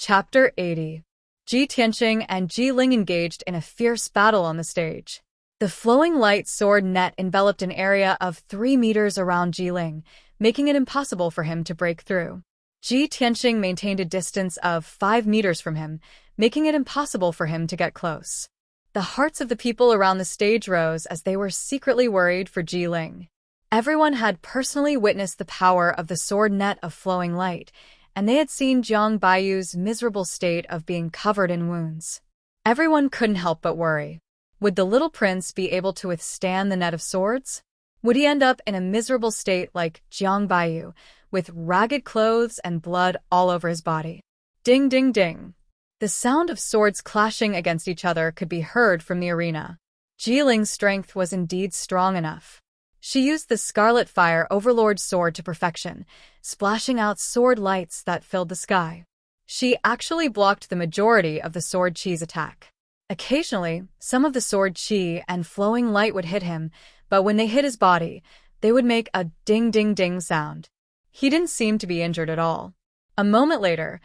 Chapter 80. Ji Tianxing and Ji Ling engaged in a fierce battle on the stage. The flowing light sword net enveloped an area of 3 meters around Ji Ling, making it impossible for him to break through. Ji Tianxing maintained a distance of 5 meters from him, making it impossible for him to get close. The hearts of the people around the stage rose as they were secretly worried for Ji Ling. Everyone had personally witnessed the power of the sword net of flowing light, and they had seen Jiang Baiyu's miserable state of being covered in wounds. Everyone couldn't help but worry. Would the little prince be able to withstand the net of swords? Would he end up in a miserable state like Jiang Baiyu, with ragged clothes and blood all over his body? Ding, ding, ding. The sound of swords clashing against each other could be heard from the arena. Ji Ling's strength was indeed strong enough. She used the Scarlet Fire Overlord sword to perfection, splashing out sword lights that filled the sky. She actually blocked the majority of the sword chi's attack. Occasionally, some of the sword chi and flowing light would hit him, but when they hit his body, they would make a ding-ding-ding sound. He didn't seem to be injured at all. A moment later,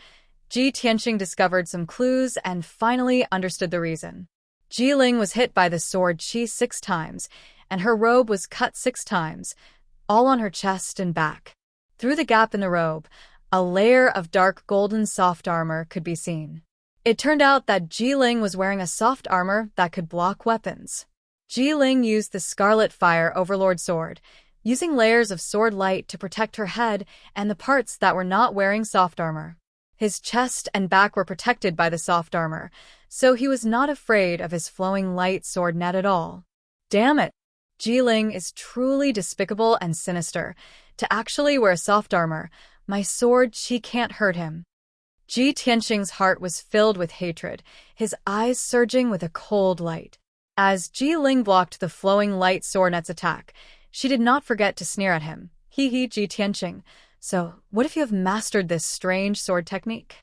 Ji Tianxing discovered some clues and finally understood the reason. Ji Ling was hit by the sword chi 6 times, and her robe was cut 6 times, all on her chest and back. Through the gap in the robe, a layer of dark golden soft armor could be seen. It turned out that Ji Ling was wearing a soft armor that could block weapons. Ji Ling used the Scarlet Fire Overlord sword, using layers of sword light to protect her head and the parts that were not wearing soft armor. His chest and back were protected by the soft armor, so he was not afraid of his flowing light sword net at all. Damn it! Ji Ling is truly despicable and sinister. To actually wear soft armor, my sword, she can't hurt him. Ji Tianxing's heart was filled with hatred, his eyes surging with a cold light. As Ji Ling blocked the flowing light sword net's attack, she did not forget to sneer at him. Hee, Ji Tianxing. So, what if you have mastered this strange sword technique?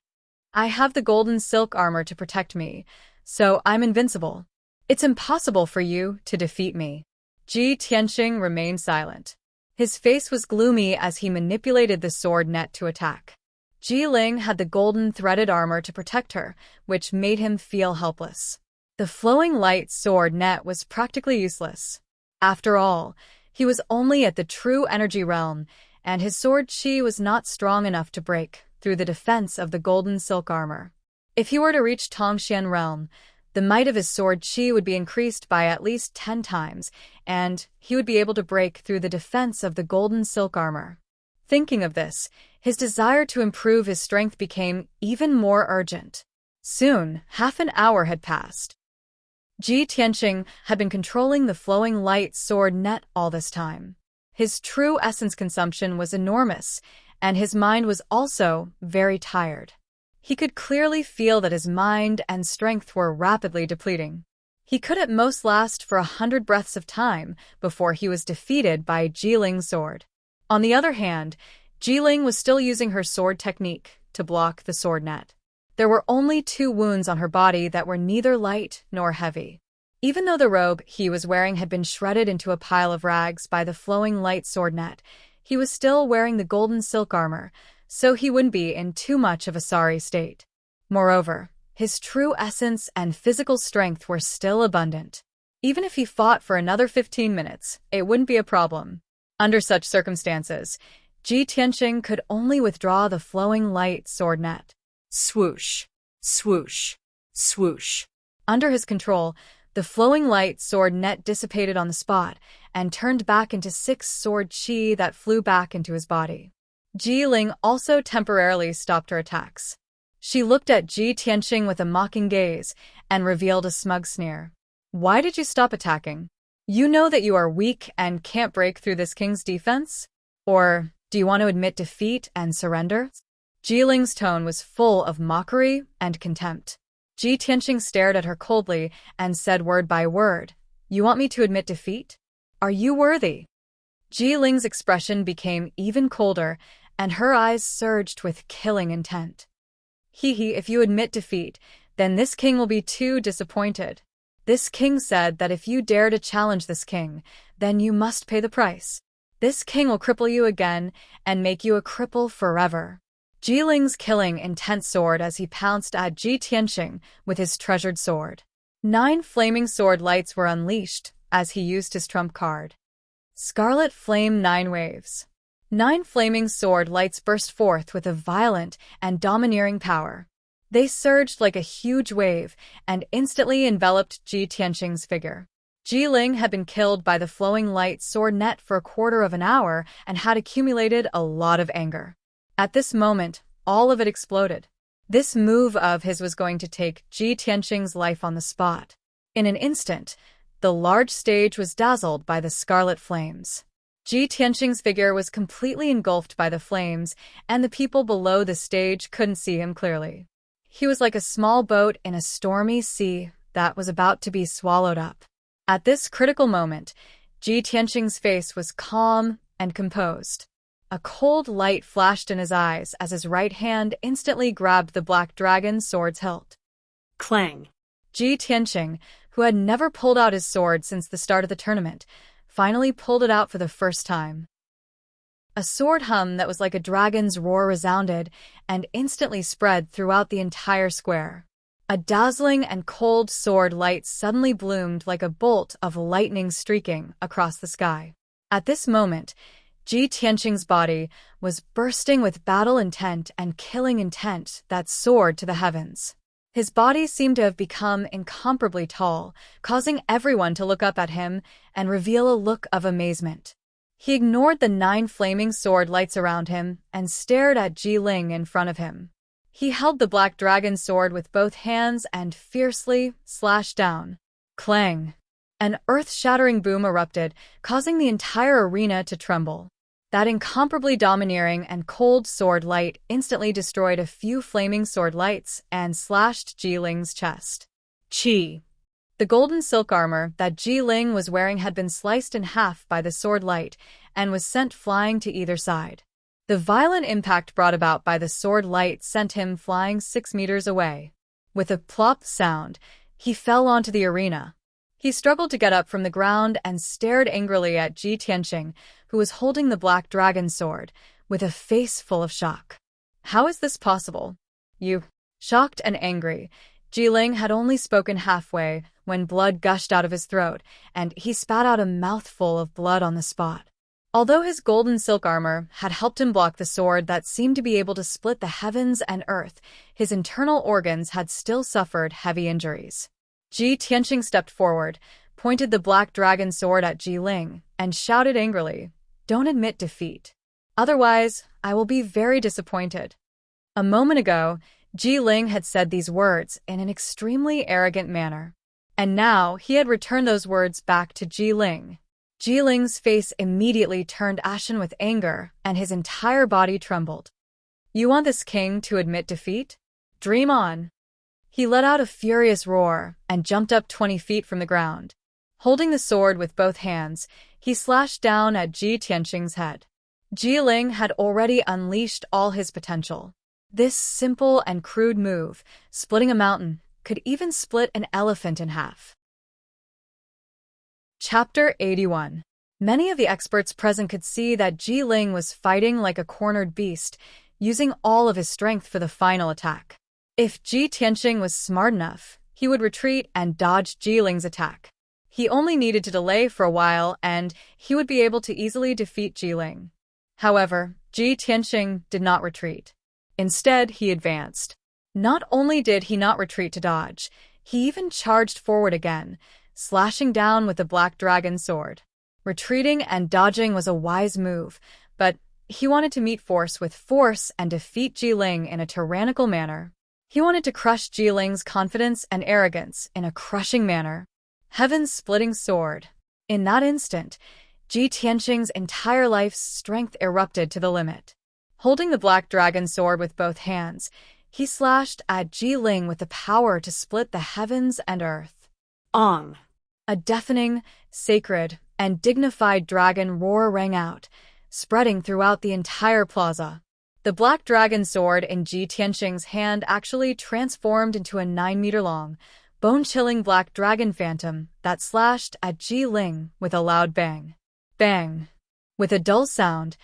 I have the golden silk armor to protect me, so I'm invincible. It's impossible for you to defeat me. Ji Tianxing remained silent. His face was gloomy as he manipulated the sword net to attack. Ji Ling had the golden threaded armor to protect her, which made him feel helpless. The flowing light sword net was practically useless. After all, he was only at the true energy realm, and his sword chi was not strong enough to break through the defense of the golden silk armor. If he were to reach Tongxian realm, the might of his sword chi would be increased by at least 10 times, and he would be able to break through the defense of the golden silk armor. Thinking of this, his desire to improve his strength became even more urgent. Soon, half an hour had passed. Ji Tianxing had been controlling the flowing light sword net all this time. His true essence consumption was enormous, and his mind was also very tired. He could clearly feel that his mind and strength were rapidly depleting. He could at most last for 100 breaths of time before he was defeated by Ji Ling's sword. On the other hand, Ji Ling was still using her sword technique to block the sword net. There were only 2 wounds on her body that were neither light nor heavy. Even though the robe he was wearing had been shredded into a pile of rags by the flowing light sword net, he was still wearing the golden silk armor, so he wouldn't be in too much of a sorry state. Moreover, his true essence and physical strength were still abundant. Even if he fought for another 15 minutes, it wouldn't be a problem. Under such circumstances, Ji Tianxing could only withdraw the flowing light sword net. Swoosh, swoosh, swoosh. Under his control, the flowing light sword net dissipated on the spot and turned back into 6 sword chi that flew back into his body. Ji Ling also temporarily stopped her attacks. She looked at Ji Tianxing with a mocking gaze and revealed a smug sneer. Why did you stop attacking? You know that you are weak and can't break through this king's defense? Or do you want to admit defeat and surrender? Ji Ling's tone was full of mockery and contempt. Ji Tianxing stared at her coldly and said word by word, You want me to admit defeat? Are you worthy? Ji Ling's expression became even colder, and her eyes surged with killing intent. If you admit defeat, then this king will be too disappointed. This king said that if you dare to challenge this king, then you must pay the price. This king will cripple you again and make you a cripple forever. Ling's killing intense soared as he pounced at Ji Tianxing with his treasured sword. 9 flaming sword lights were unleashed as he used his trump card. Scarlet Flame 9 Waves. 9 flaming sword lights burst forth with a violent and domineering power. They surged like a huge wave and instantly enveloped Ji Tianxing's figure. Ling had been killed by the flowing light sword net for a quarter of an hour and had accumulated a lot of anger. At this moment, all of it exploded. This move of his was going to take Ji Tianxing's life on the spot. In an instant, the large stage was dazzled by the scarlet flames. Ji Tianxing's figure was completely engulfed by the flames, and the people below the stage couldn't see him clearly. He was like a small boat in a stormy sea that was about to be swallowed up. At this critical moment, Ji Tianxing's face was calm and composed. A cold light flashed in his eyes as his right hand instantly grabbed the black dragon's sword's hilt. Clang! Ji Tianxing, who had never pulled out his sword since the start of the tournament, finally pulled it out for the first time. A sword hum that was like a dragon's roar resounded and instantly spread throughout the entire square. A dazzling and cold sword light suddenly bloomed like a bolt of lightning streaking across the sky. At this moment, Ji Tianxing's body was bursting with battle intent and killing intent that soared to the heavens. His body seemed to have become incomparably tall, causing everyone to look up at him and reveal a look of amazement. He ignored the 9 flaming sword lights around him and stared at Ji Ling in front of him. He held the black dragon sword with both hands and fiercely slashed down. Clang! An earth-shattering boom erupted, causing the entire arena to tremble. That incomparably domineering and cold sword light instantly destroyed a few flaming sword lights and slashed Ji Ling's chest. Chi! The golden silk armor that Ji Ling was wearing had been sliced in half by the sword light and was sent flying to either side. The violent impact brought about by the sword light sent him flying 6 meters away. With a plop sound, he fell onto the arena. He struggled to get up from the ground and stared angrily at Ji Tianxing, who was holding the black dragon sword, with a face full of shock. How is this possible? You. Shocked and angry, Ji Ling had only spoken halfway when blood gushed out of his throat, and he spat out a mouthful of blood on the spot. Although his golden silk armor had helped him block the sword that seemed to be able to split the heavens and earth, his internal organs had still suffered heavy injuries. Ji Tianxing stepped forward, pointed the black dragon sword at Ji Ling, and shouted angrily, "Don't admit defeat. Otherwise, I will be very disappointed." A moment ago, Ji Ling had said these words in an extremely arrogant manner. And now he had returned those words back to Ji Ling. Ji Ling's face immediately turned ashen with anger, and his entire body trembled. "You want this king to admit defeat? Dream on." He let out a furious roar and jumped up 20 feet from the ground. Holding the sword with both hands, he slashed down at Ji Tianxing's head. Ji Ling had already unleashed all his potential. This simple and crude move, splitting a mountain, could even split an elephant in half. Chapter 81. Many of the experts present could see that Ji Ling was fighting like a cornered beast, using all of his strength for the final attack. If Ji Tianxing was smart enough, he would retreat and dodge Ji Ling's attack. He only needed to delay for a while, and he would be able to easily defeat Ji Ling. However, Ji Tianxing did not retreat. Instead, he advanced. Not only did he not retreat to dodge, he even charged forward again, slashing down with the black dragon sword. Retreating and dodging was a wise move, but he wanted to meet force with force and defeat Ji Ling in a tyrannical manner. He wanted to crush Ji Ling's confidence and arrogance in a crushing manner. Heaven's splitting sword. In that instant, Ji Tianxing's entire life's strength erupted to the limit. Holding the black dragon sword with both hands, he slashed at Ji Ling with the power to split the heavens and earth. Ong! A deafening, sacred, and dignified dragon roar rang out, spreading throughout the entire plaza. The black dragon sword in Ji Tianxing's hand actually transformed into a 9-meter-long, bone-chilling black dragon phantom that slashed at Ji Ling with a loud bang. Bang! With a dull sound,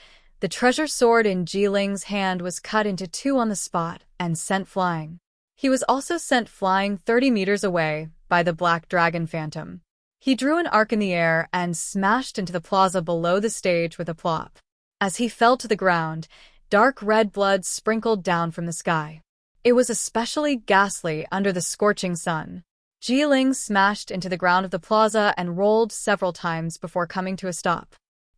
The treasure sword in Jiling's hand was cut into two on the spot and sent flying. He was also sent flying 30 meters away by the black dragon phantom. He drew an arc in the air and smashed into the plaza below the stage with a plop. As he fell to the ground, dark red blood sprinkled down from the sky. It was especially ghastly under the scorching sun. Jiling smashed into the ground of the plaza and rolled several times before coming to a stop.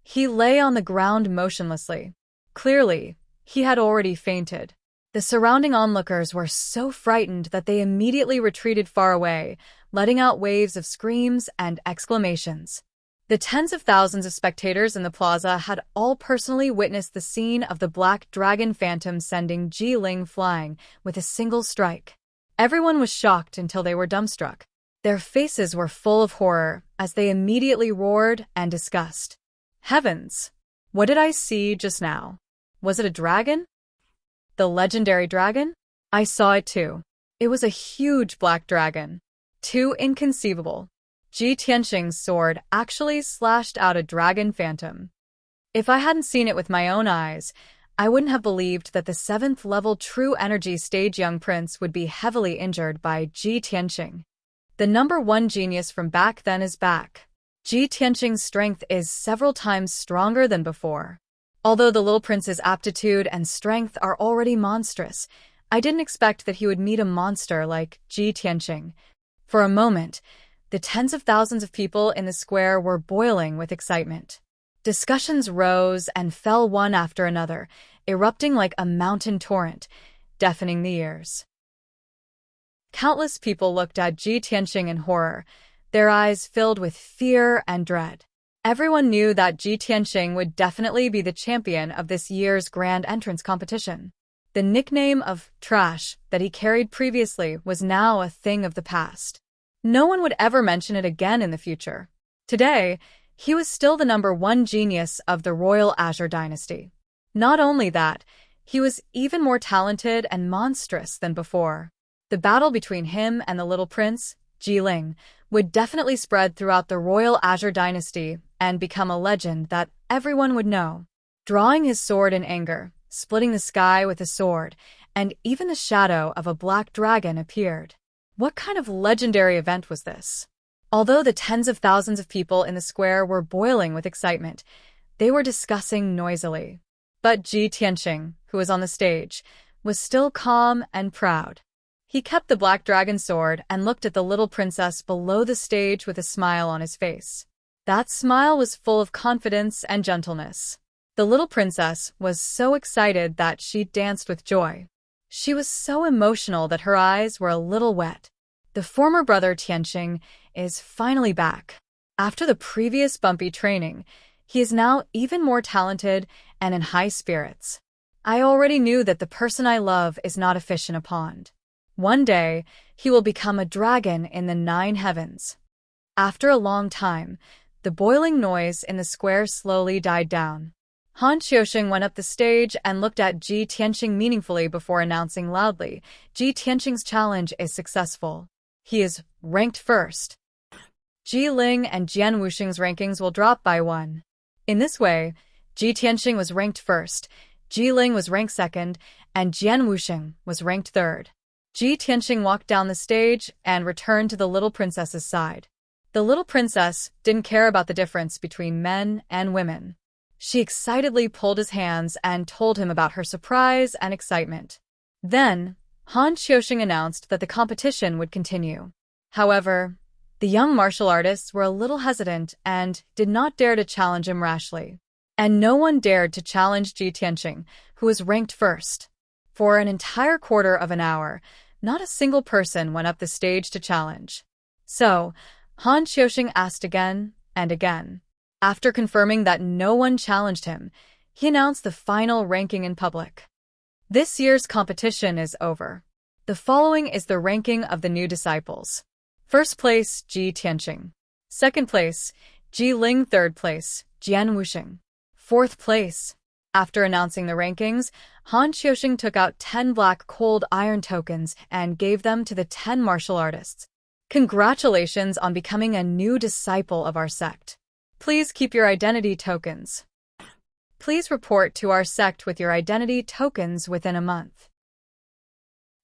He lay on the ground motionlessly. Clearly, he had already fainted. The surrounding onlookers were so frightened that they immediately retreated far away, letting out waves of screams and exclamations. The tens of thousands of spectators in the plaza had all personally witnessed the scene of the black dragon phantom sending Jiling flying with a single strike. Everyone was shocked until they were dumbstruck. Their faces were full of horror as they immediately roared and disgust. Heavens! What did I see just now? Was it a dragon? The legendary dragon? I saw it too. It was a huge black dragon. Too inconceivable. Ji Tianxing's sword actually slashed out a dragon phantom. If I hadn't seen it with my own eyes, I wouldn't have believed that the 7th level true energy stage young prince would be heavily injured by Ji Tianxing. The number 1 genius from back then is back. Ji Tianxing's strength is several times stronger than before. Although the little prince's aptitude and strength are already monstrous, I didn't expect that he would meet a monster like Ji Tianxing. For a moment, the tens of thousands of people in the square were boiling with excitement. Discussions rose and fell one after another, erupting like a mountain torrent, deafening the ears. Countless people looked at Ji Tianxing in horror, their eyes filled with fear and dread. Everyone knew that Ji Tianxing would definitely be the champion of this year's grand entrance competition. The nickname of trash that he carried previously was now a thing of the past. No one would ever mention it again in the future. Today, he was still the number 1 genius of the Royal Azure Dynasty. Not only that, he was even more talented and monstrous than before. The battle between him and the little prince, Jiling, would definitely spread throughout the Royal Azure Dynasty and become a legend that everyone would know. Drawing his sword in anger, splitting the sky with a sword, and even the shadow of a black dragon appeared. What kind of legendary event was this? Although the tens of thousands of people in the square were boiling with excitement, they were discussing noisily. But Ji Tianxing, who was on the stage, was still calm and proud. He kept the black dragon sword and looked at the little princess below the stage with a smile on his face. That smile was full of confidence and gentleness. The little princess was so excited that she danced with joy. She was so emotional that her eyes were a little wet. The former brother Tianxing is finally back. After the previous bumpy training, he is now even more talented and in high spirits. I already knew that the person I love is not a fish in a pond. One day, he will become a dragon in the 9 heavens. After a long time, the boiling noise in the square slowly died down. Han Xiaoxing went up the stage and looked at Ji Tianxing meaningfully before announcing loudly, Ji Tianxing's challenge is successful. He is ranked first. Jiling and Jian Wuxing's rankings will drop by 1. In this way, Ji Tianxing was ranked first, Jiling was ranked second, and Jian Wuxing was ranked third. Ji Tianxing walked down the stage and returned to the little princess's side. The little princess didn't care about the difference between men and women. She excitedly pulled his hands and told him about her surprise and excitement. Then, Han Xiaoxing announced that the competition would continue. However, the young martial artists were a little hesitant and did not dare to challenge him rashly. And no one dared to challenge Ji Tianxing, who was ranked first. For an entire quarter of an hour, not a single person went up the stage to challenge. So, Han Xiaoxing asked again and again. After confirming that no one challenged him, he announced the final ranking in public. This year's competition is over. The following is the ranking of the new disciples. First place, Ji Tianxing. Second place, Jiling. Third place, Jian Wuxing. Fourth place. After announcing the rankings, Han Xiaoxing took out 10 black cold iron tokens and gave them to the 10 martial artists. Congratulations on becoming a new disciple of our sect. Please keep your identity tokens. Please report to our sect with your identity tokens within a month.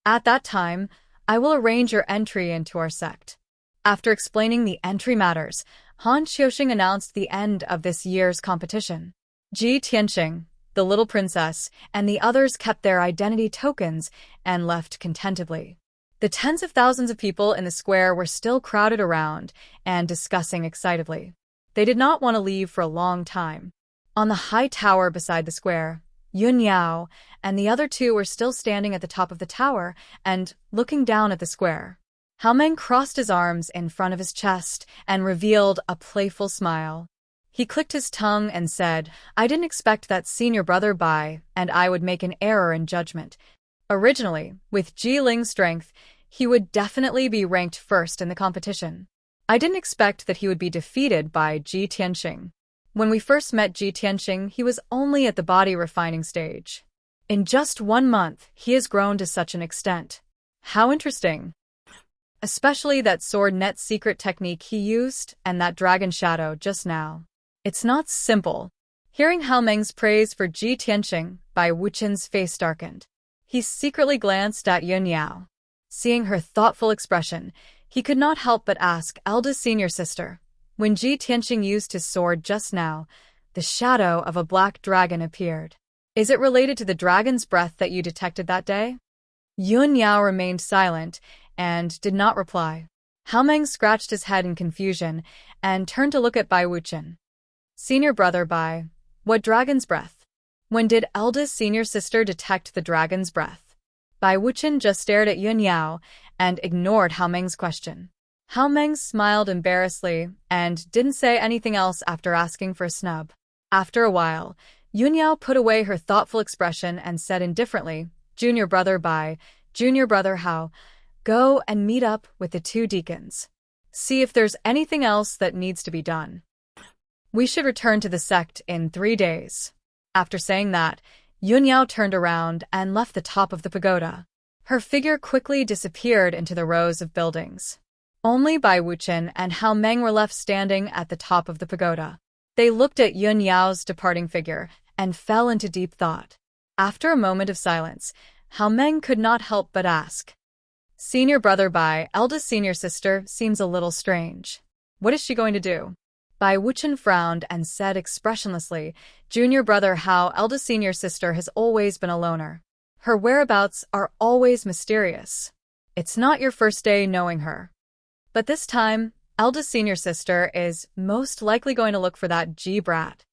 At that time, I will arrange your entry into our sect. After explaining the entry matters, Han Xiaoxing announced the end of this year's competition. Ji Tianxing, the little princess, and the others kept their identity tokens and left contentedly. The tens of thousands of people in the square were still crowded around and discussing excitedly. They did not want to leave for a long time. On the high tower beside the square, Yun Yao and the other two were still standing at the top of the tower and looking down at the square. Hao Meng crossed his arms in front of his chest and revealed a playful smile. He clicked his tongue and said, "I didn't expect that senior brother Bai and I would make an error in judgment. Originally, with Ji Ling's strength, he would definitely be ranked first in the competition. I didn't expect that he would be defeated by Ji Tianxing. When we first met Ji Tianxing, he was only at the body refining stage. In just 1 month, he has grown to such an extent. How interesting. Especially that sword net secret technique he used and that dragon shadow just now. It's not simple." Hearing Hao Meng's praise for Ji Tianxing, Bai Wuqian's face darkened. He secretly glanced at Yun Yao. Seeing her thoughtful expression, he could not help but ask, "Eldest senior sister, when Ji Tianxing used his sword just now, the shadow of a black dragon appeared. Is it related to the dragon's breath that you detected that day?" Yun Yao remained silent and did not reply. Hao Meng scratched his head in confusion and turned to look at Bai Wuqian. "Senior brother Bai, what dragon's breath? When did eldest senior sister detect the dragon's breath?" Bai Wuqian just stared at Yun Yao and ignored Hao Meng's question. Hao Meng smiled embarrassedly and didn't say anything else after asking for a snub. After a while, Yun Yao put away her thoughtful expression and said indifferently, "Junior brother Bai, junior brother Hao, go and meet up with the 2 deacons. See if there's anything else that needs to be done. We should return to the sect in 3 days." After saying that, Yun Yao turned around and left the top of the pagoda. Her figure quickly disappeared into the rows of buildings. Only Bai Wuqian and Hao Meng were left standing at the top of the pagoda. They looked at Yun Yao's departing figure and fell into deep thought. After a moment of silence, Hao Meng could not help but ask, "Senior brother Bai, eldest senior sister, seems a little strange. What is she going to do?" Bai Wuqian frowned and said expressionlessly, "Junior brother Hao, eldest senior sister, has always been a loner. Her whereabouts are always mysterious. It's not your first day knowing her. But this time, eldest senior sister is most likely going to look for that Ji brat."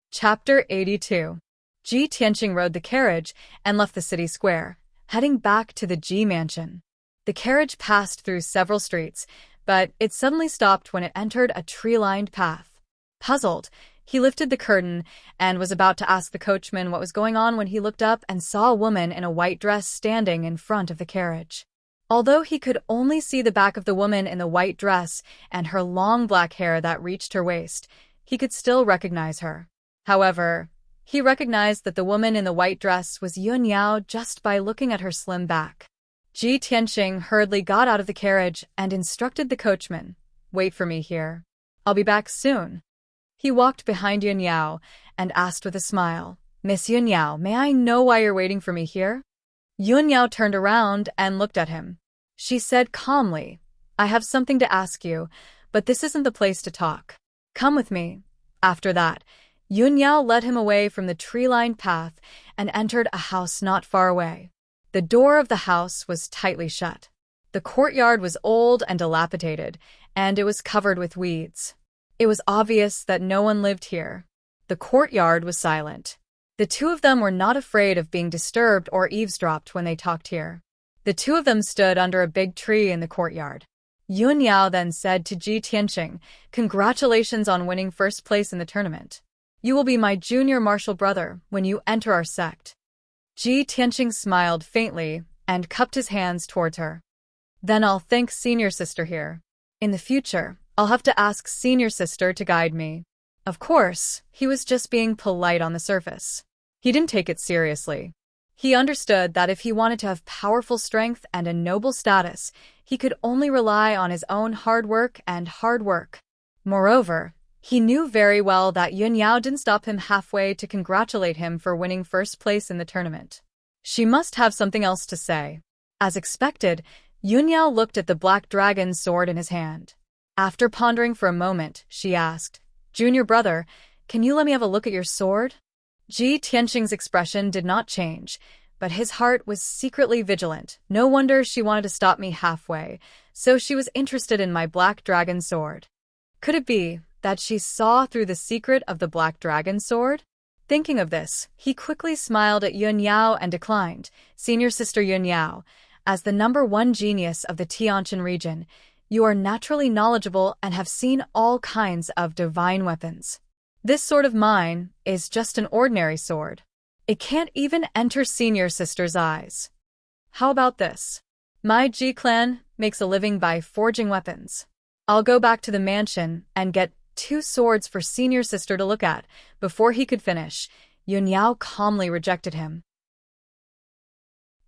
Chapter 82. Ji Tianxing rode the carriage and left the city square, heading back to the Ji mansion. The carriage passed through several streets, but it suddenly stopped when it entered a tree-lined path. Puzzled, he lifted the curtain and was about to ask the coachman what was going on when he looked up and saw a woman in a white dress standing in front of the carriage. Although he could only see the back of the woman in the white dress and her long black hair that reached her waist, he could still recognize her. However, he recognized that the woman in the white dress was Yun Yao just by looking at her slim back. Ji Tianxing hurriedly got out of the carriage and instructed the coachman, "Wait for me here. I'll be back soon." He walked behind Yun Yao and asked with a smile, "Miss Yun Yao, may I know why you're waiting for me here?" Yun Yao turned around and looked at him. She said calmly, "I have something to ask you, but this isn't the place to talk. Come with me." After that, Yun Yao led him away from the tree-lined path and entered a house not far away. The door of the house was tightly shut. The courtyard was old and dilapidated, and it was covered with weeds. It was obvious that no one lived here. The courtyard was silent. The 2 of them were not afraid of being disturbed or eavesdropped when they talked here. The 2 of them stood under a big tree in the courtyard. Yun Yao then said to Ji Tianxing, "Congratulations on winning first place in the tournament. You will be my junior martial brother when you enter our sect." Ji Tianxing smiled faintly and cupped his hands towards her. "Then I'll thank senior sister here. In the future, I'll have to ask senior sister to guide me." Of course, he was just being polite on the surface. He didn't take it seriously. He understood that if he wanted to have powerful strength and a noble status, he could only rely on his own hard work and hard work. Moreover, He knew very well that Yunyao didn't stop him halfway to congratulate him for winning first place in the tournament. She must have something else to say. As expected, Yunyao looked at the black dragon's sword in his hand. After pondering for a moment, she asked, "Junior brother, can you let me have a look at your sword?" Ji Tianxing's expression did not change, but his heart was secretly vigilant. No wonder she wanted to stop me halfway, so she was interested in my black dragon sword. Could it be that she saw through the secret of the black dragon sword? Thinking of this, he quickly smiled at Yunyao and declined. "Senior sister Yunyao, as the #1 genius of the Tianqian region, you are naturally knowledgeable and have seen all kinds of divine weapons. This sword of mine is just an ordinary sword. It can't even enter senior sister's eyes. How about this? My Ji clan makes a living by forging weapons. I'll go back to the mansion and get 2 swords for senior sister to look at." Before he could finish, Yunyao calmly rejected him.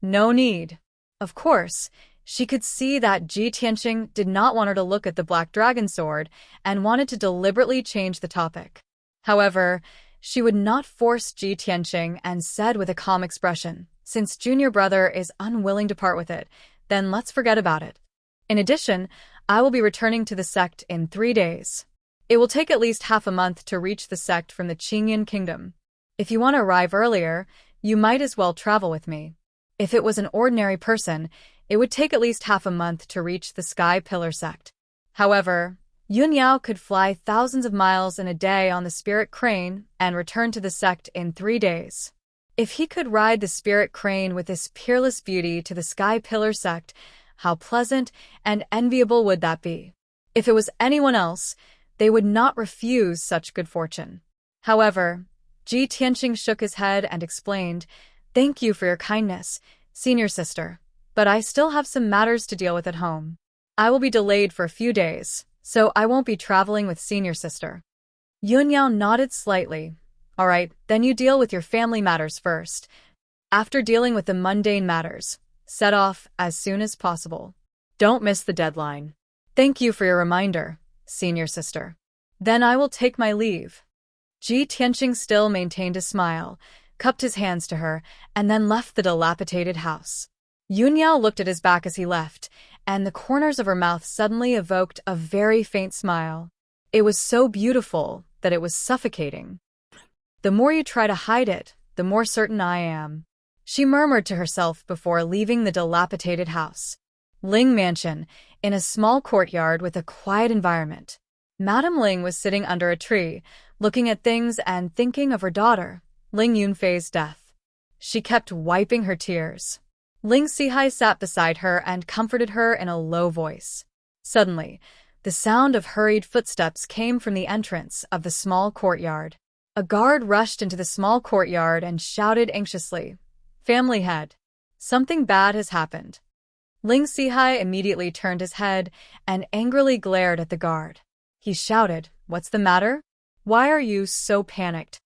No need. Of course, she could see that Ji Tianxing did not want her to look at the black dragon sword and wanted to deliberately change the topic. However, she would not force Ji Tianxing and said with a calm expression, "Since junior brother is unwilling to part with it, then let's forget about it. In addition, I will be returning to the sect in 3 days. It will take at least half a month to reach the sect from the Qingyan kingdom. If you want to arrive earlier, you might as well travel with me." If it was an ordinary person, it would take at least half a month to reach the Sky Pillar sect. However, Yunyao could fly thousands of miles in a day on the spirit crane and return to the sect in 3 days. If he could ride the spirit crane with this peerless beauty to the Sky Pillar sect, how pleasant and enviable would that be? If it was anyone else, they would not refuse such good fortune. However, Ji Tianxing shook his head and explained, "Thank you for your kindness, senior sister, but I still have some matters to deal with at home. I will be delayed for a few days, so I won't be traveling with senior sister." Yunyao nodded slightly. "All right, then you deal with your family matters first. After dealing with the mundane matters, set off as soon as possible. Don't miss the deadline." "Thank you for your reminder, senior sister. Then I will take my leave." Ji Tianxing still maintained a smile, cupped his hands to her, and then left the dilapidated house. Yunyao looked at his back as he left, and the corners of her mouth suddenly evoked a very faint smile. It was so beautiful that it was suffocating. "The more you try to hide it, the more certain I am," she murmured to herself before leaving the dilapidated house. Ling Mansion, in a small courtyard with a quiet environment. Madame Ling was sitting under a tree, looking at things and thinking of her daughter, Ling Yunfei's death. She kept wiping her tears. Ling Sihai sat beside her and comforted her in a low voice. Suddenly, the sound of hurried footsteps came from the entrance of the small courtyard. A guard rushed into the small courtyard and shouted anxiously, "Family head, something bad has happened." Ling Sihai immediately turned his head and angrily glared at the guard. He shouted, "What's the matter? Why are you so panicked?"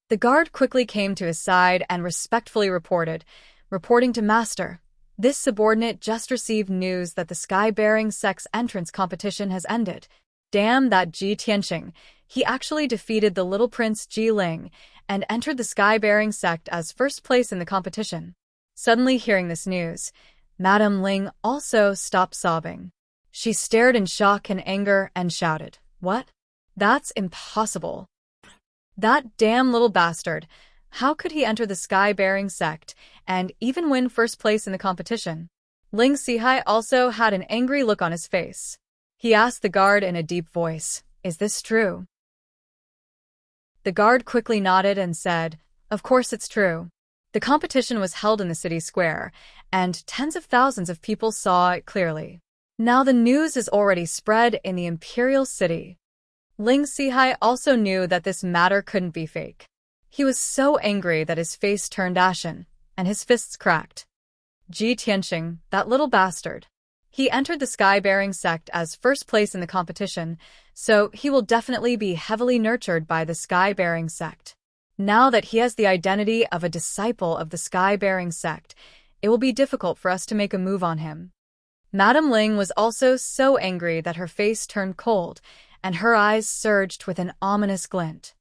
The guard quickly came to his side and respectfully reporting to Master, "This subordinate just received news that the Sky-Bearing Sect's entrance competition has ended. Damn that Ji Tianxing, he actually defeated the little prince Ji Ling and entered the Sky-Bearing Sect as first place in the competition." Suddenly hearing this news, Madame Ling also stopped sobbing. She stared in shock and anger and shouted, "What? That's impossible. That damn little bastard. How could he enter the Sky-Bearing Sect and even win first place in the competition?" Ling Sihai also had an angry look on his face. He asked the guard in a deep voice, "Is this true?" The guard quickly nodded and said, "Of course it's true. The competition was held in the city square, and tens of thousands of people saw it clearly. Now the news is already spread in the imperial city." Ling Sihai also knew that this matter couldn't be fake. He was so angry that his face turned ashen, and his fists cracked. Ji Tianxing, that little bastard. He entered the Sky-Bearing Sect as first place in the competition, so he will definitely be heavily nurtured by the Sky-Bearing Sect. Now that he has the identity of a disciple of the Sky-Bearing Sect, it will be difficult for us to make a move on him. Madame Ling was also so angry that her face turned cold, and her eyes surged with an ominous glint.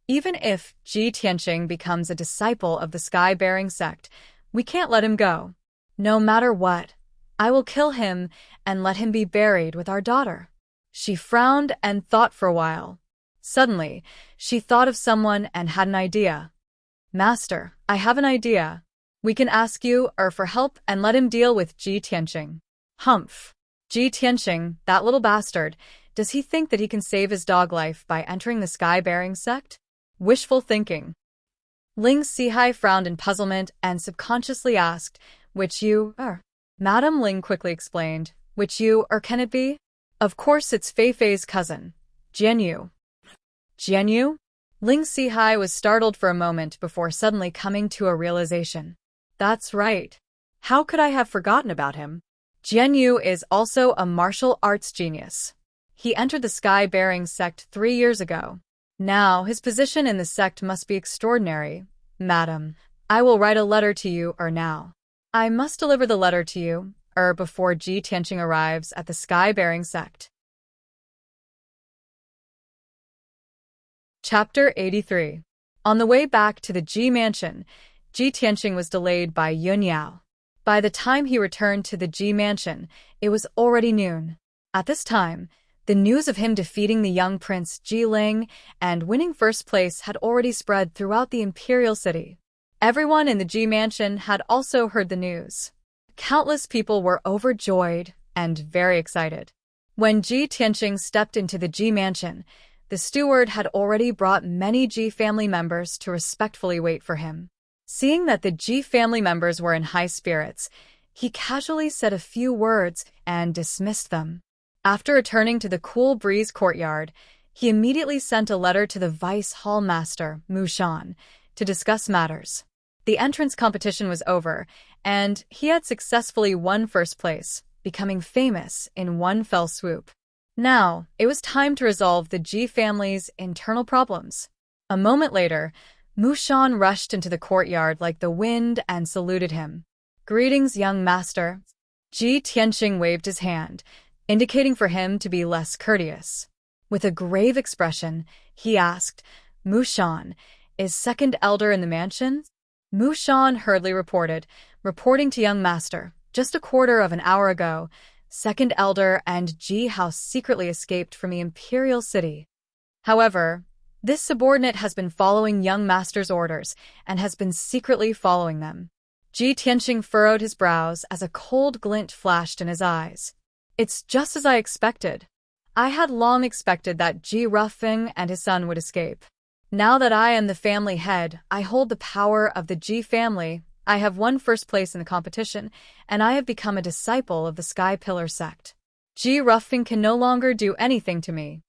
Even if Ji Tianqing becomes a disciple of the sky-bearing sect, we can't let him go. No matter what, I will kill him and let him be buried with our daughter. She frowned and thought for a while. Suddenly, she thought of someone and had an idea. Master, I have an idea. We can ask you for help and let him deal with Ji Tianqing. Humph. Ji Tianqing, that little bastard, does he think that he can save his dog life by entering the sky-bearing sect? Wishful thinking. Ling Sihai frowned in puzzlement and subconsciously asked, which you are? Madam Ling quickly explained, which you can it be? Of course it's Fei Fei's cousin, Jian Yu. Jian Yu? Ling Sihai was startled for a moment before suddenly coming to a realization. That's right. How could I have forgotten about him? Jian Yu is also a martial arts genius. He entered the sky-bearing sect 3 years ago. Now, his position in the sect must be extraordinary. Madam, I will write a letter to you now. I must deliver the letter to you before Ji Tianqing arrives at the sky-bearing sect. Chapter 83. On the way back to the Ji mansion, Ji Tianqing was delayed by Yun Yao. By the time he returned to the Ji mansion, it was already noon. At this time, the news of him defeating the young prince Ji Ling and winning first place had already spread throughout the imperial city. Everyone in the Ji mansion had also heard the news. Countless people were overjoyed and very excited. When Ji Tianqing stepped into the Ji mansion, the steward had already brought many Ji family members to respectfully wait for him. Seeing that the Ji family members were in high spirits, he casually said a few words and dismissed them. After returning to the cool breeze courtyard, he immediately sent a letter to the vice hall master, Mu Shan, to discuss matters. The entrance competition was over, and he had successfully won first place, becoming famous in one fell swoop. Now, it was time to resolve the Ji family's internal problems. A moment later, Mu Shan rushed into the courtyard like the wind and saluted him. Greetings, young master. Ji Tianqing waved his hand, indicating for him to be less courteous. With a grave expression, he asked, Mu Shan, is second elder in the mansion? Mu Shan hurriedly reporting to young master, just a quarter of an hour ago, second elder and Ji House secretly escaped from the imperial city. However, this subordinate has been following young master's orders and has been secretly following them. Ji Tianqing furrowed his brows as a cold glint flashed in his eyes. It's just as I expected. I had long expected that Ji Rufeng and his son would escape. Now that I am the family head, I hold the power of the Ji family. I have won first place in the competition, and I have become a disciple of the Sky Pillar sect. Ji Rufeng can no longer do anything to me.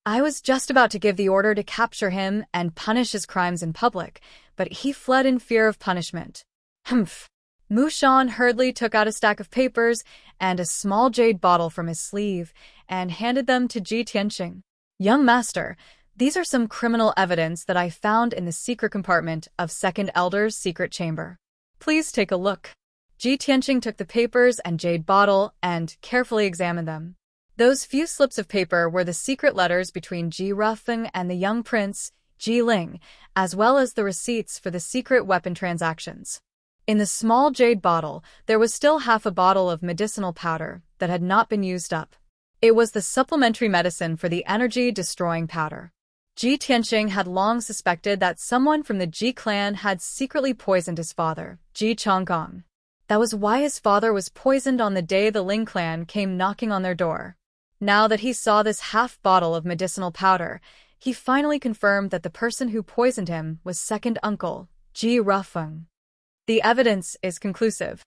I was just about to give the order to capture him and punish his crimes in public, but he fled in fear of punishment. Humph. Mu Shan hurriedly took out a stack of papers and a small jade bottle from his sleeve and handed them to Ji Tianqing. Young master, these are some criminal evidence that I found in the secret compartment of Second Elder's secret chamber. Please take a look. Ji Tianqing took the papers and jade bottle and carefully examined them. Those few slips of paper were the secret letters between Ji Rufeng and the young prince, Ji Ling, as well as the receipts for the secret weapon transactions. In the small jade bottle, there was still half a bottle of medicinal powder that had not been used up. It was the supplementary medicine for the energy-destroying powder. Ji Tianqing had long suspected that someone from the Ji clan had secretly poisoned his father, Ji Changgang. That was why his father was poisoned on the day the Ling clan came knocking on their door. Now that he saw this half bottle of medicinal powder, he finally confirmed that the person who poisoned him was second uncle, Ji Rufeng. The evidence is conclusive.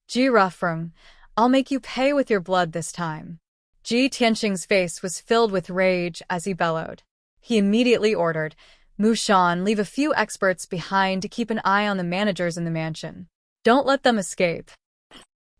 Ji Rufeng, I'll make you pay with your blood this time. Ji Tianqing's face was filled with rage as he bellowed. He immediately ordered, Mu Shan, leave a few experts behind to keep an eye on the managers in the mansion. Don't let them escape.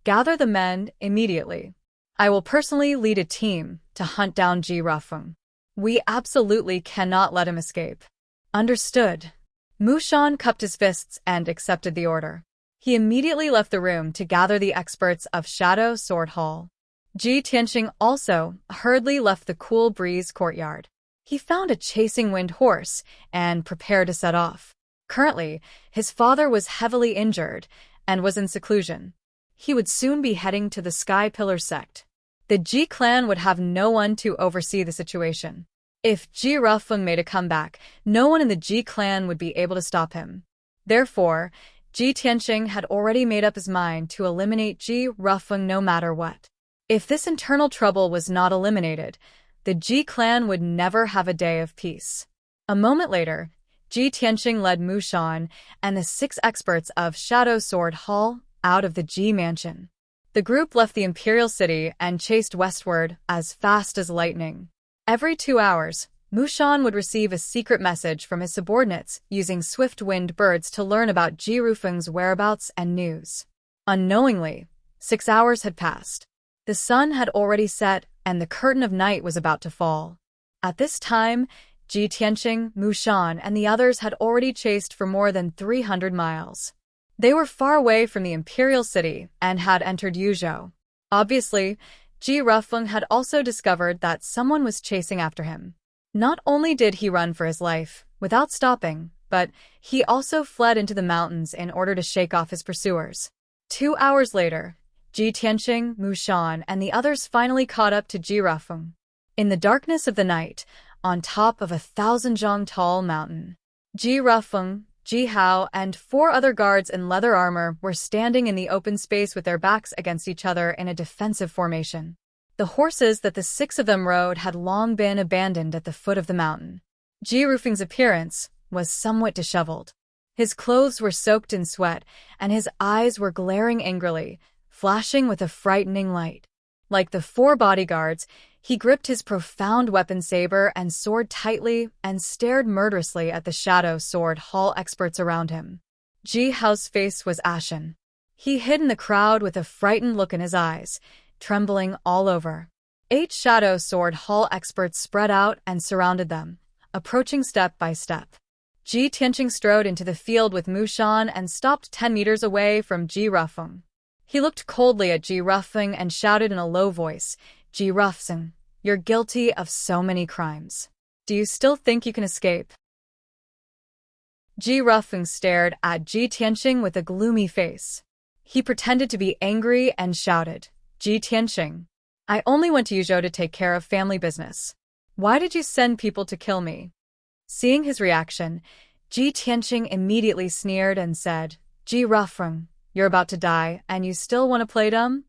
Gather the men immediately. I will personally lead a team to hunt down Ji Rufeng. We absolutely cannot let him escape. Understood. Mu Shan cupped his fists and accepted the order. He immediately left the room to gather the experts of Shadow Sword Hall. Ji Tianxing also hurriedly left the cool breeze courtyard. He found a chasing wind horse and prepared to set off. Currently, his father was heavily injured and was in seclusion. He would soon be heading to the Sky Pillar sect. The Ji clan would have no one to oversee the situation. If Ji Rufeng made a comeback, no one in the Ji clan would be able to stop him. Therefore, Ji Tianxing had already made up his mind to eliminate Ji Rufeng no matter what. If this internal trouble was not eliminated, the Ji clan would never have a day of peace. A moment later, Ji Tianxing led Mu Shan and the 6 experts of Shadow Sword Hall out of the Ji mansion. The group left the imperial city and chased westward as fast as lightning. Every 2 hours, Mu Shan would receive a secret message from his subordinates using swift-winged birds to learn about Ji Rufeng's whereabouts and news. Unknowingly, 6 hours had passed. The sun had already set and the curtain of night was about to fall. At this time, Ji Tianxing, Mu Shan, and the others had already chased for more than 300 miles. They were far away from the imperial city and had entered Yuzhou. Obviously, Ji Rufeng had also discovered that someone was chasing after him. Not only did he run for his life, without stopping, but he also fled into the mountains in order to shake off his pursuers. 2 hours later, Ji Tianxing, Mu Shan, and the others finally caught up to Ji Rufeng. In the darkness of the night, on top of a 1,000-zhang-tall mountain, Ji Rufeng, Ji Hao, and 4 other guards in leather armor were standing in the open space with their backs against each other in a defensive formation. The horses that the 6 of them rode had long been abandoned at the foot of the mountain. Ji Rufeng's appearance was somewhat disheveled. His clothes were soaked in sweat, and his eyes were glaring angrily, flashing with a frightening light. Like the 4 bodyguards, he gripped his profound weapon saber and sword tightly and stared murderously at the Shadow Sword Hall experts around him. Ji Hao's face was ashen. He hid in the crowd with a frightened look in his eyes, trembling all over. 8 Shadow Sword Hall experts spread out and surrounded them, approaching step by step. Ji Tianxing strode into the field with Mu Shan and stopped 10 meters away from Ji Rufeng. He looked coldly at Ji Rufeng and shouted in a low voice, "Ji Rufeng, you're guilty of so many crimes. Do you still think you can escape?" Ji Rufeng stared at Ji Tianxing with a gloomy face. He pretended to be angry and shouted, "Ji Tianxing, I only went to Yuzhou to take care of family business. Why did you send people to kill me?" Seeing his reaction, Ji Tianxing immediately sneered and said, "Ji Rufeng, you're about to die and you still want to play dumb?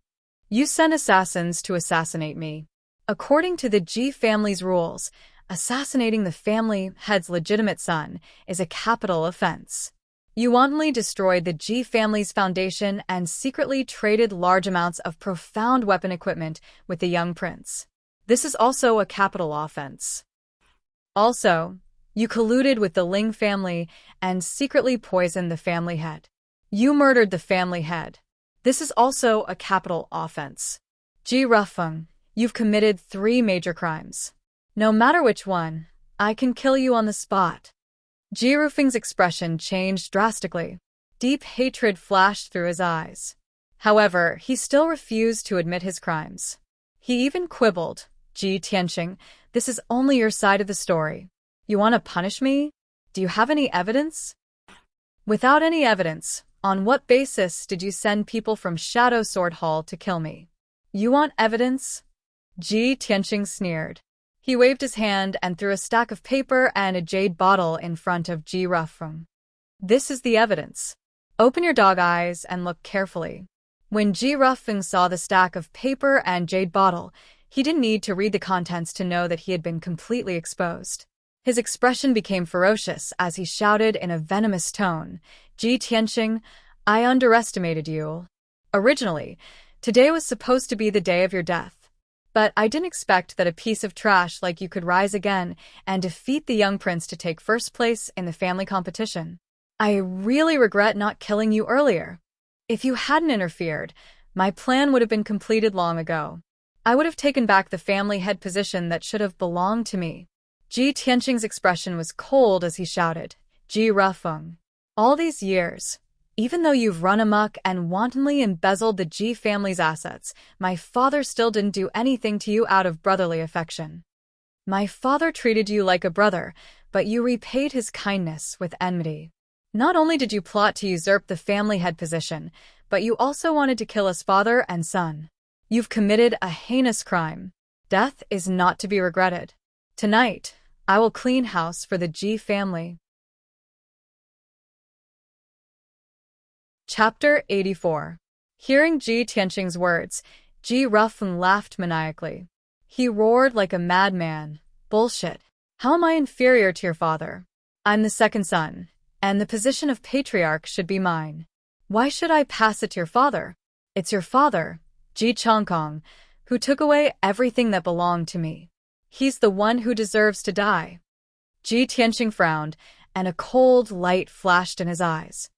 You sent assassins to assassinate me. According to the Ji family's rules, assassinating the family head's legitimate son is a capital offense. You wantonly destroyed the Ji family's foundation and secretly traded large amounts of profound weapon equipment with the young prince. This is also a capital offense. Also, you colluded with the Ling family and secretly poisoned the family head. You murdered the family head. This is also a capital offense. Ji Rufeng, you've committed 3 major crimes. No matter which one, I can kill you on the spot." Ji Rufeng's expression changed drastically. Deep hatred flashed through his eyes. However, he still refused to admit his crimes. He even quibbled, "Ji Tianxing, this is only your side of the story. You want to punish me? Do you have any evidence?" "Without any evidence, on what basis did you send people from Shadow Sword Hall to kill me? You want evidence?" Ji Tianxing sneered. He waved his hand and threw a stack of paper and a jade bottle in front of Ji Rufeng. "This is the evidence. Open your dog eyes and look carefully." When Ji Rufeng saw the stack of paper and jade bottle, he didn't need to read the contents to know that he had been completely exposed. His expression became ferocious as he shouted in a venomous tone, "Ji Tianxing, I underestimated you. Originally, today was supposed to be the day of your death. But I didn't expect that a piece of trash like you could rise again and defeat the young prince to take first place in the family competition. I really regret not killing you earlier. If you hadn't interfered, my plan would have been completed long ago. I would have taken back the family head position that should have belonged to me." Ji Tianxing's expression was cold as he shouted, "Ji Rufeng, all these years, Even though you've run amok and wantonly embezzled the Ji family's assets, my father still didn't do anything to you out of brotherly affection. My father treated you like a brother, but you repaid his kindness with enmity. Not only did you plot to usurp the family head position, but you also wanted to kill us father and son. You've committed a heinous crime. Death is not to be regretted. Tonight, I will clean house for the Ji family. Chapter 84. Hearing Ji Tianqing's words, Ji Rufeng laughed maniacally. He roared like a madman. Bullshit. How am I inferior to your father? I'm the second son, and the position of patriarch should be mine. Why should I pass it to your father? It's your father, Ji Chongkong, who took away everything that belonged to me. He's the one who deserves to die. Ji Tianqing frowned, and a cold light flashed in his eyes.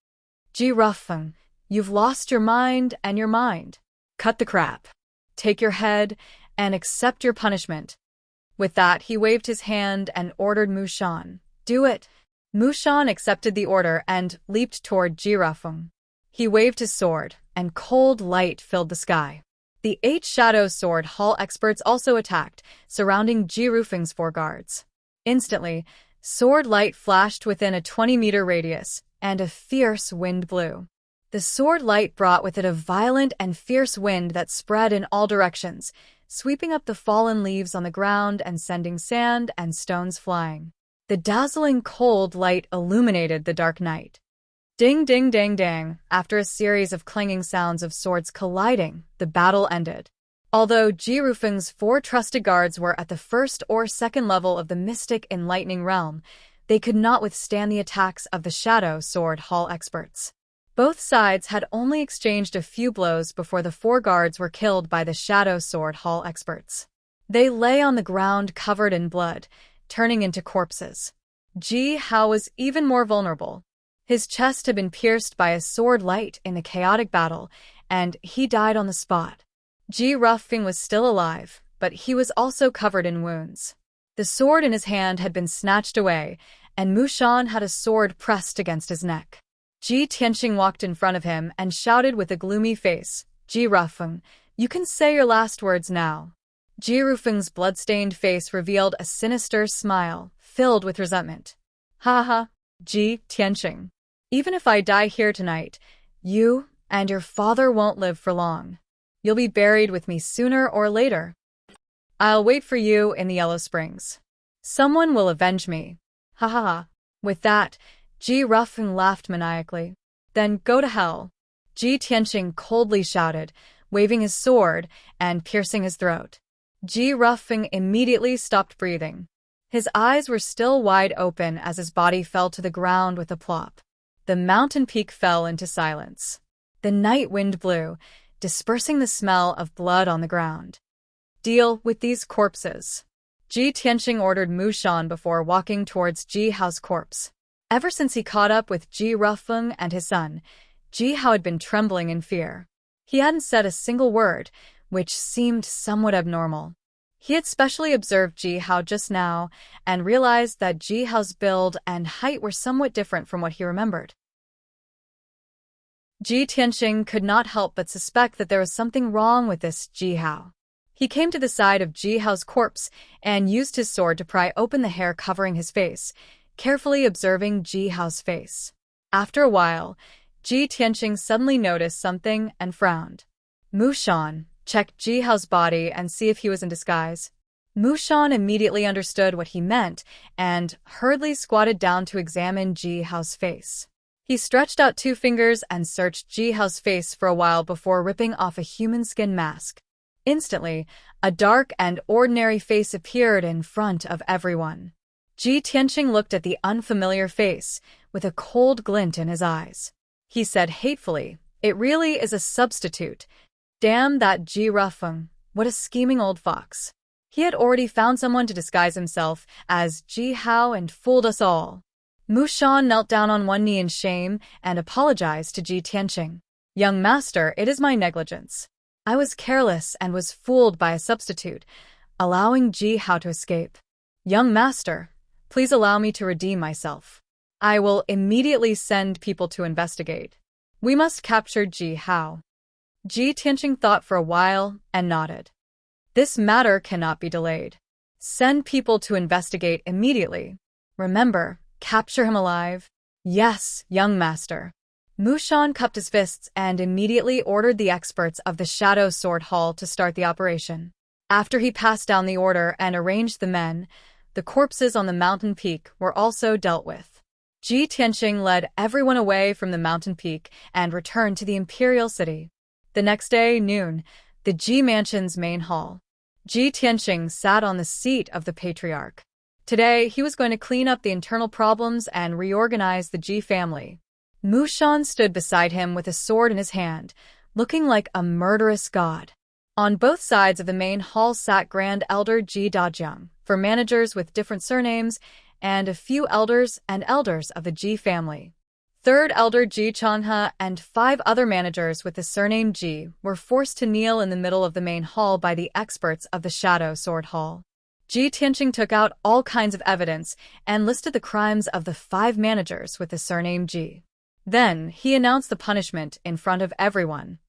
Ji Rufeng, you've lost your mind and your mind. Cut the crap. Take your head and accept your punishment. With that, he waved his hand and ordered Mu Shan, do it. Mu Shan accepted the order and leaped toward Ji Rufeng. He waved his sword, and cold light filled the sky. The 8 Shadow Sword Hall experts also attacked, surrounding Ji Rufeng's 4 guards. Instantly, sword light flashed within a 20-meter radius, and a fierce wind blew. The sword light brought with it a violent and fierce wind that spread in all directions, sweeping up the fallen leaves on the ground and sending sand and stones flying. The dazzling cold light illuminated the dark night. Ding ding dang dang, after a series of clanging sounds of swords colliding, the battle ended. Although Ji Rufeng's 4 trusted guards were at the first or second level of the mystic enlightening realm, they could not withstand the attacks of the Shadow Sword Hall experts. Both sides had only exchanged a few blows before the 4 guards were killed by the Shadow Sword Hall experts. They lay on the ground covered in blood, turning into corpses. Ji Hao was even more vulnerable. His chest had been pierced by a sword light in the chaotic battle, and he died on the spot. Ji Rufeng was still alive, but he was also covered in wounds. The sword in his hand had been snatched away, and Mu Shan had a sword pressed against his neck. Ji Tianqing walked in front of him and shouted with a gloomy face, Ji Rufeng, you can say your last words now. Ji Rufeng's blood-stained face revealed a sinister smile, filled with resentment. Ha ha, Ji Tianqing. Even if I die here tonight, you and your father won't live for long. You'll be buried with me sooner or later. I'll wait for you in the Yellow Springs. Someone will avenge me. Ha ha ha. With that, Ji Rufeng laughed maniacally. Then go to hell. Ji Tianqing coldly shouted, waving his sword and piercing his throat. Ji Rufeng immediately stopped breathing. His eyes were still wide open as his body fell to the ground with a plop. The mountain peak fell into silence. The night wind blew, dispersing the smell of blood on the ground. Deal with these corpses. Ji Tianqing ordered Mu Shan before walking towards Ji Hao's corpse. Ever since he caught up with Ji Rufeng and his son, Ji Hao had been trembling in fear. He hadn't said a single word, which seemed somewhat abnormal. He had specially observed Ji Hao just now and realized that Ji Hao's build and height were somewhat different from what he remembered. Ji Tianqing could not help but suspect that there was something wrong with this Ji Hao. He came to the side of Ji Hao's corpse and used his sword to pry open the hair covering his face, carefully observing Ji Hao's face. After a while, Ji Tianqing suddenly noticed something and frowned. Mu Shan, check Ji Hao's body and see if he was in disguise. Mu Shan immediately understood what he meant and hurriedly squatted down to examine Ji Hao's face. He stretched out 2 fingers and searched Ji Hao's face for a while before ripping off a human skin mask. Instantly, a dark and ordinary face appeared in front of everyone. Ji Tianqing looked at the unfamiliar face, with a cold glint in his eyes. He said hatefully, "It really is a substitute. Damn that Ji Rufeng, what a scheming old fox. He had already found someone to disguise himself as Ji Hao and fooled us all." Mu Shan knelt down on one knee in shame and apologized to Ji Tianqing. "Young master, it is my negligence. I was careless and was fooled by a substitute, allowing Ji Hao to escape. Young master, please allow me to redeem myself. I will immediately send people to investigate." We must capture Ji Hao. Ji Tianqing thought for a while and nodded. This matter cannot be delayed. Send people to investigate immediately. Remember, capture him alive. Yes, young master. Mushan cupped his fists and immediately ordered the experts of the Shadow Sword Hall to start the operation. After he passed down the order and arranged the men, the corpses on the mountain peak were also dealt with. Ji Tianqing led everyone away from the mountain peak and returned to the imperial city. The next day, noon, the Ji Mansion's main hall. Ji Tianqing sat on the seat of the patriarch. Today, he was going to clean up the internal problems and reorganize the Ji family. Mushan stood beside him with a sword in his hand, looking like a murderous god. On both sides of the main hall sat Grand Elder Ji Dajiang, for managers with different surnames, and a few elders and elders of the Ji family. Third Elder Ji Changhe and 5 other managers with the surname Ji were forced to kneel in the middle of the main hall by the experts of the Shadow Sword Hall. Ji Tianqing took out all kinds of evidence and listed the crimes of the 5 managers with the surname Ji. Then, he announced the punishment in front of everyone.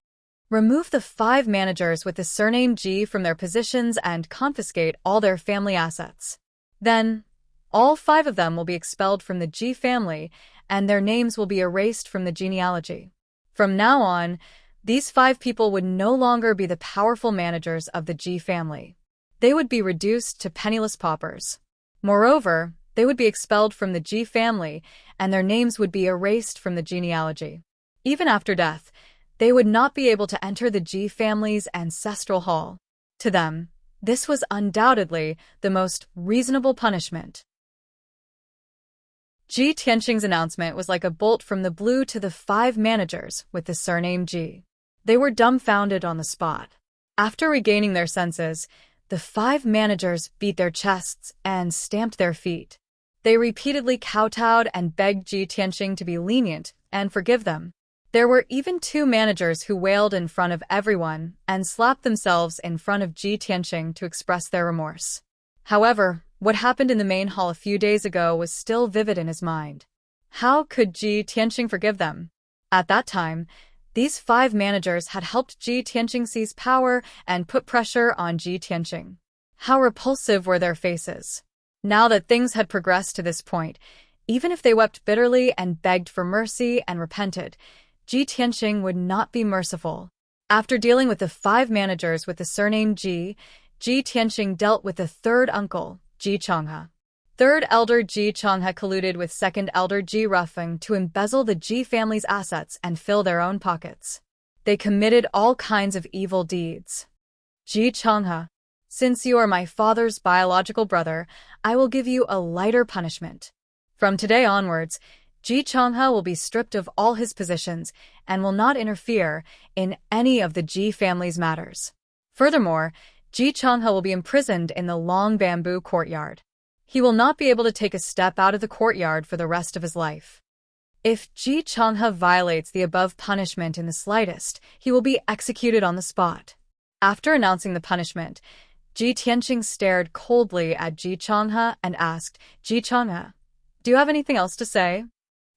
Remove the 5 managers with the surname Ji from their positions and confiscate all their family assets. Then, all 5 of them will be expelled from the Ji family, and their names will be erased from the genealogy. From now on, these 5 people would no longer be the powerful managers of the Ji family. They would be reduced to penniless paupers. Moreover, they would be expelled from the Ji family, and their names would be erased from the genealogy. Even after death, they would not be able to enter the Ji family's ancestral hall. To them, this was undoubtedly the most reasonable punishment. Ji Tianqing's announcement was like a bolt from the blue to the 5 managers with the surname Ji. They were dumbfounded on the spot. After regaining their senses, the 5 managers beat their chests and stamped their feet. They repeatedly kowtowed and begged Ji Tianqing to be lenient and forgive them. There were even 2 managers who wailed in front of everyone and slapped themselves in front of Ji Tianqing to express their remorse. However, what happened in the main hall a few days ago was still vivid in his mind. How could Ji Tianqing forgive them? At that time, these 5 managers had helped Ji Tianqing seize power and put pressure on Ji Tianqing. How repulsive were their faces. Now that things had progressed to this point, even if they wept bitterly and begged for mercy and repented, Ji Tianqing would not be merciful. After dealing with the 5 managers with the surname Ji, Ji Tianqing dealt with the 3rd uncle, Ji Changhe. 3rd Elder Ji Changhe colluded with 2nd Elder Ji Rufeng to embezzle the Ji family's assets and fill their own pockets. They committed all kinds of evil deeds. Ji Changhe, since you are my father's biological brother, I will give you a lighter punishment. From today onwards, Ji Changhe will be stripped of all his positions and will not interfere in any of the Ji family's matters. Furthermore, Ji Changhe will be imprisoned in the long bamboo courtyard. He will not be able to take a step out of the courtyard for the rest of his life. If Ji Changhe violates the above punishment in the slightest, he will be executed on the spot. After announcing the punishment, Ji Tianqing stared coldly at Ji Changhe and asked, Ji Changhe, do you have anything else to say?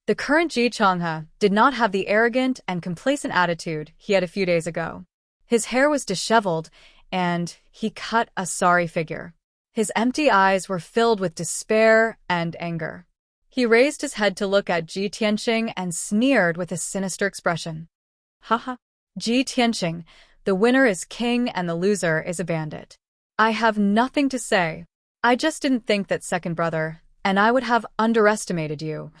The current Ji Changhe did not have the arrogant and complacent attitude he had a few days ago. His hair was disheveled, and he cut a sorry figure. His empty eyes were filled with despair and anger. He raised his head to look at Ji Tianqing and sneered with a sinister expression. Haha. Ji Tianqing, the winner is king and the loser is a bandit. I have nothing to say. I just didn't think that second brother, and I would have underestimated you.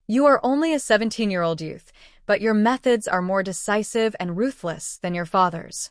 You are only a 17-year-old youth, but your methods are more decisive and ruthless than your father's.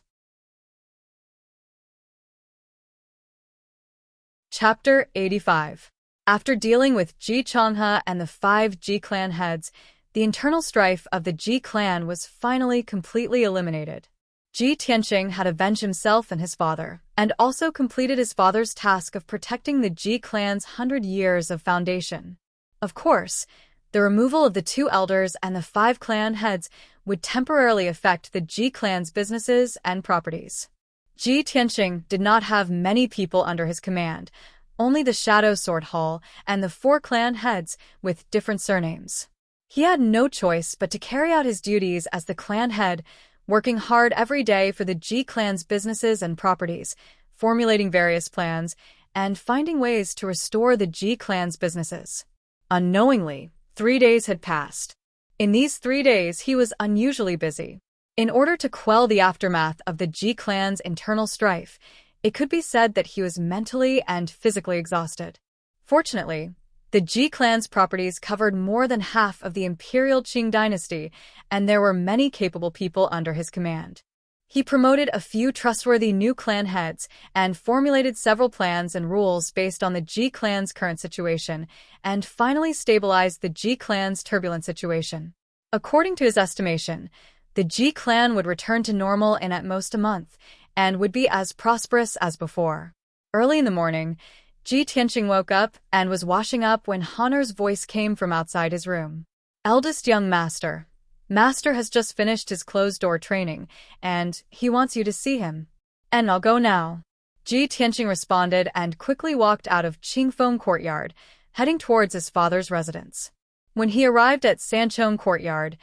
Chapter 85. After dealing with Ji Changhe and the 5 Ji clan heads, the internal strife of the Ji clan was finally completely eliminated. Ji Tianqing had avenged himself and his father, and also completed his father's task of protecting the Ji clan's 100 years of foundation. Of course, the removal of the 2 elders and the 5 clan heads would temporarily affect the Ji clan's businesses and properties. Ji Tianqing did not have many people under his command, only the Shadow Sword Hall and the 4 clan heads with different surnames. He had no choice but to carry out his duties as the clan head, working hard every day for the Ji clan's businesses and properties, formulating various plans, and finding ways to restore the Ji clan's businesses. Unknowingly, 3 days had passed. In these 3 days, he was unusually busy. In order to quell the aftermath of the Ji clan's internal strife, it could be said that he was mentally and physically exhausted. Fortunately, the Ji clan's properties covered more than half of the imperial Qing dynasty, and there were many capable people under his command. He promoted a few trustworthy new clan heads and formulated several plans and rules based on the Ji clan's current situation, and finally stabilized the Ji clan's turbulent situation. According to his estimation, the Ji clan would return to normal in at most a month, and would be as prosperous as before. Early in the morning, Ji Tianqing woke up and was washing up when Honor's voice came from outside his room. Eldest young master. Master has just finished his closed-door training, and he wants you to see him. And I'll go now. Ji Tianqing responded and quickly walked out of Qingfeng Courtyard, heading towards his father's residence. When he arrived at Sanchong Courtyard,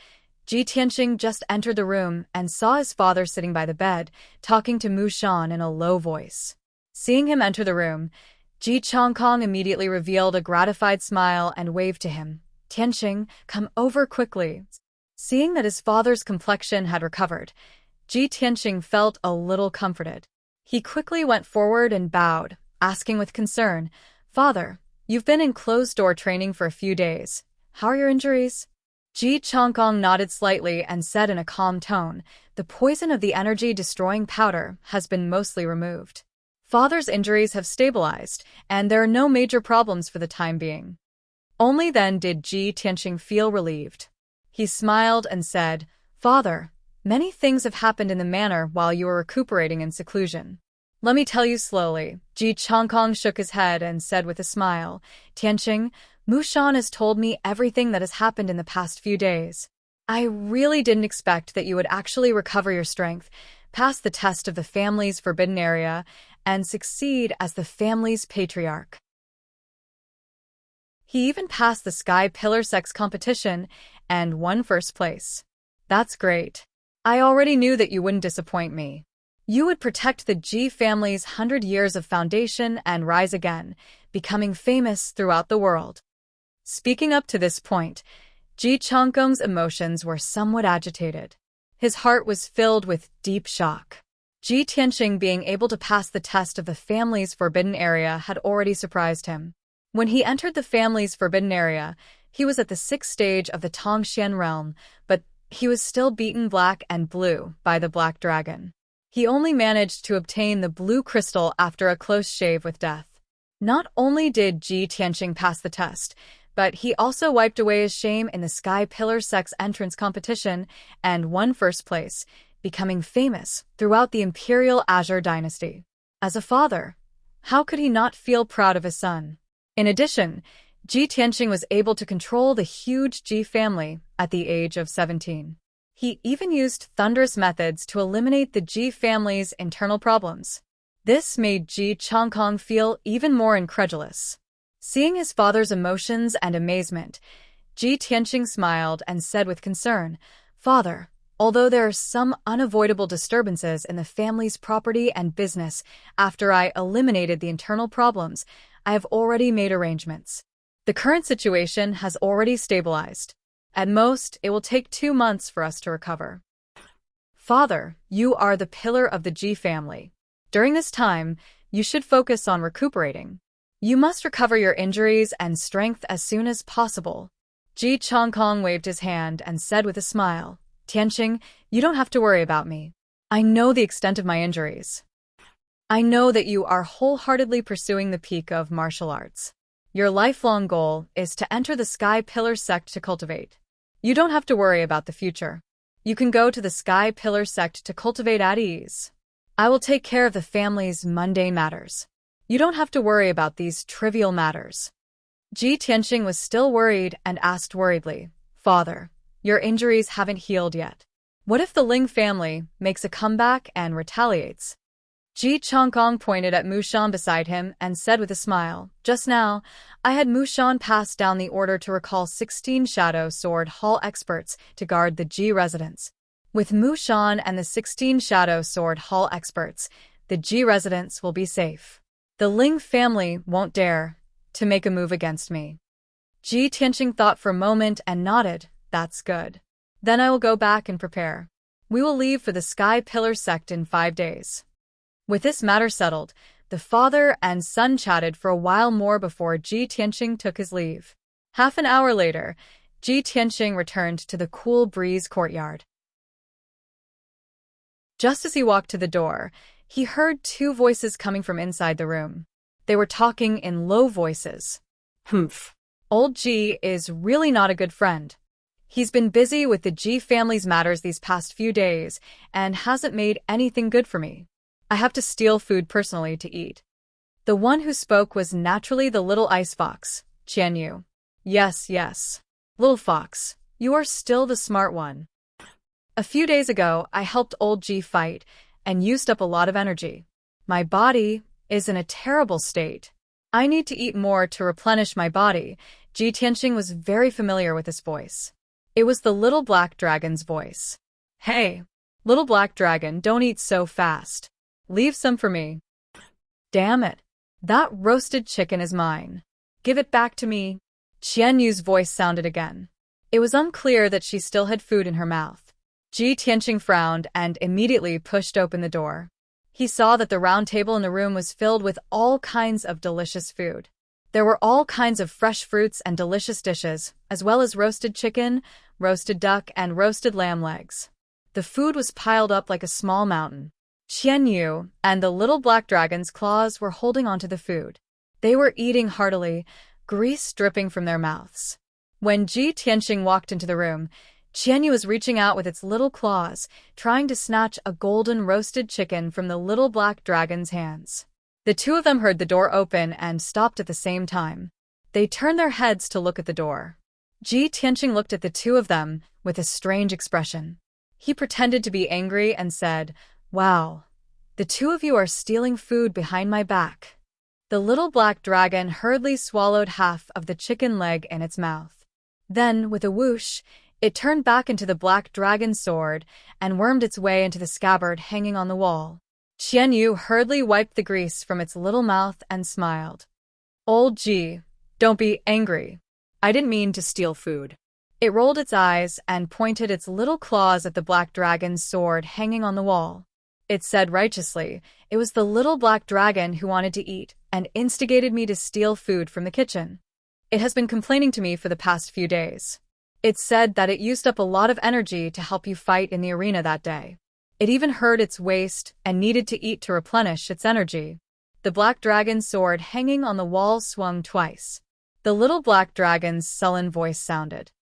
Ji Tianqing just entered the room and saw his father sitting by the bed, talking to Mu Shan in a low voice. Seeing him enter the room, Ji Chongkong immediately revealed a gratified smile and waved to him. Tianqing, come over quickly. Seeing that his father's complexion had recovered, Ji Tianqing felt a little comforted. He quickly went forward and bowed, asking with concern, Father, you've been in closed-door training for a few days. How are your injuries? Ji Chongkong nodded slightly and said in a calm tone, the poison of the energy-destroying powder has been mostly removed. Father's injuries have stabilized, and there are no major problems for the time being. Only then did Ji Tianqing feel relieved. He smiled and said, Father, many things have happened in the manor while you were recuperating in seclusion. Let me tell you slowly. Ji Chongkong shook his head and said with a smile, Tianqing, Mu Shan has told me everything that has happened in the past few days. I really didn't expect that you would actually recover your strength, pass the test of the family's forbidden area, and succeed as the family's patriarch. He even passed the Sky Pillar Sex competition and won first place. That's great. I already knew that you wouldn't disappoint me. You would protect the Ji family's 100 years of foundation and rise again, becoming famous throughout the world. Speaking up to this point, Ji Chongkong's emotions were somewhat agitated. His heart was filled with deep shock. Ji Tianqing being able to pass the test of the family's forbidden area had already surprised him. When he entered the family's forbidden area, he was at the 6th stage of the Tongxian realm, but he was still beaten black and blue by the Black Dragon. He only managed to obtain the blue crystal after a close shave with death. Not only did Ji Tianqing pass the test, but he also wiped away his shame in the Sky Pillar Sex entrance competition and won first place, becoming famous throughout the Imperial Azure dynasty. As a father, how could he not feel proud of his son? In addition, Ji Tianqing was able to control the huge Ji family at the age of 17. He even used thunderous methods to eliminate the Ji family's internal problems. This made Ji Chongkong feel even more incredulous. Seeing his father's emotions and amazement, Ji Tianqing smiled and said with concern, Father, although there are some unavoidable disturbances in the family's property and business after I eliminated the internal problems, I have already made arrangements. The current situation has already stabilized. At most, it will take 2 months for us to recover. Father, you are the pillar of the Ji family. During this time, you should focus on recuperating. You must recover your injuries and strength as soon as possible. Ji Chongkong waved his hand and said with a smile, Tianqing, you don't have to worry about me. I know the extent of my injuries. I know that you are wholeheartedly pursuing the peak of martial arts. Your lifelong goal is to enter the Sky Pillar sect to cultivate. You don't have to worry about the future. You can go to the Sky Pillar sect to cultivate at ease. I will take care of the family's mundane matters. You don't have to worry about these trivial matters. Ji Tianqing was still worried and asked worriedly, Father, your injuries haven't healed yet. What if the Ling family makes a comeback and retaliates? Ji Chongkong pointed at Mushan beside him and said with a smile, "Just now, I had Mushan pass down the order to recall 16 Shadow Sword Hall experts to guard the Ji residence. With Mushan and the 16 Shadow Sword Hall experts, the Ji residence will be safe. The Ling family won't dare to make a move against me." Ji Tianqing thought for a moment and nodded. "That's good. Then I will go back and prepare. We will leave for the Sky Pillar sect in 5 days." With this matter settled, the father and son chatted for a while more before Ji Tianqing took his leave. Half an hour later, Ji Tianqing returned to the cool breeze courtyard. Just as he walked to the door, he heard 2 voices coming from inside the room. They were talking in low voices. Humph. Old Ji is really not a good friend. He's been busy with the Ji family's matters these past few days and hasn't made anything good for me. I have to steal food personally to eat. The one who spoke was naturally the little ice fox, Qianyu. Yes, yes. Little fox, you are still the smart one. A few days ago, I helped old Ji fight and used up a lot of energy. My body is in a terrible state. I need to eat more to replenish my body. Ji Tianqing was very familiar with this voice. It was the little black dragon's voice. Hey, little black dragon, don't eat so fast. Leave some for me. Damn it. That roasted chicken is mine. Give it back to me. Qianyu's voice sounded again. It was unclear that she still had food in her mouth. Ji Tianqing frowned and immediately pushed open the door. He saw that the round table in the room was filled with all kinds of delicious food. There were all kinds of fresh fruits and delicious dishes, as well as roasted chicken, roasted duck, and roasted lamb legs. The food was piled up like a small mountain. Qianyu and the little black dragon's claws were holding onto the food. They were eating heartily, grease dripping from their mouths. When Ji Tianqing walked into the room, Qianyu was reaching out with its little claws, trying to snatch a golden roasted chicken from the little black dragon's hands. The 2 of them heard the door open and stopped at the same time. They turned their heads to look at the door. Ji Tianqing looked at the 2 of them with a strange expression. He pretended to be angry and said, "Wow, the 2 of you are stealing food behind my back." The little black dragon hurriedly swallowed half of the chicken leg in its mouth. Then, with a whoosh, it turned back into the black dragon's sword and wormed its way into the scabbard hanging on the wall. Qianyu hurriedly wiped the grease from its little mouth and smiled. "Old Ji, don't be angry. I didn't mean to steal food." It rolled its eyes and pointed its little claws at the black dragon's sword hanging on the wall. It said righteously, "It was the little black dragon who wanted to eat and instigated me to steal food from the kitchen. It has been complaining to me for the past few days. It said that it used up a lot of energy to help you fight in the arena that day. It even hurt its waist and needed to eat to replenish its energy." The black dragon's sword hanging on the wall swung twice. The little black dragon's sullen voice sounded.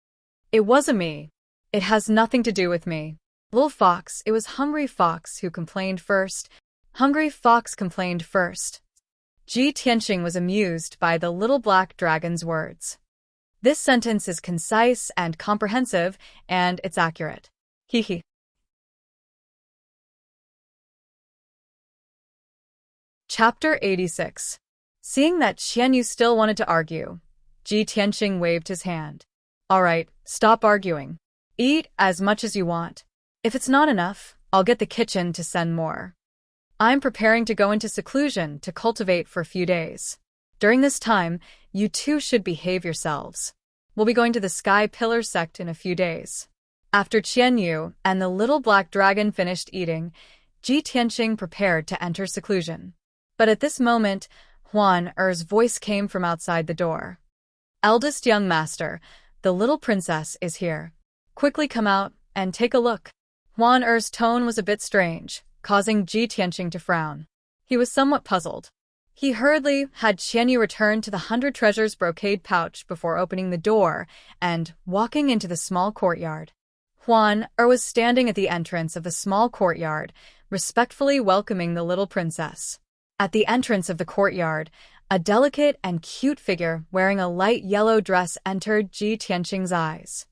"It wasn't me. It has nothing to do with me. Little fox, it was Hungry Fox who complained first. Hungry Fox complained first." Ji Tianqing was amused by the little black dragon's words. This sentence is concise and comprehensive, and it's accurate. Hee hee. Chapter 86. Seeing that Qianyu still wanted to argue, Ji Tianqing waved his hand. "All right, stop arguing. Eat as much as you want. If it's not enough, I'll get the kitchen to send more. I'm preparing to go into seclusion to cultivate for a few days. During this time, you 2 should behave yourselves. We'll be going to the Sky Pillar sect in a few days." After Qianyu and the little black dragon finished eating, Ji Tianqing prepared to enter seclusion. But at this moment, Huan Er's voice came from outside the door. "Eldest young master, the little princess is here. Quickly come out and take a look." Huan Er's tone was a bit strange, causing Ji Tianqing to frown. He was somewhat puzzled. He hurriedly had Qianyu return to the 100 treasures brocade pouch before opening the door and walking into the small courtyard. Huan Er was standing at the entrance of the small courtyard, respectfully welcoming the little princess. At the entrance of the courtyard, a delicate and cute figure wearing a light yellow dress entered Ji Tianqing's eyes.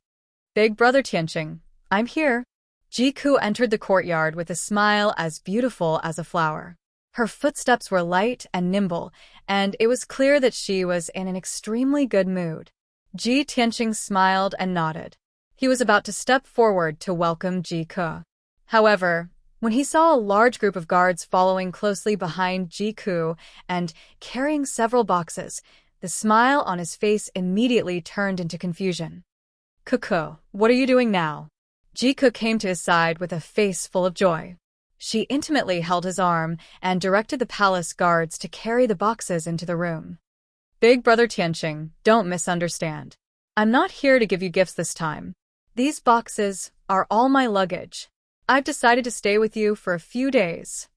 "Big brother Tianqing, I'm here." Ji Ku entered the courtyard with a smile as beautiful as a flower. Her footsteps were light and nimble, and it was clear that she was in an extremely good mood. Ji Tianqing smiled and nodded. He was about to step forward to welcome Ji Ke. However, when he saw a large group of guards following closely behind Ji Ke and carrying several boxes, the smile on his face immediately turned into confusion. "Ke, what are you doing now?" Ji Ke came to his side with a face full of joy. She intimately held his arm and directed the palace guards to carry the boxes into the room. "Big Brother Tianqing, don't misunderstand. I'm not here to give you gifts this time. These boxes are all my luggage. I've decided to stay with you for a few days."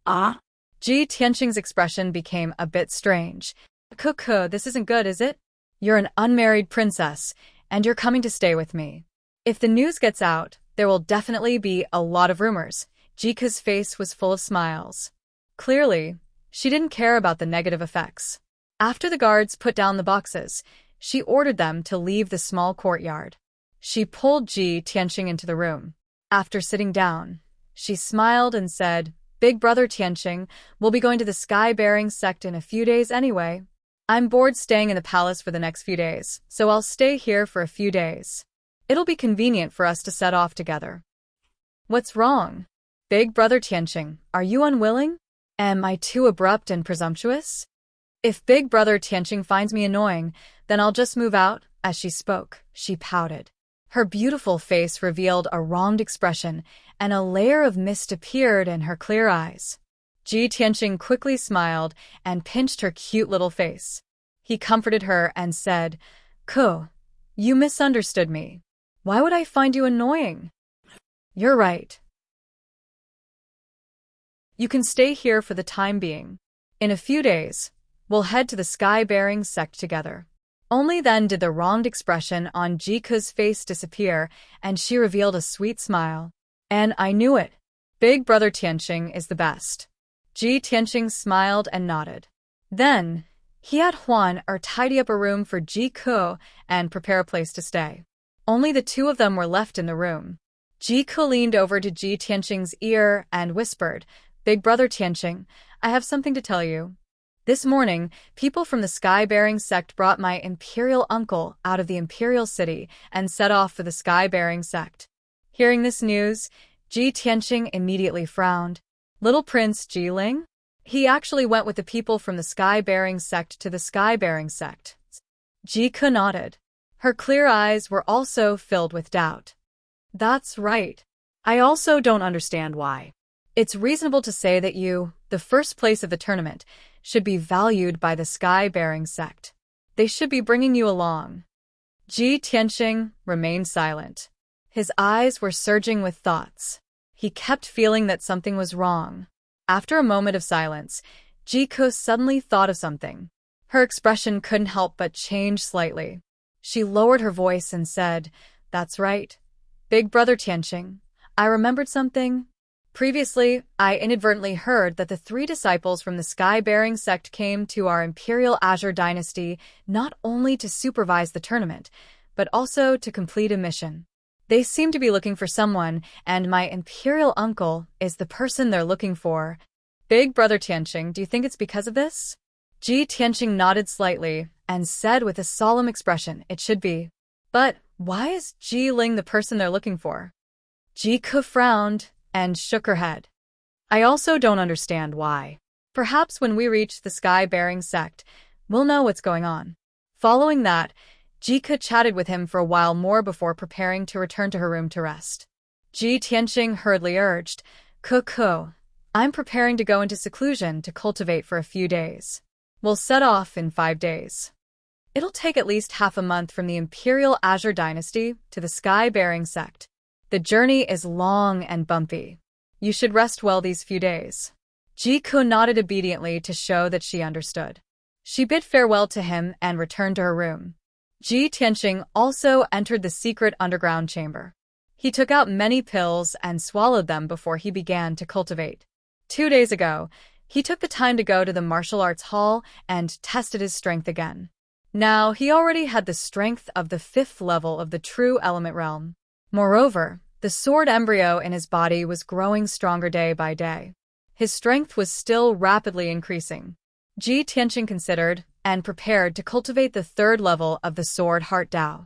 Ah? Ji Tianqing's expression became a bit strange. "Ke, this isn't good, is it? You're an unmarried princess, and you're coming to stay with me. If the news gets out, there will definitely be a lot of rumors." Ji Ke's face was full of smiles. Clearly, she didn't care about the negative effects. After the guards put down the boxes, she ordered them to leave the small courtyard. She pulled Ji Tianqing into the room. After sitting down, she smiled and said, "Big Brother Tianqing, we'll be going to the Sky-bearing sect in a few days anyway. I'm bored staying in the palace for the next few days, so I'll stay here for a few days. It'll be convenient for us to set off together." "What's wrong? Big Brother Tianqing, are you unwilling? Am I too abrupt and presumptuous? If Big Brother Tianqing finds me annoying, then I'll just move out." As she spoke, she pouted. Her beautiful face revealed a wronged expression, and a layer of mist appeared in her clear eyes. Ji Tianqing quickly smiled and pinched her cute little face. He comforted her and said, "Ke, you misunderstood me. Why would I find you annoying? You're right. You can stay here for the time being. In a few days, we'll head to the Sky-bearing sect together." Only then did the wronged expression on Ji Ke's face disappear, and she revealed a sweet smile. "And I knew it. Big Brother Tianqing is the best." Ji Tianqing smiled and nodded. Then, he had Huan tidy up a room for Ji Ke and prepare a place to stay. Only the two of them were left in the room. Ji Ke leaned over to Ji Tianqing's ear and whispered, "Big Brother Tianqing, I have something to tell you. This morning, people from the Sky-bearing sect brought my imperial uncle out of the imperial city and set off for the Sky-bearing sect." Hearing this news, Ji Tianqing immediately frowned. Little Prince Jiling? He actually went with the people from the Sky-bearing sect to the Sky-bearing sect. Ji Ke nodded. Her clear eyes were also filled with doubt. "That's right. I also don't understand why. It's reasonable to say that you, the first place of the tournament, should be valued by the Sky-bearing sect. They should be bringing you along." Ji Tianqing remained silent. His eyes were surging with thoughts. He kept feeling that something was wrong. After a moment of silence, Ji Ke suddenly thought of something. Her expression couldn't help but change slightly. She lowered her voice and said, "That's right. Big Brother Tianqing, I remembered something. Previously, I inadvertently heard that the 3 disciples from the Sky-bearing sect came to our Imperial Azure dynasty not only to supervise the tournament, but also to complete a mission. They seem to be looking for someone, and my imperial uncle is the person they're looking for. Big Brother Tianqing, do you think it's because of this?" Ji Tianqing nodded slightly and said with a solemn expression, "It should be. But why is Ji Ling the person they're looking for?" Ji Ke frowned and shook her head. "I also don't understand why. Perhaps when we reach the Sky-bearing sect, we'll know what's going on." Following that, Ji Ke chatted with him for a while more before preparing to return to her room to rest. Ji Tianqing hurriedly urged, "Ke, I'm preparing to go into seclusion to cultivate for a few days. We'll set off in 5 days. It'll take at least half a month from the Imperial Azure dynasty to the Sky-bearing sect. The journey is long and bumpy. You should rest well these few days." Ji Ke nodded obediently to show that she understood. She bid farewell to him and returned to her room. Ji Tianqing also entered the secret underground chamber. He took out many pills and swallowed them before he began to cultivate. 2 days ago, he took the time to go to the martial arts hall and tested his strength again. Now, he already had the strength of the 5th level of the true element realm. Moreover, the sword embryo in his body was growing stronger day by day. His strength was still rapidly increasing. Ji Tianqing considered and prepared to cultivate the third level of the Sword Heart Dao.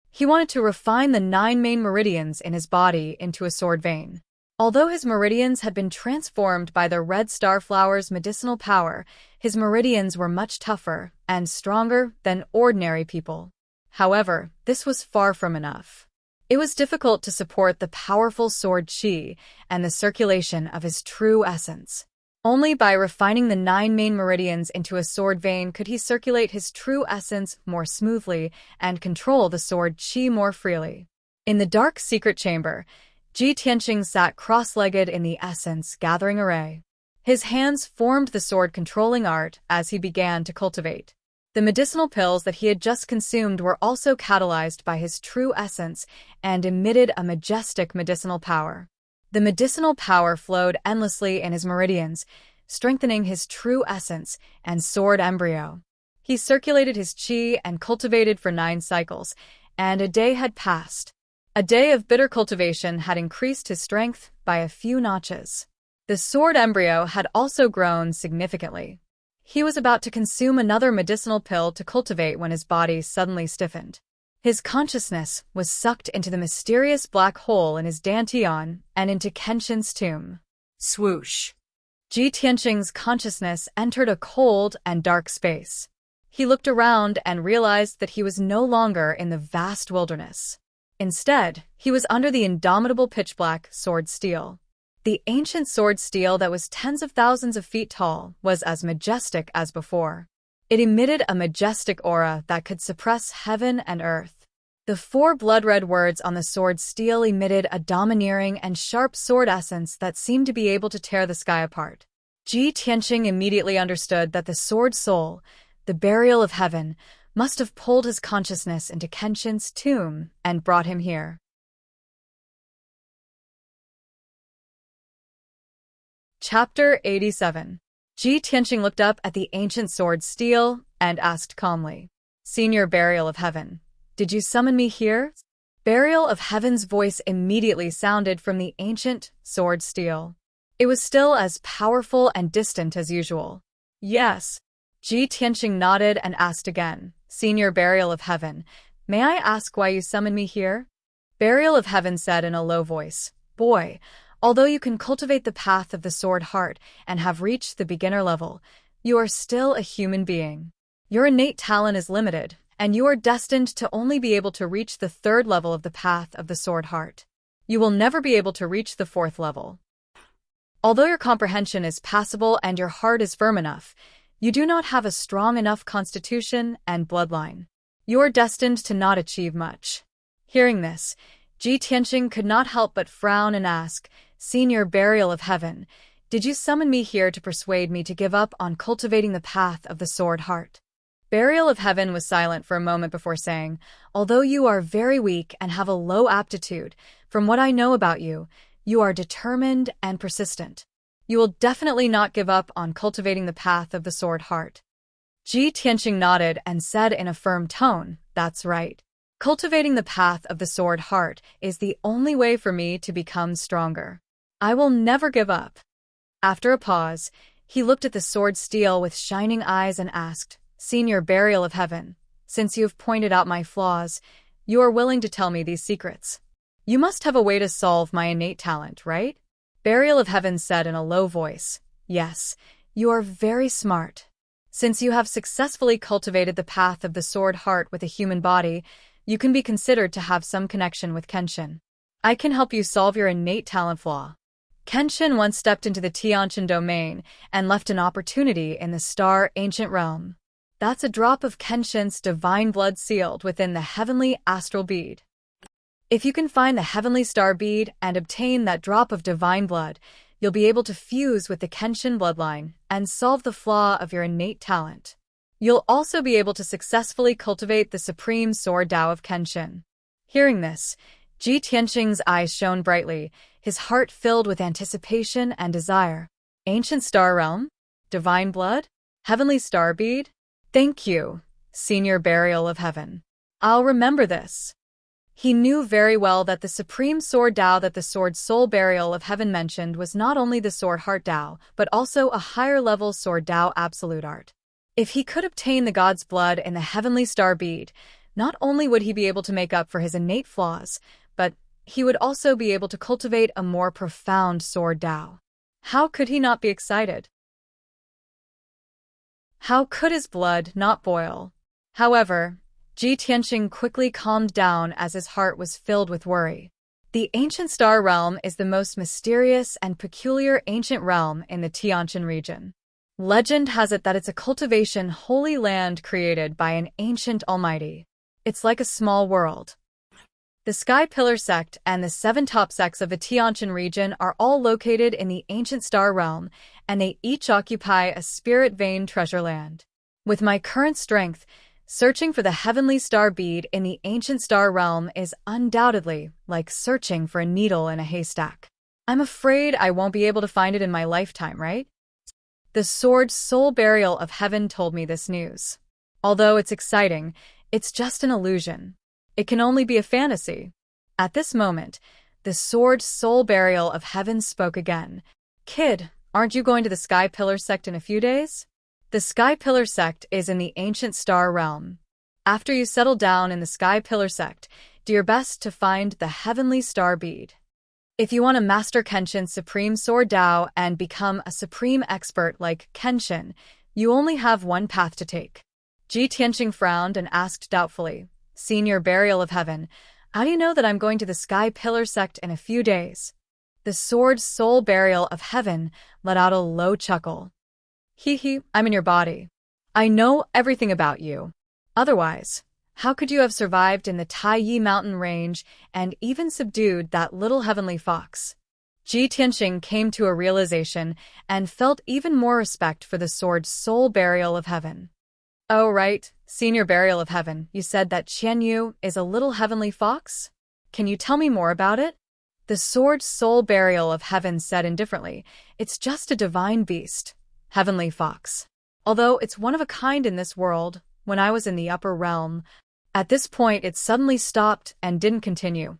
He wanted to refine the 9 main meridians in his body into a sword vein. Although his meridians had been transformed by the red star flower's medicinal power, his meridians were much tougher and stronger than ordinary people. However, this was far from enough. It was difficult to support the powerful sword qi and the circulation of his true essence. Only by refining the 9 main meridians into a sword vein could he circulate his true essence more smoothly and control the sword qi more freely. In the dark secret chamber, Ji Tianqing sat cross-legged in the essence-gathering array. His hands formed the sword-controlling art as he began to cultivate. The medicinal pills that he had just consumed were also catalyzed by his true essence and emitted a majestic medicinal power. The medicinal power flowed endlessly in his meridians, strengthening his true essence and sword embryo. He circulated his qi and cultivated for 9 cycles, and a day had passed. A day of bitter cultivation had increased his strength by a few notches. The sword embryo had also grown significantly. He was about to consume another medicinal pill to cultivate when his body suddenly stiffened. His consciousness was sucked into the mysterious black hole in his dantian and into Kenshin's tomb. Swoosh. Ji Tianqing's consciousness entered a cold and dark space. He looked around and realized that he was no longer in the vast wilderness. Instead, he was under the indomitable pitch-black sword steel. The ancient sword steel that was tens of thousands of feet tall was as majestic as before. It emitted a majestic aura that could suppress heaven and earth. The 4 blood-red words on the sword steel emitted a domineering and sharp sword essence that seemed to be able to tear the sky apart. Ji Tianqing immediately understood that the sword soul, the burial of heaven, must have pulled his consciousness into Kenshin's tomb and brought him here. Chapter 87. Ji Tianqing looked up at the ancient sword steel and asked calmly, "Senior Burial of Heaven, did you summon me here?" Burial of Heaven's voice immediately sounded from the ancient sword steel. It was still as powerful and distant as usual. "Yes." Ji Tianqing nodded and asked again, "Senior Burial of Heaven, may I ask why you summoned me here?" Burial of Heaven said in a low voice, "Boy, although you can cultivate the path of the sword heart and have reached the beginner level, you are still a human being. Your innate talent is limited, and you are destined to only be able to reach the 3rd level of the path of the sword heart. You will never be able to reach the 4th level. Although your comprehension is passable and your heart is firm enough, you do not have a strong enough constitution and bloodline. You are destined to not achieve much." Hearing this, Ji Tianqing could not help but frown and ask, "Senior Burial of Heaven, did you summon me here to persuade me to give up on cultivating the path of the sword heart?" Burial of Heaven was silent for a moment before saying, "Although you are very weak and have a low aptitude, from what I know about you, you are determined and persistent. You will definitely not give up on cultivating the path of the sword heart." Ji Tianqing nodded and said in a firm tone, "That's right. Cultivating the path of the sword heart is the only way for me to become stronger. I will never give up." After a pause, he looked at the sword steel with shining eyes and asked, "Senior Burial of Heaven, since you have pointed out my flaws, you are willing to tell me these secrets. You must have a way to solve my innate talent, right?" Burial of Heaven said in a low voice, "Yes, you are very smart. Since you have successfully cultivated the path of the sword heart with a human body, you can be considered to have some connection with Kenshin. I can help you solve your innate talent flaw." Kenshin once stepped into the Tianqian domain and left an opportunity in the star ancient realm. That's a drop of Kenshin's divine blood sealed within the heavenly astral bead. If you can find the heavenly star bead and obtain that drop of divine blood, you'll be able to fuse with the Kenshin bloodline and solve the flaw of your innate talent. You'll also be able to successfully cultivate the supreme sword Tao of Kenshin. Hearing this, Ji Tianqing's eyes shone brightly, his heart filled with anticipation and desire. Ancient Star Realm? Divine Blood? Heavenly Star Bead? Thank you, Senior Burial of Heaven. I'll remember this. He knew very well that the supreme sword Dao that the sword Soul Burial of Heaven mentioned was not only the sword Heart Dao, but also a higher-level sword Dao Absolute Art. If he could obtain the god's blood in the heavenly star bead, not only would he be able to make up for his innate flaws, but he would also be able to cultivate a more profound sword Dao. How could he not be excited? How could his blood not boil? However, Ji Tianxing quickly calmed down as his heart was filled with worry. The ancient star realm is the most mysterious and peculiar ancient realm in the Tianjin region. Legend has it that it's a cultivation holy land created by an ancient almighty. It's like a small world. The Sky Pillar sect and the 7 top sects of the Tianjin region are all located in the ancient star realm, and they each occupy a spirit vein treasure land. With my current strength, searching for the heavenly star bead in the ancient star realm is undoubtedly like searching for a needle in a haystack. I'm afraid I won't be able to find it in my lifetime, right? The sword Soul Burial of Heaven told me this news. Although it's exciting, it's just an illusion. It can only be a fantasy. At this moment, the sword Soul Burial of Heaven spoke again. Kid, aren't you going to the Sky Pillar sect in a few days? The Sky Pillar sect is in the ancient star realm. After you settle down in the Sky Pillar sect, do your best to find the heavenly star bead. If you want to master Kenshin's supreme sword Dao and become a supreme expert like Kenshin, you only have one path to take. Ji Tianxing frowned and asked doubtfully, Senior Burial of Heaven, how do you know that I'm going to the Sky Pillar sect in a few days? The sword Soul Burial of Heaven let out a low chuckle. Hee, I'm in your body. I know everything about you. Otherwise, how could you have survived in the Taiyi mountain range and even subdued that little heavenly fox? Ji Tianxing came to a realization and felt even more respect for the sword Soul Burial of Heaven. Oh right, Senior Burial of Heaven, you said that Qianyu is a little heavenly fox? Can you tell me more about it? The sword Soul Burial of Heaven said indifferently, it's just a divine beast, heavenly fox. Although it's one of a kind in this world, when I was in the upper realm. At this point it suddenly stopped and didn't continue.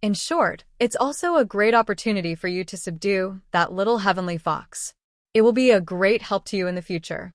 In short, it's also a great opportunity for you to subdue that little heavenly fox. It will be a great help to you in the future.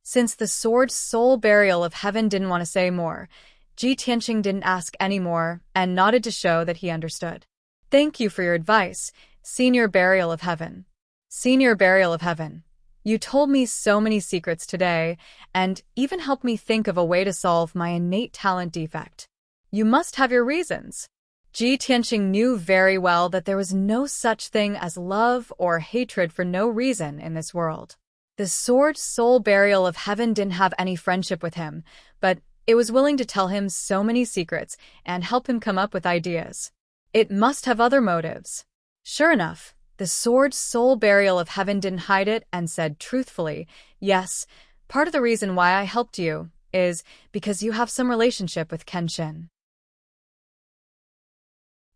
Since the sword Soul Burial of Heaven didn't want to say more, Ji Tianxing didn't ask any more and nodded to show that he understood. Thank you for your advice, Senior Burial of Heaven. Senior Burial of Heaven, you told me so many secrets today and even helped me think of a way to solve my innate talent defect. You must have your reasons. Ji Tianxing knew very well that there was no such thing as love or hatred for no reason in this world. The sword Soul Burial of Heaven didn't have any friendship with him, but it was willing to tell him so many secrets and help him come up with ideas. It must have other motives. Sure enough, the sword Soul Burial of Heaven didn't hide it and said truthfully, yes, part of the reason why I helped you is because you have some relationship with Kenshin.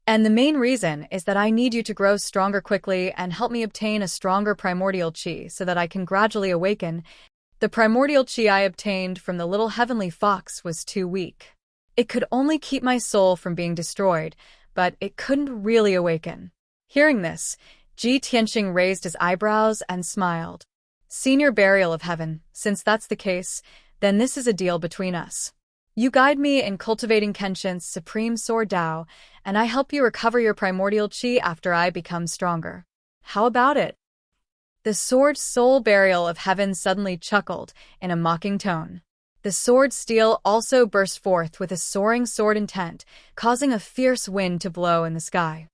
And the main reason is that I need you to grow stronger quickly and help me obtain a stronger primordial chi so that I can gradually awaken. The primordial chi I obtained from the little heavenly fox was too weak. It could only keep my soul from being destroyed, but it couldn't really awaken. Hearing this, Ji Tianxing raised his eyebrows and smiled. Senior Burial of Heaven, since that's the case, then this is a deal between us. You guide me in cultivating Kenshin's supreme sword Dao, and I help you recover your primordial chi after I become stronger. How about it? The sword Soul Burial of Heaven suddenly chuckled in a mocking tone. The sword steel also burst forth with a soaring sword intent, causing a fierce wind to blow in the sky.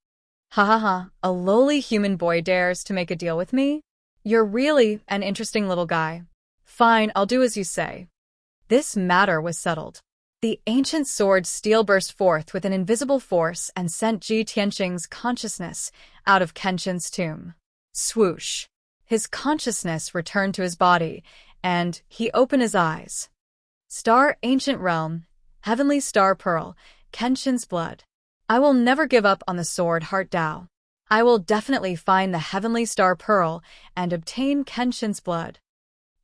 Ha ha ha, a lowly human boy dares to make a deal with me? You're really an interesting little guy. Fine, I'll do as you say. This matter was settled. The ancient sword steel burst forth with an invisible force and sent Ji Tianxing's consciousness out of Kenshin's tomb. Swoosh! His consciousness returned to his body, and he opened his eyes. Star Ancient Realm, Heavenly Star Pearl, Kenshin's blood. I will never give up on the sword Heart Dao. I will definitely find the Heavenly Star Pearl and obtain Kenshin's blood.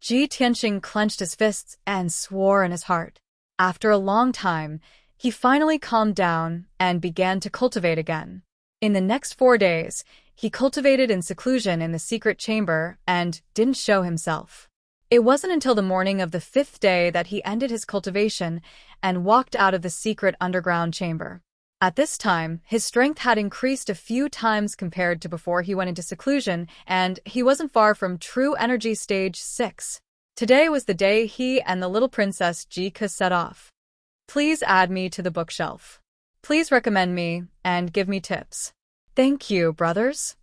Ji Tianxing clenched his fists and swore in his heart. After a long time, He finally calmed down and began to cultivate again. In the next 4 days, he cultivated in seclusion in the secret chamber and didn't show himself. It wasn't until the morning of the 5th day that he ended his cultivation and walked out of the secret underground chamber. At this time, his strength had increased a few times compared to before he went into seclusion, and he wasn't far from true energy stage 6. Today was the day he and the little princess Jika set off. Please add me to the bookshelf. Please recommend me and give me tips. Thank you, brothers.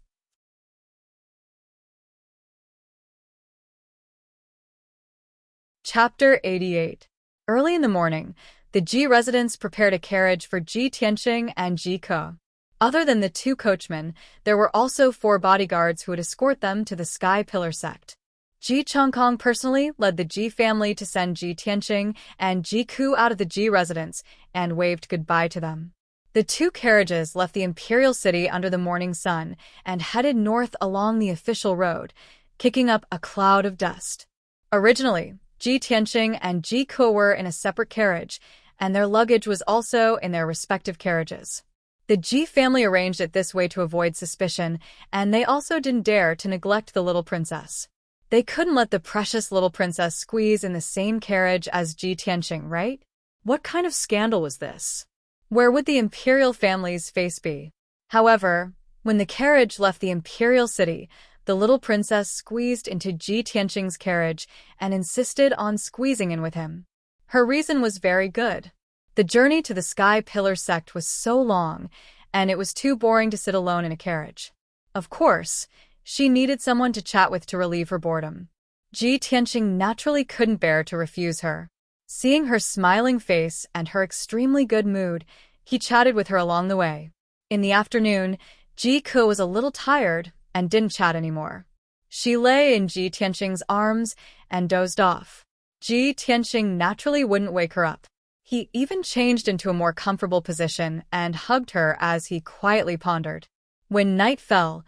Chapter 88. Early in the morning, the Ji residents prepared a carriage for Ji Tianqing and Ji Ke. Other than the 2 coachmen, there were also 4 bodyguards who would escort them to the Sky Pillar sect. Ji Chongkong personally led the Ji family to send Ji Tianqing and Ji Ke out of the Ji residence and waved goodbye to them. The 2 carriages left the imperial city under the morning sun and headed north along the official road, kicking up a cloud of dust. Originally, Ji Tianqing and Ji Ke were in a separate carriage, and their luggage was also in their respective carriages. The Ji family arranged it this way to avoid suspicion, and they also didn't dare to neglect the little princess. They couldn't let the precious little princess squeeze in the same carriage as Ji Tianqing, right? What kind of scandal was this? Where would the imperial family's face be? However, when the carriage left the imperial city, the little princess squeezed into Ji Tianqing's carriage and insisted on squeezing in with him. Her reason was very good. The journey to the Sky Pillar sect was so long, and it was too boring to sit alone in a carriage. Of course, she needed someone to chat with to relieve her boredom. Ji Tianqing naturally couldn't bear to refuse her. Seeing her smiling face and her extremely good mood, he chatted with her along the way. In the afternoon, Ji Ke was a little tired and didn't chat anymore. She lay in Ji Tianqing's arms and dozed off. Ji Tianqing naturally wouldn't wake her up. He even changed into a more comfortable position and hugged her as he quietly pondered. When night fell,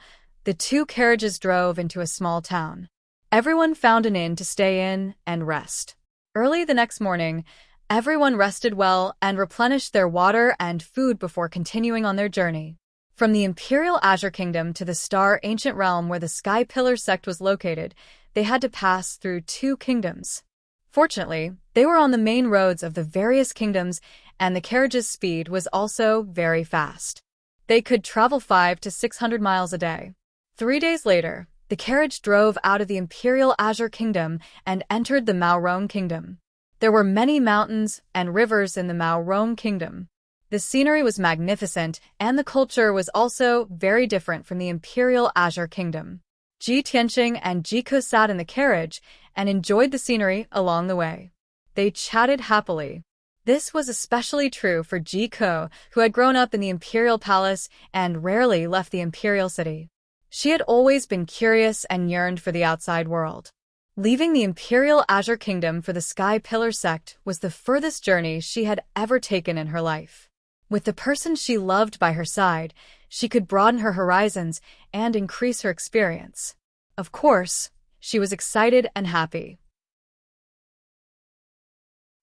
the 2 carriages drove into a small town. Everyone found an inn to stay in and rest. Early the next morning, everyone rested well and replenished their water and food before continuing on their journey. From the Imperial Azure Kingdom to the Star Ancient Realm where the Sky Pillar sect was located, they had to pass through 2 kingdoms. Fortunately, they were on the main roads of the various kingdoms, and the carriage's speed was also very fast. They could travel 500 to 600 miles a day. 3 days later, the carriage drove out of the Imperial Azure Kingdom and entered the Maorong Kingdom. There were many mountains and rivers in the Maorong Kingdom. The scenery was magnificent, and the culture was also very different from the Imperial Azure Kingdom. Ji Tianqing and Ji Ke sat in the carriage and enjoyed the scenery along the way. They chatted happily. This was especially true for Ji Ke, who had grown up in the Imperial Palace and rarely left the Imperial City. She had always been curious and yearned for the outside world. Leaving the Imperial Azure Kingdom for the Sky Pillar sect was the furthest journey she had ever taken in her life. With the person she loved by her side, she could broaden her horizons and increase her experience. Of course, she was excited and happy.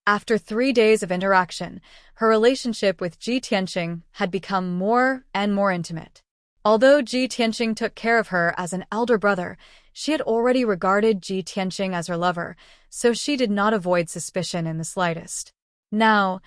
After 3 days of interaction, her relationship with Ji Tianqing had become more and more intimate. Although Ji Tianqing took care of her as an elder brother, she had already regarded Ji Tianqing as her lover, so she did not avoid suspicion in the slightest. Now,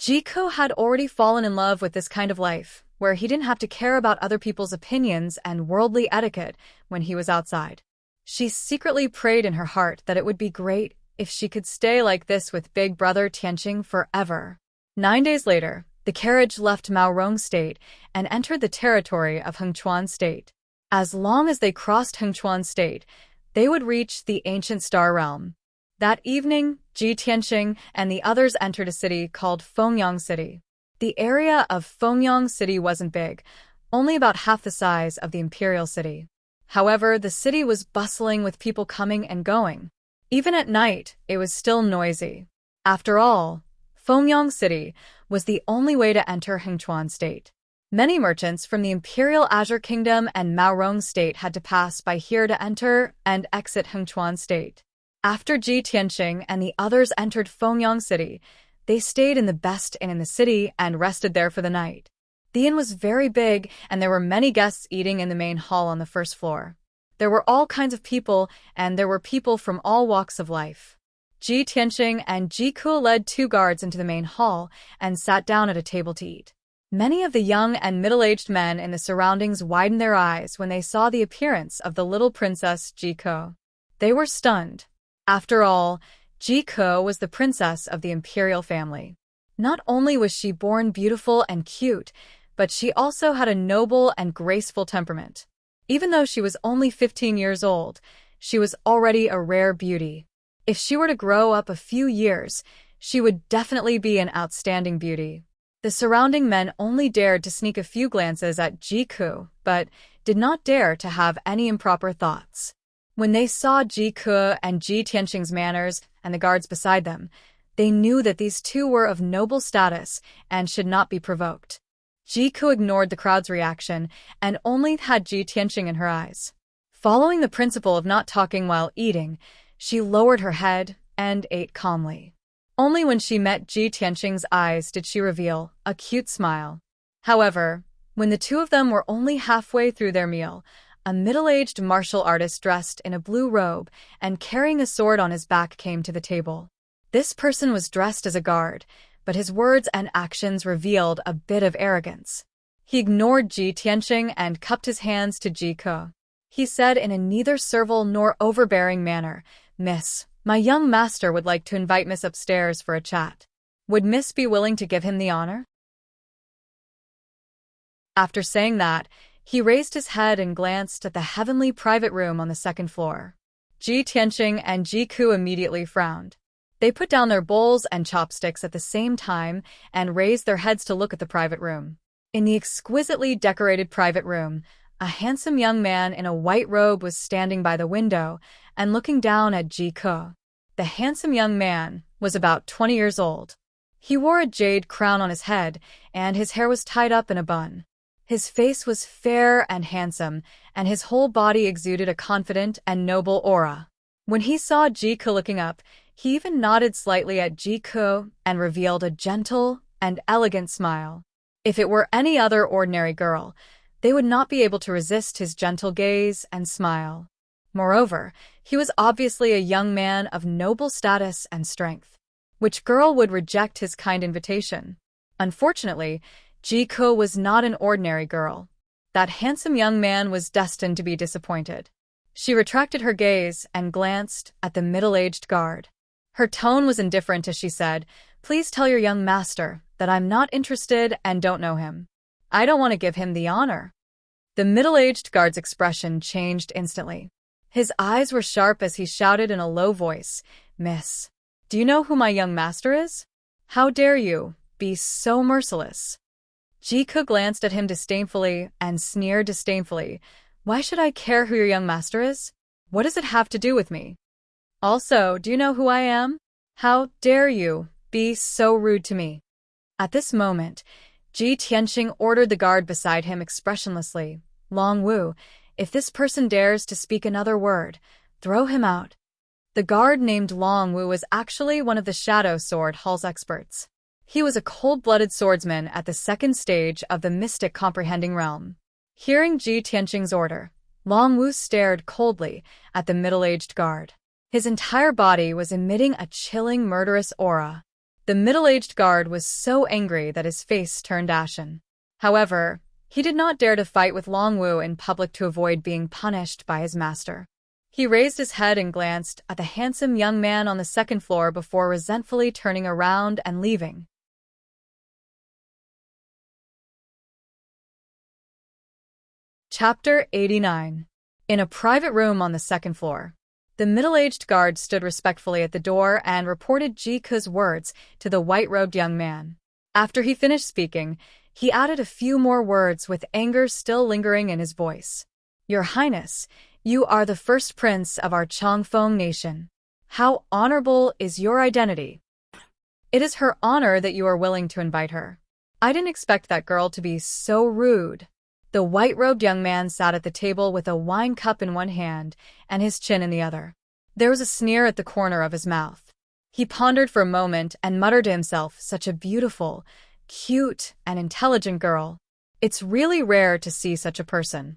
Ji Ke had already fallen in love with this kind of life, where he didn't have to care about other people's opinions and worldly etiquette when he was outside. She secretly prayed in her heart that it would be great if she could stay like this with big brother Tianqing forever. 9 days later, the carriage left Maorong State and entered the territory of Hengchuan State. As long as they crossed Hengchuan State, they would reach the ancient Star Realm. That evening, Ji Tianqing and the others entered a city called Fengyang City. The area of Fengyang City wasn't big, only about half the size of the Imperial City. However, the city was bustling with people coming and going. Even at night, it was still noisy. After all, Fengyang City was the only way to enter Hengchuan State. Many merchants from the Imperial Azure Kingdom and Maorong State had to pass by here to enter and exit Hengchuan State. After Ji Tianqing and the others entered Fengyang City, They stayed in the best inn in the city and rested there for the night. The inn was very big, and there were many guests eating in the main hall on the first floor. There were all kinds of people, and there were people from all walks of life. Ji Tianqing and Ji Ke led 2 guards into the main hall and sat down at a table to eat. Many of the young and middle-aged men in the surroundings widened their eyes when they saw the appearance of the little princess Ji Ke. They were stunned. After all, Ji Ke was the princess of the imperial family. Not only was she born beautiful and cute, but she also had a noble and graceful temperament. Even though she was only 15 years old, she was already a rare beauty. If she were to grow up a few years, she would definitely be an outstanding beauty. The surrounding men only dared to sneak a few glances at Ji Ke, but did not dare to have any improper thoughts. When they saw Ji Ke and Ji Tianqing's manners and the guards beside them, they knew that these 2 were of noble status and should not be provoked. Ji Ke ignored the crowd's reaction and only had Ji Tianqing in her eyes. Following the principle of not talking while eating, she lowered her head and ate calmly. Only when she met Ji Tianqing's eyes did she reveal a cute smile. However, when the 2 of them were only halfway through their meal, a middle-aged martial artist dressed in a blue robe and carrying a sword on his back came to the table. This person was dressed as a guard, but his words and actions revealed a bit of arrogance. He ignored Ji Tianqing and cupped his hands to Ji Ke. He said in a neither servile nor overbearing manner, "Miss, my young master would like to invite Miss upstairs for a chat. Would Miss be willing to give him the honor?" After saying that, he raised his head and glanced at the heavenly private room on the 2nd floor. Ji Tianqing and Ji Ke immediately frowned. They put down their bowls and chopsticks at the same time and raised their heads to look at the private room. In the exquisitely decorated private room, a handsome young man in a white robe was standing by the window and looking down at Ji Ke. The handsome young man was about 20 years old. He wore a jade crown on his head, and his hair was tied up in a bun. His face was fair and handsome, and his whole body exuded a confident and noble aura. When he saw Ji Ke looking up, he even nodded slightly at Ji Ke and revealed a gentle and elegant smile. If it were any other ordinary girl, they would not be able to resist his gentle gaze and smile. Moreover, he was obviously a young man of noble status and strength. Which girl would reject his kind invitation? Unfortunately, Ji Ke was not an ordinary girl. That handsome young man was destined to be disappointed. She retracted her gaze and glanced at the middle-aged guard. Her tone was indifferent as she said, "Please tell your young master that I'm not interested and don't know him. I don't want to give him the honor." The middle-aged guard's expression changed instantly. His eyes were sharp as he shouted in a low voice, "Miss, do you know who my young master is? How dare you be so merciless?" Ji Ke glanced at him disdainfully and sneered disdainfully. "Why should I care who your young master is? What does it have to do with me? Also, do you know who I am? How dare you be so rude to me?" At this moment, Ji Tianqing ordered the guard beside him expressionlessly, "Long Wu, if this person dares to speak another word, throw him out." The guard named Long Wu was actually one of the Shadow Sword Hall's experts. He was a cold-blooded swordsman at the 2nd stage of the mystic comprehending realm. Hearing Ji Tianqing's order, Long Wu stared coldly at the middle-aged guard. His entire body was emitting a chilling, murderous aura. The middle-aged guard was so angry that his face turned ashen. However, he did not dare to fight with Long Wu in public to avoid being punished by his master. He raised his head and glanced at the handsome young man on the 2nd floor before resentfully turning around and leaving. Chapter 89. In a private room on the 2nd floor, the middle-aged guard stood respectfully at the door and reported Ji Ke's words to the white-robed young man. After he finished speaking, he added a few more words with anger still lingering in his voice. "Your Highness, you are the first prince of our Changfeng nation. How honorable is your identity? It is her honor that you are willing to invite her. I didn't expect that girl to be so rude." The white-robed young man sat at the table with a wine cup in one hand and his chin in the other. There was a sneer at the corner of his mouth. He pondered for a moment and muttered to himself, such a beautiful, cute, and intelligent girl. It's really rare to see such a person.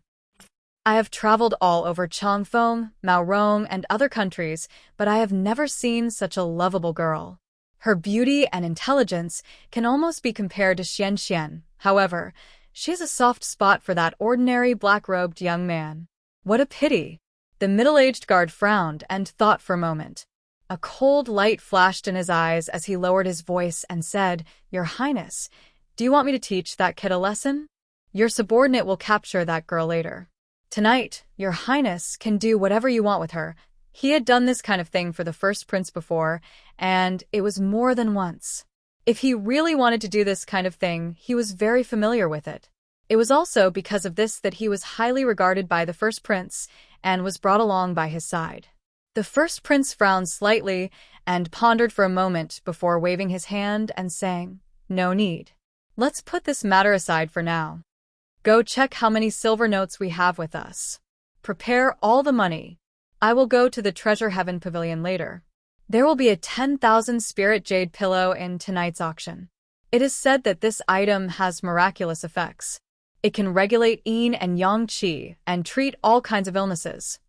I have traveled all over Chongfeng, Maorong, and other countries, but I have never seen such a lovable girl. Her beauty and intelligence can almost be compared to Xianxia. However, she has a soft spot for that ordinary black-robed young man. What a pity! The middle-aged guard frowned and thought for a moment. A cold light flashed in his eyes as he lowered his voice and said, "Your Highness, do you want me to teach that kid a lesson? Your subordinate will capture that girl later. Tonight, Your Highness can do whatever you want with her." He had done this kind of thing for the first prince before, and it was more than once. If he really wanted to do this kind of thing, he was very familiar with it. It was also because of this that he was highly regarded by the first prince and was brought along by his side. The first prince frowned slightly and pondered for a moment before waving his hand and saying, "No need. Let's put this matter aside for now. Go check how many silver notes we have with us. Prepare all the money. I will go to the Treasure Heaven Pavilion later. There will be a 10,000 spirit jade pillow in tonight's auction. It is said that this item has miraculous effects. It can regulate yin and yang qi and treat all kinds of illnesses.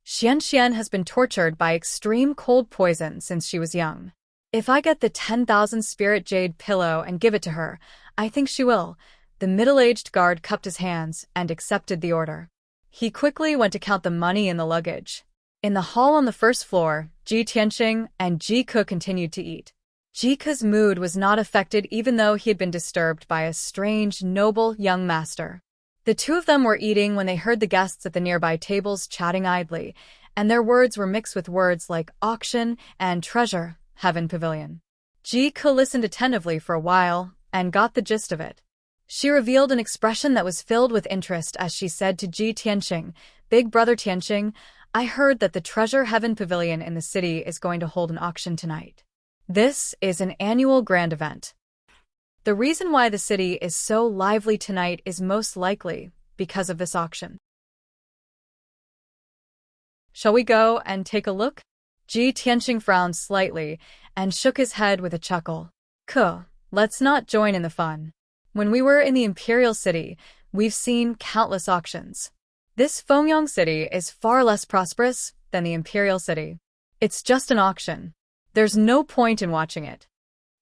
Xianxia has been tortured by extreme cold poison since she was young. If I get the 10,000 spirit jade pillow and give it to her, I think she will." The middle-aged guard cupped his hands and accepted the order. He quickly went to count the money in the luggage. In the hall on the first floor, Ji Tianqing and Ji Ke continued to eat. Ji Ke's mood was not affected even though he had been disturbed by a strange, noble young master. The two of them were eating when they heard the guests at the nearby tables chatting idly, and their words were mixed with words like auction and treasure heaven pavilion. Ji Ke listened attentively for a while and got the gist of it. She revealed an expression that was filled with interest as she said to Ji Tianqing, "Big brother Tianqing, I heard that the Treasure Heaven Pavilion in the city is going to hold an auction tonight. This is an annual grand event. The reason why the city is so lively tonight is most likely because of this auction. Shall we go and take a look?" Ji Tianqing frowned slightly and shook his head with a chuckle. Let's not join in the fun. When we were in the Imperial City, we've seen countless auctions. This Fengyang City is far less prosperous than the Imperial City. It's just an auction. There's no point in watching it."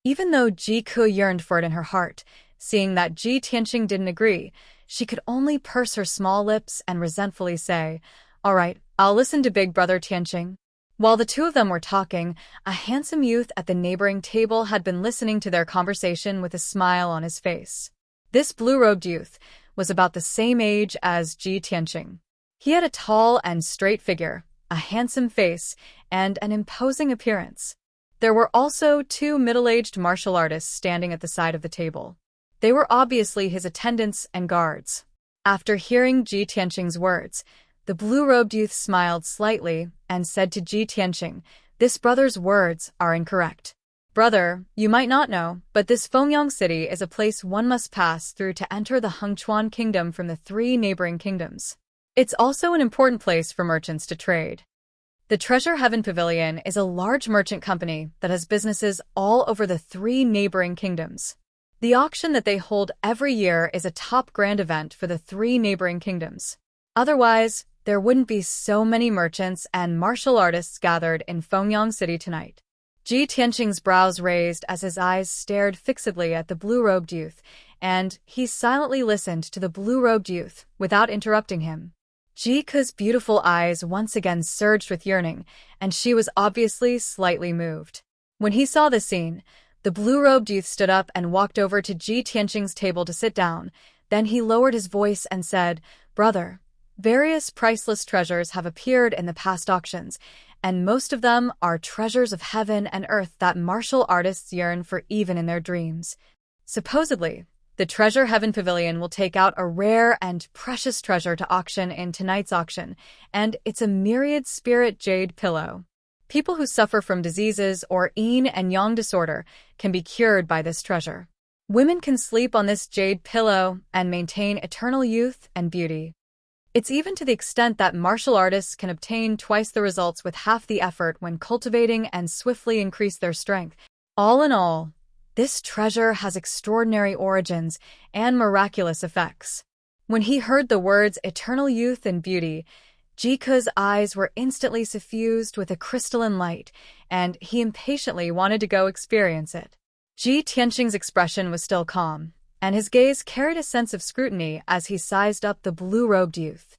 Even though Ji Ke yearned for it in her heart, seeing that Ji Tianqing didn't agree, she could only purse her small lips and resentfully say, "All right, I'll listen to Big Brother Tianqing." While the two of them were talking, a handsome youth at the neighboring table had been listening to their conversation with a smile on his face. This blue-robed youth was about the same age as Ji Tianqing. He had a tall and straight figure, a handsome face, and an imposing appearance. There were also two middle-aged martial artists standing at the side of the table. They were obviously his attendants and guards. After hearing Ji Tianqing's words, the blue-robed youth smiled slightly and said to Ji Tianqing, "This brother's words are incorrect. Brother, you might not know, but this Fengyang City is a place one must pass through to enter the Hengchuan Kingdom from the 3 neighboring kingdoms. It's also an important place for merchants to trade. The Treasure Heaven Pavilion is a large merchant company that has businesses all over the 3 neighboring kingdoms. The auction that they hold every year is a top grand event for the 3 neighboring kingdoms. Otherwise, there wouldn't be so many merchants and martial artists gathered in Fengyang City tonight." Ji Tianqing's brows raised as his eyes stared fixedly at the blue-robed youth, and he silently listened to the blue-robed youth without interrupting him. Ji Ke's beautiful eyes once again surged with yearning, and she was obviously slightly moved. When he saw the scene, the blue-robed youth stood up and walked over to Ji Tianqing's table to sit down. Then he lowered his voice and said, "Brother, various priceless treasures have appeared in the past auctions, and most of them are treasures of heaven and earth that martial artists yearn for even in their dreams. Supposedly, the Treasure Heaven Pavilion will take out a rare and precious treasure to auction in tonight's auction, and it's a myriad spirit jade pillow. People who suffer from diseases or yin and yang disorder can be cured by this treasure. Women can sleep on this jade pillow and maintain eternal youth and beauty. It's even to the extent that martial artists can obtain twice the results with half the effort when cultivating and swiftly increase their strength. All in all, this treasure has extraordinary origins and miraculous effects. When he heard the words eternal youth and beauty, Jiku's eyes were instantly suffused with a crystalline light, and he impatiently wanted to go experience it. Ji Tianqing's expression was still calm, and his gaze carried a sense of scrutiny as he sized up the blue-robed youth.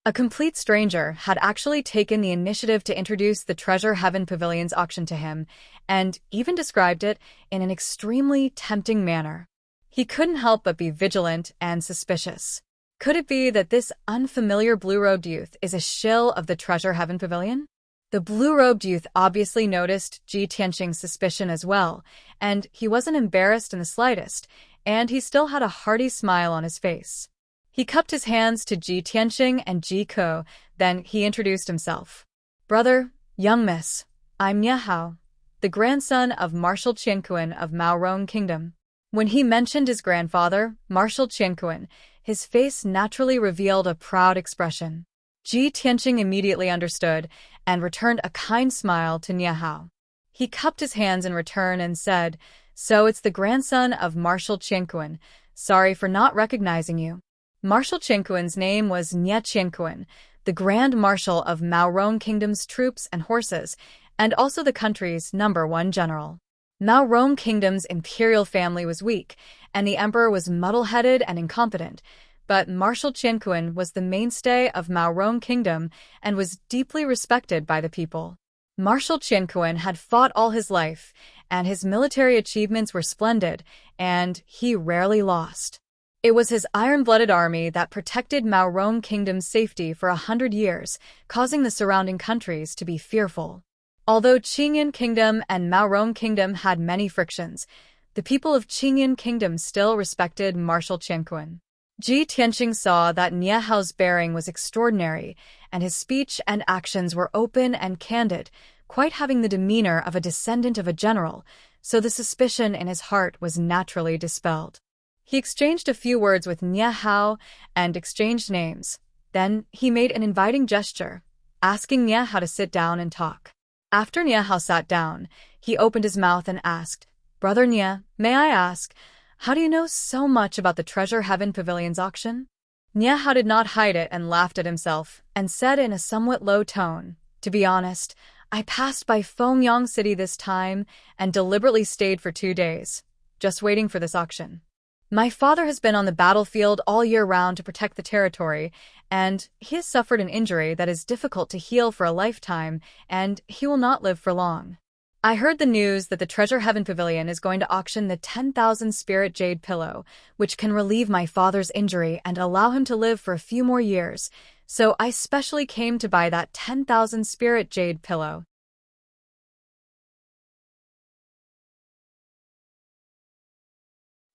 A complete stranger had actually taken the initiative to introduce the Treasure Heaven Pavilion's auction to him, and even described it in an extremely tempting manner. He couldn't help but be vigilant and suspicious. Could it be that this unfamiliar blue-robed youth is a shill of the Treasure Heaven Pavilion? The blue-robed youth obviously noticed Ji Tianqing's suspicion as well, and he wasn't embarrassed in the slightest, and he still had a hearty smile on his face. He cupped his hands to Ji Tianqing and Jiku, then he introduced himself. "Brother, young miss, I'm Nie Hao, the grandson of Marshal Qianquan of Maorong Kingdom." When he mentioned his grandfather, Marshal Qianquan, his face naturally revealed a proud expression. Ji Tianqing immediately understood and returned a kind smile to Nie Hao. He cupped his hands in return and said, "So it's the grandson of Marshal Qianquan. Sorry for not recognizing you." Marshal Qianquan's name was Nie Qianquan, the Grand Marshal of Maorong Kingdom's troops and horses, and also the country's #1 general. Maorong Kingdom's imperial family was weak, and the emperor was muddle-headed and incompetent, but Marshal Qianquan was the mainstay of Maorong Kingdom and was deeply respected by the people. Marshal Qianquan had fought all his life, and his military achievements were splendid, and he rarely lost. It was his iron-blooded army that protected Maorong Kingdom's safety for 100 years, causing the surrounding countries to be fearful. Although Qingyan Kingdom and Maorong Kingdom had many frictions, the people of Qingyan Kingdom still respected Marshal Qianquan. Ji Tianqing saw that Nie Hao's bearing was extraordinary, and his speech and actions were open and candid, quite having the demeanor of a descendant of a general, so the suspicion in his heart was naturally dispelled. He exchanged a few words with Nie Hao and exchanged names. Then he made an inviting gesture, asking Nie Hao to sit down and talk. After Nie Hao sat down, he opened his mouth and asked, "Brother Nie, may I ask, how do you know so much about the Treasure Heaven Pavilion's auction?" Nie Hao did not hide it and laughed at himself, and said in a somewhat low tone, "To be honest, I passed by Fengyang City this time and deliberately stayed for 2 days, just waiting for this auction. My father has been on the battlefield all year round to protect the territory, and he has suffered an injury that is difficult to heal for a lifetime, and he will not live for long. I heard the news that the Treasure Heaven Pavilion is going to auction the 10,000 spirit jade pillow, which can relieve my father's injury and allow him to live for a few more years, so I specially came to buy that 10,000 spirit jade pillow."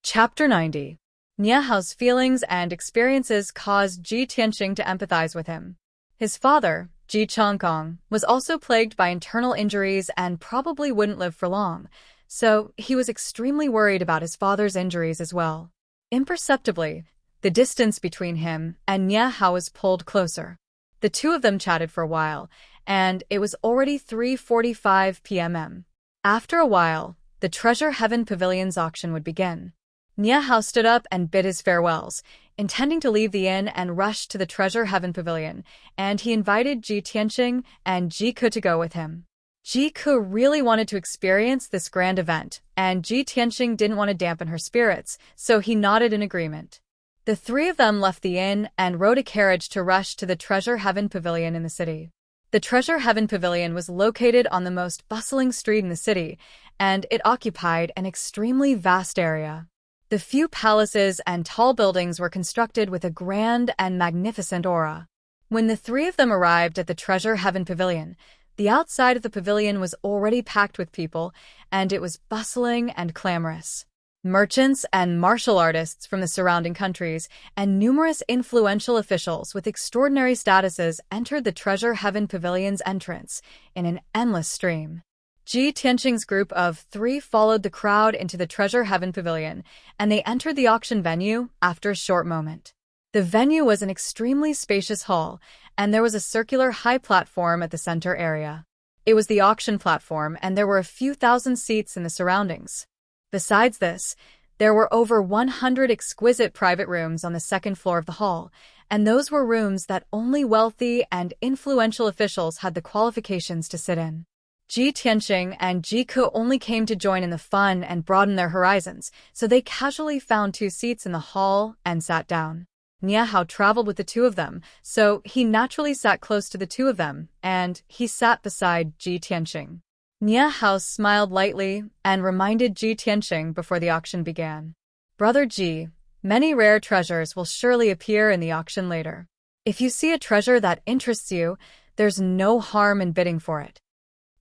Chapter 90. Nie Hao's feelings and experiences caused Ji Tianqing to empathize with him. His father, Ji Chongkong, was also plagued by internal injuries and probably wouldn't live for long, so he was extremely worried about his father's injuries as well. Imperceptibly, the distance between him and Nie Hao was pulled closer. The two of them chatted for a while, and it was already 3:45 p.m. After a while, the Treasure Heaven Pavilion's auction would begin. Nie Hao stood up and bid his farewells, intending to leave the inn and rush to the Treasure Heaven Pavilion, and he invited Ji Tianqing and Jiku to go with him. Jiku really wanted to experience this grand event, and Ji Tianqing didn't want to dampen her spirits, so he nodded in agreement. The three of them left the inn and rode a carriage to rush to the Treasure Heaven Pavilion in the city. The Treasure Heaven Pavilion was located on the most bustling street in the city, and it occupied an extremely vast area. The few palaces and tall buildings were constructed with a grand and magnificent aura. When the three of them arrived at the Treasure Heaven Pavilion, the outside of the pavilion was already packed with people, and it was bustling and clamorous. Merchants and martial artists from the surrounding countries and numerous influential officials with extraordinary statuses entered the Treasure Heaven Pavilion's entrance in an endless stream. Ji Tianqing's group of 3 followed the crowd into the Treasure Heaven Pavilion, and they entered the auction venue after a short moment. The venue was an extremely spacious hall, and there was a circular high platform at the center area. It was the auction platform, and there were a few thousand seats in the surroundings. Besides this, there were over 100 exquisite private rooms on the second floor of the hall, and those were rooms that only wealthy and influential officials had the qualifications to sit in. Ji Tianxing and Ji Ke only came to join in the fun and broaden their horizons, so they casually found 2 seats in the hall and sat down. Nie Hao traveled with the 2 of them, so he naturally sat close to the 2 of them, and he sat beside Ji Tianxing. Nie Hao smiled lightly and reminded Ji Tianxing before the auction began. Brother Ji, many rare treasures will surely appear in the auction later. If you see a treasure that interests you, there's no harm in bidding for it.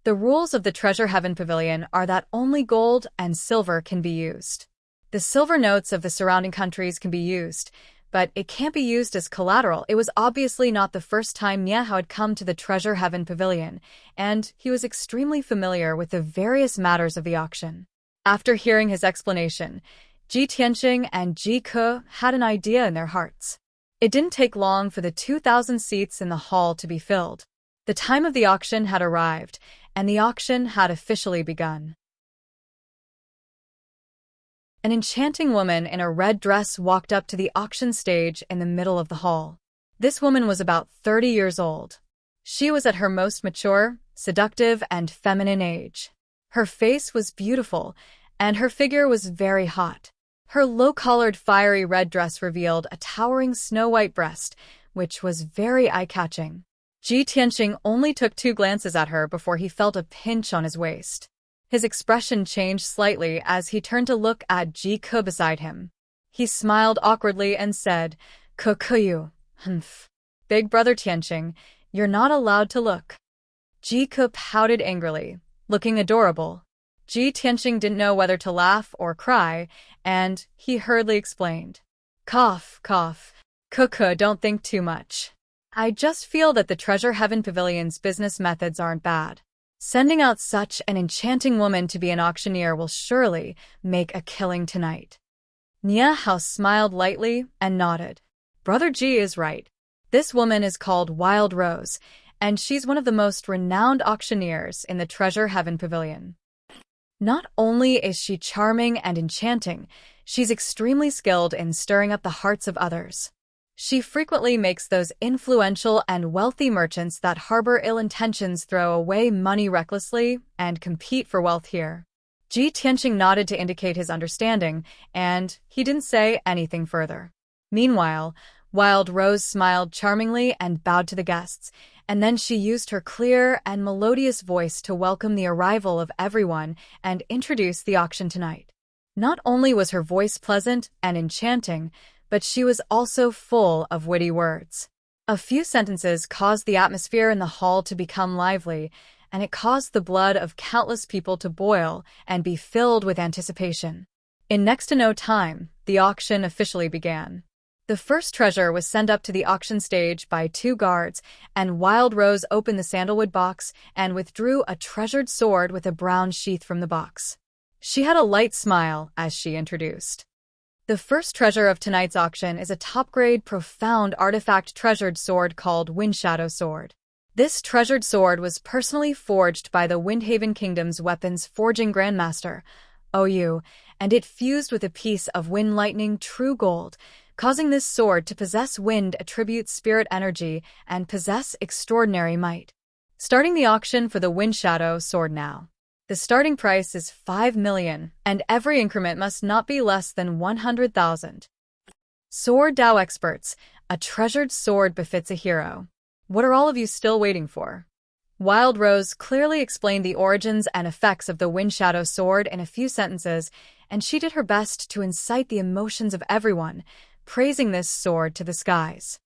The rules of the Treasure Heaven Pavilion are that only gold and silver can be used. The silver notes of the surrounding countries can be used, but it can't be used as collateral. It was obviously not the first time Nie Hao had come to the Treasure Heaven Pavilion, and he was extremely familiar with the various matters of the auction. After hearing his explanation, Ji Tianxing and Ji Ke had an idea in their hearts. It didn't take long for the 2,000 seats in the hall to be filled. The time of the auction had arrived, and the auction had officially begun. An enchanting woman in a red dress walked up to the auction stage in the middle of the hall. This woman was about 30 years old. She was at her most mature, seductive, and feminine age. Her face was beautiful, and her figure was very hot. Her low-collared, fiery red dress revealed a towering snow-white breast, which was very eye-catching. Ji Tianxing only took 2 glances at her before he felt a pinch on his waist. His expression changed slightly as he turned to look at Ji Ke beside him. He smiled awkwardly and said, "Kukuyu, humph. Big brother Tianxing, you're not allowed to look." Ji Ke pouted angrily, looking adorable. Ji Tianxing didn't know whether to laugh or cry, and he hurriedly explained. "Cough, cough. Kuku, don't think too much. I just feel that the Treasure Heaven Pavilion's business methods aren't bad. Sending out such an enchanting woman to be an auctioneer will surely make a killing tonight." Nie Hao smiled lightly and nodded. Brother Ji is right. This woman is called Wild Rose, and she's one of the most renowned auctioneers in the Treasure Heaven Pavilion. Not only is she charming and enchanting, she's extremely skilled in stirring up the hearts of others. She frequently makes those influential and wealthy merchants that harbor ill intentions throw away money recklessly and compete for wealth here. Ji Tianxing nodded to indicate his understanding, and he didn't say anything further. Meanwhile, Wild Rose smiled charmingly and bowed to the guests, and then she used her clear and melodious voice to welcome the arrival of everyone and introduce the auction tonight. Not only was her voice pleasant and enchanting, but she was also full of witty words. A few sentences caused the atmosphere in the hall to become lively, and it caused the blood of countless people to boil and be filled with anticipation. In next to no time, the auction officially began. The first treasure was sent up to the auction stage by 2 guards, and Wild Rose opened the sandalwood box and withdrew a treasured sword with a brown sheath from the box. She had a light smile as she introduced. The first treasure of tonight's auction is a top-grade, profound artifact treasured sword called Windshadow Sword. This treasured sword was personally forged by the Windhaven Kingdom's weapons forging grandmaster, OU, and it fused with a piece of wind lightning true gold, causing this sword to possess wind attribute spirit energy and possess extraordinary might. Starting the auction for the Windshadow Sword now. The starting price is 5 million, and every increment must not be less than 100,000. Sword Dao experts, a treasured sword befits a hero. What are all of you still waiting for? Wild Rose clearly explained the origins and effects of the Windshadow Sword in a few sentences, and she did her best to incite the emotions of everyone, praising this sword to the skies.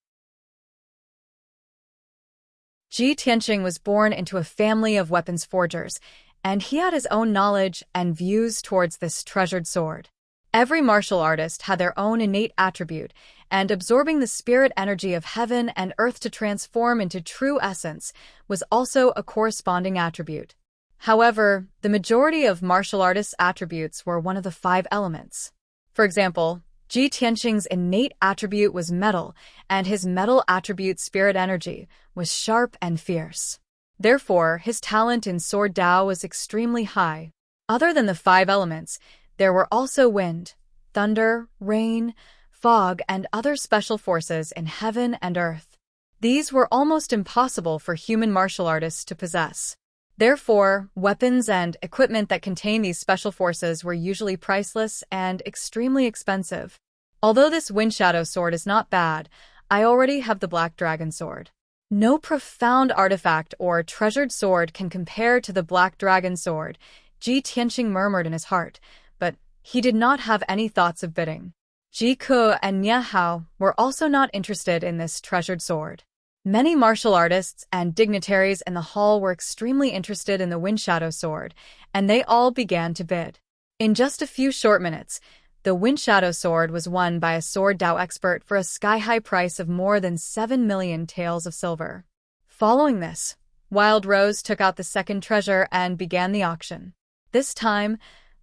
Ji Tianxing was born into a family of weapons forgers, and he had his own knowledge and views towards this treasured sword. Every martial artist had their own innate attribute, and absorbing the spirit energy of heaven and earth to transform into true essence was also a corresponding attribute. However, the majority of martial artists' attributes were one of the 5 elements. For example, Ji Tianqing's innate attribute was metal, and his metal attribute spirit energy was sharp and fierce. Therefore, his talent in sword Dao was extremely high. Other than the 5 elements, there were also wind, thunder, rain, fog, and other special forces in heaven and earth. These were almost impossible for human martial artists to possess. Therefore, weapons and equipment that contain these special forces were usually priceless and extremely expensive. Although this wind shadow sword is not bad, I already have the Black Dragon sword. No profound artifact or treasured sword can compare to the Black Dragon sword, Ji Tianqing murmured in his heart, but he did not have any thoughts of bidding. Ji Ke and Nie Hao were also not interested in this treasured sword. Many martial artists and dignitaries in the hall were extremely interested in the Wind Shadow sword, and they all began to bid. In just a few short minutes, the Wind Shadow sword was won by a sword Dao expert for a sky-high price of more than 7 million taels of silver. Following this, Wild Rose took out the second treasure and began the auction. This time,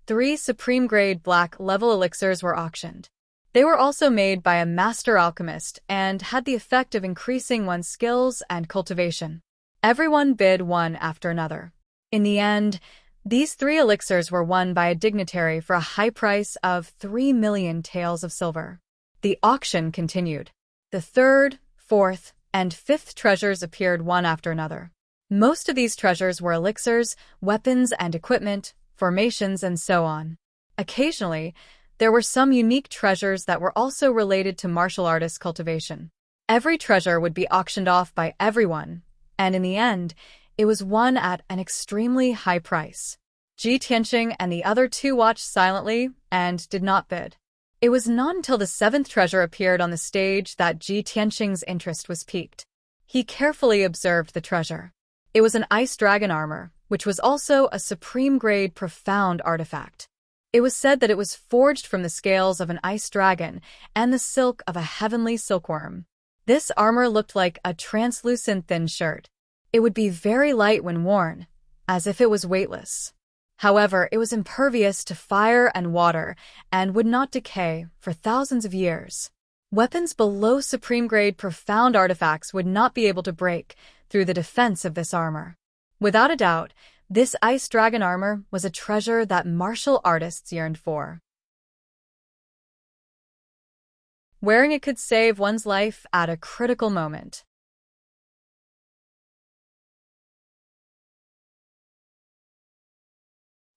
3 supreme-grade black-level elixirs were auctioned. They were also made by a master alchemist and had the effect of increasing one's skills and cultivation. Everyone bid one after another. In the end, these 3 elixirs were won by a dignitary for a high price of 3 million taels of silver. The auction continued. The 3rd, 4th, and 5th treasures appeared one after another. Most of these treasures were elixirs, weapons and equipment, formations, and so on. Occasionally, there were some unique treasures that were also related to martial artist cultivation. Every treasure would be auctioned off by everyone, and in the end, it was won at an extremely high price. Ji Tianqing and the other 2 watched silently and did not bid. It was not until the 7th treasure appeared on the stage that Ji Tianqing's interest was piqued. He carefully observed the treasure. It was an ice dragon armor, which was also a supreme-grade profound artifact. It was said that it was forged from the scales of an ice dragon and the silk of a heavenly silkworm. This armor looked like a translucent thin shirt. It would be very light when worn, as if it was weightless. However, it was impervious to fire and water and would not decay for thousands of years. Weapons below supreme-grade profound artifacts would not be able to break through the defense of this armor. Without a doubt, this ice dragon armor was a treasure that martial artists yearned for. Wearing it could save one's life at a critical moment.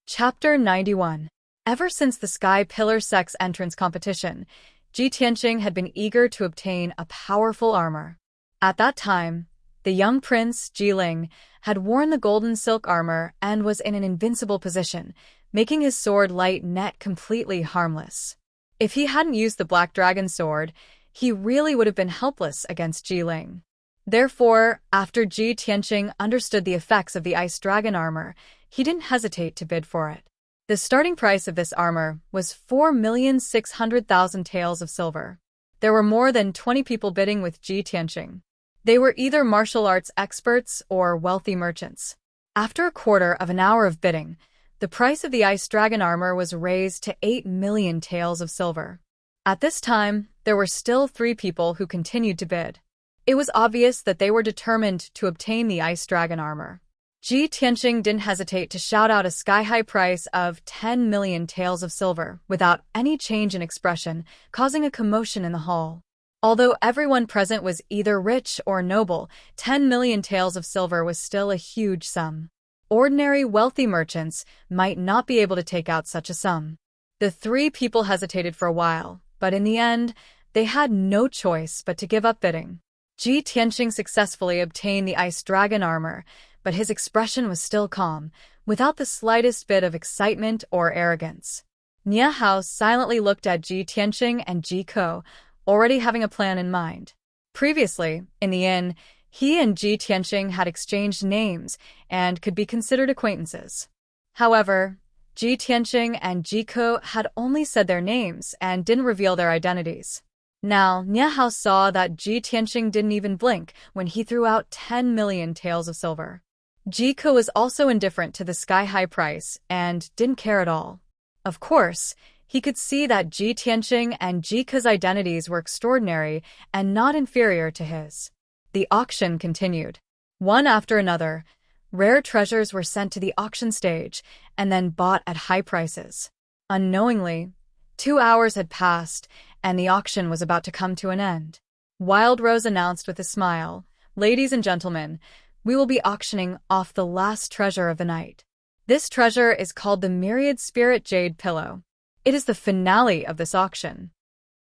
Chapter 91. Ever since the Sky Pillar Sex entrance competition, Ji Tianqing had been eager to obtain a powerful armor. At that time, the young prince, Jiling, had worn the golden silk armor and was in an invincible position, making his sword light net completely harmless. If he hadn't used the Black Dragon sword, he really would have been helpless against Jiling. Therefore, after Ji Tianqing understood the effects of the ice dragon armor, he didn't hesitate to bid for it. The starting price of this armor was 4,600,000 taels of silver. There were more than 20 people bidding with Ji Tianqing. They were either martial arts experts or wealthy merchants. After a quarter of an hour of bidding, the price of the ice dragon armor was raised to 8 million taels of silver. At this time, there were still 3 people who continued to bid. It was obvious that they were determined to obtain the ice dragon armor. Ji Tianqing didn't hesitate to shout out a sky-high price of 10 million taels of silver without any change in expression, causing a commotion in the hall. Although everyone present was either rich or noble, 10 million taels of silver was still a huge sum. Ordinary wealthy merchants might not be able to take out such a sum. The 3 people hesitated for a while, but in the end, they had no choice but to give up bidding. Ji Tianqing successfully obtained the ice dragon armor, but his expression was still calm, without the slightest bit of excitement or arrogance. Nie Hao silently looked at Ji Tianqing and Ji Ke, already having a plan in mind. Previously, in the inn, he and Ji Tianqing had exchanged names and could be considered acquaintances. However, Ji Tianqing and Ji Ke had only said their names and didn't reveal their identities. Now, Nie Hao saw that Ji Tianqing didn't even blink when he threw out 10 million taels of silver. Ji Ke was also indifferent to the sky-high price and didn't care at all. Of course, He could see that Ji Tianqing and Ji Ke's identities were extraordinary and not inferior to his. The auction continued. One after another, rare treasures were sent to the auction stage and then bought at high prices. Unknowingly, 2 hours had passed and the auction was about to come to an end. Wild Rose announced with a smile, "Ladies and gentlemen, we will be auctioning off the last treasure of the night. This treasure is called the Myriad Spirit Jade Pillow. It is the finale of this auction."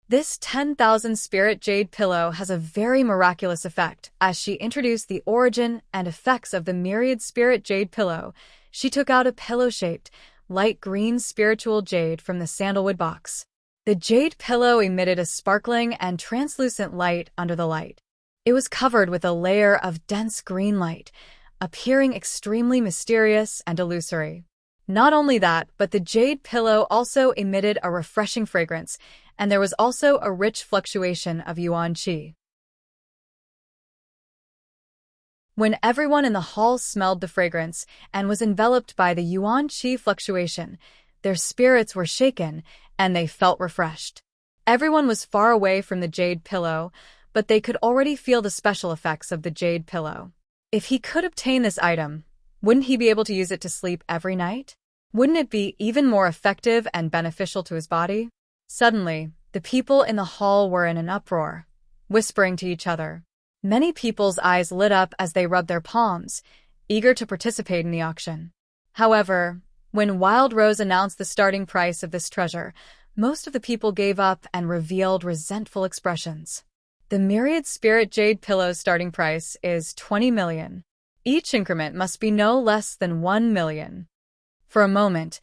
This 10,000 spirit jade pillow has a very miraculous effect. As she introduced the origin and effects of the Myriad Spirit Jade Pillow, she took out a pillow-shaped, light green spiritual jade from the sandalwood box. The jade pillow emitted a sparkling and translucent light under the light. It was covered with a layer of dense green light, appearing extremely mysterious and illusory. Not only that, but the jade pillow also emitted a refreshing fragrance, and there was also a rich fluctuation of yuan qi. When everyone in the hall smelled the fragrance and was enveloped by the yuan qi fluctuation, their spirits were shaken and they felt refreshed. Everyone was far away from the jade pillow, but they could already feel the special effects of the jade pillow. If he could obtain this item, wouldn't he be able to use it to sleep every night? Wouldn't it be even more effective and beneficial to his body? Suddenly, the people in the hall were in an uproar, whispering to each other. Many people's eyes lit up as they rubbed their palms, eager to participate in the auction. However, when Wild Rose announced the starting price of this treasure, most of the people gave up and revealed resentful expressions. The Myriad Spirit Jade Pillow's starting price is 20 million. Each increment must be no less than 1 million. For a moment,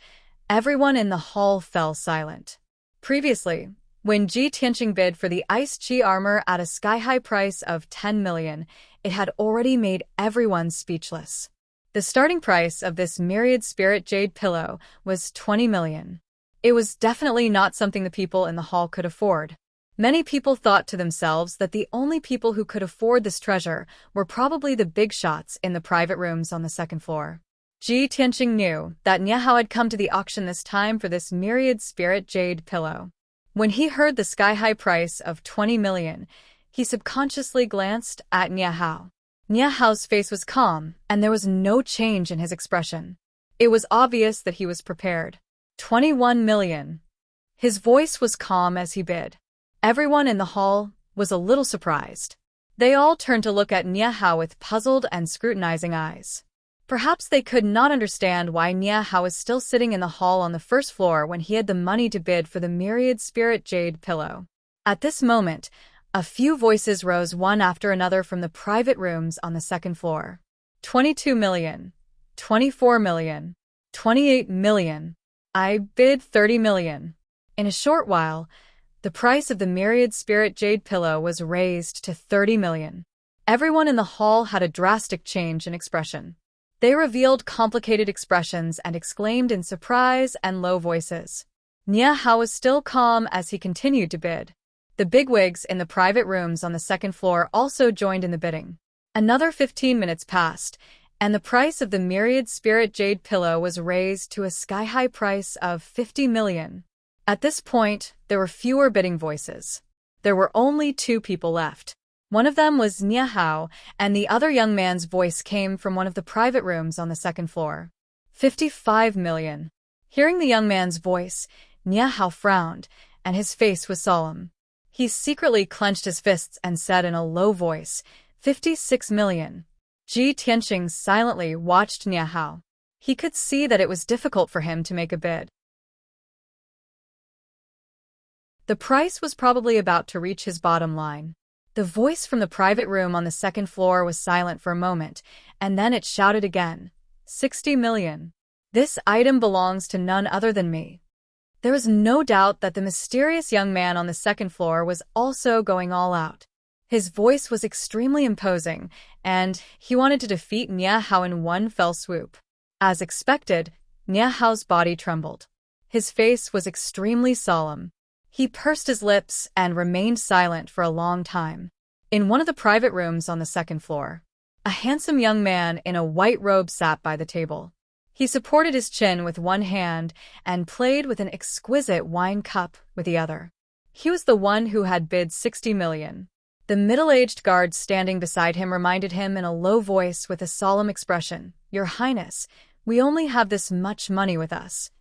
everyone in the hall fell silent. Previously, when Ji Tianqing bid for the Ice Chi armor at a sky-high price of 10 million, it had already made everyone speechless. The starting price of this Myriad Spirit Jade Pillow was 20 million. It was definitely not something the people in the hall could afford. Many people thought to themselves that the only people who could afford this treasure were probably the big shots in the private rooms on the second floor. Ji Tianqing knew that Niahao had come to the auction this time for this Myriad Spirit Jade Pillow. When he heard the sky-high price of 20 million, he subconsciously glanced at Niahao. Niahao's face was calm, and there was no change in his expression. It was obvious that he was prepared. 21 million. His voice was calm as he bid. Everyone in the hall was a little surprised. They all turned to look at Niahao with puzzled and scrutinizing eyes. Perhaps they could not understand why Niahao was still sitting in the hall on the first floor when he had the money to bid for the Myriad Spirit Jade Pillow. At this moment, a few voices rose one after another from the private rooms on the second floor. 22 million. 24 million. 28 million. I bid 30 million. In a short while, the price of the Myriad Spirit Jade Pillow was raised to 30 million. Everyone in the hall had a drastic change in expression. They revealed complicated expressions and exclaimed in surprise and low voices. Niahao was still calm as he continued to bid. The bigwigs in the private rooms on the second floor also joined in the bidding. Another 15 minutes passed, and the price of the Myriad Spirit Jade Pillow was raised to a sky-high price of 50 million. At this point, there were fewer bidding voices. There were only 2 people left. One of them was Niahao, and the other young man's voice came from one of the private rooms on the second floor. 55 million. Hearing the young man's voice, Niahao frowned, and his face was solemn. He secretly clenched his fists and said in a low voice, 56 million. Ji Tianqing silently watched Niahao. He could see that it was difficult for him to make a bid. The price was probably about to reach his bottom line. The voice from the private room on the second floor was silent for a moment, and then it shouted again, 60 million. This item belongs to none other than me. There was no doubt that the mysterious young man on the second floor was also going all out. His voice was extremely imposing, and he wanted to defeat Niahao in one fell swoop. As expected, Niahao's body trembled. His face was extremely solemn. He pursed his lips and remained silent for a long time. In one of the private rooms on the second floor, a handsome young man in a white robe sat by the table. He supported his chin with one hand and played with an exquisite wine cup with the other. He was the one who had bid 60 million. The middle-aged guard standing beside him reminded him in a low voice with a solemn expression, "Your Highness, we only have this much money with us."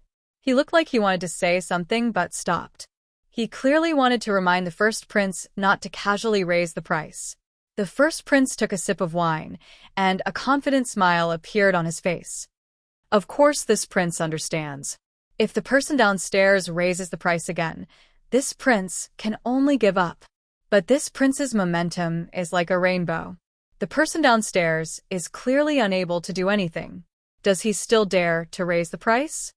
He looked like he wanted to say something but stopped. He clearly wanted to remind the first prince not to casually raise the price. The first prince took a sip of wine, and a confident smile appeared on his face. Of course this prince understands. If the person downstairs raises the price again, this prince can only give up. But this prince's momentum is like a rainbow. The person downstairs is clearly unable to do anything. Does he still dare to raise the price?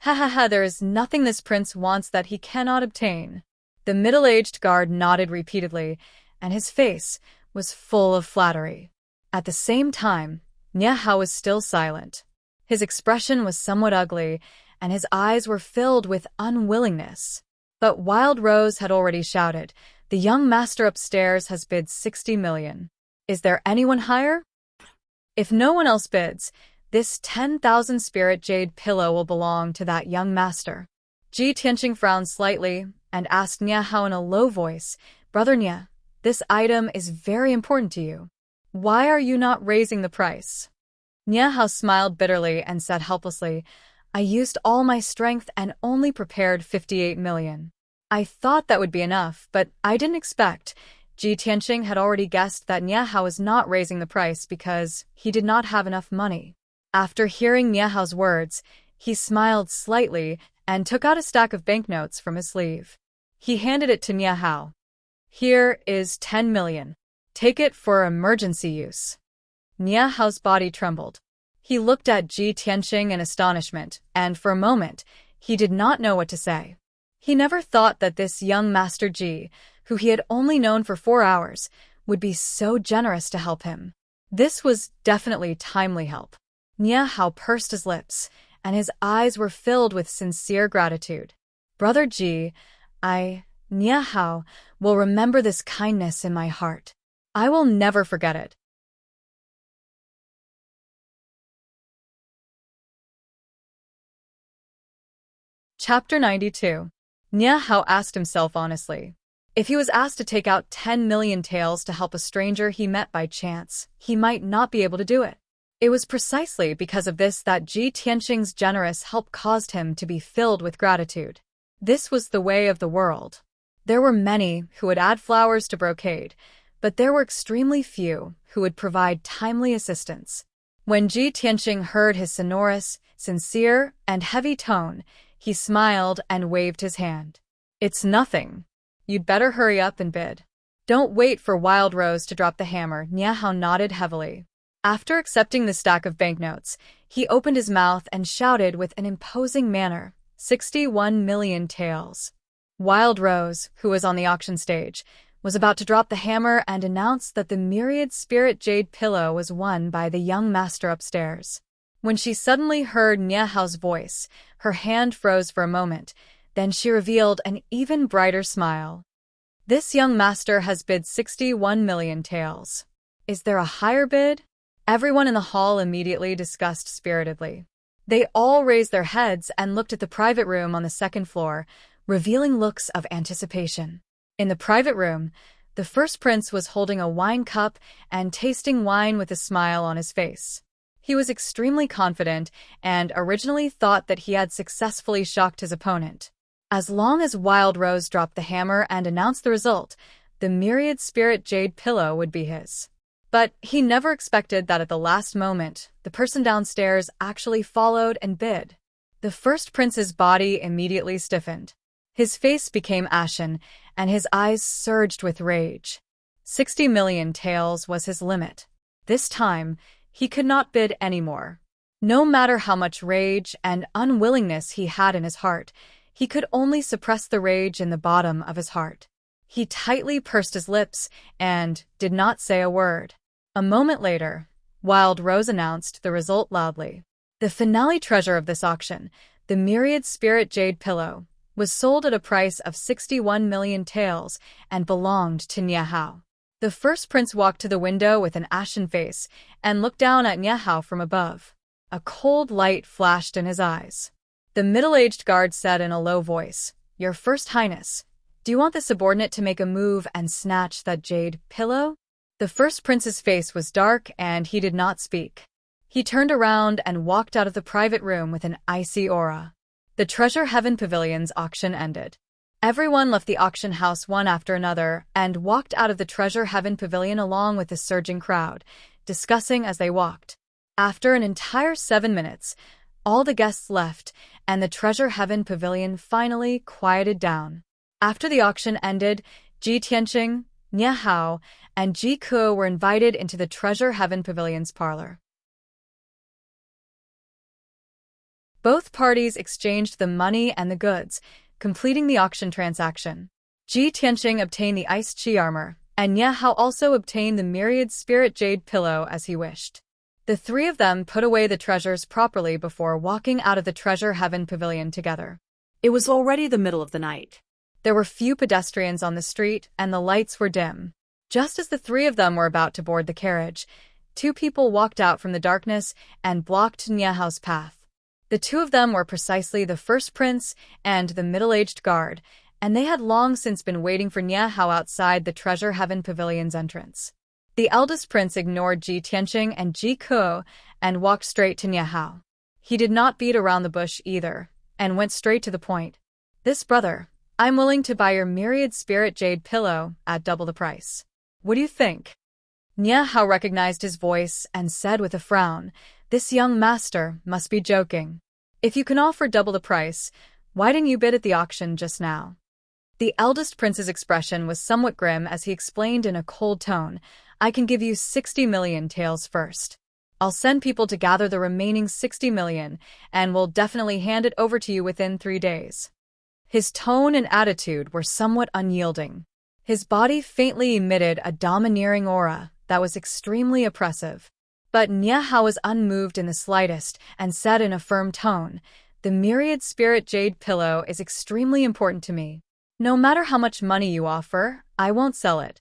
Ha ha ha, there is nothing this prince wants that he cannot obtain. The middle-aged guard nodded repeatedly, and his face was full of flattery. At the same time, Nie Hao was still silent. His expression was somewhat ugly, and his eyes were filled with unwillingness. But Wild Rose had already shouted, "The young master upstairs has bid 60 million. Is there anyone higher? If no one else bids, this 10,000 spirit jade pillow will belong to that young master." Ji Tianqing frowned slightly and asked Nie Hao in a low voice, "Brother Nie, this item is very important to you. Why are you not raising the price?" Nie Hao smiled bitterly and said helplessly, "I used all my strength and only prepared 58 million. I thought that would be enough, but I didn't expect." Ji Tianqing had already guessed that Nie Hao was not raising the price because he did not have enough money. After hearing Nie Hao's words, he smiled slightly and took out a stack of banknotes from his sleeve. He handed it to Nie Hao. "Here is 10 million. Take it for emergency use." Nie Hao's body trembled. He looked at Ji Tianqing in astonishment, and for a moment, he did not know what to say. He never thought that this young Master Ji, who he had only known for 4 hours, would be so generous to help him. This was definitely timely help. Nie Hao pursed his lips, and his eyes were filled with sincere gratitude. "Brother Ji, Nie Hao, will remember this kindness in my heart. I will never forget it." Chapter 92. Nie Hao asked himself honestly. If he was asked to take out 10 million taels to help a stranger he met by chance, he might not be able to do it. It was precisely because of this that Ji Tianqing's generous help caused him to be filled with gratitude. This was the way of the world. There were many who would add flowers to brocade, but there were extremely few who would provide timely assistance. When Ji Tianqing heard his sonorous, sincere, and heavy tone, he smiled and waved his hand. "It's nothing. You'd better hurry up and bid. Don't wait for Wild Rose to drop the hammer." Nie Hao nodded heavily. After accepting the stack of banknotes, he opened his mouth and shouted with an imposing manner, 61 million taels. Wild Rose, who was on the auction stage, was about to drop the hammer and announce that the myriad spirit jade pillow was won by the young master upstairs. When she suddenly heard Nie Hao's voice, her hand froze for a moment, then she revealed an even brighter smile. "This young master has bid 61 million taels. Is there a higher bid?" Everyone in the hall immediately discussed spiritedly. They all raised their heads and looked at the private room on the second floor, revealing looks of anticipation. In the private room, the first prince was holding a wine cup and tasting wine with a smile on his face. He was extremely confident and originally thought that he had successfully shocked his opponent. As long as Wild Rose dropped the hammer and announced the result, the myriad spirit jade pillow would be his. But he never expected that at the last moment, the person downstairs actually followed and bid. The first prince's body immediately stiffened. His face became ashen, and his eyes surged with rage. 60 million taels was his limit. This time, he could not bid any more. No matter how much rage and unwillingness he had in his heart, he could only suppress the rage in the bottom of his heart. He tightly pursed his lips and did not say a word. A moment later, Wild Rose announced the result loudly. The finale treasure of this auction, the myriad spirit jade pillow, was sold at a price of 61 million taels and belonged to Nie Hao. The first prince walked to the window with an ashen face and looked down at Nie Hao from above. A cold light flashed in his eyes. The middle-aged guard said in a low voice, "Your First Highness, do you want the subordinate to make a move and snatch that jade pillow?" The first prince's face was dark and he did not speak. He turned around and walked out of the private room with an icy aura. The Treasure Heaven Pavilion's auction ended. Everyone left the auction house one after another and walked out of the Treasure Heaven Pavilion along with the surging crowd, discussing as they walked. After an entire 7 minutes, all the guests left and the Treasure Heaven Pavilion finally quieted down. After the auction ended, Ji Tianqing, Nie Hao, and Ji Ke were invited into the Treasure Heaven Pavilion's parlor. Both parties exchanged the money and the goods, completing the auction transaction. Ji Tianqing obtained the iced chi armor, and Nie Hao also obtained the myriad spirit jade pillow as he wished. The three of them put away the treasures properly before walking out of the Treasure Heaven Pavilion together. It was already the middle of the night. There were few pedestrians on the street, and the lights were dim. Just as the three of them were about to board the carriage, two people walked out from the darkness and blocked Nie Hao's path. The two of them were precisely the first prince and the middle-aged guard, and they had long since been waiting for Nie Hao outside the Treasure Heaven Pavilion's entrance. The eldest prince ignored Ji Tianqing and Ji Ke and walked straight to Nie Hao. He did not beat around the bush either, and went straight to the point. "This brother, I'm willing to buy your myriad spirit jade pillow at double the price. What do you think?" Nie Hao recognized his voice and said with a frown, "This young master must be joking. If you can offer double the price, why didn't you bid at the auction just now?" The eldest prince's expression was somewhat grim as he explained in a cold tone, "I can give you 60 million taels first. I'll send people to gather the remaining 60 million and will definitely hand it over to you within 3 days." His tone and attitude were somewhat unyielding. His body faintly emitted a domineering aura that was extremely oppressive. But Nie Hao was unmoved in the slightest and said in a firm tone, "The myriad spirit jade pillow is extremely important to me. No matter how much money you offer, I won't sell it."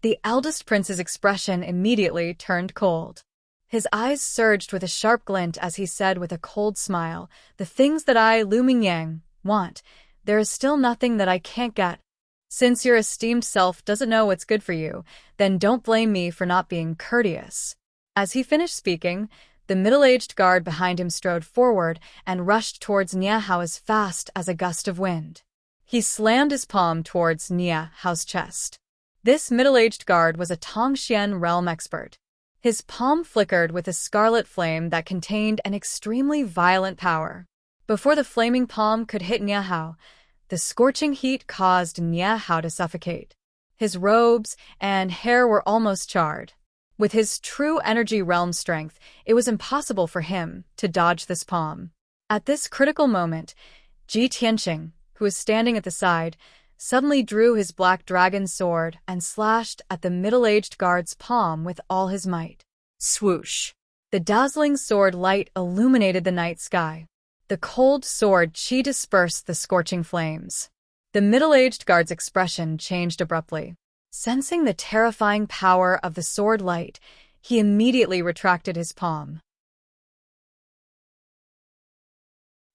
The eldest prince's expression immediately turned cold. His eyes surged with a sharp glint as he said with a cold smile, "The things that I, Lu Mingyang, want, there is still nothing that I can't get. Since your esteemed self doesn't know what's good for you, then don't blame me for not being courteous." As he finished speaking, the middle-aged guard behind him strode forward and rushed towards Nie Hao as fast as a gust of wind. He slammed his palm towards Nie Hao's chest. This middle-aged guard was a Tongxian realm expert. His palm flickered with a scarlet flame that contained an extremely violent power. Before the flaming palm could hit Nie Hao, the scorching heat caused Nie Hao to suffocate. His robes and hair were almost charred. With his true energy realm strength, it was impossible for him to dodge this palm. At this critical moment, Ji Tianqing, who was standing at the side, suddenly drew his black dragon sword and slashed at the middle-aged guard's palm with all his might. Swoosh! The dazzling sword light illuminated the night sky. The cold sword chi dispersed the scorching flames. The middle-aged guard's expression changed abruptly. Sensing the terrifying power of the sword light, he immediately retracted his palm.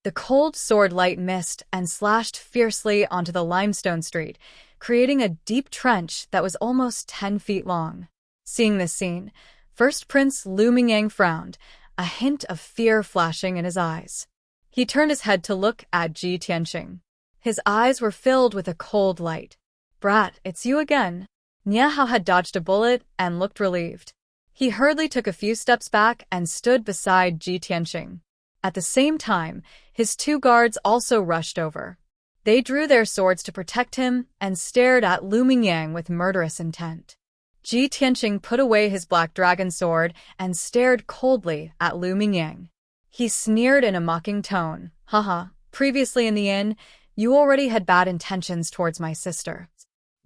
The cold sword light missed and slashed fiercely onto the limestone street, creating a deep trench that was almost 10 feet long. Seeing this scene, First Prince Lu Mingyang frowned, a hint of fear flashing in his eyes. He turned his head to look at Ji Tianqing. His eyes were filled with a cold light. "Brat, it's you again." Nie Hao had dodged a bullet and looked relieved. He hurriedly took a few steps back and stood beside Ji Tianqing. At the same time, his two guards also rushed over. They drew their swords to protect him and stared at Lu Mingyang with murderous intent. Ji Tianqing put away his black dragon sword and stared coldly at Lu Mingyang. He sneered in a mocking tone, "Haha, previously in the inn, you already had bad intentions towards my sister.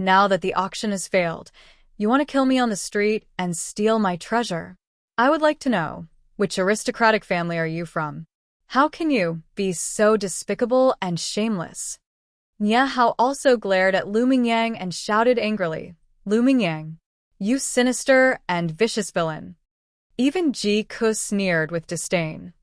Now that the auction has failed, you want to kill me on the street and steal my treasure? I would like to know, which aristocratic family are you from? How can you be so despicable and shameless?" Nie Hao also glared at Lu Mingyang and shouted angrily, "Lu Mingyang, you sinister and vicious villain." Even Ji Ke sneered with disdain,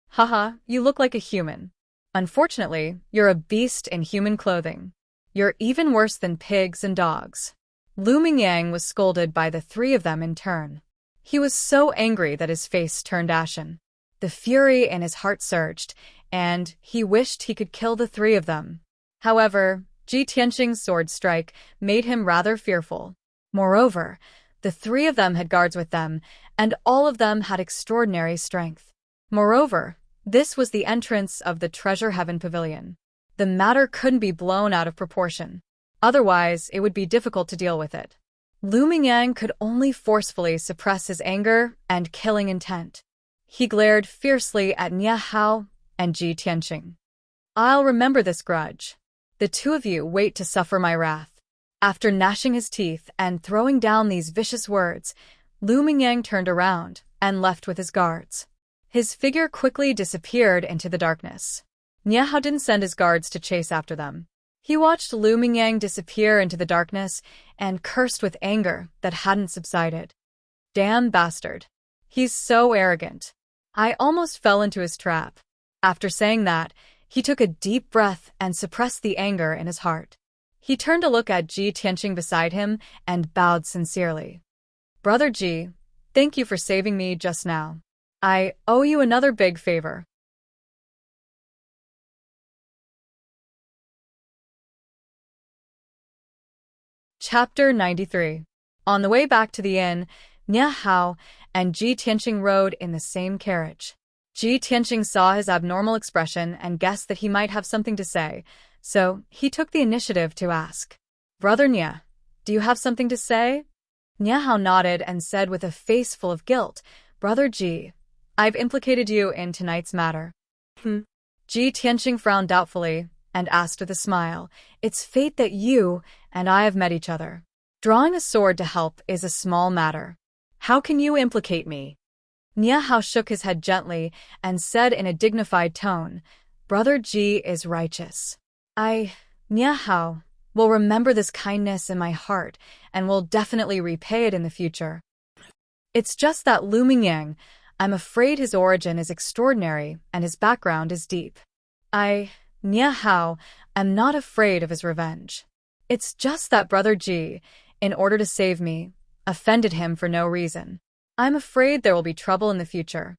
Haha, you look like a human. Unfortunately, you're a beast in human clothing. You're even worse than pigs and dogs. Lu Mingyang was scolded by the three of them in turn. He was so angry that his face turned ashen. The fury in his heart surged, and he wished he could kill the three of them. However, Ji Tianqing's sword strike made him rather fearful. Moreover, the three of them had guards with them, and all of them had extraordinary strength. Moreover, this was the entrance of the Treasure Heaven Pavilion. The matter couldn't be blown out of proportion. Otherwise, it would be difficult to deal with it. Lu Mingyang could only forcefully suppress his anger and killing intent. He glared fiercely at Nie Hao and Ji Tianqing. I'll remember this grudge. The two of you wait to suffer my wrath. After gnashing his teeth and throwing down these vicious words, Lu Mingyang turned around and left with his guards. His figure quickly disappeared into the darkness. Nie Hao didn't send his guards to chase after them. He watched Lu Mingyang disappear into the darkness and cursed with anger that hadn't subsided. Damn bastard. He's so arrogant. I almost fell into his trap. After saying that, he took a deep breath and suppressed the anger in his heart. He turned to look at Ji Tianqing beside him and bowed sincerely. Brother Ji, thank you for saving me just now. I owe you another big favor. Chapter 93. On the way back to the inn, Nie Hao and Ji Tianqing rode in the same carriage. Ji Tianqing saw his abnormal expression and guessed that he might have something to say, so he took the initiative to ask. Brother Nie, do you have something to say? Nie Hao nodded and said with a face full of guilt, Brother Ji, I've implicated you in tonight's matter. Ji Tianqing frowned doubtfully and asked with a smile, It's fate that you and I have met each other. Drawing a sword to help is a small matter. How can you implicate me? Nie Hao shook his head gently and said in a dignified tone, Brother Ji is righteous. Nie Hao, will remember this kindness in my heart and will definitely repay it in the future. It's just that Lu Mingyang, I'm afraid his origin is extraordinary and his background is deep. Nie Hao, am not afraid of his revenge. It's just that Brother Ji, in order to save me, offended him for no reason. I'm afraid there will be trouble in the future.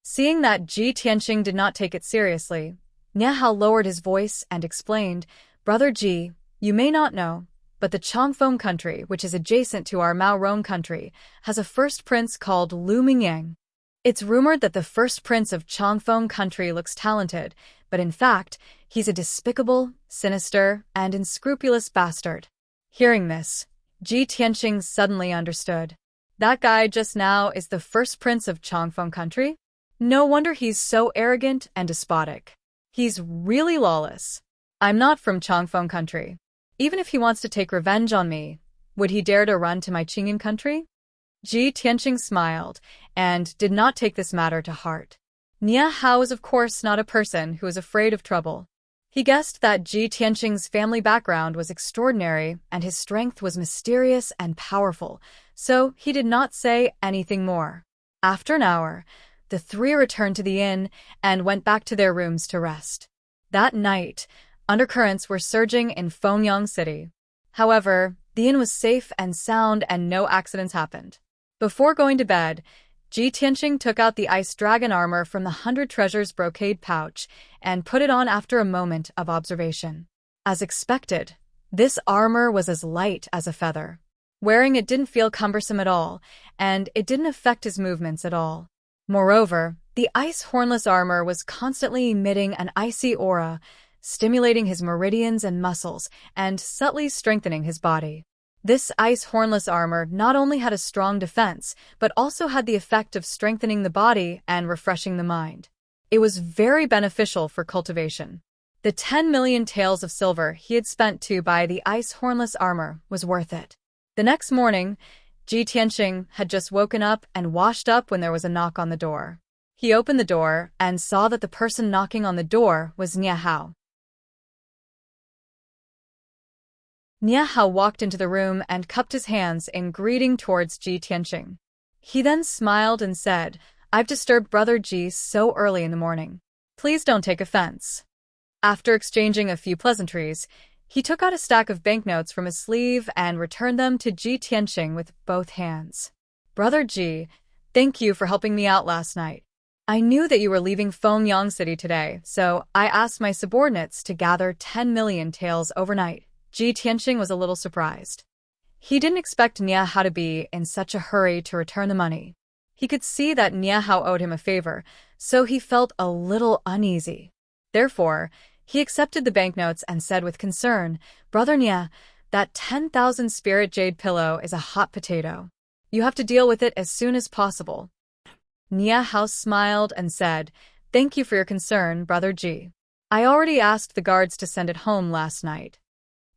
Seeing that Ji Tianqing did not take it seriously, Nie Hao lowered his voice and explained, Brother Ji, you may not know, but the Chongfeng country, which is adjacent to our Mao Rong country, has a first prince called Lu Mingyang. It's rumored that the first prince of Chongfeng country looks talented, but in fact, he's a despicable, sinister, and unscrupulous bastard. Hearing this, Ji Tianqing suddenly understood. That guy just now is the first prince of Chongfeng country? No wonder he's so arrogant and despotic. He's really lawless. I'm not from Chongfeng country. Even if he wants to take revenge on me, would he dare to run to my Qingyan country? Ji Tianqing smiled and did not take this matter to heart. Nie Hao is of course not a person who is afraid of trouble. He guessed that Ji Tianqing's family background was extraordinary and his strength was mysterious and powerful, so he did not say anything more. After an hour, the three returned to the inn and went back to their rooms to rest. That night, undercurrents were surging in Fengyang City. However, the inn was safe and sound and no accidents happened. Before going to bed, Ji Tianqing took out the ice dragon armor from the 100 Treasures brocade pouch and put it on after a moment of observation. As expected, this armor was as light as a feather. Wearing it didn't feel cumbersome at all, and it didn't affect his movements at all. Moreover, the ice hornless armor was constantly emitting an icy aura, stimulating his meridians and muscles and subtly strengthening his body. This ice hornless armor not only had a strong defense, but also had the effect of strengthening the body and refreshing the mind. It was very beneficial for cultivation. The 10 million taels of silver he had spent to buy the ice hornless armor was worth it. The next morning, Ji Tianqing had just woken up and washed up when there was a knock on the door. He opened the door and saw that the person knocking on the door was Nie Hao. Nie Hao walked into the room and cupped his hands in greeting towards Ji Tianqing. He then smiled and said, I've disturbed Brother Ji so early in the morning. Please don't take offense. After exchanging a few pleasantries, he took out a stack of banknotes from his sleeve and returned them to Ji Tianxing with both hands. Brother Ji, thank you for helping me out last night. I knew that you were leaving Fengyang City today, so I asked my subordinates to gather 10 million taels overnight. Ji Tianxing was a little surprised. He didn't expect Nie Hao to be in such a hurry to return the money. He could see that Nie Hao owed him a favor, so he felt a little uneasy. Therefore, he accepted the banknotes and said with concern, Brother Nie, that 10,000 spirit jade pillow is a hot potato. You have to deal with it as soon as possible. Nie Hao smiled and said, Thank you for your concern, Brother Ji. I already asked the guards to send it home last night.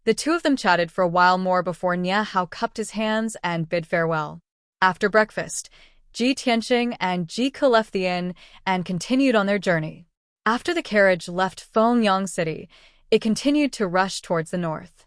The two of them chatted for a while more before Nie Hao cupped his hands and bid farewell. After breakfast, Ji Tianxing and Ji Ke left the inn and continued on their journey. After the carriage left Fengyang City, it continued to rush towards the north.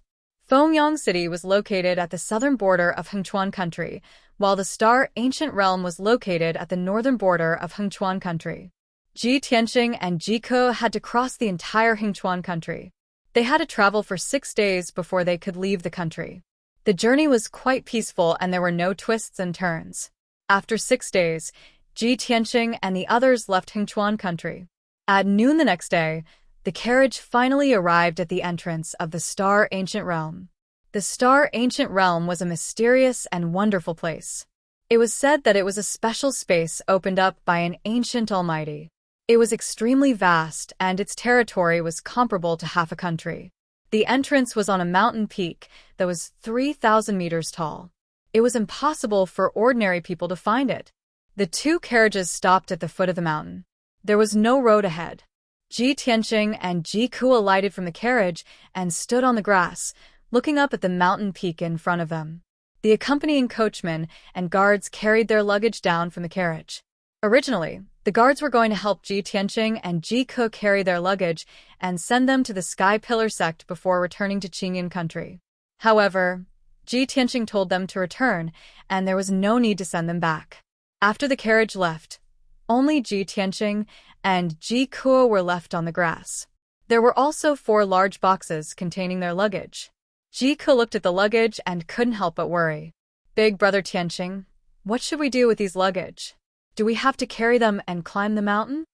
Fengyang City was located at the southern border of Hengchuan Country, while the Star Ancient Realm was located at the northern border of Hengchuan Country. Ji Tianxing and Ji Ke had to cross the entire Hengchuan Country. They had to travel for 6 days before they could leave the country. The journey was quite peaceful and there were no twists and turns. After 6 days, Ji Tianxing and the others left Hengchuan Country. At noon the next day, the carriage finally arrived at the entrance of the Star Ancient Realm. The Star Ancient Realm was a mysterious and wonderful place. It was said that it was a special space opened up by an ancient almighty. It was extremely vast, and its territory was comparable to half a country. The entrance was on a mountain peak that was 3,000 meters tall. It was impossible for ordinary people to find it. The two carriages stopped at the foot of the mountain. There was no road ahead. Ji Tianxing and Ji Ke alighted from the carriage and stood on the grass, looking up at the mountain peak in front of them. The accompanying coachman and guards carried their luggage down from the carriage. Originally, the guards were going to help Ji Tianxing and Ji Ke carry their luggage and send them to the Sky Pillar sect before returning to Qingyan country. However, Ji Tianxing told them to return, and there was no need to send them back. After the carriage left, only Ji Tianxing and Ji Ke were left on the grass. There were also 4 large boxes containing their luggage. Ji Ke looked at the luggage and couldn't help but worry. Big Brother Tianxing, what should we do with these luggage? Do we have to carry them and climb the mountain?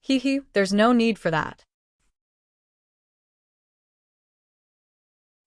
There's no need for that.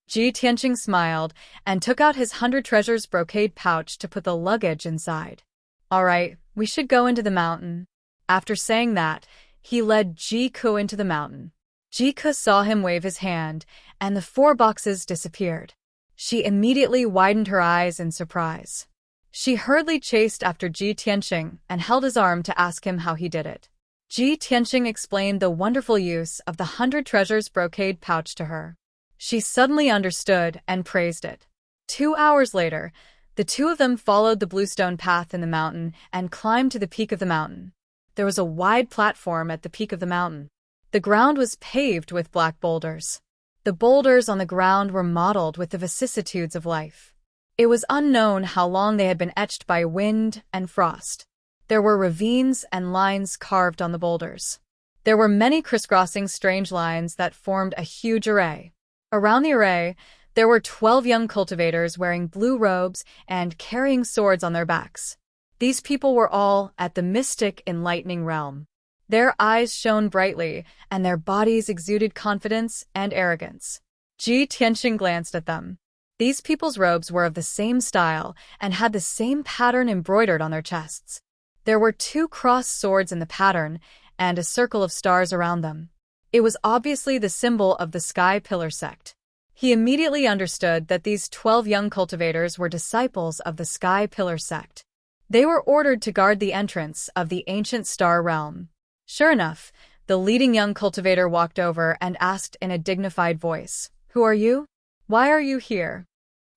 Ji Tianxing smiled and took out his 100 treasures brocade pouch to put the luggage inside. All right, we should go into the mountain. After saying that, he led Ji Ke into the mountain. Ji Ke saw him wave his hand, and the 4 boxes disappeared. She immediately widened her eyes in surprise. She hurriedly chased after Ji Tianxing and held his arm to ask him how he did it. Ji Tianxing explained the wonderful use of the 100 treasures brocade pouch to her. She suddenly understood and praised it. 2 hours later, the two of them followed the bluestone path in the mountain and climbed to the peak of the mountain. There was a wide platform at the peak of the mountain. The ground was paved with black boulders. The boulders on the ground were modeled with the vicissitudes of life. It was unknown how long they had been etched by wind and frost. There were ravines and lines carved on the boulders. There were many crisscrossing strange lines that formed a huge array. Around the array, there were 12 young cultivators wearing blue robes and carrying swords on their backs. These people were all at the mystic enlightening realm. Their eyes shone brightly, and their bodies exuded confidence and arrogance. Ji Tianxing glanced at them. These people's robes were of the same style and had the same pattern embroidered on their chests. There were 2 crossed swords in the pattern and a circle of stars around them. It was obviously the symbol of the Sky Pillar sect. He immediately understood that these 12 young cultivators were disciples of the Sky Pillar sect. They were ordered to guard the entrance of the ancient star realm. Sure enough, the leading young cultivator walked over and asked in a dignified voice, "Who are you? Why are you here?"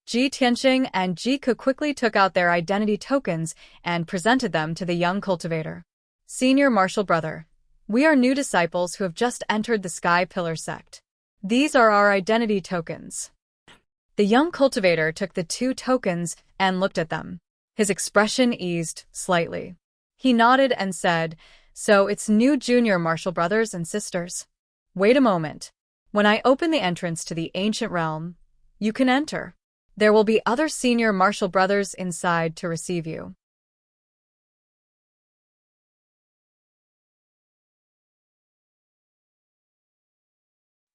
Ji Tianxing and Ji Ke quickly took out their identity tokens and presented them to the young cultivator. "Senior Martial Brother, we are new disciples who have just entered the Sky Pillar sect. These are our identity tokens." The young cultivator took the 2 tokens and looked at them. His expression eased slightly. He nodded and said, "So it's new junior martial brothers and sisters. Wait a moment. When I open the entrance to the ancient realm, you can enter. There will be other senior martial brothers inside to receive you."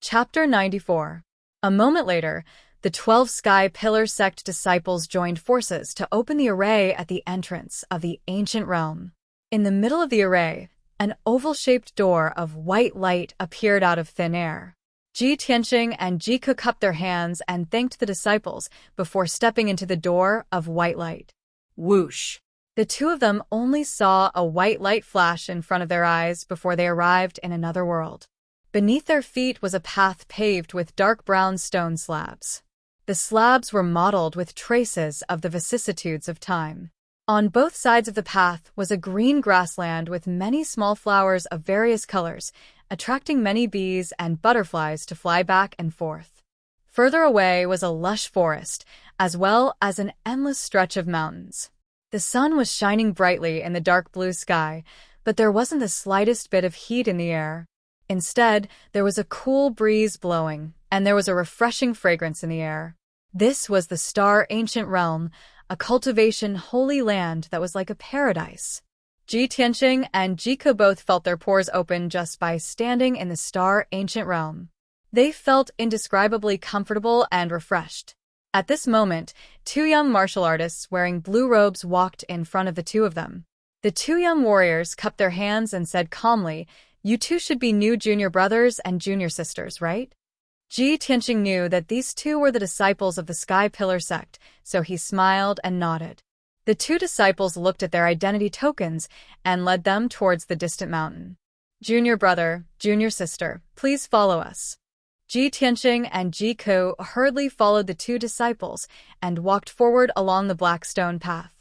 Chapter 94. A moment later, the 12 Sky Pillar sect disciples joined forces to open the array at the entrance of the ancient realm. In the middle of the array, an oval-shaped door of white light appeared out of thin air. Ji Tianqing and Ji Ke cupped their hands and thanked the disciples before stepping into the door of white light. Whoosh! The two of them only saw a white light flash in front of their eyes before they arrived in another world. Beneath their feet was a path paved with dark brown stone slabs. The slabs were mottled with traces of the vicissitudes of time. On both sides of the path was a green grassland with many small flowers of various colors, attracting many bees and butterflies to fly back and forth. Further away was a lush forest, as well as an endless stretch of mountains. The sun was shining brightly in the dark blue sky, but there wasn't the slightest bit of heat in the air. Instead, there was a cool breeze blowing, and there was a refreshing fragrance in the air. This was the Star Ancient Realm, a cultivation holy land that was like a paradise. Ji Tianqing and Ji Ke both felt their pores open just by standing in the Star Ancient Realm. They felt indescribably comfortable and refreshed. At this moment, two young martial artists wearing blue robes walked in front of the two of them. The two young warriors cupped their hands and said calmly, "You two should be new junior brothers and junior sisters, right?" Ji Tianqing knew that these two were the disciples of the Sky Pillar sect, so he smiled and nodded. The two disciples looked at their identity tokens and led them towards the distant mountain. "Junior brother, junior sister, please follow us." Ji Tianqing and Ji Ke hurriedly followed the two disciples and walked forward along the black stone path.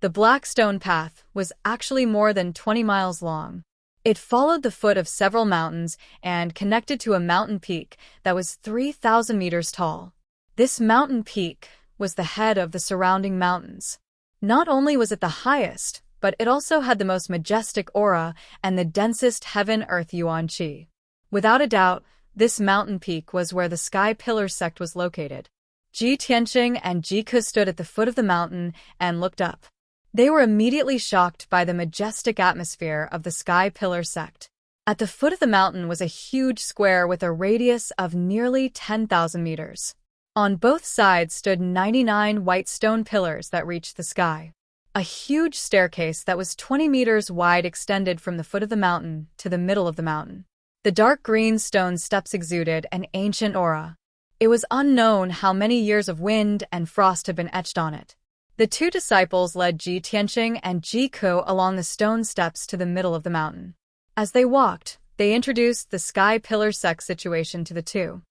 The black stone path was actually more than 20 miles long. It followed the foot of several mountains and connected to a mountain peak that was 3,000 meters tall. This mountain peak was the head of the surrounding mountains. Not only was it the highest, but it also had the most majestic aura and the densest heaven-earth yuan qi. Without a doubt, this mountain peak was where the Sky Pillar sect was located. Ji Tianqing and Ji Ke stood at the foot of the mountain and looked up. They were immediately shocked by the majestic atmosphere of the Sky Pillar sect. At the foot of the mountain was a huge square with a radius of nearly 10,000 meters. On both sides stood 99 white stone pillars that reached the sky. A huge staircase that was 20 meters wide extended from the foot of the mountain to the middle of the mountain. The dark green stone steps exuded an ancient aura. It was unknown how many years of wind and frost had been etched on it. The two disciples led Ji Tianqing and Ji Ke along the stone steps to the middle of the mountain. As they walked, they introduced the Sky Pillar sect situation to the two.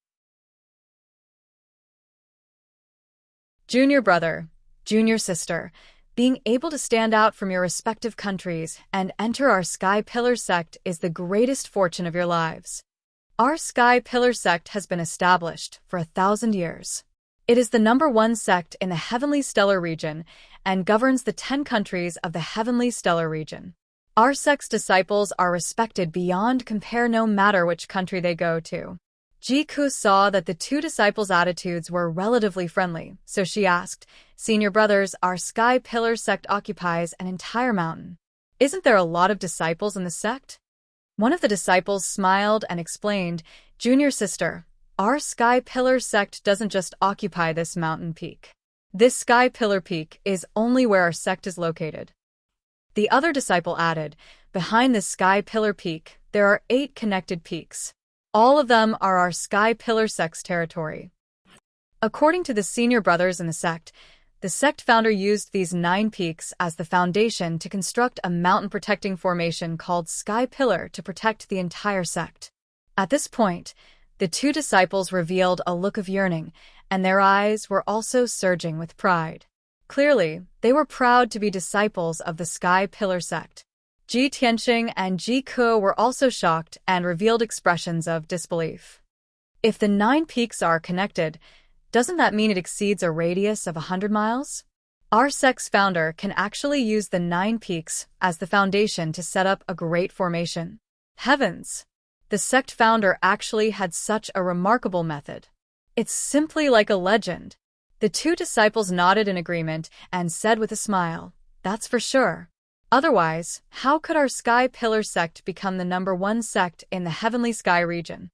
Junior brother, junior sister, being able to stand out from your respective countries and enter our Sky Pillar sect is the greatest fortune of your lives. Our Sky Pillar sect has been established for 1,000 years. It is the #1 sect in the Heavenly Stellar region and governs the 10 countries of the Heavenly Stellar region. Our sect's disciples are respected beyond compare no matter which country they go to. Ji Ke saw that the two disciples' attitudes were relatively friendly, so she asked, "Senior brothers, our Sky Pillar sect occupies an entire mountain. Isn't there a lot of disciples in the sect?" One of the disciples smiled and explained, "Junior sister, our Sky Pillar sect doesn't just occupy this mountain peak. This Sky Pillar peak is only where our sect is located." The other disciple added, "Behind this Sky Pillar peak, there are 8 connected peaks. All of them are our Sky Pillar sect's territory." According to the senior brothers in the sect founder used these 9 peaks as the foundation to construct a mountain-protecting formation called Sky Pillar to protect the entire sect. At this point, the two disciples revealed a look of yearning, and their eyes were also surging with pride. Clearly, they were proud to be disciples of the Sky Pillar sect. Ji Tianqing and Ji Ke were also shocked and revealed expressions of disbelief. If the 9 peaks are connected, doesn't that mean it exceeds a radius of 100 miles? Our sect's founder can actually use the 9 peaks as the foundation to set up a great formation. Heavens! The sect founder actually had such a remarkable method. It's simply like a legend. The 2 disciples nodded in agreement and said with a smile, "That's for sure. Otherwise, how could our Sky Pillar sect become the #1 sect in the Heavenly Sky region?"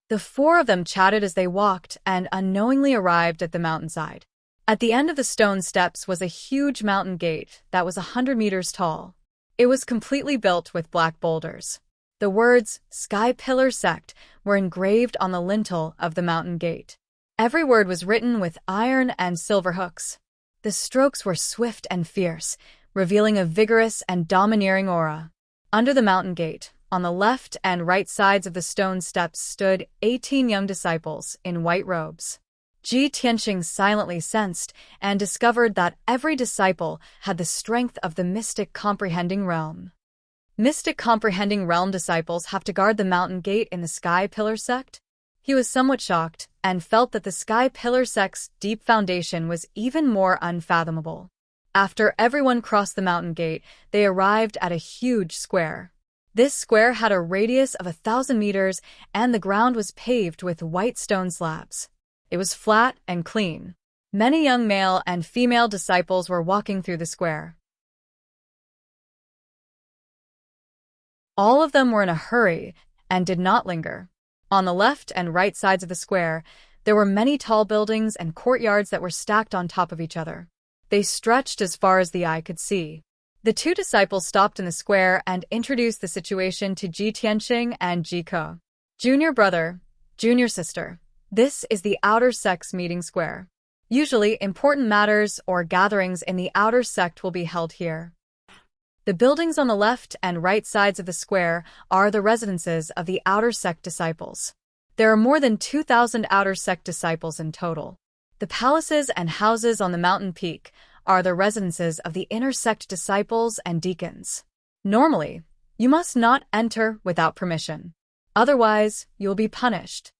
The 4 of them chatted as they walked and unknowingly arrived at the mountainside. At the end of the stone steps was a huge mountain gate that was 100 meters tall. It was completely built with black boulders. The words, "Sky Pillar Sect," were engraved on the lintel of the mountain gate. Every word was written with iron and silver hooks. The strokes were swift and fierce, revealing a vigorous and domineering aura. Under the mountain gate, on the left and right sides of the stone steps stood 18 young disciples in white robes. Xianxia silently sensed and discovered that every disciple had the strength of the Mystic Comprehending Realm. Mystic Comprehending Realm disciples have to guard the mountain gate in the Sky Pillar sect? He was somewhat shocked and felt that the Sky Pillar sect's deep foundation was even more unfathomable. After everyone crossed the mountain gate, they arrived at a huge square. This square had a radius of 1,000 meters and the ground was paved with white stone slabs. It was flat and clean. Many young male and female disciples were walking through the square. All of them were in a hurry and did not linger. On the left and right sides of the square, there were many tall buildings and courtyards that were stacked on top of each other. They stretched as far as the eye could see. The 2 disciples stopped in the square and introduced the situation to Xianxia and Jiko. "Junior brother, junior sister, this is the outer sect's meeting square. Usually, important matters or gatherings in the outer sect will be held here." The buildings on the left and right sides of the square are the residences of the outer sect disciples. There are more than 2,000 outer sect disciples in total. The palaces and houses on the mountain peak are the residences of the inner sect disciples and deacons. Normally, you must not enter without permission. Otherwise, you'll be punished.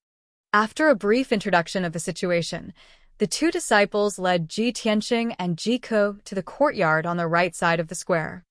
After a brief introduction of the situation, the 2 disciples led Xianxia and Jiko to the courtyard on the right side of the square.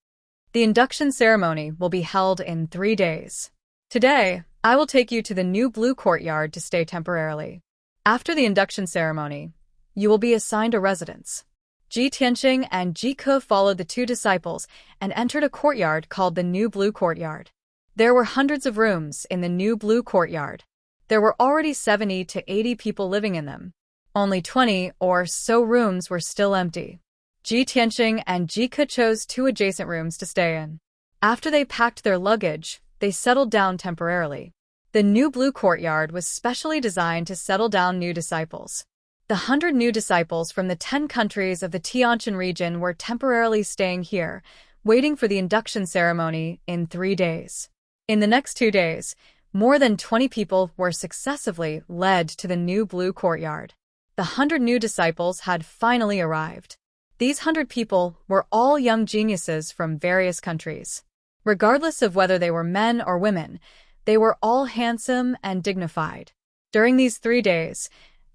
The induction ceremony will be held in 3 days. Today, I will take you to the new blue courtyard to stay temporarily. After the induction ceremony, you will be assigned a residence. Xianxia and Jiko followed the 2 disciples and entered a courtyard called the New Blue Courtyard. There were hundreds of rooms in the New Blue Courtyard. There were already 70 to 80 people living in them. Only 20 or so rooms were still empty. Xianxia and Jiko chose 2 adjacent rooms to stay in. After they packed their luggage, they settled down temporarily. The New Blue Courtyard was specially designed to settle down new disciples. The 100 new disciples from the 10 countries of the Tianjin region were temporarily staying here, waiting for the induction ceremony in 3 days. In the next 2 days, more than 20 people were successively led to the New Blue Courtyard. The 100 new disciples had finally arrived. These 100 people were all young geniuses from various countries. Regardless of whether they were men or women, they were all handsome and dignified. During these 3 days,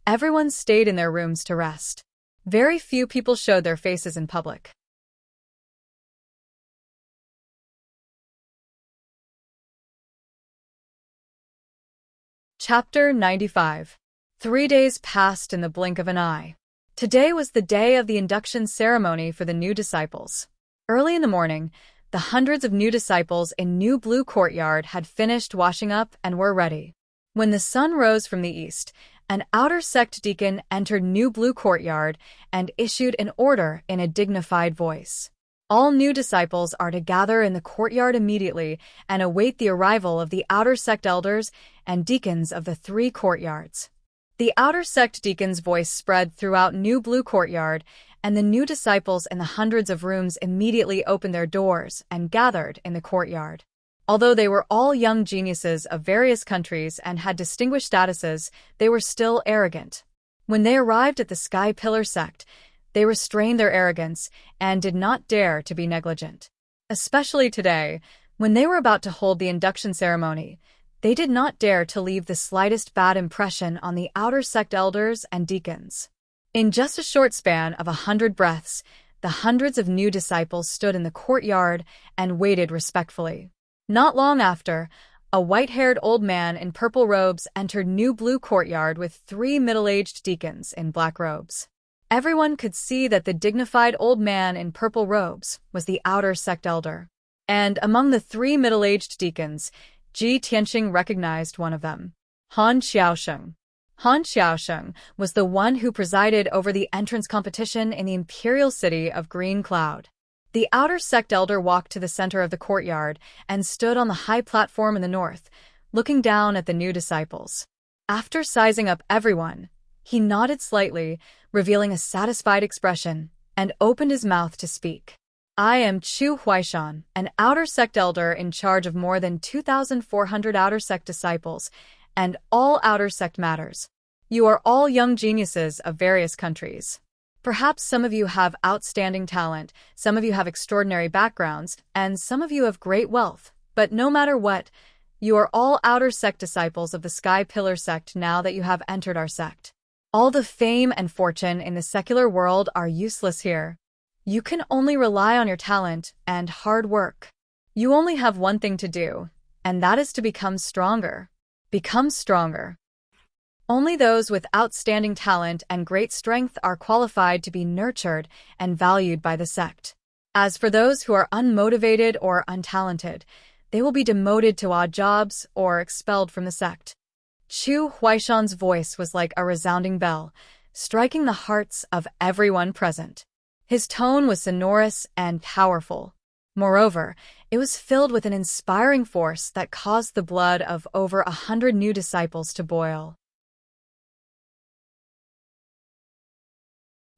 everyone stayed in their rooms to rest. Very few people showed their faces in public. Chapter 95. 3 days passed in the blink of an eye. Today was the day of the induction ceremony for the new disciples. Early in the morning, the hundreds of new disciples in New Blue Courtyard had finished washing up and were ready. When the sun rose from the east, an outer sect deacon entered New Blue Courtyard and issued an order in a dignified voice. All new disciples are to gather in the courtyard immediately and await the arrival of the outer sect elders and deacons of the 3 courtyards. The outer sect deacon's voice spread throughout New Blue Courtyard, and the new disciples in the hundreds of rooms immediately opened their doors and gathered in the courtyard. Although they were all young geniuses of various countries and had distinguished statuses, they were still arrogant. When they arrived at the Sky Pillar sect, they restrained their arrogance and did not dare to be negligent. Especially today, when they were about to hold the induction ceremony, they did not dare to leave the slightest bad impression on the outer sect elders and deacons. In just a short span of 100 breaths, the hundreds of new disciples stood in the courtyard and waited respectfully. Not long after, a white-haired old man in purple robes entered New Blue Courtyard with 3 middle-aged deacons in black robes. Everyone could see that the dignified old man in purple robes was the outer sect elder. And among the 3 middle-aged deacons, Ji Tianxing recognized one of them, Han Xiaosheng. Han Xiaosheng was the one who presided over the entrance competition in the imperial city of Green Cloud. The outer sect elder walked to the center of the courtyard and stood on the high platform in the north, looking down at the new disciples. After sizing up everyone, he nodded slightly, revealing a satisfied expression, and opened his mouth to speak. I am Zhou Xian, an outer sect elder in charge of more than 2,400 outer sect disciples, and all outer sect matters. You are all young geniuses of various countries. Perhaps some of you have outstanding talent, some of you have extraordinary backgrounds, and some of you have great wealth. But no matter what, you are all outer sect disciples of the Sky Pillar sect now that you have entered our sect. All the fame and fortune in the secular world are useless here. You can only rely on your talent and hard work. You only have one thing to do, and that is to become stronger. Become stronger. Only those with outstanding talent and great strength are qualified to be nurtured and valued by the sect. As for those who are unmotivated or untalented, they will be demoted to odd jobs or expelled from the sect. Zhou Xian's voice was like a resounding bell, striking the hearts of everyone present. His tone was sonorous and powerful. Moreover, it was filled with an inspiring force that caused the blood of over 100 new disciples to boil.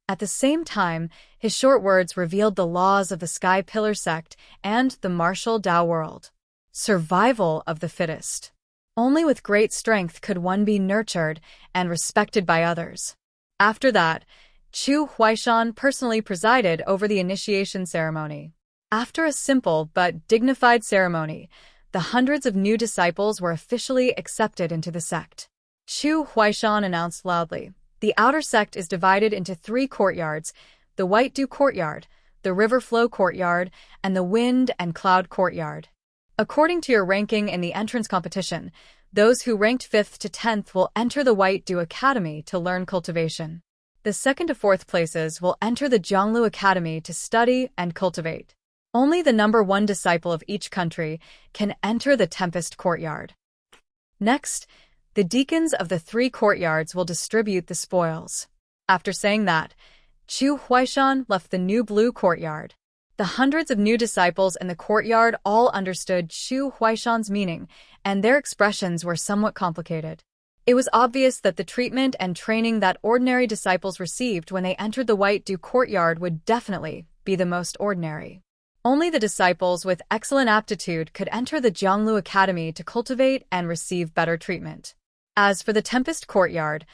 At the same time, his short words revealed the laws of the Sky Pillar sect and the martial Dao world. Survival of the fittest. Only with great strength could one be nurtured and respected by others. After that, Zhou Xian personally presided over the initiation ceremony. After a simple but dignified ceremony, the hundreds of new disciples were officially accepted into the sect. Zhou Xian announced loudly, "The outer sect is divided into 3 courtyards, the White Dew Courtyard, the River Flow Courtyard, and the Wind and Cloud Courtyard. According to your ranking in the entrance competition, those who ranked 5th to 10th will enter the White Dew Academy to learn cultivation. The 2nd to 4th places will enter the Zhonglu Academy to study and cultivate. Only the number 1 disciple of each country can enter the Tempest Courtyard. Next, the deacons of the 3 courtyards will distribute the spoils." After saying that, Zhou Xian left the New Blue Courtyard. The hundreds of new disciples in the courtyard all understood Zhou Xian's meaning, and their expressions were somewhat complicated. It was obvious that the treatment and training that ordinary disciples received when they entered the White Dew Courtyard would definitely be the most ordinary. Only the disciples with excellent aptitude could enter the Zhonglu Academy to cultivate and receive better treatment. As for the Tempest Courtyard,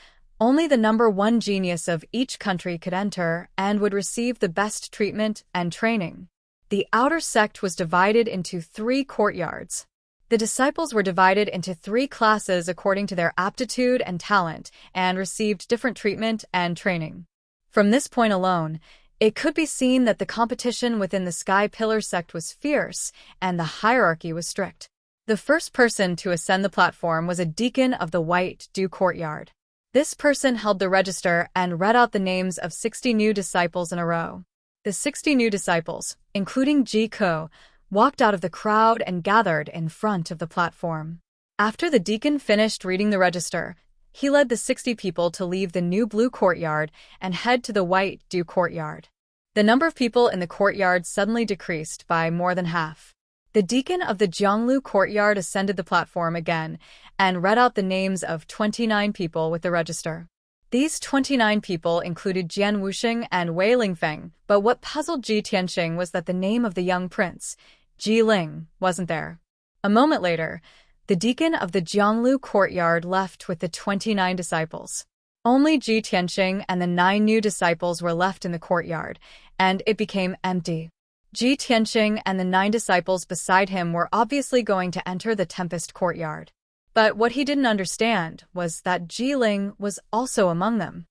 only the number 1 genius of each country could enter and would receive the best treatment and training. The outer sect was divided into 3 courtyards. The disciples were divided into 3 classes according to their aptitude and talent and received different treatment and training. From this point alone, it could be seen that the competition within the Sky Pillar sect was fierce and the hierarchy was strict. The first person to ascend the platform was a deacon of the White Dew Courtyard. This person held the register and read out the names of 60 new disciples in a row. The 60 new disciples, including Ji Ko, walked out of the crowd and gathered in front of the platform. After the deacon finished reading the register, he led the 60 people to leave the New Blue Courtyard and head to the White Dew Courtyard. The number of people in the courtyard suddenly decreased by more than half. The deacon of the Zhonglu Courtyard ascended the platform again and read out the names of 29 people with the register. These 29 people included Jian Wuxing and Wei Lingfeng, but what puzzled Ji Tianxing was that the name of the young prince, Ji Ling, wasn't there. A moment later, the deacon of the Zhonglu Courtyard left with the 29 disciples. Only Ji Tianxing and the 9 new disciples were left in the courtyard, and it became empty. Ji Tianxing and the 9 disciples beside him were obviously going to enter the Tempest Courtyard. But what he didn't understand was that Ji Ling was also among them.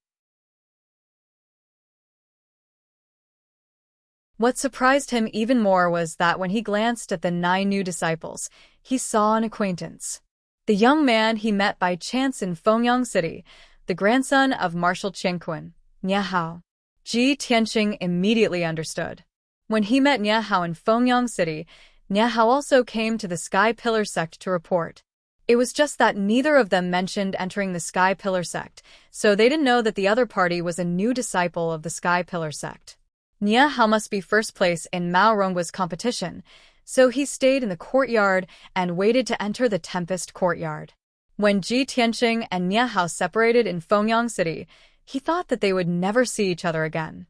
What surprised him even more was that when he glanced at the 9 new disciples, he saw an acquaintance. The young man he met by chance in Fengyang City, the grandson of Marshal Qianquan, Nie Hao. Ji Tianqing immediately understood. When he met Nie Hao in Fengyang City, Nie Hao also came to the Sky Pillar sect to report. It was just that neither of them mentioned entering the Sky Pillar sect, so they didn't know that the other party was a new disciple of the Sky Pillar sect. Nie Hao must be first place in Mao Ronggua's competition, so he stayed in the courtyard and waited to enter the Tempest courtyard. When Ji Tianqing and Nie Hao separated in Fengyang City, he thought that they would never see each other again.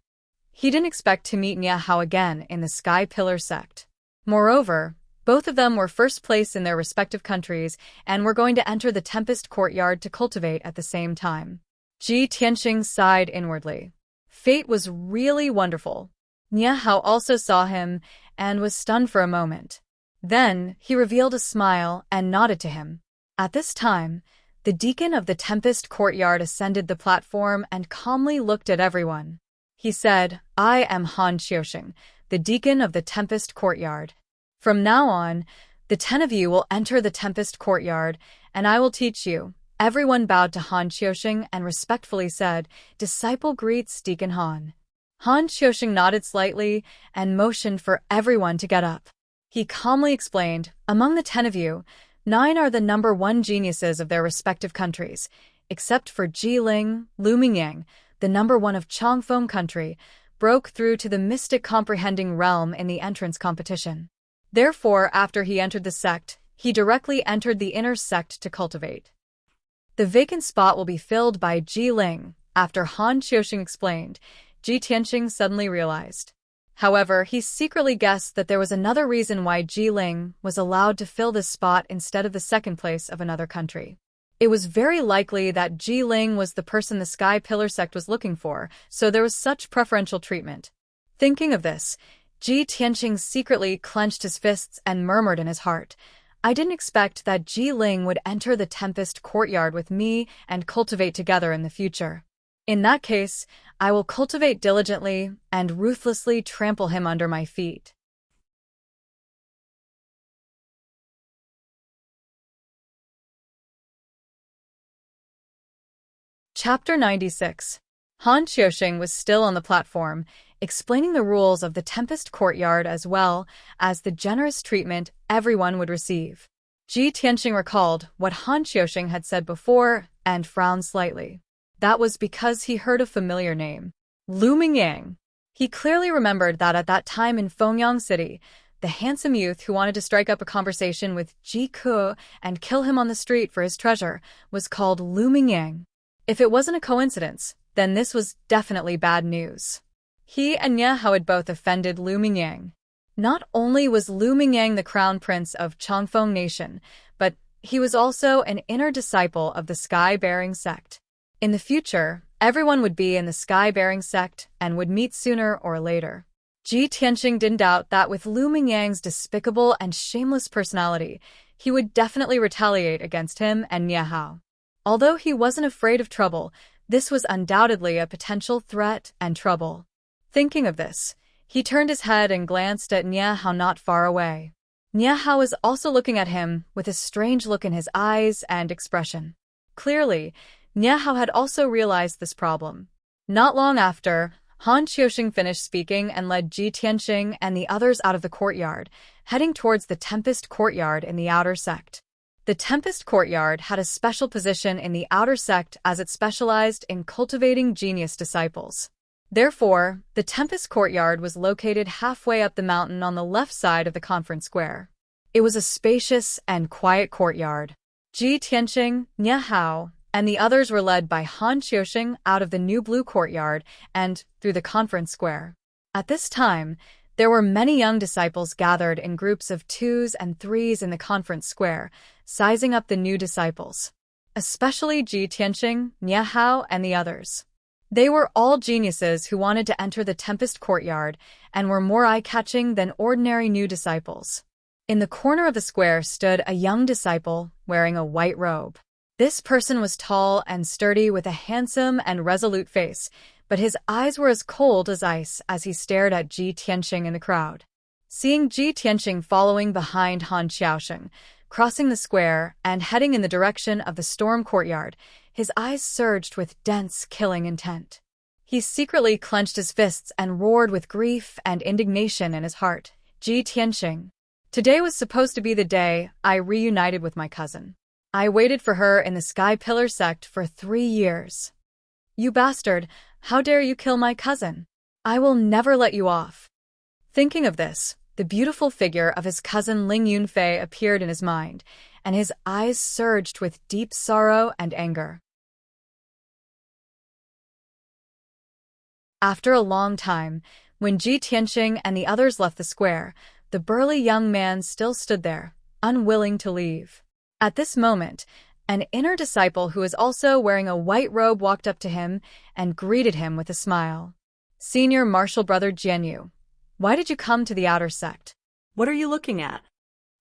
He didn't expect to meet Nie Hao again in the Sky Pillar sect. Moreover, both of them were first place in their respective countries and were going to enter the Tempest courtyard to cultivate at the same time. Ji Tianqing sighed inwardly. Fate was really wonderful. Nie Hao also saw him and was stunned for a moment. Then, he revealed a smile and nodded to him. At this time, the deacon of the Tempest courtyard ascended the platform and calmly looked at everyone. He said, "I am Han Xiaoxing, the deacon of the Tempest courtyard. From now on, the 10 of you will enter the Tempest courtyard, and I will teach you." Everyone bowed to Han Xiaoxing and respectfully said, "Disciple greets Deacon Han." Han Xiaoxing nodded slightly and motioned for everyone to get up. He calmly explained, "Among the 10 of you, 9 are the number 1 geniuses of their respective countries, except for Ji Ling. Lu Mingyang, the number 1 of Chongfeng country, broke through to the mystic comprehending realm in the entrance competition. Therefore, after he entered the sect, he directly entered the inner sect to cultivate. The vacant spot will be filled by Ji Ling." After Han Xiaoxing explained, Ji Tianqing suddenly realized. However, he secretly guessed that there was another reason why Ji Ling was allowed to fill this spot instead of the second place of another country. It was very likely that Ji Ling was the person the Sky Pillar sect was looking for, so there was such preferential treatment. Thinking of this, Ji Tianqing secretly clenched his fists and murmured in his heart, "I didn't expect that Ji Ling would enter the Tempest courtyard with me and cultivate together in the future. In that case, I will cultivate diligently and ruthlessly trample him under my feet." Chapter 96. Han Xiaoxing was still on the platform, explaining the rules of the Tempest courtyard as well as the generous treatment everyone would receive. Ji Tianqing recalled what Han Xiaoxing had said before and frowned slightly. That was because he heard a familiar name. Lu Mingyang. He clearly remembered that at that time in Fengyang City, the handsome youth who wanted to strike up a conversation with Ji Ke and kill him on the street for his treasure was called Lu Mingyang. If it wasn't a coincidence, then this was definitely bad news. He and Nie Hao had both offended Lu Mingyang. Not only was Lu Mingyang the crown prince of Chongfeng Nation, but he was also an inner disciple of the Sky-bearing sect. In the future, everyone would be in the Sky-bearing sect and would meet sooner or later. Ji Tianqing didn't doubt that with Lu Mingyang's despicable and shameless personality, he would definitely retaliate against him and Nie Hao. Although he wasn't afraid of trouble, this was undoubtedly a potential threat and trouble. Thinking of this, he turned his head and glanced at Nie Hao not far away. Nie Hao was also looking at him with a strange look in his eyes and expression. Clearly, Nie Hao had also realized this problem. Not long after, Han Xiaoxing finished speaking and led Ji Tianqing and the others out of the courtyard, heading towards the Tempest courtyard in the outer sect. The Tempest courtyard had a special position in the outer sect as it specialized in cultivating genius disciples. Therefore, the Tempest courtyard was located halfway up the mountain on the left side of the conference square. It was a spacious and quiet courtyard. Ji Tianqing, Nie Hao, and the others were led by Han Xiaoxing out of the new blue courtyard and through the conference square. At this time, there were many young disciples gathered in groups of 2s and 3s in the conference square, sizing up the new disciples. Especially Ji Tianqing, Nie Hao, and the others. They were all geniuses who wanted to enter the Tempest courtyard and were more eye-catching than ordinary new disciples. In the corner of the square stood a young disciple wearing a white robe. This person was tall and sturdy with a handsome and resolute face, but his eyes were as cold as ice as he stared at Ji Tianxing in the crowd. Seeing Ji Tianxing following behind Han Xiaosheng, crossing the square and heading in the direction of the storm courtyard, his eyes surged with dense, killing intent. He secretly clenched his fists and roared with grief and indignation in his heart. Ji Tianxing. Today was supposed to be the day I reunited with my cousin. I waited for her in the Sky Pillar sect for 3 years. You bastard, how dare you kill my cousin? I will never let you off. Thinking of this, the beautiful figure of his cousin Ling Yunfei appeared in his mind, and his eyes surged with deep sorrow and anger. After a long time, when Ji Tianxing and the others left the square, the burly young man still stood there, unwilling to leave. At this moment, an inner disciple who was also wearing a white robe walked up to him and greeted him with a smile. Senior martial brother Jianyu, why did you come to the outer sect? What are you looking at?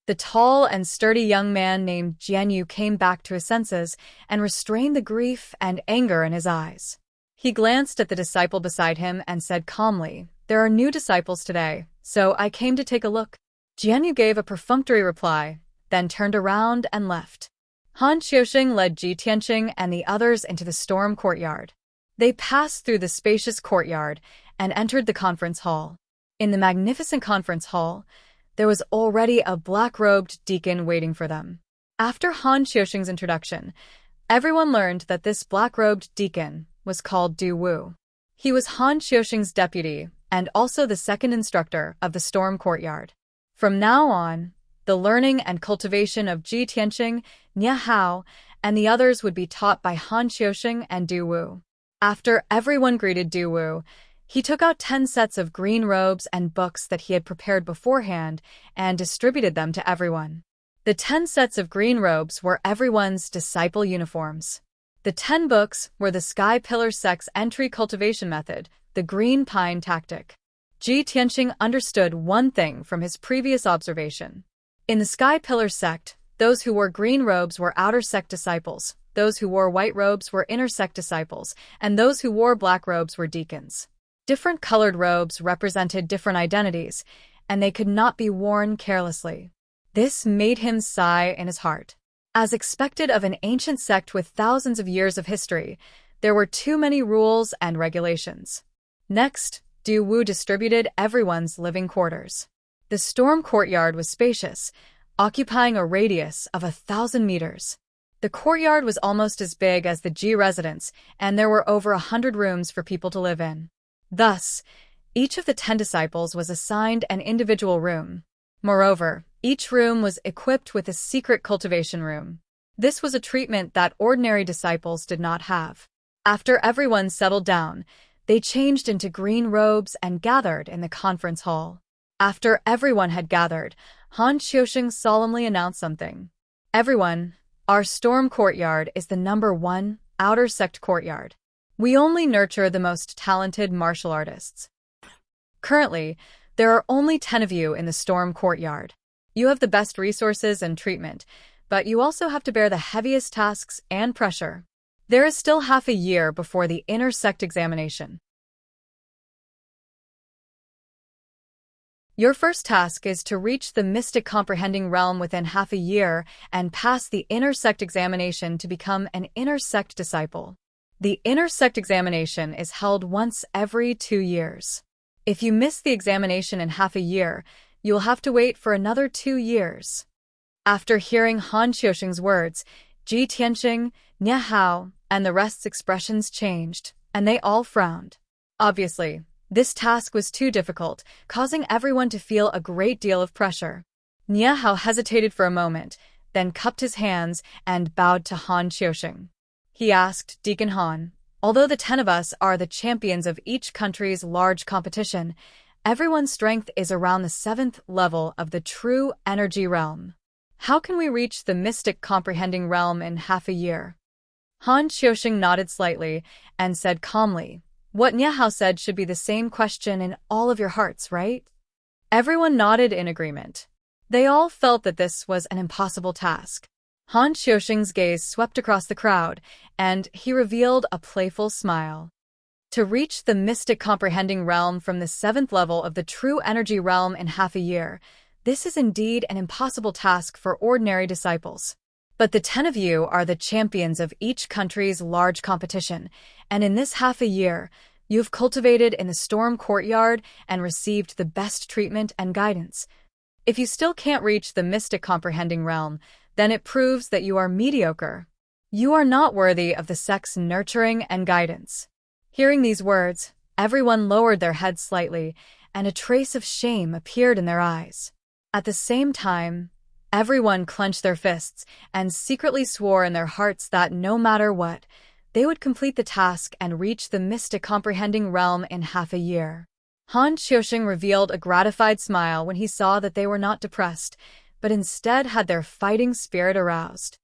The tall and sturdy young man named Jianyu came back to his senses and restrained the grief and anger in his eyes. He glanced at the disciple beside him and said calmly, "There are new disciples today, so I came to take a look." Jianyu gave a perfunctory reply, then turned around and left. Han Xiaosheng led Ji Tianxing and the others into the storm courtyard. They passed through the spacious courtyard and entered the conference hall. In the magnificent conference hall, there was already a black-robed deacon waiting for them. After Han Xiaosheng's introduction, everyone learned that this black-robed deacon was called Du Wu. He was Han Xiaosheng's deputy and also the second instructor of the storm courtyard. From now on, the learning and cultivation of Ji Tianxing, Nie Hao, and the others would be taught by Han Xiaosheng and Du Wu. After everyone greeted Du Wu, he took out 10 sets of green robes and books that he had prepared beforehand and distributed them to everyone. The 10 sets of green robes were everyone's disciple uniforms. The 10 books were the Sky Pillar Sect's entry cultivation method, the Green Pine Tactic. Ji Tianxing understood one thing from his previous observation. In the Sky Pillar sect, those who wore green robes were outer sect disciples, those who wore white robes were inner sect disciples, and those who wore black robes were deacons. Different colored robes represented different identities, and they could not be worn carelessly. This made him sigh in his heart. As expected of an ancient sect with thousands of years of history, there were too many rules and regulations. Next, Du Wu distributed everyone's living quarters. The storm courtyard was spacious, occupying a radius of 1,000 meters. The courtyard was almost as big as the Ji residence, and there were over 100 rooms for people to live in. Thus, each of the 10 disciples was assigned an individual room. Moreover, each room was equipped with a secret cultivation room. This was a treatment that ordinary disciples did not have. After everyone settled down, they changed into green robes and gathered in the conference hall. After everyone had gathered, Han Xiaosheng solemnly announced something. Everyone, our storm courtyard is the #1 outer sect courtyard. We only nurture the most talented martial artists. Currently, there are only 10 of you in the storm courtyard. You have the best resources and treatment, but you also have to bear the heaviest tasks and pressure. There is still half a year before the inner sect examination. Your first task is to reach the mystic comprehending realm within half a year and pass the inner sect examination to become an inner sect disciple. The inner sect examination is held once every 2 years. If you miss the examination in half a year, you will have to wait for another 2 years. After hearing Han Xiaosheng's words, Ji Tianxing, Nie Hao, and the rest's expressions changed, and they all frowned. Obviously, this task was too difficult, causing everyone to feel a great deal of pressure. Nie Hao hesitated for a moment, then cupped his hands and bowed to Han Xiaosheng. He asked, Deacon Han, although the 10 of us are the champions of each country's large competition, everyone's strength is around the 7th level of the true energy realm. How can we reach the mystic comprehending realm in half a year? Han Xiaosheng nodded slightly and said calmly, what Nie Hao said should be the same question in all of your hearts, right? Everyone nodded in agreement. They all felt that this was an impossible task. Han Xiaosheng's gaze swept across the crowd, and he revealed a playful smile. To reach the mystic comprehending realm from the 7th level of the true energy realm in half a year, this is indeed an impossible task for ordinary disciples. But the 10 of you are the champions of each country's large competition, and in this half a year, you've cultivated in the storm courtyard and received the best treatment and guidance. If you still can't reach the mystic comprehending realm, then it proves that you are mediocre. You are not worthy of the sect's nurturing and guidance. Hearing these words, everyone lowered their heads slightly, and a trace of shame appeared in their eyes. At the same time, everyone clenched their fists and secretly swore in their hearts that no matter what, they would complete the task and reach the mystic comprehending realm in half a year. Han Xiaoxing revealed a gratified smile when he saw that they were not depressed, but instead had their fighting spirit aroused.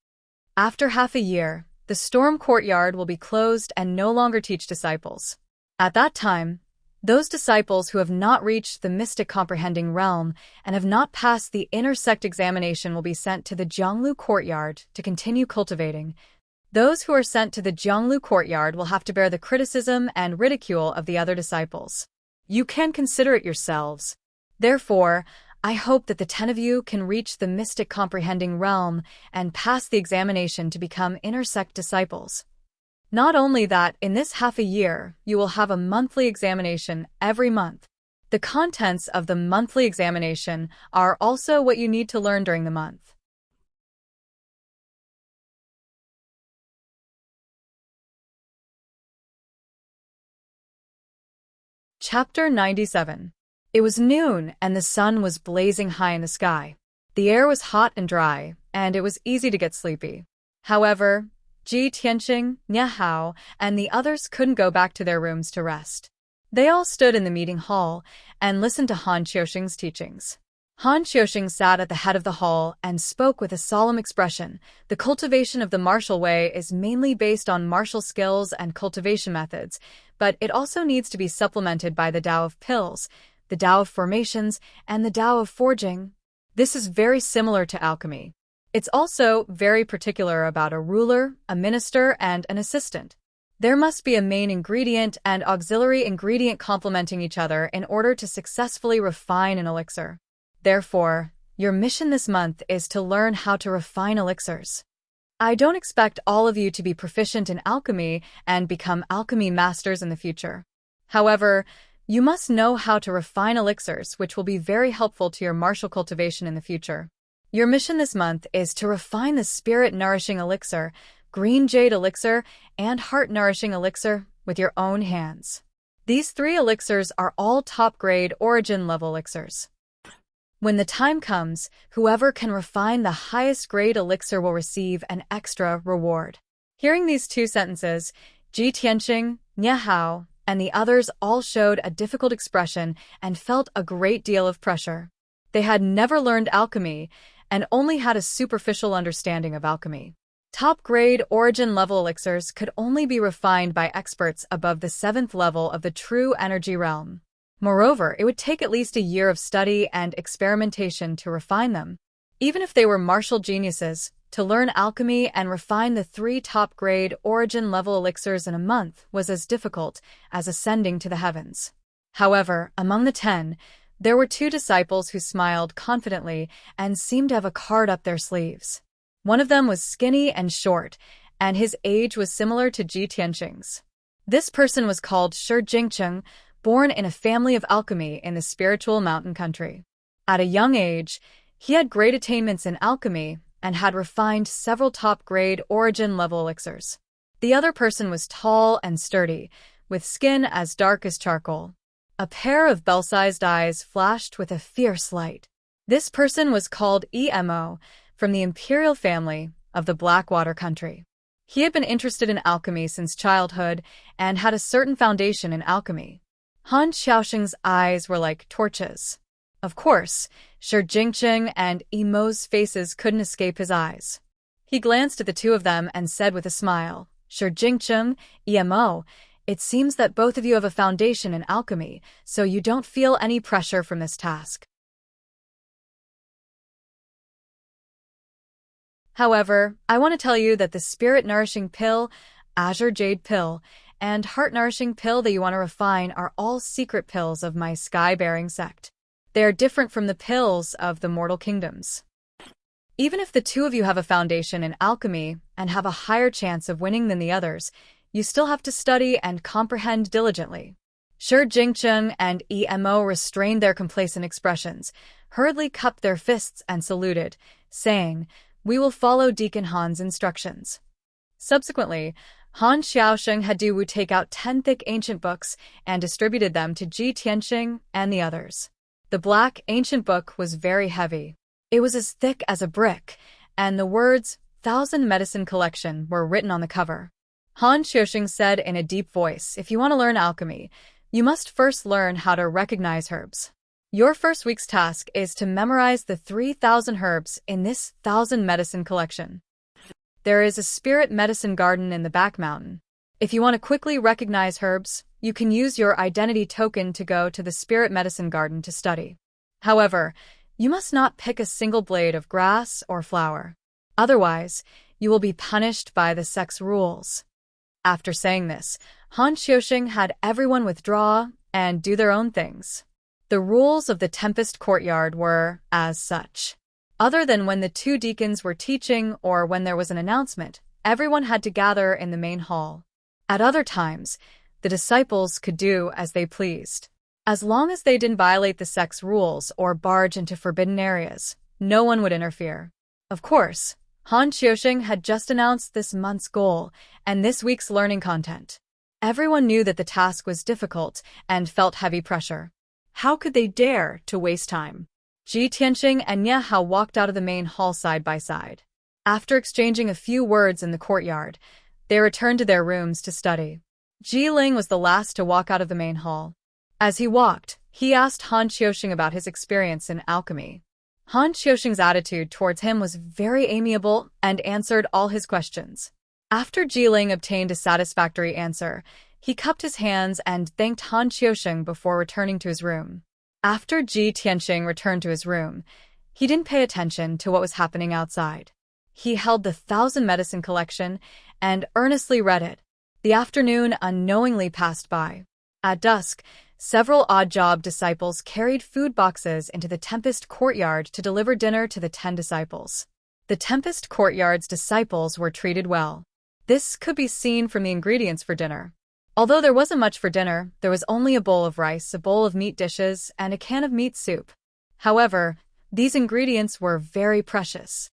After half a year, the storm courtyard will be closed and no longer teach disciples. At that time, those disciples who have not reached the mystic comprehending realm and have not passed the inner sect examination will be sent to the Jianglu courtyard to continue cultivating. Those who are sent to the Jianglu courtyard will have to bear the criticism and ridicule of the other disciples. You can consider it yourselves. Therefore, I hope that the 10 of you can reach the mystic comprehending realm and pass the examination to become inner sect disciples. Not only that, in this half a year, you will have a monthly examination every month. The contents of the monthly examination are also what you need to learn during the month. Chapter 97. It was noon, and the sun was blazing high in the sky. The air was hot and dry, and it was easy to get sleepy. However, Ji Tianqing, Nia Hao, and the others couldn't go back to their rooms to rest. They all stood in the meeting hall and listened to Han Xiaoxing's teachings. Han Xiaoxing sat at the head of the hall and spoke with a solemn expression. The cultivation of the martial way is mainly based on martial skills and cultivation methods, but it also needs to be supplemented by the Tao of pills, the Tao of formations, and the Tao of forging. This is very similar to alchemy. It's also very particular about a ruler, a minister, and an assistant. There must be a main ingredient and auxiliary ingredient complementing each other in order to successfully refine an elixir. Therefore, your mission this month is to learn how to refine elixirs. I don't expect all of you to be proficient in alchemy and become alchemy masters in the future. However, you must know how to refine elixirs, which will be very helpful to your martial cultivation in the future. Your mission this month is to refine the spirit-nourishing elixir, green jade elixir, and heart-nourishing elixir with your own hands. These 3 elixirs are all top-grade origin-level elixirs. When the time comes, whoever can refine the highest-grade elixir will receive an extra reward. Hearing these 2 sentences, Ji Tianqing, Nia Hao, and the others all showed a difficult expression and felt a great deal of pressure. They had never learned alchemy and only had a superficial understanding of alchemy. Top-grade origin-level elixirs could only be refined by experts above the 7th level of the true energy realm. Moreover, it would take at least a year of study and experimentation to refine them. Even if they were martial geniuses, to learn alchemy and refine the 3 top-grade origin-level elixirs in a month was as difficult as ascending to the heavens. However, among the 10, there were 2 disciples who smiled confidently and seemed to have a card up their sleeves. One of them was skinny and short, and his age was similar to Ji Tianqing's. This person was called Shi Jingcheng, born in a family of alchemy in the spiritual mountain country. At a young age, he had great attainments in alchemy and had refined several top-grade origin-level elixirs. The other person was tall and sturdy, with skin as dark as charcoal. A pair of bell-sized eyes flashed with a fierce light. This person was called Emo, from the imperial family of the Blackwater country. He had been interested in alchemy since childhood and had a certain foundation in alchemy. Han Xiaoxing's eyes were like torches. Of course, Shi Jingcheng and Emo's faces couldn't escape his eyes. He glanced at the 2 of them and said with a smile, "Shi Jingcheng, Emo, it seems that both of you have a foundation in alchemy, so you don't feel any pressure from this task. However, I want to tell you that the spirit-nourishing pill, Azure Jade Pill, and heart-nourishing pill that you want to refine are all secret pills of my sky-bearing sect. They are different from the pills of the mortal kingdoms. Even if the two of you have a foundation in alchemy and have a higher chance of winning than the others, you still have to study and comprehend diligently. Shi Jingcheng and Emo restrained their complacent expressions, hurriedly cupped their fists and saluted, saying, "We will follow Deacon Han's instructions." Subsequently, Han Xiaosheng had Wu take out 10 thick ancient books and distributed them to Ji Tianxing and the others. The black ancient book was very heavy. It was as thick as a brick, and the words "Thousand Medicine Collection" were written on the cover. Han Xiaosheng said in a deep voice, "If you want to learn alchemy, you must first learn how to recognize herbs. Your first week's task is to memorize the 3,000 herbs in this 1,000 medicine collection. There is a spirit medicine garden in the back mountain. If you want to quickly recognize herbs, you can use your identity token to go to the spirit medicine garden to study. However, you must not pick a single blade of grass or flower. Otherwise, you will be punished by the sect's rules." After saying this, Han Xiaosheng had everyone withdraw and do their own things. The rules of the Tempest Courtyard were as such. Other than when the two deacons were teaching or when there was an announcement, everyone had to gather in the main hall. At other times, the disciples could do as they pleased. As long as they didn't violate the sect's rules or barge into forbidden areas, no one would interfere. Of course, Han Xiaosheng had just announced this month's goal and this week's learning content. Everyone knew that the task was difficult and felt heavy pressure. How could they dare to waste time? Ji Tianxing and Ye Hao walked out of the main hall side by side. After exchanging a few words in the courtyard, they returned to their rooms to study. Ji Ling was the last to walk out of the main hall. As he walked, he asked Han Xiaosheng about his experience in alchemy. Han Xiaosheng's attitude towards him was very amiable and answered all his questions. After Ji Ling obtained a satisfactory answer, he cupped his hands and thanked Han Xiaosheng before returning to his room. After Ji Tianxing returned to his room, he didn't pay attention to what was happening outside. He held the 1,000 medicine collection and earnestly read it. The afternoon unknowingly passed by. At dusk, several odd-job disciples carried food boxes into the Tempest Courtyard to deliver dinner to the 10 disciples. The Tempest Courtyard's disciples were treated well. This could be seen from the ingredients for dinner. Although there wasn't much for dinner, there was only a bowl of rice, a bowl of meat dishes, and a can of meat soup. However, these ingredients were very precious.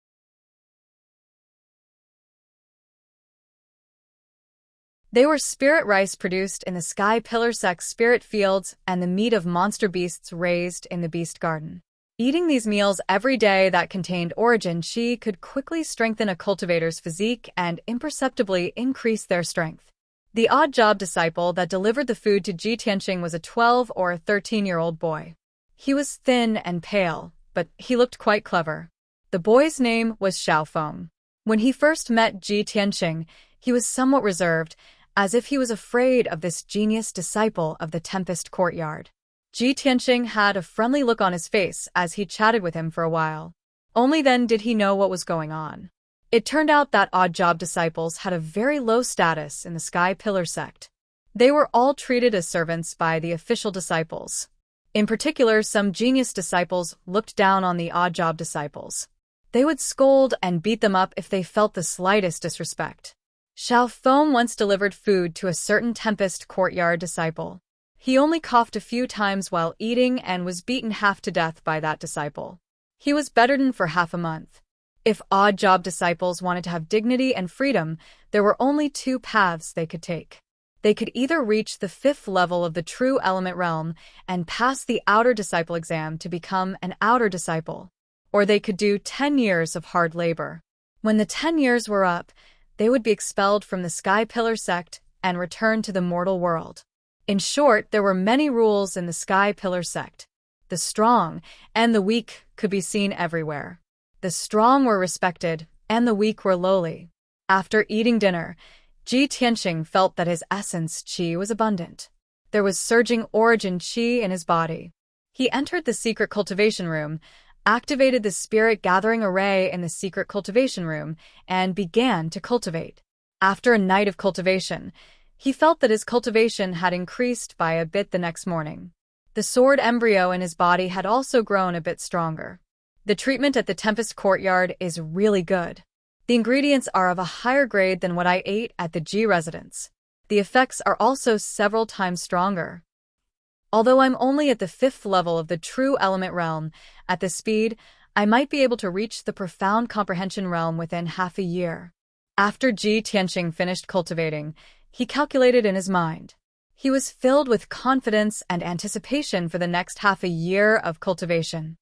They were spirit rice produced in the Sky Pillar Sect's spirit fields and the meat of monster beasts raised in the Beast Garden. Eating these meals every day that contained origin chi could quickly strengthen a cultivator's physique and imperceptibly increase their strength. The odd-job disciple that delivered the food to Ji Tianxing was a 12 or 13-year-old boy. He was thin and pale, but he looked quite clever. The boy's name was Xiaofeng. When he first met Ji Tianxing, he was somewhat reserved, as if he was afraid of this genius disciple of the Tempest Courtyard. Ji Tianxing had a friendly look on his face as he chatted with him for a while. Only then did he know what was going on. It turned out that odd-job disciples had a very low status in the Sky Pillar sect. They were all treated as servants by the official disciples. In particular, some genius disciples looked down on the odd-job disciples. They would scold and beat them up if they felt the slightest disrespect. Xiaofeng once delivered food to a certain Tempest Courtyard disciple. He only coughed a few times while eating and was beaten half to death by that disciple. He was bedridden for half a month. If odd-job disciples wanted to have dignity and freedom, there were only two paths they could take. They could either reach the 5th level of the True Element Realm and pass the Outer Disciple exam to become an Outer Disciple, or they could do 10 years of hard labor. When the 10 years were up, they would be expelled from the Sky Pillar sect and return to the mortal world. In short, there were many rules in the Sky Pillar sect. The strong and the weak could be seen everywhere. The strong were respected, and the weak were lowly. After eating dinner, Ji Tianxing felt that his essence chi was abundant. There was surging origin chi in his body. He entered the secret cultivation room, activated the spirit gathering array in the secret cultivation room, and began to cultivate. After a night of cultivation, He felt that his cultivation had increased by a bit the next morning. The sword embryo in his body had also grown a bit stronger. The treatment at the Tempest Courtyard is really good. The ingredients are of a higher grade than what I ate at the G residence. The effects are also several times stronger. Although I'm only at the 5th level of the true element realm, at this speed, I might be able to reach the profound comprehension realm within half a year. After Ji Tianqing finished cultivating, he calculated in his mind. He was filled with confidence and anticipation for the next half a year of cultivation.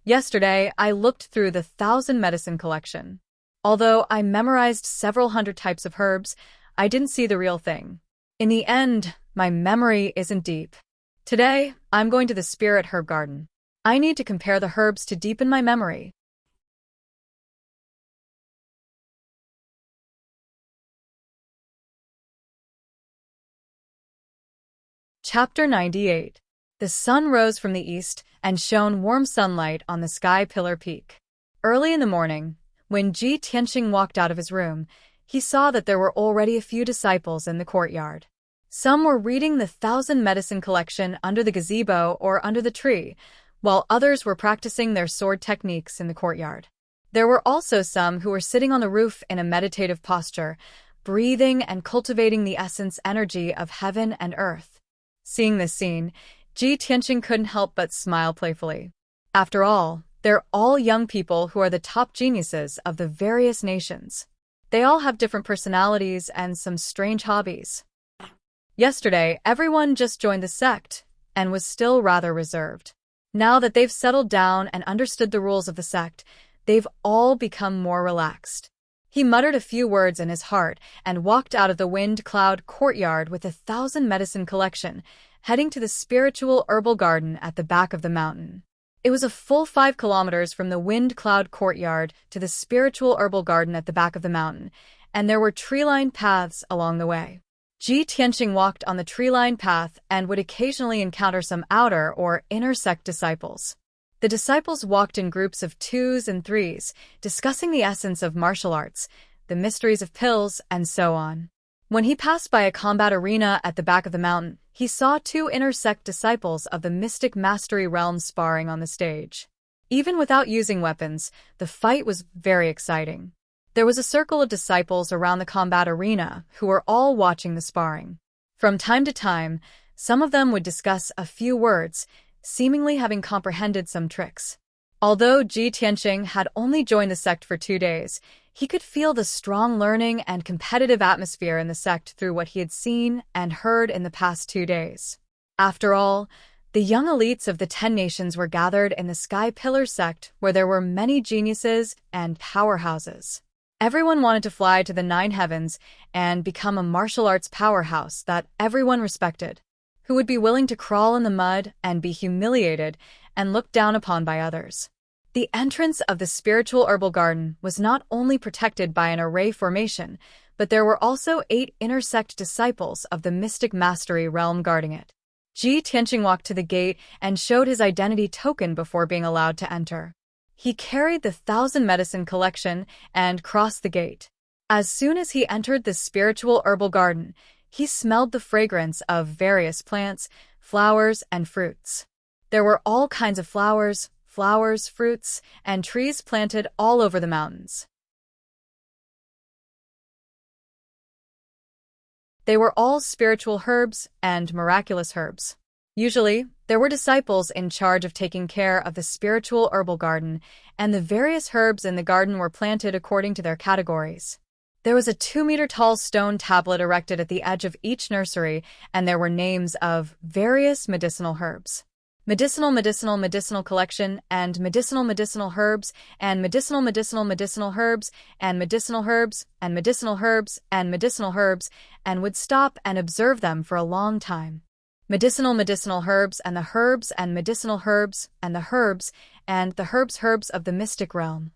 Yesterday, I looked through the 1,000 medicine collection. Although I memorized several hundred types of herbs, I didn't see the real thing. In the end, my memory isn't deep. Today, I'm going to the spirit herb garden. I need to compare the herbs to deepen my memory. Chapter 98. The sun rose from the east and shone warm sunlight on the sky pillar peak. Early in the morning, when Ji Tianqing walked out of his room, he saw that there were already a few disciples in the courtyard. Some were reading the 1,000 medicine collection under the gazebo or under the tree, while others were practicing their sword techniques in the courtyard. There were also some who were sitting on the roof in a meditative posture, breathing and cultivating the essence energy of heaven and earth. Seeing this scene, Ji Tianqing couldn't help but smile playfully. After all, they're all young people who are the top geniuses of the various nations. They all have different personalities and some strange hobbies. Yesterday, everyone just joined the sect and was still rather reserved. Now that they've settled down and understood the rules of the sect, they've all become more relaxed. He muttered a few words in his heart and walked out of the wind-cloud courtyard with 1,000 medicine collection, heading to the spiritual herbal garden at the back of the mountain. It was a full 5 kilometers from the wind-cloud courtyard to the spiritual herbal garden at the back of the mountain, and there were tree-lined paths along the way. Ji Tianqing walked on the tree-lined path and would occasionally encounter some outer or inner sect disciples. The disciples walked in groups of 2s and 3s, discussing the essence of martial arts, the mysteries of pills, and so on. When he passed by a combat arena at the back of the mountain, he saw 2 inner sect disciples of the mystic mastery realm sparring on the stage. Even without using weapons, the fight was very exciting. There was a circle of disciples around the combat arena who were all watching the sparring. From time to time, some of them would discuss a few words, seemingly having comprehended some tricks. Although Ji Tianqing had only joined the sect for 2 days, he could feel the strong learning and competitive atmosphere in the sect through what he had seen and heard in the past 2 days. After all, the young elites of the 10 nations were gathered in the Sky Pillar sect where there were many geniuses and powerhouses. Everyone wanted to fly to the 9 heavens and become a martial arts powerhouse that everyone respected, who would be willing to crawl in the mud and be humiliated and looked down upon by others. The entrance of the spiritual herbal garden was not only protected by an array formation, but there were also 8 inner sect disciples of the mystic mastery realm guarding it. Ji Tianqing walked to the gate and showed his identity token before being allowed to enter. He carried the 1,000 medicine collection and crossed the gate. As soon as he entered the spiritual herbal garden, he smelled the fragrance of various plants, flowers, and fruits. There were all kinds of flowers, fruits, and trees planted all over the mountains. They were all spiritual herbs and miraculous herbs. Usually, there were disciples in charge of taking care of the spiritual herbal garden, and the various herbs in the garden were planted according to their categories. There was a 2-meter-tall stone tablet erected at the edge of each nursery, and there were names of various medicinal herbs. Medicinal collection, and medicinal herbs, and medicinal herbs, and medicinal herbs, and medicinal herbs, and medicinal herbs, and would stop and observe them for a long time. Medicinal herbs, and the herbs, and medicinal herbs, and the herbs, and the herbs of the mystic realm.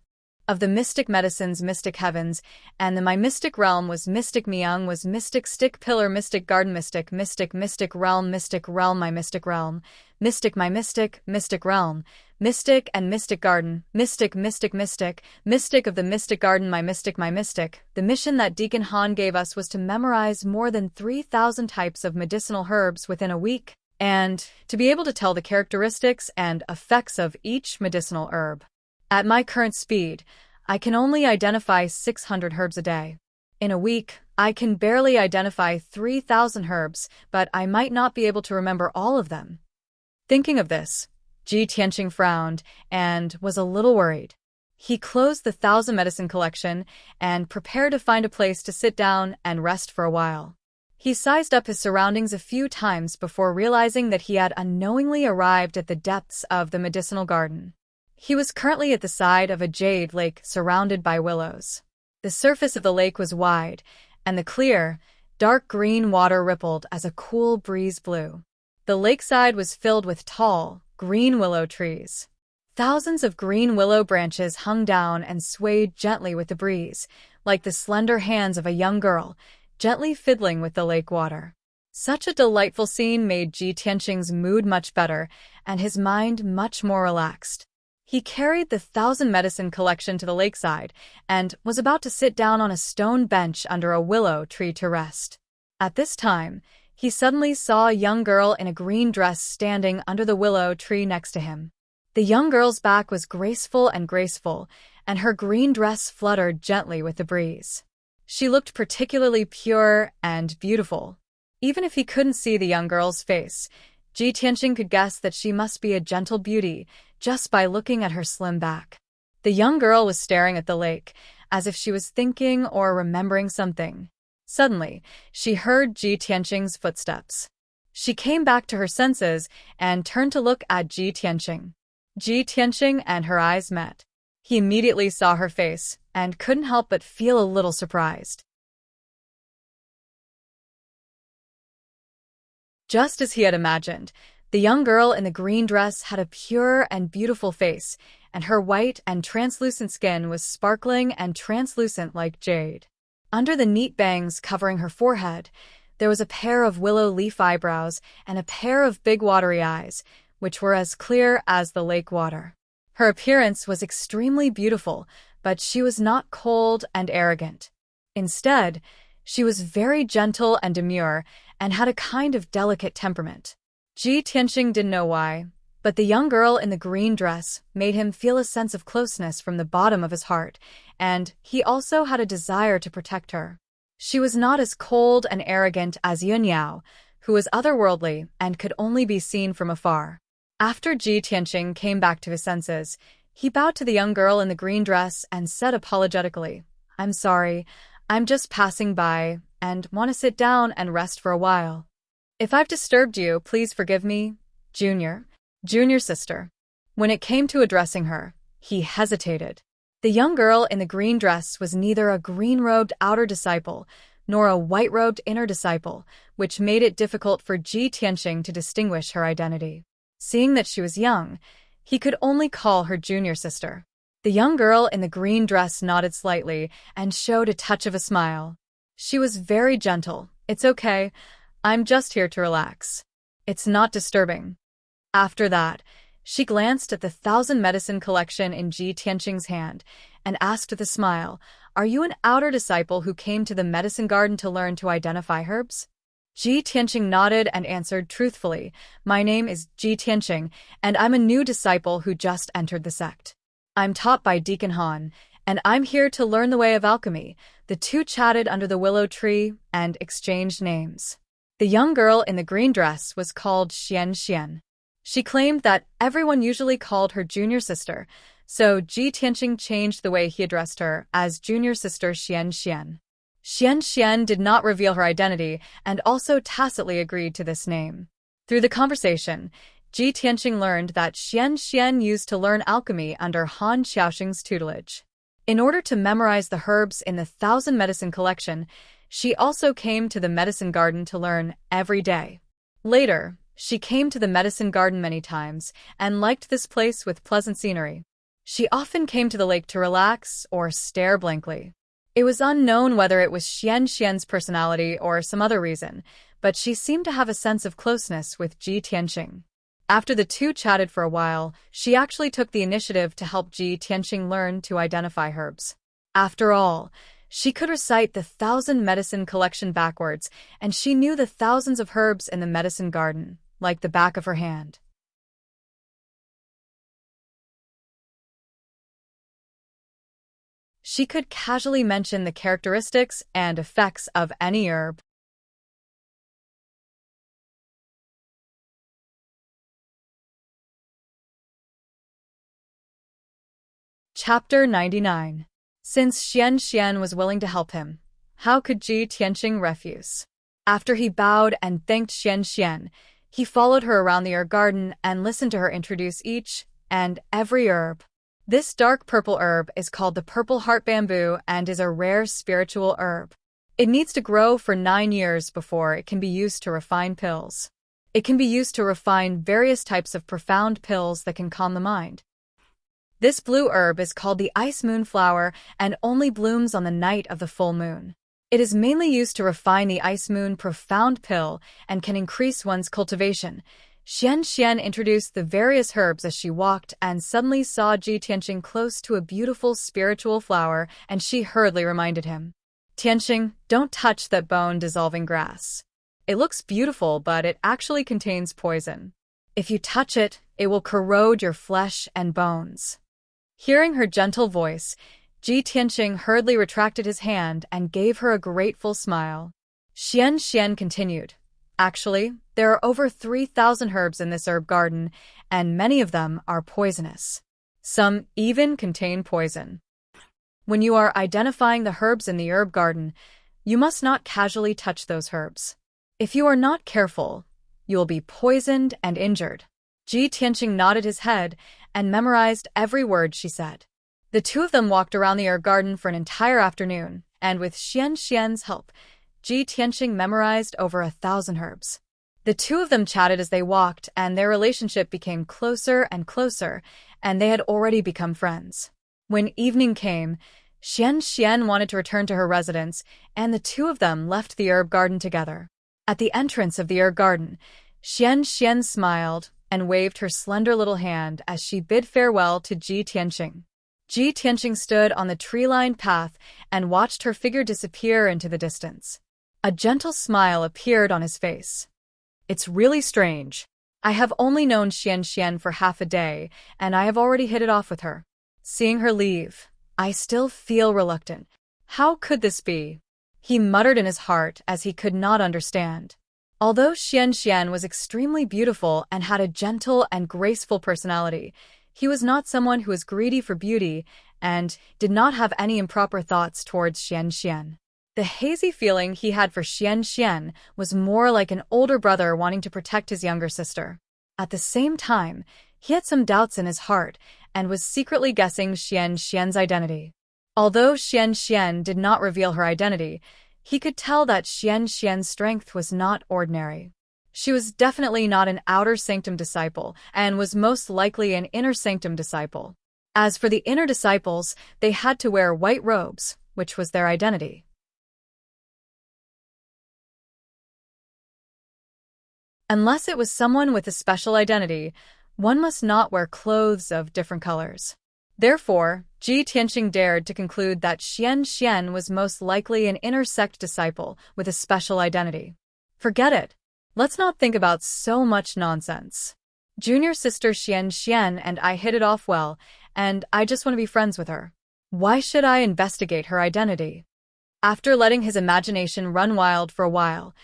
Of the mystic medicines, mystic heavens, and my mystic realm was mystic Miang, was mystic stick pillar, mystic garden, mystic realm, my mystic realm, Mystic my mystic, mystic realm, mystic and mystic garden, mystic, mystic, mystic, mystic of the mystic garden, my mystic, my mystic. The mission that Deacon Han gave us was to memorize more than 3,000 types of medicinal herbs within a week, and to be able to tell the characteristics and effects of each medicinal herb. At my current speed, I can only identify 600 herbs a day. In a week, I can barely identify 3,000 herbs, but I might not be able to remember all of them. Thinking of this, Ji Tianqing frowned and was a little worried. He closed the 1,000 medicine collection and prepared to find a place to sit down and rest for a while. He sized up his surroundings a few times before realizing that he had unknowingly arrived at the depths of the medicinal garden. He was currently at the side of a jade lake surrounded by willows. The surface of the lake was wide, and the clear, dark green water rippled as a cool breeze blew. The lakeside was filled with tall, green willow trees. Thousands of green willow branches hung down and swayed gently with the breeze, like the slender hands of a young girl, gently fiddling with the lake water. Such a delightful scene made Ji Tianqing's mood much better and his mind much more relaxed. He carried the 1,000 medicine collection to the lakeside and was about to sit down on a stone bench under a willow tree to rest. At this time, he suddenly saw a young girl in a green dress standing under the willow tree next to him. The young girl's back was graceful, and her green dress fluttered gently with the breeze. She looked particularly pure and beautiful. Even if he couldn't see the young girl's face, Ji Tianqing could guess that she must be a gentle beauty just by looking at her slim back. The young girl was staring at the lake, as if she was thinking or remembering something. Suddenly, she heard Ji Tianqing's footsteps. She came back to her senses and turned to look at Ji Tianqing. Ji Tianqing and her eyes met. He immediately saw her face and couldn't help but feel a little surprised. Just as he had imagined, the young girl in the green dress had a pure and beautiful face, and her white and translucent skin was sparkling and translucent like jade. Under the neat bangs covering her forehead, there was a pair of willow leaf eyebrows and a pair of big watery eyes, which were as clear as the lake water. Her appearance was extremely beautiful, but she was not cold and arrogant. Instead, she was very gentle and demure and had a kind of delicate temperament. Ji Tianqing didn't know why, but the young girl in the green dress made him feel a sense of closeness from the bottom of his heart, and he also had a desire to protect her. She was not as cold and arrogant as Yun Yao, who was otherworldly and could only be seen from afar. After Ji Tianqing came back to his senses, he bowed to the young girl in the green dress and said apologetically, "I'm sorry, I'm just passing by and want to sit down and rest for a while. If I've disturbed you, please forgive me, Junior sister." When it came to addressing her, he hesitated. The young girl in the green dress was neither a green-robed outer disciple nor a white-robed inner disciple, which made it difficult for Ji Tianqing to distinguish her identity. Seeing that she was young, he could only call her junior sister. The young girl in the green dress nodded slightly and showed a touch of a smile. She was very gentle. "It's okay. I'm just here to relax. It's not disturbing." After that, she glanced at the 1,000 medicine collection in Ji Tianqing's hand and asked with a smile, "Are you an outer disciple who came to the medicine garden to learn to identify herbs?" Ji Tianqing nodded and answered truthfully, "My name is Ji Tianqing, and I'm a new disciple who just entered the sect. I'm taught by Deacon Han, and I'm here to learn the way of alchemy." The two chatted under the willow tree and exchanged names. The young girl in the green dress was called Xianxia. She claimed that everyone usually called her junior sister, so Ji Tianqing changed the way he addressed her as junior sister Xianxia. Xianxia did not reveal her identity and also tacitly agreed to this name. Through the conversation, Ji Tianqing learned that Xianxia used to learn alchemy under Han Xiaoxing's tutelage. In order to memorize the herbs in the 1,000 medicine collection, she also came to the medicine garden to learn every day. Later, she came to the medicine garden many times and liked this place with pleasant scenery. She often came to the lake to relax or stare blankly. It was unknown whether it was Xianxia's personality or some other reason, but she seemed to have a sense of closeness with Ji Tianqing. After the two chatted for a while, she actually took the initiative to help Ji Tianxing learn to identify herbs. After all, she could recite the 1,000 medicine collection backwards, and she knew the thousands of herbs in the medicine garden, like the back of her hand. She could casually mention the characteristics and effects of any herb. Chapter 99. Since Xianxia was willing to help him, how could Ji Tianxing refuse? After he bowed and thanked Xianxia, he followed her around the herb garden and listened to her introduce each and every herb. This dark purple herb is called the purple heart bamboo and is a rare spiritual herb. It needs to grow for 9 years before it can be used to refine pills. It can be used to refine various types of profound pills that can calm the mind. This blue herb is called the ice moon flower and only blooms on the night of the full moon. It is mainly used to refine the ice moon profound pill and can increase one's cultivation. Xianxia introduced the various herbs as she walked and suddenly saw Ji Tianxing close to a beautiful spiritual flower, and she hurriedly reminded him. Tianxing, don't touch that bone-dissolving grass. It looks beautiful, but it actually contains poison. If you touch it, it will corrode your flesh and bones. Hearing her gentle voice, Ji Tianxing hurriedly retracted his hand and gave her a grateful smile. Xianxia continued. Actually, there are over 3,000 herbs in this herb garden, and many of them are poisonous. Some even contain poison. When you are identifying the herbs in the herb garden, you must not casually touch those herbs. If you are not careful, you will be poisoned and injured. Ji Tianxing nodded his head and memorized every word she said. The two of them walked around the herb garden for an entire afternoon, and with Xianxia's help, Ji Tianxing memorized over 1,000 herbs. The two of them chatted as they walked, and their relationship became closer and closer, and they had already become friends. When evening came, Xianxia wanted to return to her residence, and the two of them left the herb garden together. At the entrance of the herb garden, Xianxia smiled and waved her slender little hand as she bid farewell to Ji Tianxing. Ji Tianxing stood on the tree-lined path and watched her figure disappear into the distance. A gentle smile appeared on his face. It's really strange. I have only known Xianxia for half a day, and I have already hit it off with her. Seeing her leave, I still feel reluctant. How could this be? He muttered in his heart as he could not understand. Although Xianxia was extremely beautiful and had a gentle and graceful personality, he was not someone who was greedy for beauty and did not have any improper thoughts towards Xianxia. The hazy feeling he had for Xianxia was more like an older brother wanting to protect his younger sister. At the same time, he had some doubts in his heart and was secretly guessing Xianxia's identity. Although Xianxia did not reveal her identity, he could tell that Xianxia's strength was not ordinary. She was definitely not an outer sanctum disciple and was most likely an inner sanctum disciple. As for the inner disciples, they had to wear white robes, which was their identity. Unless it was someone with a special identity, one must not wear clothes of different colors. Therefore, Ji Tianxing dared to conclude that Xianxia was most likely an inner sect disciple with a special identity. Forget it. Let's not think about so much nonsense. Junior sister Xianxia and I hit it off well, and I just want to be friends with her. Why should I investigate her identity? After letting his imagination run wild for a while,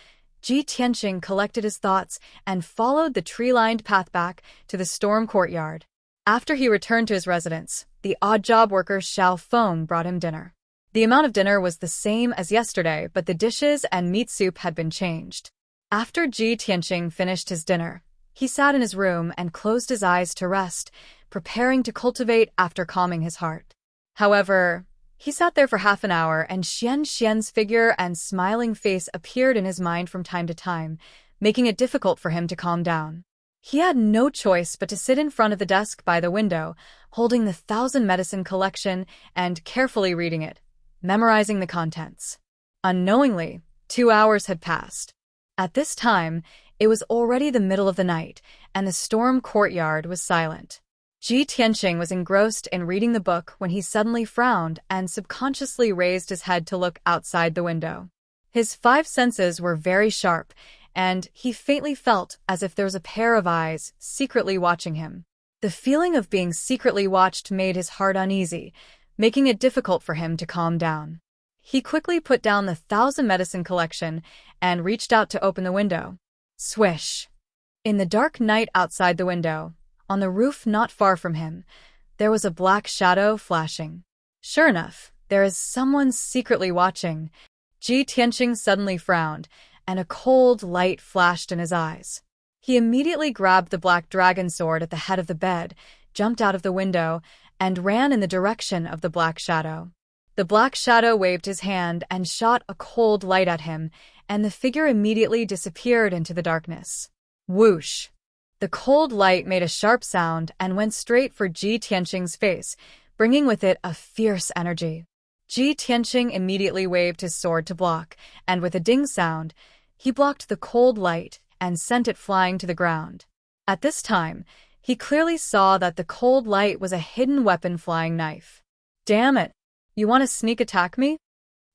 Ji Tianxing collected his thoughts and followed the tree-lined path back to the storm courtyard. After he returned to his residence, the odd job worker Xiao Feng brought him dinner. The amount of dinner was the same as yesterday, but the dishes and meat soup had been changed. After Ji Tianxing finished his dinner, he sat in his room and closed his eyes to rest, preparing to cultivate after calming his heart. However, he sat there for half an hour, and Xianxia's figure and smiling face appeared in his mind from time to time, making it difficult for him to calm down. He had no choice but to sit in front of the desk by the window, holding the 1,000 medicine collection and carefully reading it, memorizing the contents. Unknowingly, 2 hours had passed. At this time, It was already the middle of the night, and the storm courtyard was silent. Ji Tianqing was engrossed in reading the book when he suddenly frowned and subconsciously raised his head to look outside the window. His five senses were very sharp, and he faintly felt as if there was a pair of eyes secretly watching him. The feeling of being secretly watched made his heart uneasy, making it difficult for him to calm down. He quickly put down the 1,000 medicine collection and reached out to open the window. Swish! In the dark night outside the window, on the roof not far from him, there was a black shadow flashing. Sure enough, there is someone secretly watching. Ji Tianqing suddenly frowned, and a cold light flashed in his eyes. He immediately grabbed the black dragon sword at the head of the bed, jumped out of the window, and ran in the direction of the black shadow. The black shadow waved his hand and shot a cold light at him, and the figure immediately disappeared into the darkness. Whoosh! The cold light made a sharp sound and went straight for Ji Tianqing's face, bringing with it a fierce energy. Ji Tianqing immediately waved his sword to block, and with a ding sound, he blocked the cold light and sent it flying to the ground. At this time, he clearly saw that the cold light was a hidden weapon flying knife. Damn it! You want to sneak attack me?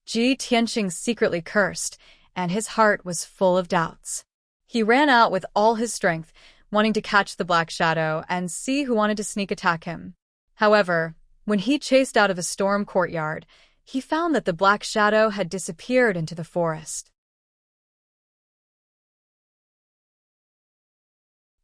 Ji Tianqing secretly cursed, and his heart was full of doubts. He ran out with all his strength, wanting to catch the black shadow and see who wanted to sneak attack him. However, when he chased out of the storm courtyard, he found that the black shadow had disappeared into the forest.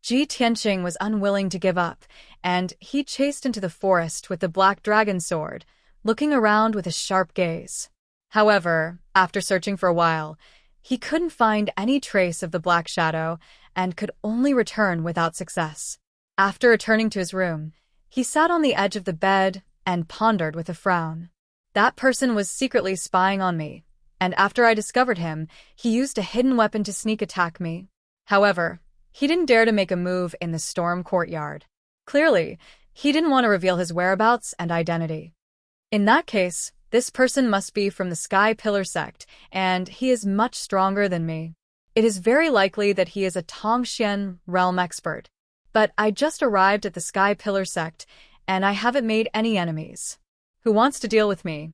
Ji Tianqing was unwilling to give up, and he chased into the forest with the black dragon sword, looking around with a sharp gaze. However, after searching for a while, he couldn't find any trace of the black shadow and could only return without success. After returning to his room, he sat on the edge of the bed and pondered with a frown. That person was secretly spying on me, and after I discovered him, he used a hidden weapon to sneak attack me. However, he didn't dare to make a move in the storm courtyard. Clearly, he didn't want to reveal his whereabouts and identity. In that case, this person must be from the Sky Pillar sect, and he is much stronger than me. It is very likely that he is a Tongxian realm expert. But I just arrived at the Sky Pillar sect, and I haven't made any enemies. Who wants to deal with me?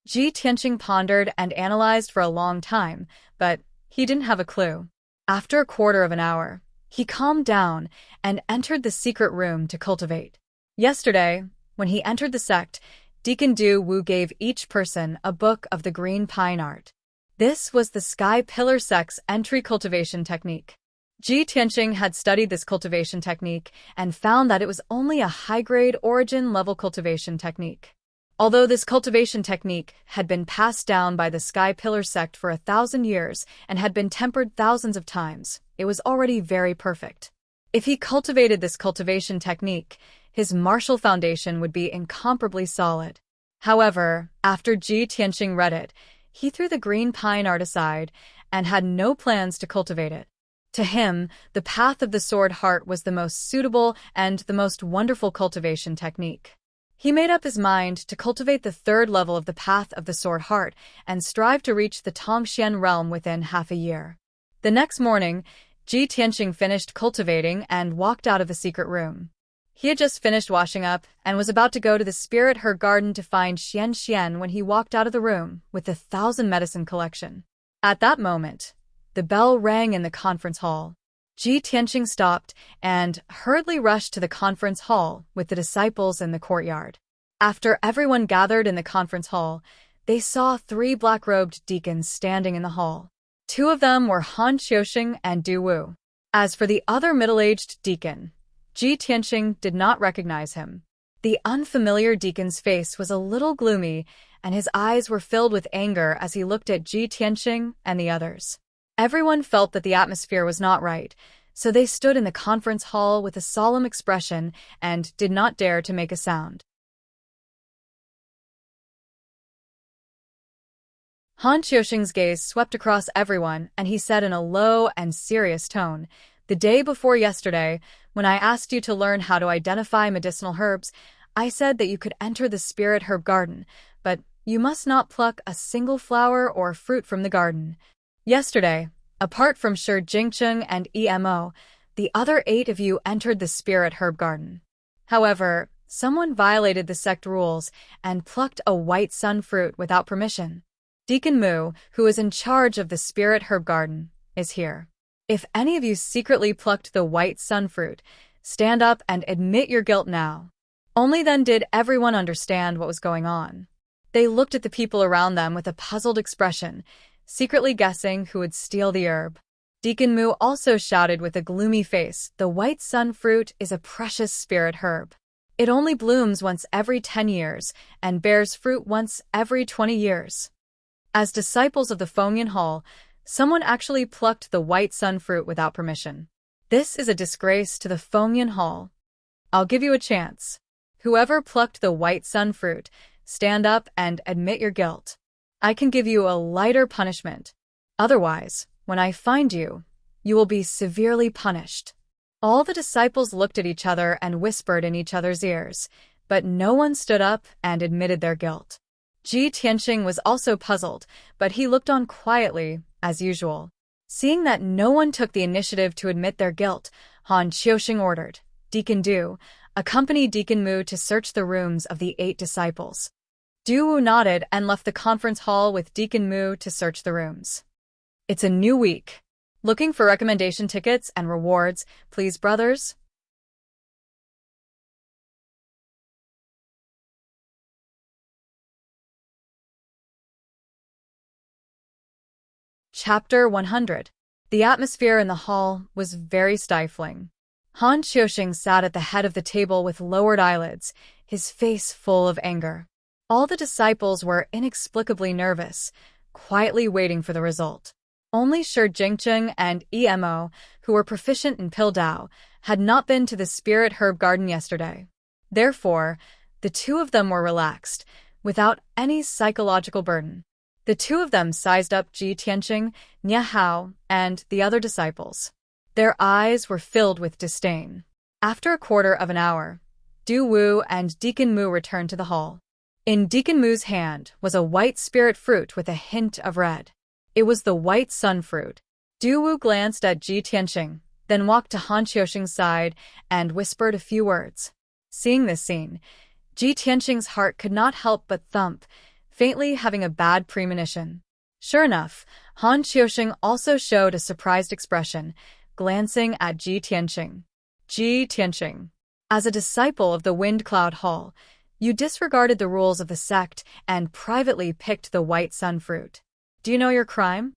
Ji Tianqing pondered and analyzed for a long time, but he didn't have a clue. After a quarter of an hour, he calmed down and entered the secret room to cultivate. Yesterday, when he entered the sect, Deacon Du Wu gave each person a book of the green pine art. This was the Sky Pillar sect's entry cultivation technique. Ji Tianqing had studied this cultivation technique and found that it was only a high-grade origin-level cultivation technique. Although this cultivation technique had been passed down by the Sky Pillar sect for 1,000 years and had been tempered thousands of times, it was already very perfect. If he cultivated this cultivation technique, his martial foundation would be incomparably solid. However, after Ji Tianqing read it, he threw the green pine art aside and had no plans to cultivate it. To him, the Path of the Sword Heart was the most suitable and the most wonderful cultivation technique. He made up his mind to cultivate the third level of the Path of the Sword Heart and strive to reach the Tongxian realm within half a year. The next morning, Ji Tianqing finished cultivating and walked out of the secret room. He had just finished washing up and was about to go to the Spirit Her Garden to find Xianxia when he walked out of the room with the 1,000 medicine collection. At that moment, the bell rang in the conference hall. Ji Tianqing stopped and hurriedly rushed to the conference hall with the disciples in the courtyard. After everyone gathered in the conference hall, they saw 3 black-robed deacons standing in the hall. 2 of them were Han Xiaoxing and Du Wu. As for the other middle-aged deacon, Ji Tianqing did not recognize him. The unfamiliar deacon's face was a little gloomy, and his eyes were filled with anger as he looked at Ji Tianqing and the others. Everyone felt that the atmosphere was not right, so they stood in the conference hall with a solemn expression and did not dare to make a sound. Han Xiaoxing's gaze swept across everyone, and he said in a low and serious tone, "The day before yesterday, when I asked you to learn how to identify medicinal herbs, I said that you could enter the Spirit Herb Garden, but you must not pluck a single flower or fruit from the garden. Yesterday, Apart from Shi Jingcheng and Emo, the other 8 of you entered the spirit herb garden. However, someone violated the sect rules and plucked a white sun fruit without permission. Deacon Mu, who is in charge of the spirit herb garden, is here. If any of you secretly plucked the white sun fruit, stand up and admit your guilt now. Only then did everyone understand what was going on. They looked at the people around them with a puzzled expression, secretly guessing who would steal the herb. Deacon Mu also shouted with a gloomy face, "The white sun fruit is a precious spirit herb. It only blooms once every 10 years and bears fruit once every 20 years. As disciples of the Fengyan Hall, someone actually plucked the white sun fruit without permission. This is a disgrace to the Fengyan Hall. I'll give you a chance. Whoever plucked the white sun fruit, stand up and admit your guilt. I can give you a lighter punishment. Otherwise, when I find you, you will be severely punished." All the disciples looked at each other and whispered in each other's ears, but no one stood up and admitted their guilt. Ji Tianxing was also puzzled, but he looked on quietly, as usual. Seeing that no one took the initiative to admit their guilt, Han Qiuxing ordered, "Deacon Du, accompany Deacon Mu to search the rooms of the 8 disciples." Du Wu nodded and left the conference hall with Deacon Mu to search the rooms. It's a new week. Looking for recommendation tickets and rewards, please, brothers? Chapter 100. The atmosphere in the hall was very stifling. Han Qiuxing sat at the head of the table with lowered eyelids, his face full of anger. All the disciples were inexplicably nervous, quietly waiting for the result. Only Shi Jingcheng and Emo, who were proficient in Pildao, had not been to the spirit herb garden yesterday. Therefore, the 2 of them were relaxed, without any psychological burden. The 2 of them sized up Ji Tianxing, Nia Hao, and the other disciples. Their eyes were filled with disdain. After a quarter of an hour, Du Wu and Deacon Mu returned to the hall. In Deacon Mu's hand was a white spirit fruit with a hint of red. It was the white sun fruit. Du Wu glanced at Ji Tianxing, then walked to Han Qiuxing's side and whispered a few words. Seeing this scene, Ji Tianxing's heart could not help but thump, faintly having a bad premonition. Sure enough, Han Qiuxing also showed a surprised expression, glancing at Ji Tianxing. Ji Tianxing, as a disciple of the Wind Cloud Hall, you disregarded the rules of the sect and privately picked the white sun fruit. Do you know your crime?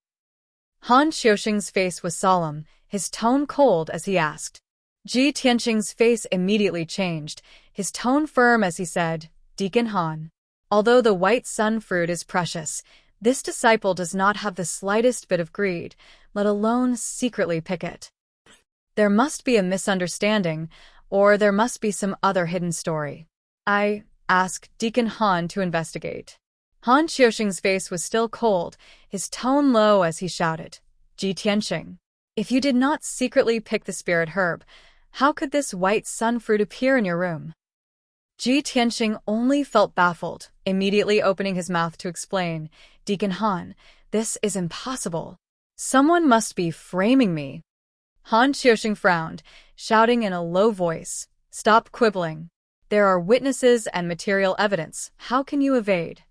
Han Qiuxing's face was solemn, his tone cold as he asked. Ji Tianxing's face immediately changed, his tone firm as he said, "Deacon Han, although the white sun fruit is precious, this disciple does not have the slightest bit of greed, let alone secretly pick it. There must be a misunderstanding, or there must be some other hidden story. I ask Deacon Han to investigate." Han Qiuxing's face was still cold, his tone low as he shouted, "Ji Tianxing, if you did not secretly pick the spirit herb, how could this white sun fruit appear in your room?" Ji Tianxing only felt baffled, immediately opening his mouth to explain, "Deacon Han, this is impossible. Someone must be framing me." Han Qiuxing frowned, shouting in a low voice, "Stop quibbling. There are witnesses and material evidence. How can you evade?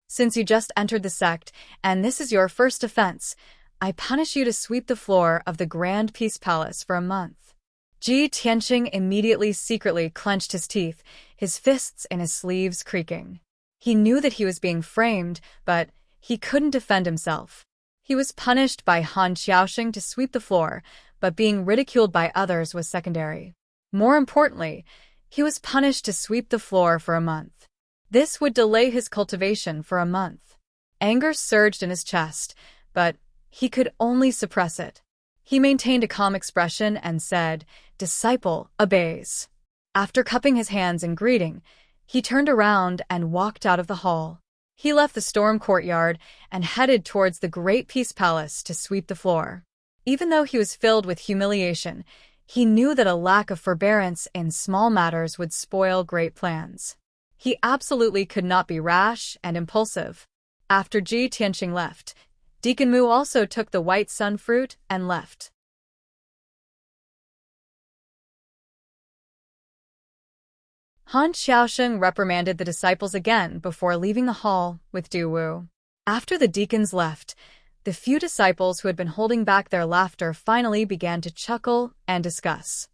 Since you just entered the sect, and this is your first offense, I punish you to sweep the floor of the Grand Peace Palace for a month." Ji Tianxing immediately secretly clenched his teeth, his fists in his sleeves creaking. He knew that he was being framed, but he couldn't defend himself. He was punished by Han Qiuxing to sweep the floor, but being ridiculed by others was secondary. More importantly, he was punished to sweep the floor for a month. This would delay his cultivation for a month. Anger surged in his chest, but he could only suppress it. He maintained a calm expression and said, "Disciple obeys." After cupping his hands in greeting, he turned around and walked out of the hall. He left the storm courtyard and headed towards the Great Peace Palace to sweep the floor. Even though he was filled with humiliation, he knew that a lack of forbearance in small matters would spoil great plans. He absolutely could not be rash and impulsive. After Ji Tianxing left, Deacon Mu also took the white sun fruit and left. Han Xiaosheng reprimanded the disciples again before leaving the hall with Du Wu. After the deacons left, the few disciples who had been holding back their laughter finally began to chuckle and discuss.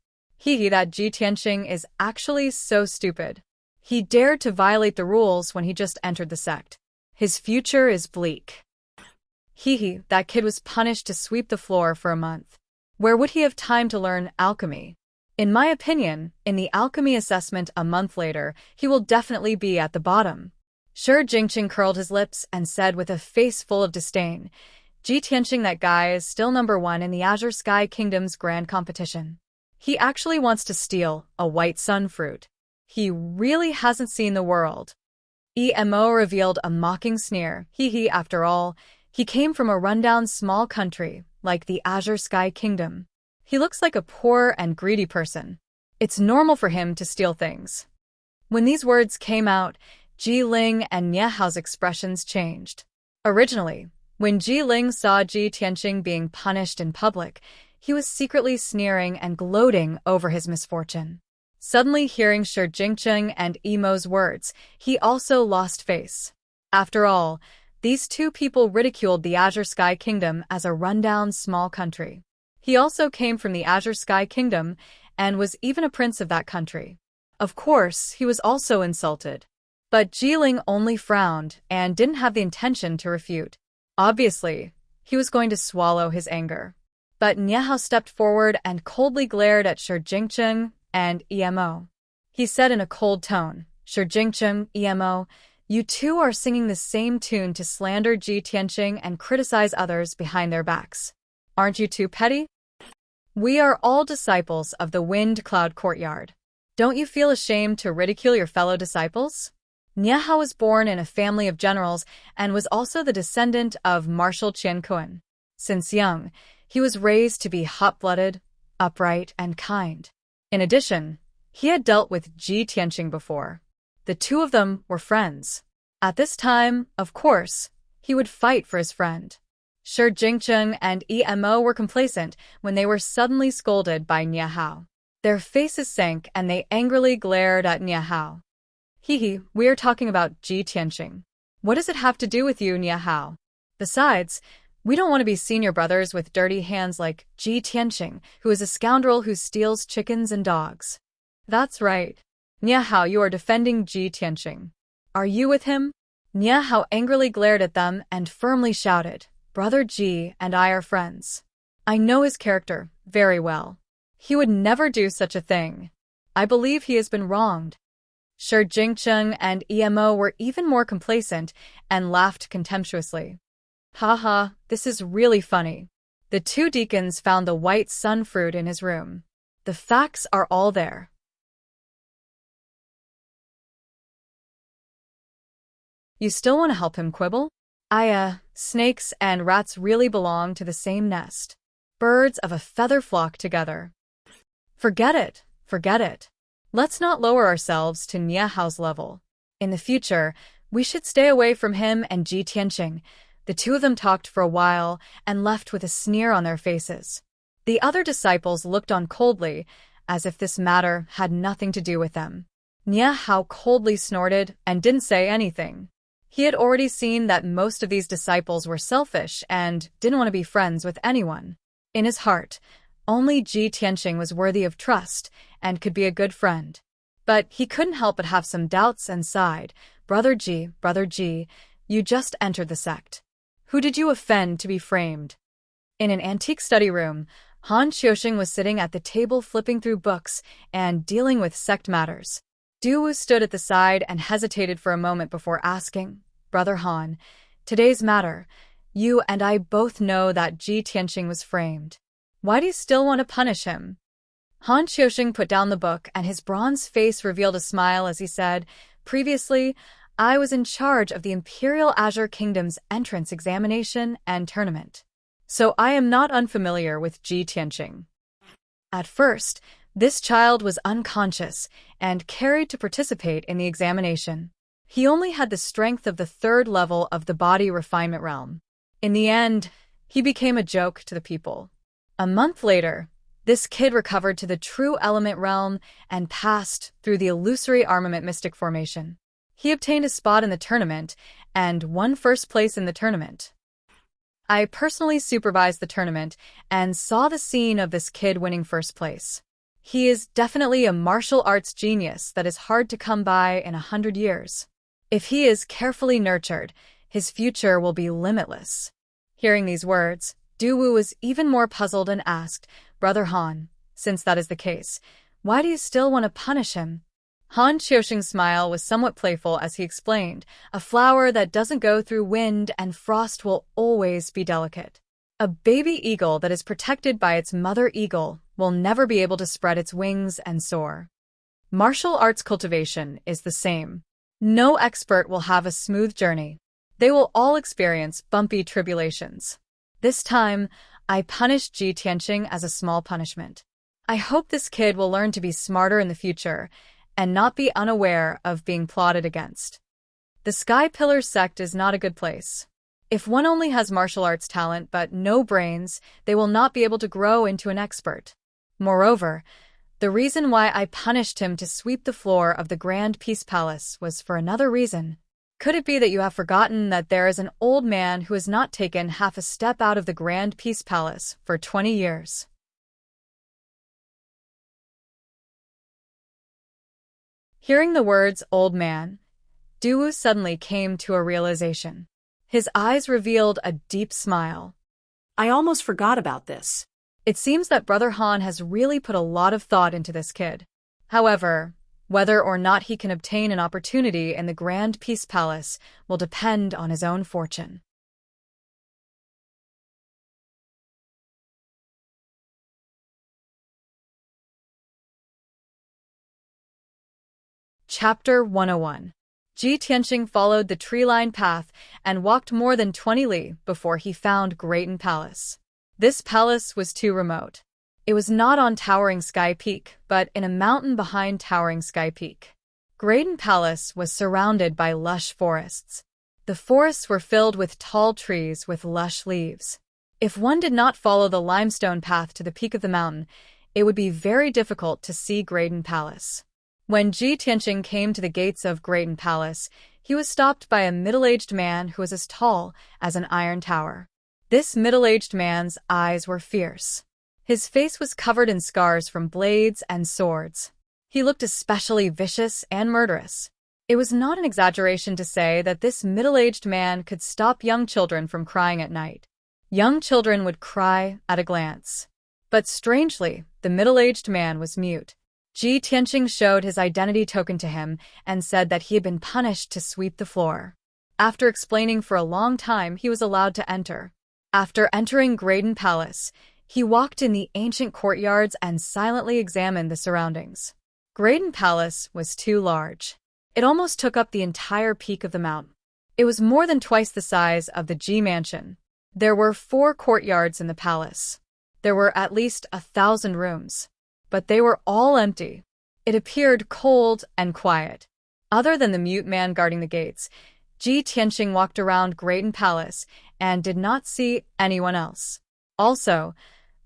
That Ji Tianxing is actually so stupid. He dared to violate the rules when he just entered the sect. His future is bleak. That kid was punished to sweep the floor for a month. Where would he have time to learn alchemy? In my opinion, in the alchemy assessment a month later, he will definitely be at the bottom. Shi Jingqing curled his lips and said with a face full of disdain, Ji Tianxing, that guy is still #1 in the Azure Sky Kingdom's grand competition. He actually wants to steal a white sun fruit. He really hasn't seen the world. Emo revealed a mocking sneer. After all, he came from a rundown small country like the Azure Sky Kingdom. He looks like a poor and greedy person. It's normal for him to steal things. When these words came out, Ji Ling and Nie Hao's expressions changed. Originally, when Ji Ling saw Ji Tianxing being punished in public, he was secretly sneering and gloating over his misfortune. Suddenly hearing Shi Jingqing and Emo's words, he also lost face. After all, these two people ridiculed the Azure Sky Kingdom as a rundown small country. He also came from the Azure Sky Kingdom and was even a prince of that country. Of course, he was also insulted. But Ji Ling only frowned and didn't have the intention to refute. Obviously, he was going to swallow his anger. But Nie Hao stepped forward and coldly glared at Shi Jingqing and Emo. He said in a cold tone, Shi Jingqing, Emo, you two are singing the same tune to slander Ji Tianxing and criticize others behind their backs. Aren't you too petty? We are all disciples of the Wind Cloud Courtyard. Don't you feel ashamed to ridicule your fellow disciples? Nie Hao was born in a family of generals and was also the descendant of Marshal Qian Kuan. Since young, he was raised to be hot-blooded, upright, and kind. In addition, he had dealt with Ji Tianxing before. The two of them were friends. At this time, of course, he would fight for his friend. Shi Jingqing and Emo were complacent when they were suddenly scolded by Nie Hao. Their faces sank and they angrily glared at Nie Hao. We are talking about Ji Tianxing. What does it have to do with you, Nie Hao? Besides, we don't want to be senior brothers with dirty hands like Ji Tianxing, who is a scoundrel who steals chickens and dogs. That's right. Nie Hao, you are defending Ji Tianxing. Are you with him? Nie Hao angrily glared at them and firmly shouted, Brother Ji and I are friends. I know his character very well. He would never do such a thing. I believe he has been wronged. Shi Jingqing and Emo were even more complacent and laughed contemptuously. Haha, this is really funny. The two deacons found the white sun fruit in his room. The facts are all there. You still want to help him quibble? Snakes and rats really belong to the same nest. Birds of a feather flock together. Forget it. Let's not lower ourselves to Nie Hao's level. In the future, we should stay away from him and Ji Tianxing. The two of them talked for a while and left with a sneer on their faces. The other disciples looked on coldly, as if this matter had nothing to do with them. Nie Hao coldly snorted and didn't say anything. He had already seen that most of these disciples were selfish and didn't want to be friends with anyone. In his heart, only Ji Tianxing was worthy of trust and could be a good friend. But he couldn't help but have some doubts and sighed, Brother Ji, you just entered the sect. Who did you offend to be framed? In an antique study room, Han Xiaoxing was sitting at the table flipping through books and dealing with sect matters. Du Wu stood at the side and hesitated for a moment before asking, Brother Han, today's matter, you and I both know that Ji Tianxing was framed. Why do you still want to punish him? Han Xiaoxing put down the book and his bronze face revealed a smile as he said, Previously, I was in charge of the Imperial Azure Kingdom's entrance examination and tournament. So I am not unfamiliar with Ji Tianxing. At first, this child was unconscious and carried to participate in the examination. He only had the strength of the 3rd level of the body refinement realm. In the end, he became a joke to the people. A month later, this kid recovered to the true element realm and passed through the illusory armament mystic formation. He obtained a spot in the tournament and won first place in the tournament. I personally supervised the tournament and saw the scene of this kid winning first place. He is definitely a martial arts genius that is hard to come by in 100 years. If he is carefully nurtured, his future will be limitless. Hearing these words, Duwu was even more puzzled and asked, Brother Han, since that is the case, why do you still want to punish him? Han Xiaoxing's smile was somewhat playful as he explained, a flower that doesn't go through wind and frost will always be delicate. A baby eagle that is protected by its mother eagle will never be able to spread its wings and soar. Martial arts cultivation is the same. No expert will have a smooth journey. They will all experience bumpy tribulations. This time, I punished Ji Tianqing as a small punishment. I hope this kid will learn to be smarter in the future and not be unaware of being plotted against. The Sky Pillar sect is not a good place. If one only has martial arts talent but no brains, they will not be able to grow into an expert. Moreover, the reason why I punished him to sweep the floor of the Grand Peace Palace was for another reason. Could it be that you have forgotten that there is an old man who has not taken half a step out of the Grand Peace Palace for 20 years? Hearing the words old man, Duwu suddenly came to a realization. His eyes revealed a deep smile. I almost forgot about this. It seems that Brother Han has really put a lot of thought into this kid. However, whether or not he can obtain an opportunity in the Grand Peace Palace will depend on his own fortune. Chapter 101. Ji Tianqing followed the tree-lined path and walked more than 20 li before he found Greaton Palace. This palace was too remote. It was not on Towering Sky Peak, but in a mountain behind Towering Sky Peak. Greaton Palace was surrounded by lush forests. The forests were filled with tall trees with lush leaves. If one did not follow the limestone path to the peak of the mountain, it would be very difficult to see Greaton Palace. When Ji Tianqing came to the gates of Greaton Palace, he was stopped by a middle-aged man who was as tall as an iron tower. This middle-aged man's eyes were fierce. His face was covered in scars from blades and swords. He looked especially vicious and murderous. It was not an exaggeration to say that this middle-aged man could stop young children from crying at night. Young children would cry at a glance. But strangely, the middle-aged man was mute. Ji Tianqing showed his identity token to him and said that he had been punished to sweep the floor. After explaining for a long time, he was allowed to enter. After entering Greaton Palace, he walked in the ancient courtyards and silently examined the surroundings. Greaton Palace was too large. It almost took up the entire peak of the mountain. It was more than twice the size of the Ji Mansion. There were 4 courtyards in the palace. There were at least 1,000 rooms, but they were all empty. It appeared cold and quiet. Other than the mute man guarding the gates, Ji Tianqing walked around Greaton Palace and did not see anyone else. Also,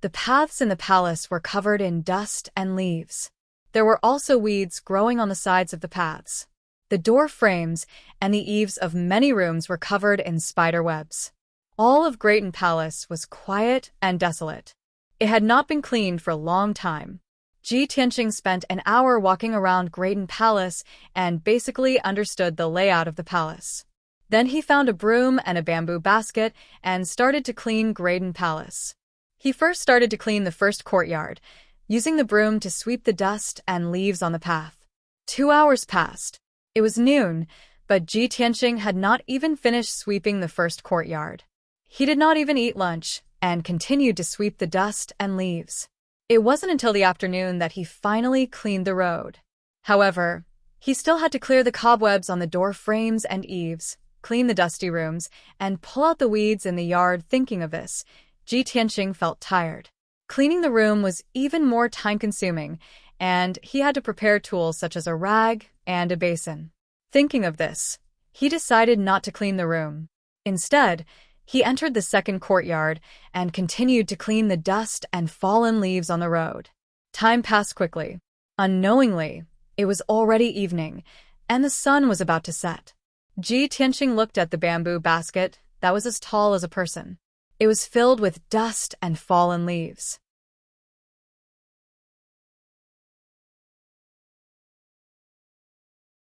the paths in the palace were covered in dust and leaves. There were also weeds growing on the sides of the paths. The door frames and the eaves of many rooms were covered in spider webs. All of Greaton Palace was quiet and desolate. It had not been cleaned for a long time. Ji Tianqing spent an hour walking around Greaton Palace and basically understood the layout of the palace. Then he found a broom and a bamboo basket and started to clean Greaton Palace. He first started to clean the first courtyard, using the broom to sweep the dust and leaves on the path. 2 hours passed. It was noon, but Ji Tianqing had not even finished sweeping the first courtyard. He did not even eat lunch and continued to sweep the dust and leaves. It wasn't until the afternoon that he finally cleaned the road. However, he still had to clear the cobwebs on the door frames and eaves, clean the dusty rooms, and pull out the weeds in the yard. Thinking of this, Ji Tianqing felt tired. Cleaning the room was even more time-consuming, and he had to prepare tools such as a rag and a basin. Thinking of this, he decided not to clean the room. Instead, He entered the second courtyard and continued to clean the dust and fallen leaves on the road. Time passed quickly. Unknowingly, it was already evening, and the sun was about to set. Ji Tianqing looked at the bamboo basket that was as tall as a person. It was filled with dust and fallen leaves.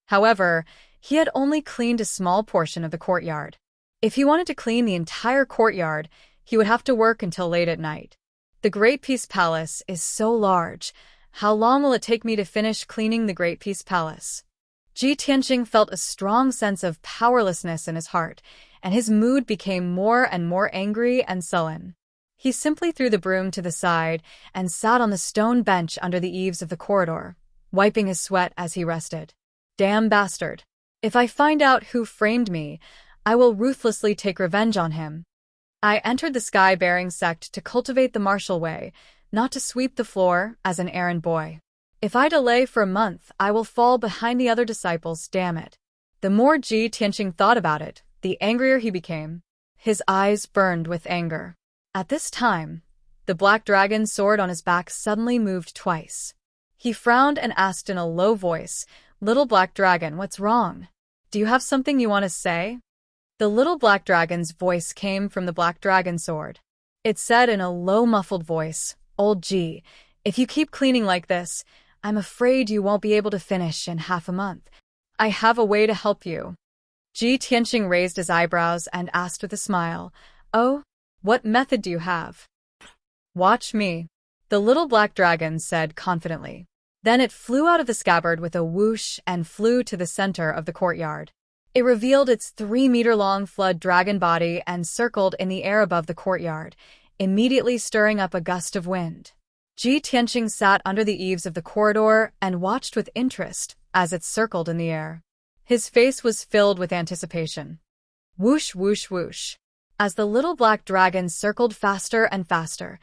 However, he had only cleaned a small portion of the courtyard. If he wanted to clean the entire courtyard, he would have to work until late at night. The Great Peace Palace is so large. How long will it take me to finish cleaning the Great Peace Palace? Ji Tianqing felt a strong sense of powerlessness in his heart, and his mood became more and more angry and sullen. He simply threw the broom to the side and sat on the stone bench under the eaves of the corridor, wiping his sweat as he rested. Damn bastard. If I find out who framed me, I will ruthlessly take revenge on him. I entered the sky-bearing sect to cultivate the martial way, not to sweep the floor as an errand boy. If I delay for a month, I will fall behind the other disciples, damn it. The more Ji Tianqing thought about it, the angrier he became. His eyes burned with anger. At this time, the black dragon sword on his back suddenly moved twice. He frowned and asked in a low voice, "Little black dragon, what's wrong? Do you have something you want to say?" The little black dragon's voice came from the black dragon sword. It said in a low muffled voice, "Old Ji, if you keep cleaning like this, I'm afraid you won't be able to finish in half a month. I have a way to help you." Ji Tianqing raised his eyebrows and asked with a smile, "Oh, what method do you have?" "Watch me," the little black dragon said confidently. Then it flew out of the scabbard with a whoosh and flew to the center of the courtyard. It revealed its 3-meter-long flood dragon body and circled in the air above the courtyard, immediately stirring up a gust of wind. Ji Tianqing sat under the eaves of the corridor and watched with interest as it circled in the air. His face was filled with anticipation. Whoosh, whoosh, whoosh. As the little black dragon circled faster and faster,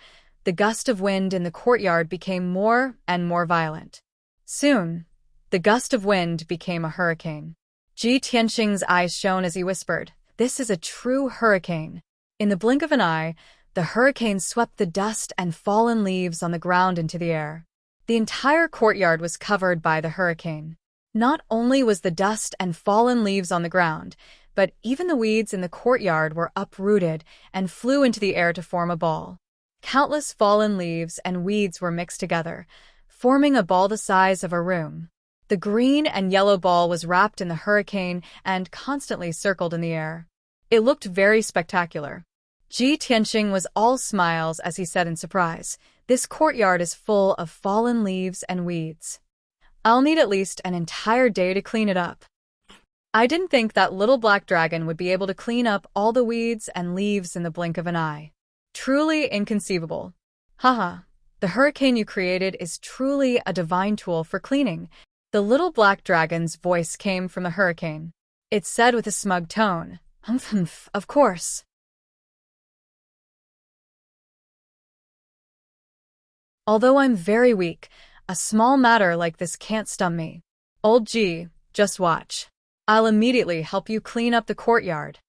the gust of wind in the courtyard became more and more violent. Soon, the gust of wind became a hurricane. Ji Tianqing's eyes shone as he whispered, "This is a true hurricane." In the blink of an eye, the hurricane swept the dust and fallen leaves on the ground into the air. The entire courtyard was covered by the hurricane. Not only was the dust and fallen leaves on the ground, but even the weeds in the courtyard were uprooted and flew into the air to form a ball. Countless fallen leaves and weeds were mixed together, forming a ball the size of a room. The green and yellow ball was wrapped in the hurricane and constantly circled in the air. It looked very spectacular. Ji Tianqing was all smiles as he said in surprise, "This courtyard is full of fallen leaves and weeds. I'll need at least an entire day to clean it up." I didn't think that little black dragon would be able to clean up all the weeds and leaves in the blink of an eye. Truly inconceivable. Haha, the hurricane you created is truly a divine tool for cleaning. The little black dragon's voice came from the hurricane. It said with a smug tone, "Humph, of course." Although I'm very weak, a small matter like this can't stun me. Old Ji, just watch. I'll immediately help you clean up the courtyard.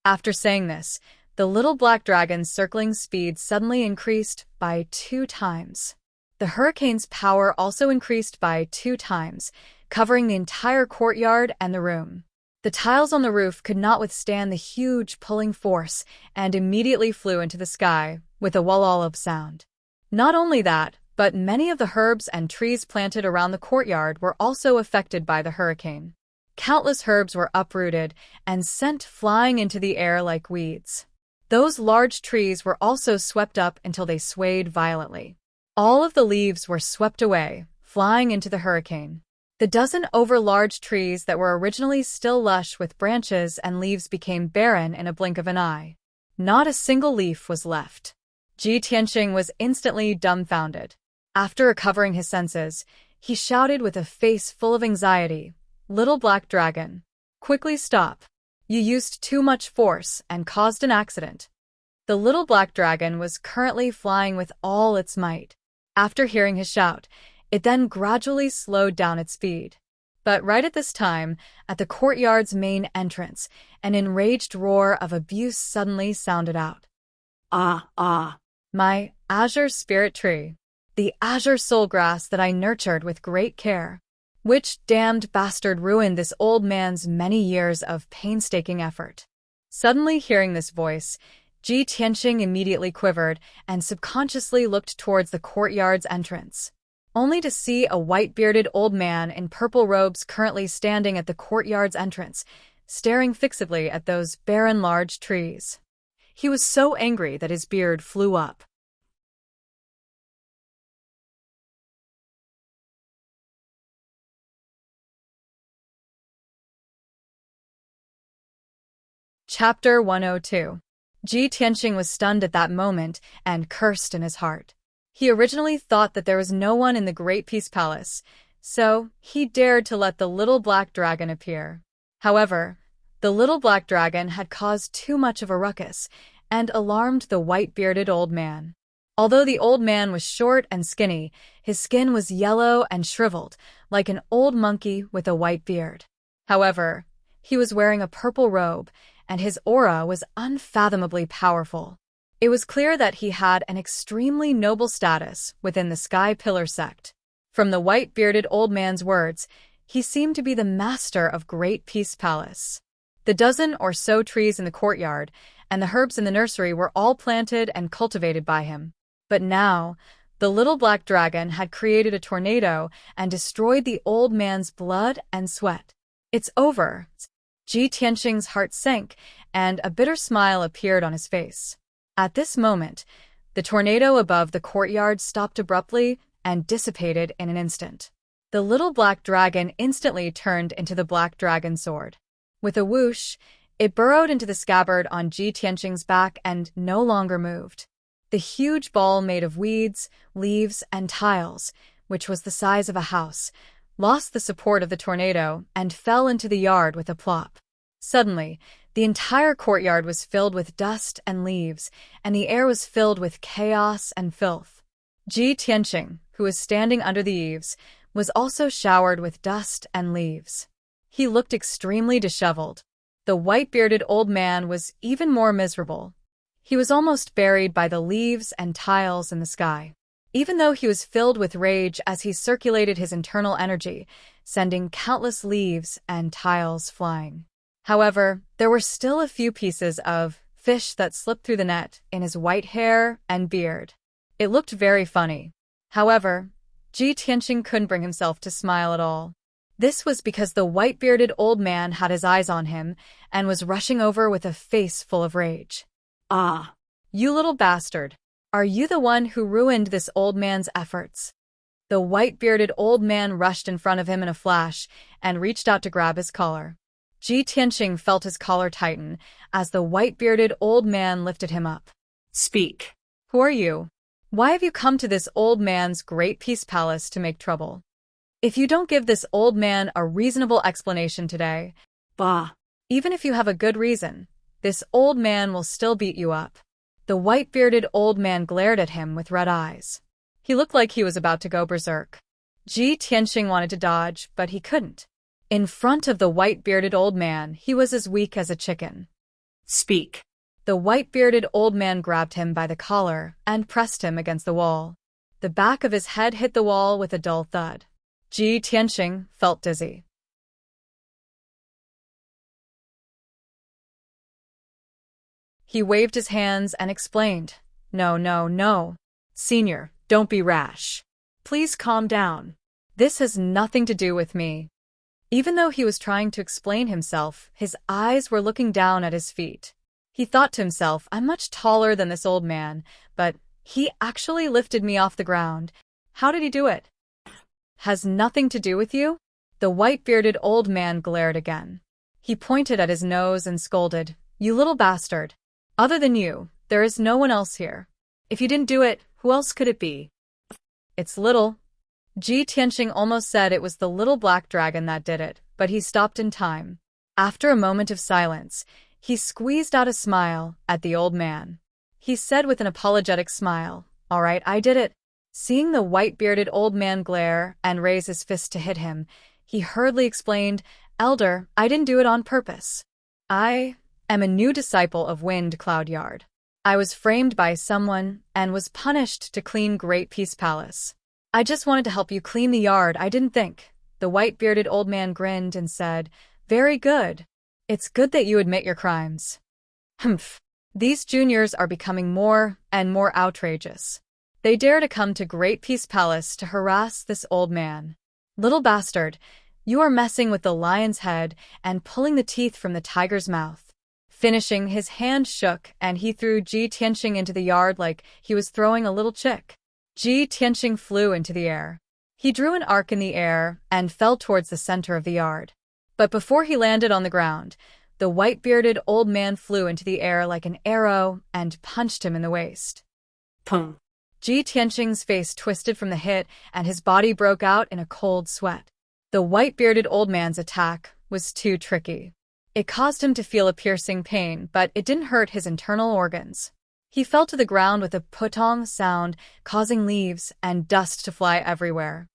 After saying this, the little black dragon's circling speed suddenly increased by 2 times. The hurricane's power also increased by 2 times, covering the entire courtyard and the room. The tiles on the roof could not withstand the huge pulling force and immediately flew into the sky with a wallop sound. Not only that, but many of the herbs and trees planted around the courtyard were also affected by the hurricane. Countless herbs were uprooted and sent flying into the air like weeds. Those large trees were also swept up until they swayed violently. All of the leaves were swept away, flying into the hurricane. The dozen over large trees that were originally still lush with branches and leaves became barren in a blink of an eye. Not a single leaf was left. Ji Tianqing was instantly dumbfounded. After recovering his senses, he shouted with a face full of anxiety, "Little black dragon, quickly stop. You used too much force and caused an accident." The little black dragon was currently flying with all its might. After hearing his shout, it then gradually slowed down its speed. But right at this time, at the courtyard's main entrance, an enraged roar of abuse suddenly sounded out. Ah, ah. My azure spirit tree, the azure soul grass that I nurtured with great care. Which damned bastard ruined this old man's many years of painstaking effort? Suddenly hearing this voice, Ji Tianxing immediately quivered and subconsciously looked towards the courtyard's entrance, only to see a white-bearded old man in purple robes currently standing at the courtyard's entrance, staring fixedly at those barren large trees. He was so angry that his beard flew up. Chapter 102. Ji Tianxing was stunned at that moment and cursed in his heart. He originally thought that there was no one in the Great Peace Palace, so he dared to let the little black dragon appear. However, the little black dragon had caused too much of a ruckus and alarmed the white-bearded old man. Although the old man was short and skinny, his skin was yellow and shriveled, like an old monkey with a white beard. However, he was wearing a purple robe, and his aura was unfathomably powerful. It was clear that he had an extremely noble status within the Sky Pillar sect. From the white-bearded old man's words, he seemed to be the master of Great Peace Palace. The dozen or so trees in the courtyard and the herbs in the nursery were all planted and cultivated by him. But now, the little black dragon had created a tornado and destroyed the old man's blood and sweat. It's over. Ji Tianxing's heart sank, and a bitter smile appeared on his face. At this moment, the tornado above the courtyard stopped abruptly and dissipated in an instant. The little black dragon instantly turned into the black dragon sword. With a whoosh, it burrowed into the scabbard on Ji Tianxing's back and no longer moved. The huge ball made of weeds, leaves, and tiles, which was the size of a house, lost the support of the tornado and fell into the yard with a plop. Suddenly, the entire courtyard was filled with dust and leaves, and the air was filled with chaos and filth. Ji Tianxing, who was standing under the eaves, was also showered with dust and leaves. He looked extremely disheveled. The white-bearded old man was even more miserable. He was almost buried by the leaves and tiles in the sky. Even though he was filled with rage as he circulated his internal energy, sending countless leaves and tiles flying. However, there were still a few pieces of fish that slipped through the net in his white hair and beard. It looked very funny. However, Ji Tianxing couldn't bring himself to smile at all. This was because the white-bearded old man had his eyes on him and was rushing over with a face full of rage. Ah. You little bastard. Are you the one who ruined this old man's efforts? The white-bearded old man rushed in front of him in a flash and reached out to grab his collar. Ji Tianxing felt his collar tighten as the white-bearded old man lifted him up. Speak. Who are you? Why have you come to this old man's Great Peace Palace to make trouble? If you don't give this old man a reasonable explanation today, Bah. even if you have a good reason, this old man will still beat you up. The white-bearded old man glared at him with red eyes. He looked like he was about to go berserk. Ji Tianxing wanted to dodge, but he couldn't. In front of the white-bearded old man, he was as weak as a chicken. Speak. The white-bearded old man grabbed him by the collar and pressed him against the wall. The back of his head hit the wall with a dull thud. Ji Tianxing felt dizzy. He waved his hands and explained, No, no, no. Senior, don't be rash. Please calm down. This has nothing to do with me. Even though he was trying to explain himself, his eyes were looking down at his feet. He thought to himself, I'm much taller than this old man, but he actually lifted me off the ground. How did he do it? Has nothing to do with you? The white-bearded old man glared again. He pointed at his nose and scolded, You little bastard. Other than you, there is no one else here. If you didn't do it, who else could it be? It's little. Ji Tianxing almost said it was the little black dragon that did it, but he stopped in time. After a moment of silence, he squeezed out a smile at the old man. He said with an apologetic smile, All right, I did it. Seeing the white-bearded old man glare and raise his fist to hit him, He hurriedly explained, "Elder, I didn't do it on purpose. I am a new disciple of Wind Cloud Yard. I was framed by someone and was punished to clean Great Peace Palace. I just wanted to help you clean the yard, I didn't think." The white-bearded old man grinned and said, "Very good. It's good that you admit your crimes." Humph. These juniors are becoming more and more outrageous. They dare to come to Great Peace Palace to harass this old man. Little bastard, you are messing with the lion's head and pulling the teeth from the tiger's mouth. Finishing, his hand shook and he threw Ji Tianxing into the yard like he was throwing a little chick. Ji Tianxing flew into the air. He drew an arc in the air and fell towards the center of the yard. But before he landed on the ground, the white-bearded old man flew into the air like an arrow and punched him in the waist. Pum. Ji Tianxing's face twisted from the hit and his body broke out in a cold sweat. The white-bearded old man's attack was too tricky. It caused him to feel a piercing pain, but it didn't hurt his internal organs. He fell to the ground with a putong sound, causing leaves and dust to fly everywhere.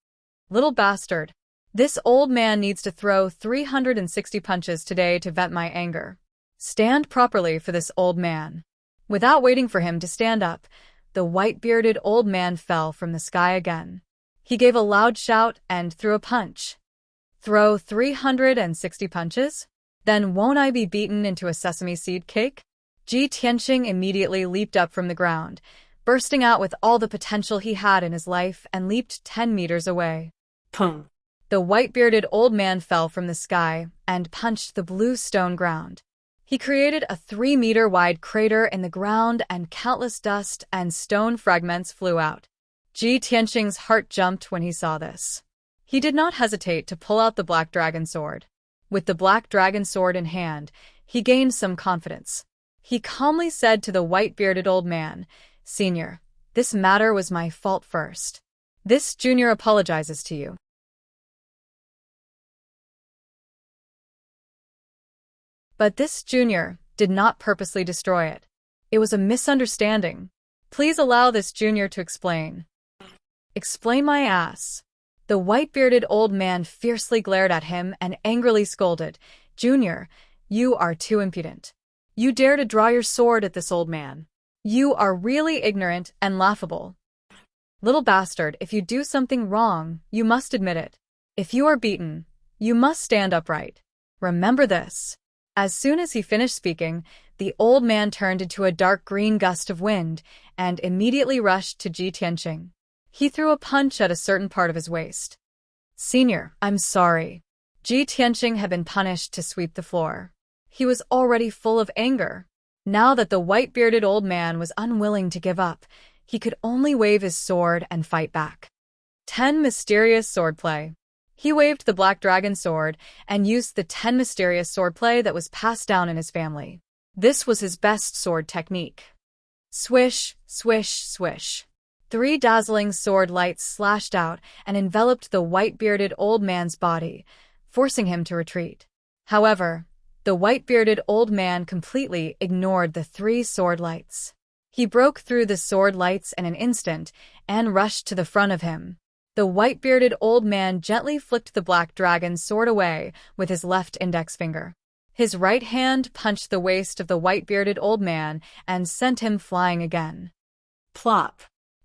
Little bastard. This old man needs to throw 360 punches today to vent my anger. Stand properly for this old man. Without waiting for him to stand up, the white-bearded old man fell from the sky again. He gave a loud shout and threw a punch. Throw 360 punches? Then won't I be beaten into a sesame seed cake? Ji Tianxing immediately leaped up from the ground, bursting out with all the potential he had in his life and leaped 10 meters away. Pum. The white-bearded old man fell from the sky and punched the blue stone ground. He created a 3-meter-wide crater in the ground and countless dust and stone fragments flew out. Ji Tianxing's heart jumped when he saw this. He did not hesitate to pull out the black dragon sword. With the black dragon sword in hand, he gained some confidence. He calmly said to the white-bearded old man, "Senior, this matter was my fault first. This junior apologizes to you." But this junior did not purposely destroy it. It was a misunderstanding. Please allow this junior to explain. Explain my ass. The white-bearded old man fiercely glared at him and angrily scolded, "Junior, you are too impudent. You dare to draw your sword at this old man. You are really ignorant and laughable. Little bastard, if you do something wrong, you must admit it. If you are beaten, you must stand upright. Remember this." As soon as he finished speaking, the old man turned into a dark green gust of wind and immediately rushed to Ji Tianxing. He threw a punch at a certain part of his waist. "Senior, I'm sorry." Ji Tianxing had been punished to sweep the floor. He was already full of anger. Now that the white-bearded old man was unwilling to give up, he could only wave his sword and fight back. 10 mysterious swordplay. He waved the black dragon sword and used the 10 mysterious swordplay that was passed down in his family. This was his best sword technique. Swish, swish, swish. 3 dazzling sword lights slashed out and enveloped the white-bearded old man's body, forcing him to retreat. However, the white-bearded old man completely ignored the 3 sword lights. He broke through the sword lights in an instant and rushed to the front of him. The white-bearded old man gently flicked the black dragon's sword away with his left index finger. His right hand punched the waist of the white-bearded old man and sent him flying again. Plop.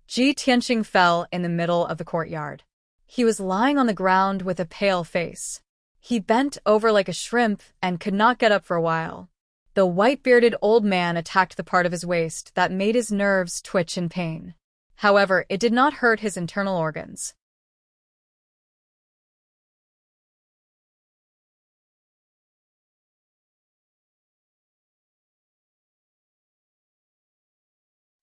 Ji Tianxing fell in the middle of the courtyard. He was lying on the ground with a pale face. He bent over like a shrimp and could not get up for a while. The white-bearded old man attacked the part of his waist that made his nerves twitch in pain. However, it did not hurt his internal organs.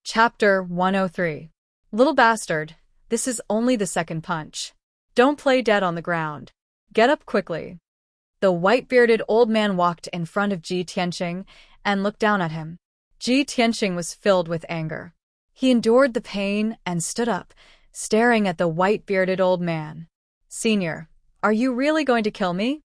Chapter 103. Little bastard, this is only the second punch. Don't play dead on the ground. Get up quickly. The white-bearded old man walked in front of Ji Tianxing and looked down at him. Ji Tianxing was filled with anger. He endured the pain and stood up, staring at the white-bearded old man. "Senior, are you really going to kill me?"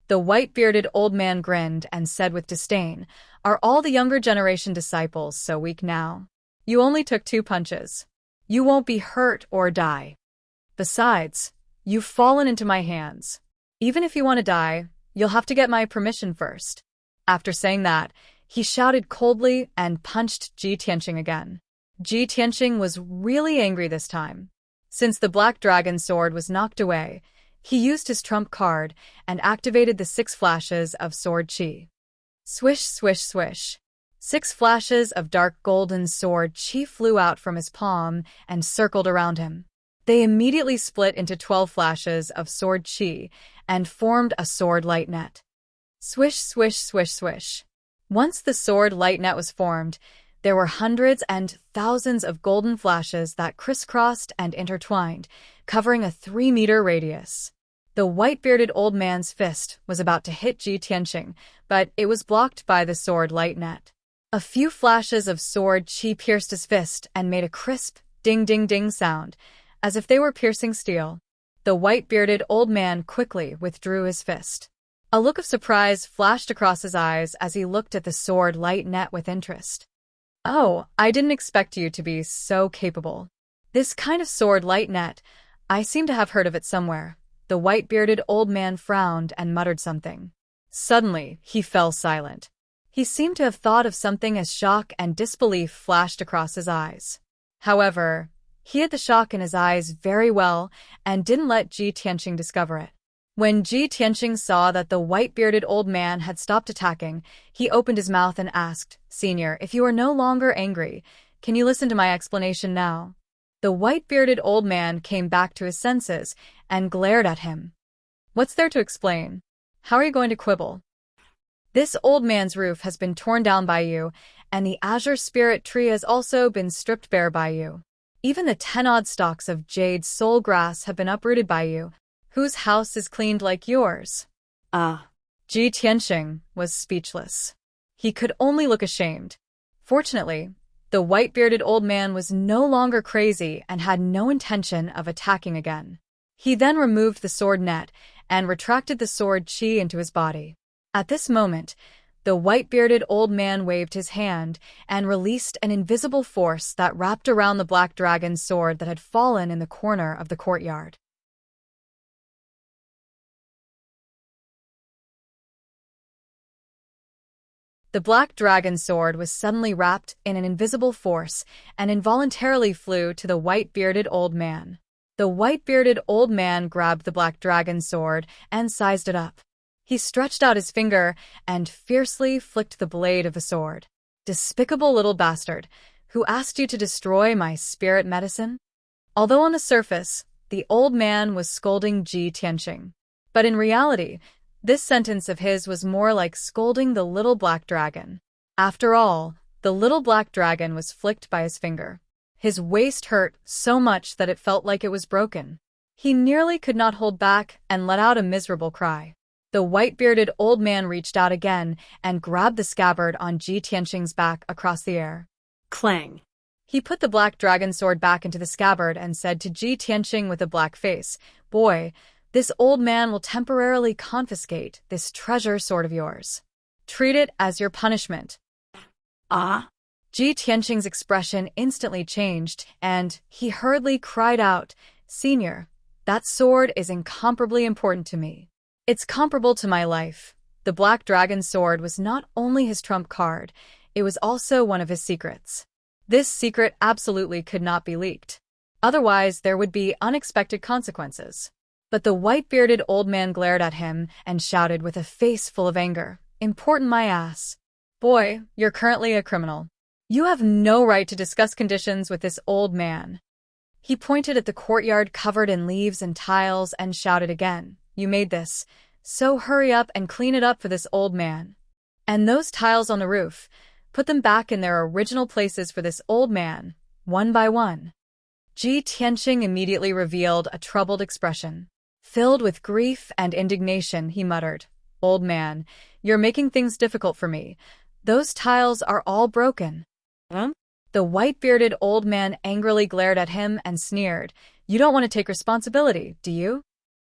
The white-bearded old man grinned and said with disdain, "Are all the younger generation disciples so weak now? You only took 2 punches. You won't be hurt or die. Besides, you've fallen into my hands. Even if you want to die, you'll have to get my permission first. After saying that, he shouted coldly and punched Ji Tianqing again. Ji Tianqing was really angry this time. Since the Black Dragon sword was knocked away, he used his trump card and activated the 6 flashes of sword chi. Swish, swish, swish. 6 flashes of dark golden sword chi flew out from his palm and circled around him. They immediately split into 12 flashes of sword chi and formed a sword light net. Swish, swish, swish, swish. Once the sword light net was formed, there were hundreds and thousands of golden flashes that crisscrossed and intertwined, covering a 3-meter radius. The white-bearded old man's fist was about to hit Ji Tianqing, but it was blocked by the sword light net. A few flashes of sword chi pierced his fist and made a crisp ding-ding-ding sound, as if they were piercing steel. The white-bearded old man quickly withdrew his fist. A look of surprise flashed across his eyes as he looked at the sword light net with interest. Oh, I didn't expect you to be so capable. This kind of sword light net, I seem to have heard of it somewhere. The white-bearded old man frowned and muttered something. Suddenly, he fell silent. He seemed to have thought of something as shock and disbelief flashed across his eyes. However, he hid the shock in his eyes very well and didn't let Ji Tianqing discover it. When Ji Tianqing saw that the white-bearded old man had stopped attacking, he opened his mouth and asked, "Senior, if you are no longer angry, can you listen to my explanation now?" The white-bearded old man came back to his senses and glared at him. "What's there to explain? How are you going to quibble? This old man's roof has been torn down by you, and the azure spirit tree has also been stripped bare by you. Even the 10-odd stalks of jade soul grass have been uprooted by you. Whose house is cleaned like yours?" Ji Tianqing was speechless. He could only look ashamed. Fortunately, the white-bearded old man was no longer crazy and had no intention of attacking again. He then removed the sword net and retracted the sword chi into his body. At this moment, the white-bearded old man waved his hand and released an invisible force that wrapped around the black dragon's sword that had fallen in the corner of the courtyard. The black dragon sword was suddenly wrapped in an invisible force and involuntarily flew to the white-bearded old man. The white-bearded old man grabbed the black dragon sword and sized it up. He stretched out his finger and fiercely flicked the blade of the sword. "Despicable little bastard, who asked you to destroy my spirit medicine?" Although on the surface, the old man was scolding Ji Tianqing. But in reality, this sentence of his was more like scolding the little black dragon. After all, the little black dragon was flicked by his finger. His waist hurt so much that it felt like it was broken. He nearly could not hold back and let out a miserable cry. The white-bearded old man reached out again and grabbed the scabbard on Ji Tianqing's back across the air. Clang. He put the black dragon sword back into the scabbard and said to Ji Tianqing with a black face, "Boy, this old man will temporarily confiscate this treasure sword of yours. Treat it as your punishment." Ji Tianqing's expression instantly changed, and he hurriedly cried out, "Senior, that sword is incomparably important to me. It's comparable to my life." The black dragon sword was not only his trump card, it was also one of his secrets. This secret absolutely could not be leaked. Otherwise, there would be unexpected consequences. But the white-bearded old man glared at him and shouted with a face full of anger, "Important my ass. Boy, you're currently a criminal. You have no right to discuss conditions with this old man." He pointed at the courtyard covered in leaves and tiles and shouted again, "You made this, so hurry up and clean it up for this old man. And those tiles on the roof, put them back in their original places for this old man, one by one." Ji Tianqing immediately revealed a troubled expression. Filled with grief and indignation, he muttered, "Old man, you're making things difficult for me. Those tiles are all broken." The white-bearded old man angrily glared at him and sneered, "You don't want to take responsibility, do you?"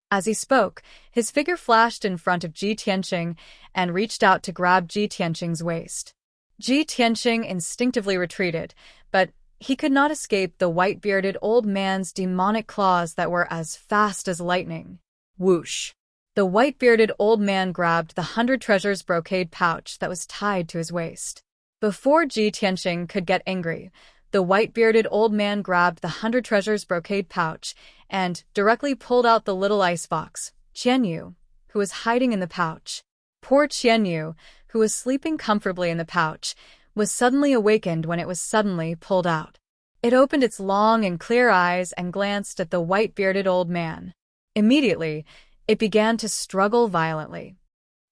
As he spoke, his figure flashed in front of Ji Tianqing and reached out to grab Ji Tianqing's waist. Ji Tianqing instinctively retreated, but he could not escape the white-bearded old man's demonic claws that were as fast as lightning. Whoosh! The white-bearded old man grabbed the 100 treasures brocade pouch that was tied to his waist. Before Ji Tianxing could get angry, the white-bearded old man grabbed the 100 treasures brocade pouch and directly pulled out the little ice fox, Qianyu, who was hiding in the pouch. Poor Qianyu, who was sleeping comfortably in the pouch, was suddenly awakened when it was suddenly pulled out. It opened its long and clear eyes and glanced at the white-bearded old man. Immediately, it began to struggle violently.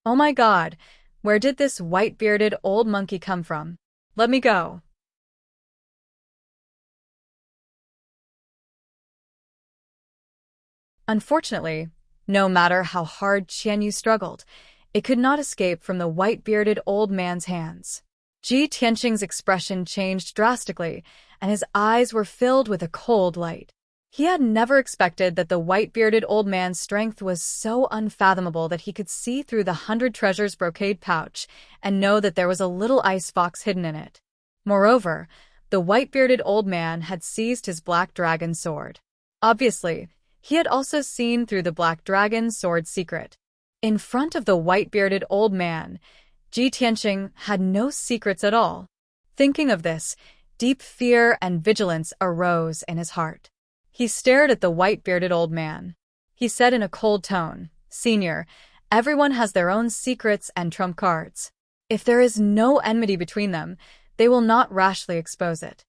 "Oh my God, where did this white-bearded old monkey come from? Let me go." Unfortunately, no matter how hard Qianyu struggled, it could not escape from the white-bearded old man's hands. Ji Tianxing's expression changed drastically, and his eyes were filled with a cold light. He had never expected that the white-bearded old man's strength was so unfathomable that he could see through the 100 treasures brocade pouch and know that there was a little ice fox hidden in it. Moreover, the white-bearded old man had seized his black dragon sword. Obviously, he had also seen through the black dragon sword's secret. In front of the white-bearded old man, Ji Tianxing had no secrets at all. Thinking of this, deep fear and vigilance arose in his heart. He stared at the white-bearded old man. He said in a cold tone, "Senior, everyone has their own secrets and trump cards. If there is no enmity between them, they will not rashly expose it.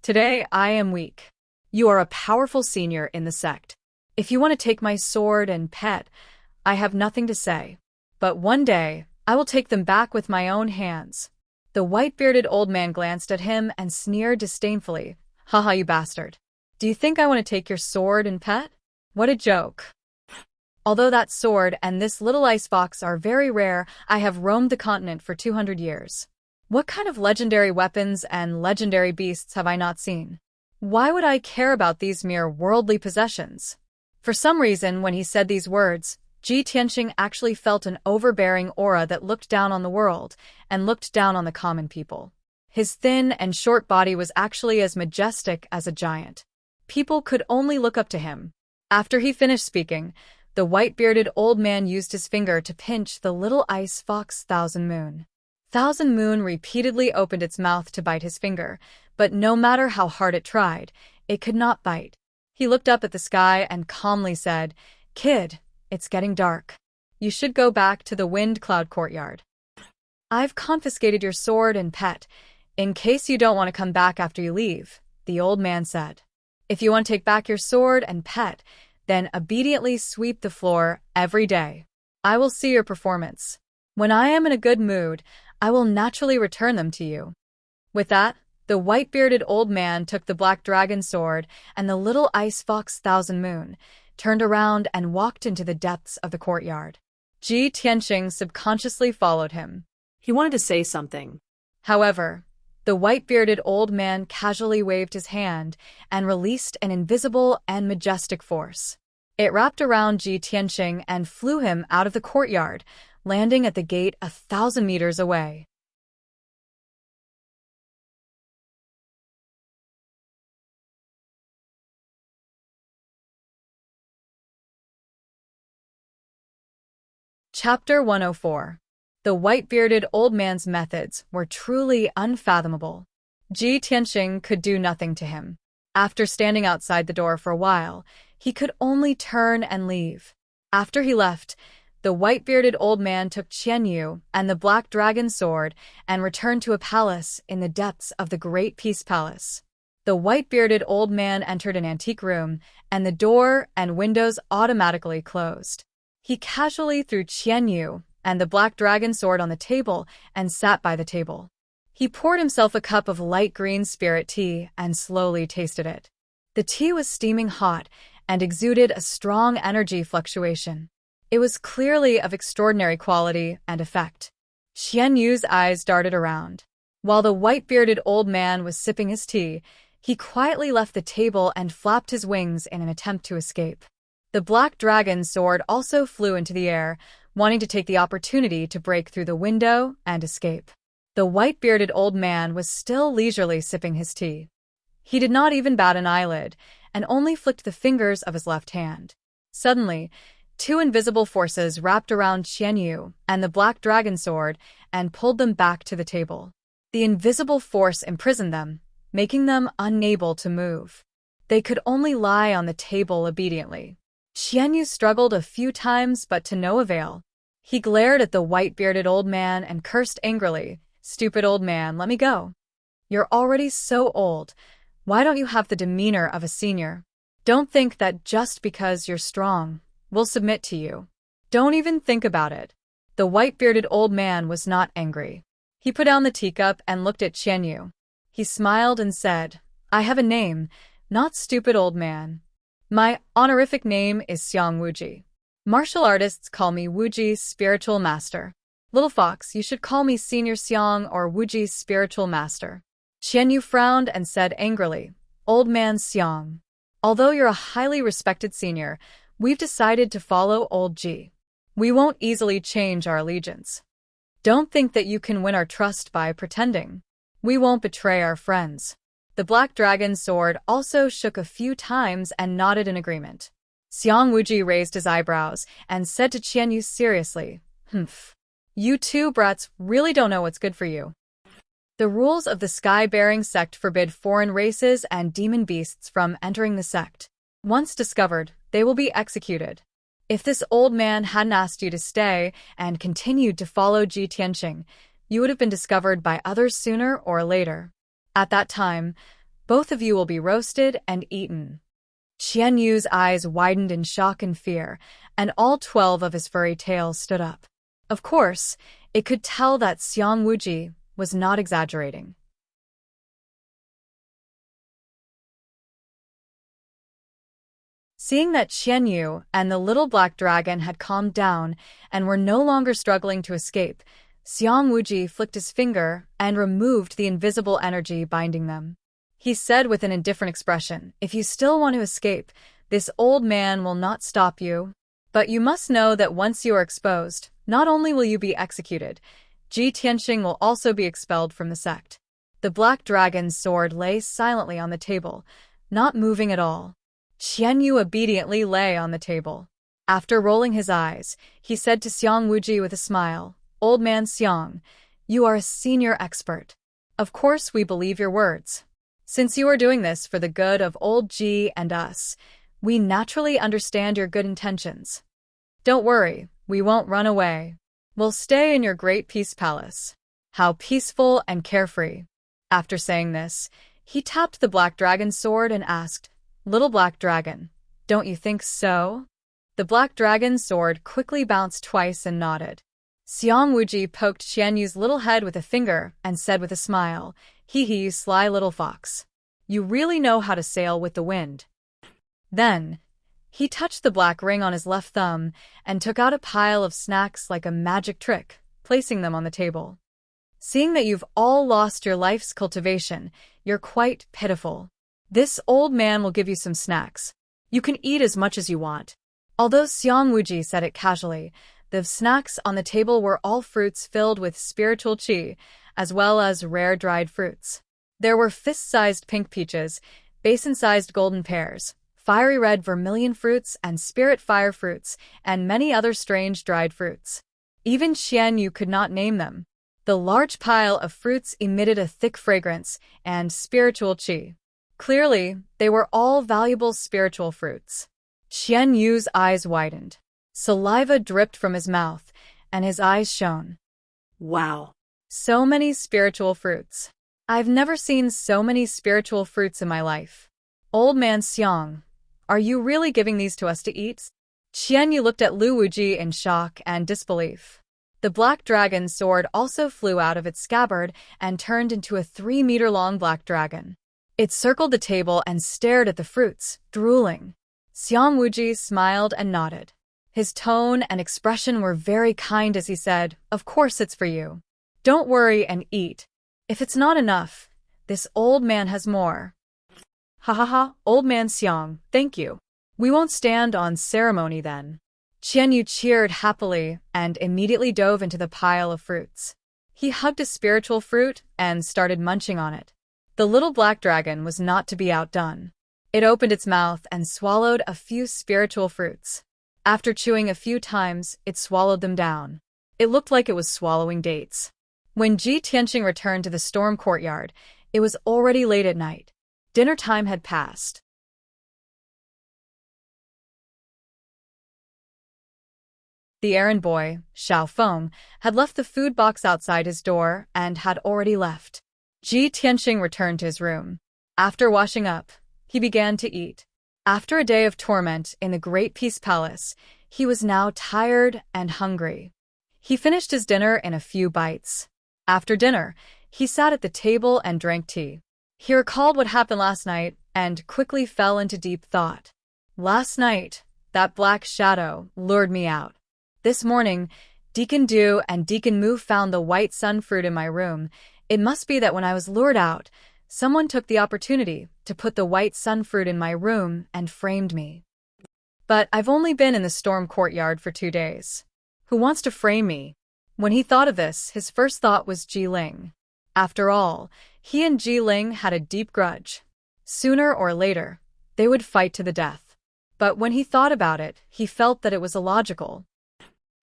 Today I am weak. You are a powerful senior in the sect. If you want to take my sword and pet, I have nothing to say. But one day, I will take them back with my own hands." The white-bearded old man glanced at him and sneered disdainfully. "Haha, you bastard. Do you think I want to take your sword and pet? What a joke. Although that sword and this little ice fox are very rare, I have roamed the continent for 200 years. What kind of legendary weapons and legendary beasts have I not seen? Why would I care about these mere worldly possessions?" For some reason, when he said these words, Ji Tianxing actually felt an overbearing aura that looked down on the world and looked down on the common people. His thin and short body was actually as majestic as a giant. People could only look up to him. After he finished speaking, the white-bearded old man used his finger to pinch the little ice fox Thousand Moon. Thousand Moon repeatedly opened its mouth to bite his finger, but no matter how hard it tried, it could not bite. He looked up at the sky and calmly said, "Kid, it's getting dark. You should go back to the Wind Cloud Courtyard. I've confiscated your sword and pet, in case you don't want to come back after you leave," the old man said. "If you want to take back your sword and pet, then obediently sweep the floor every day. I will see your performance. When I am in a good mood, I will naturally return them to you." With that, the white-bearded old man took the black dragon sword and the little ice fox Thousand Moon, turned around and walked into the depths of the courtyard. Ji Tianxing subconsciously followed him. He wanted to say something. However, the white-bearded old man casually waved his hand and released an invisible and majestic force. It wrapped around Ji Tianxing and flew him out of the courtyard, landing at the gate 1,000 meters away. Chapter 104. The white-bearded old man's methods were truly unfathomable. Ji Tianxing could do nothing to him. After standing outside the door for a while, he could only turn and leave. After he left, the white-bearded old man took Qianyu and the black dragon sword and returned to a palace in the depths of the Great Peace Palace. The white-bearded old man entered an antique room, and the door and windows automatically closed. He casually threw Qianyu and the black dragon sword on the table and sat by the table. He poured himself a cup of light green spirit tea and slowly tasted it. The tea was steaming hot and exuded a strong energy fluctuation. It was clearly of extraordinary quality and effect. Qianyu's eyes darted around. While the white-bearded old man was sipping his tea, he quietly left the table and flapped his wings in an attempt to escape. The black dragon sword also flew into the air, wanting to take the opportunity to break through the window and escape. The white-bearded old man was still leisurely sipping his tea. He did not even bat an eyelid, and only flicked the fingers of his left hand. Suddenly, Two invisible forces wrapped around Xianyu and the black dragon sword and pulled them back to the table. The invisible force imprisoned them, making them unable to move. They could only lie on the table obediently. Xianyu struggled a few times, but to no avail. He glared at the white-bearded old man and cursed angrily, "Stupid old man, let me go. You're already so old. Why don't you have the demeanor of a senior? Don't think that just because you're strong, we'll submit to you. Don't even think about it." The white-bearded old man was not angry. He put down the teacup and looked at Xianyu. He smiled and said, "I have a name, not stupid old man. My honorific name is Xiang Wuji. Martial artists call me Wuji's spiritual master. Little fox, you should call me Senior Xiang or Wuji's spiritual master." Xianyu frowned and said angrily, "Old man Xiang, although you're a highly respected senior, we've decided to follow old Ji. We won't easily change our allegiance. Don't think that you can win our trust by pretending. We won't betray our friends." The black dragon's sword also shook a few times and nodded in agreement. Xiang Wuji raised his eyebrows and said to Xianyu seriously, "Humph. You two brats really don't know what's good for you. The rules of the sky-bearing sect forbid foreign races and demon beasts from entering the sect. Once discovered, they will be executed. If this old man hadn't asked you to stay and continued to follow Ji Tianqing, you would have been discovered by others sooner or later. At that time, both of you will be roasted and eaten." Xianyu's eyes widened in shock and fear, and all 12 of his furry tail stood up. Of course, it could tell that Xiang Wuji was not exaggerating. Seeing that Xianyu and the little black dragon had calmed down and were no longer struggling to escape, Xiang Wuji flicked his finger and removed the invisible energy binding them. He said with an indifferent expression, "If you still want to escape, this old man will not stop you. But you must know that once you are exposed, not only will you be executed, Ji Tianqing will also be expelled from the sect." The black dragon's sword lay silently on the table, not moving at all. Xianyu obediently lay on the table. After rolling his eyes, he said to Xiang Wuji with a smile, "Old man Xiang, you are a senior expert. Of course we believe your words. Since you are doing this for the good of old Ji and us, we naturally understand your good intentions. Don't worry, we won't run away. We'll stay in your great peace palace." How peaceful and carefree. After saying this, he tapped the black dragon's sword and asked, "Little black dragon, don't you think so?" The black dragon's sword quickly bounced twice and nodded. Xiang Wuji poked Xianyu's little head with a finger and said with a smile, "Hee hee, you sly little fox. You really know how to sail with the wind." Then, he touched the black ring on his left thumb and took out a pile of snacks like a magic trick, placing them on the table. "Seeing that you've all lost your life's cultivation, you're quite pitiful. This old man will give you some snacks. You can eat as much as you want." Although Xiang Wuji said it casually, the snacks on the table were all fruits filled with spiritual qi, as well as rare dried fruits. There were fist-sized pink peaches, basin-sized golden pears, fiery red vermilion fruits and spirit fire fruits, and many other strange dried fruits. Even Xianyu could not name them. The large pile of fruits emitted a thick fragrance and spiritual qi. Clearly, they were all valuable spiritual fruits. Xianyu's eyes widened. Saliva dripped from his mouth, and his eyes shone. Wow. So many spiritual fruits. I've never seen so many spiritual fruits in my life. Old man Xiang, are you really giving these to us to eat? Xianyu looked at Lu Wuji in shock and disbelief. The black dragon's sword also flew out of its scabbard and turned into a 3-meter-long black dragon. It circled the table and stared at the fruits, drooling. Xiang Wuji smiled and nodded. His tone and expression were very kind as he said, "Of course it's for you. Don't worry and eat. If it's not enough, this old man has more." "Ha ha ha, old man Xiang, thank you. We won't stand on ceremony then." Xianyu cheered happily and immediately dove into the pile of fruits. He hugged a spiritual fruit and started munching on it. The little black dragon was not to be outdone. It opened its mouth and swallowed a few spiritual fruits. After chewing a few times, it swallowed them down. It looked like it was swallowing dates. When Ji Tianqing returned to the storm courtyard, it was already late at night. Dinner time had passed. The errand boy, Xiao Feng, had left the food box outside his door and had already left. Ji Tianqing returned to his room. After washing up, he began to eat. After a day of torment in the Great Peace Palace, he was now tired and hungry. He finished his dinner in a few bites. After dinner, he sat at the table and drank tea. He recalled what happened last night and quickly fell into deep thought. Last night, that black shadow lured me out. This morning, Deacon Du and Deacon Mu found the white sun fruit in my room. It must be that when I was lured out, someone took the opportunity to put the white sun fruit in my room and framed me. But I've only been in the storm courtyard for 2 days. Who wants to frame me? When he thought of this, his first thought was Ji Ling. After all, he and Ji Ling had a deep grudge. Sooner or later, they would fight to the death. But when he thought about it, he felt that it was illogical.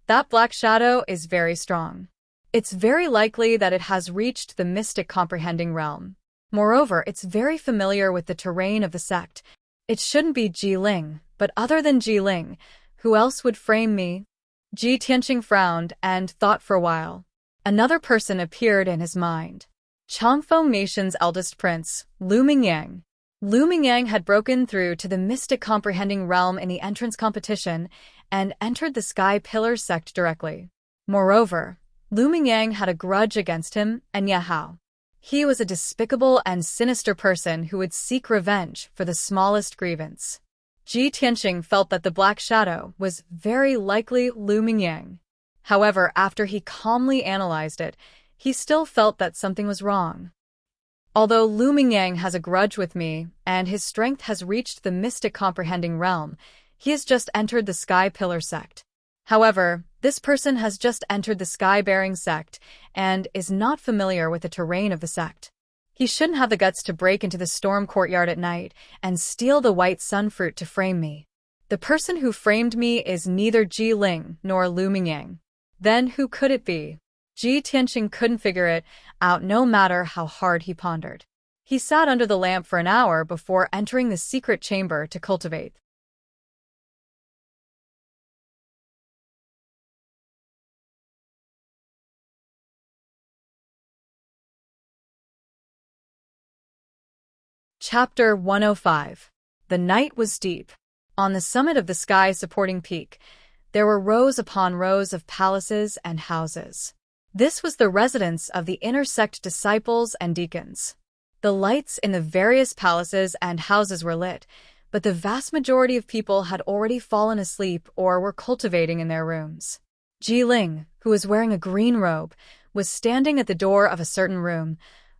That black shadow is very strong. It's very likely that it has reached the mystic comprehending realm. Moreover, it's very familiar with the terrain of the sect. It shouldn't be Ji Ling, but other than Ji Ling, who else would frame me? Ji Tianqing frowned and thought for a while. Another person appeared in his mind. Changfeng Nation's eldest prince, Lu Mingyang. Lu Mingyang had broken through to the mystic comprehending realm in the entrance competition and entered the Sky Pillar sect directly. Moreover, Lu Mingyang had a grudge against him and Yahao. He was a despicable and sinister person who would seek revenge for the smallest grievance. Ji Tianqing felt that the black shadow was very likely Lu Mingyang. However, after he calmly analyzed it, he still felt that something was wrong. Although Lu Mingyang has a grudge with me, and his strength has reached the mystic comprehending realm, he has just entered the Sky Pillar sect. However, this person has just entered the Sky-bearing sect and is not familiar with the terrain of the sect. He shouldn't have the guts to break into the storm courtyard at night and steal the white sun fruit to frame me. The person who framed me is neither Ji Ling nor Lu Mingyang. Then who could it be? Ji Tianqing couldn't figure it out no matter how hard he pondered. He sat under the lamp for an hour before entering the secret chamber to cultivate. Chapter 105. The night was deep. On the summit of the sky-supporting peak, there were rows upon rows of palaces and houses. This was the residence of the inner sect disciples and deacons. The lights in the various palaces and houses were lit, but the vast majority of people had already fallen asleep or were cultivating in their rooms. Ji Ling, who was wearing a green robe, was standing at the door of a certain room,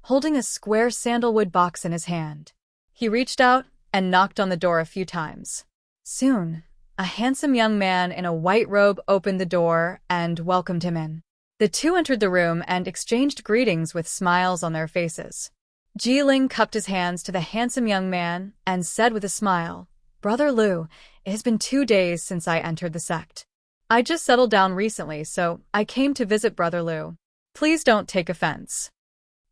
holding a square sandalwood box in his hand. He reached out and knocked on the door a few times. Soon, a handsome young man in a white robe opened the door and welcomed him in. The two entered the room and exchanged greetings with smiles on their faces. Ji Ling cupped his hands to the handsome young man and said with a smile, "Brother Lu, it has been 2 days since I entered the sect. I just settled down recently, so I came to visit Brother Lu. Please don't take offense."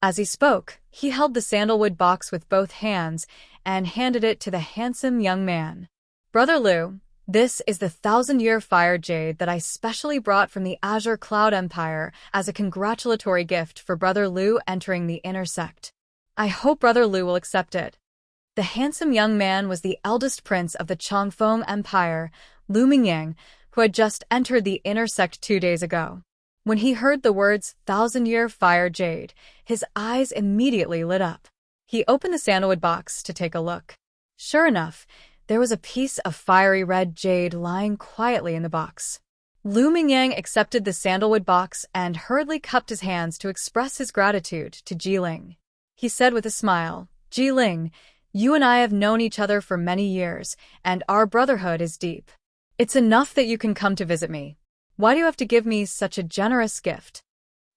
As he spoke, he held the sandalwood box with both hands and handed it to the handsome young man. "Brother Lu, this is the 1,000-year fire jade that I specially brought from the Azure Cloud Empire as a congratulatory gift for Brother Lu entering the inner sect. I hope Brother Lu will accept it." The handsome young man was the eldest prince of the Changfeng Empire, Lu Mingyang, who had just entered the inner sect 2 days ago. When he heard the words 1,000-year fire jade, his eyes immediately lit up. He opened the sandalwood box to take a look. Sure enough, there was a piece of fiery red jade lying quietly in the box. Lu Mingyang accepted the sandalwood box and hurriedly cupped his hands to express his gratitude to Ji Ling. He said with a smile, "Ji Ling, you and I have known each other for many years, and our brotherhood is deep. It's enough that you can come to visit me. Why do you have to give me such a generous gift?"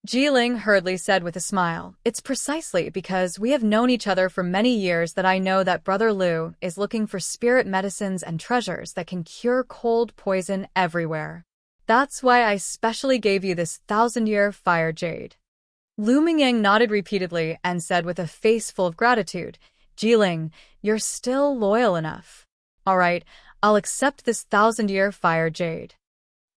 Jiling hurriedly said with a smile, "It's precisely because we have known each other for many years that I know that Brother Liu is looking for spirit medicines and treasures that can cure cold poison everywhere. That's why I specially gave you this 1,000-year fire jade." Lu Mingyang nodded repeatedly and said with a face full of gratitude, "Jiling, you're still loyal enough. All right, I'll accept this 1,000-year fire jade."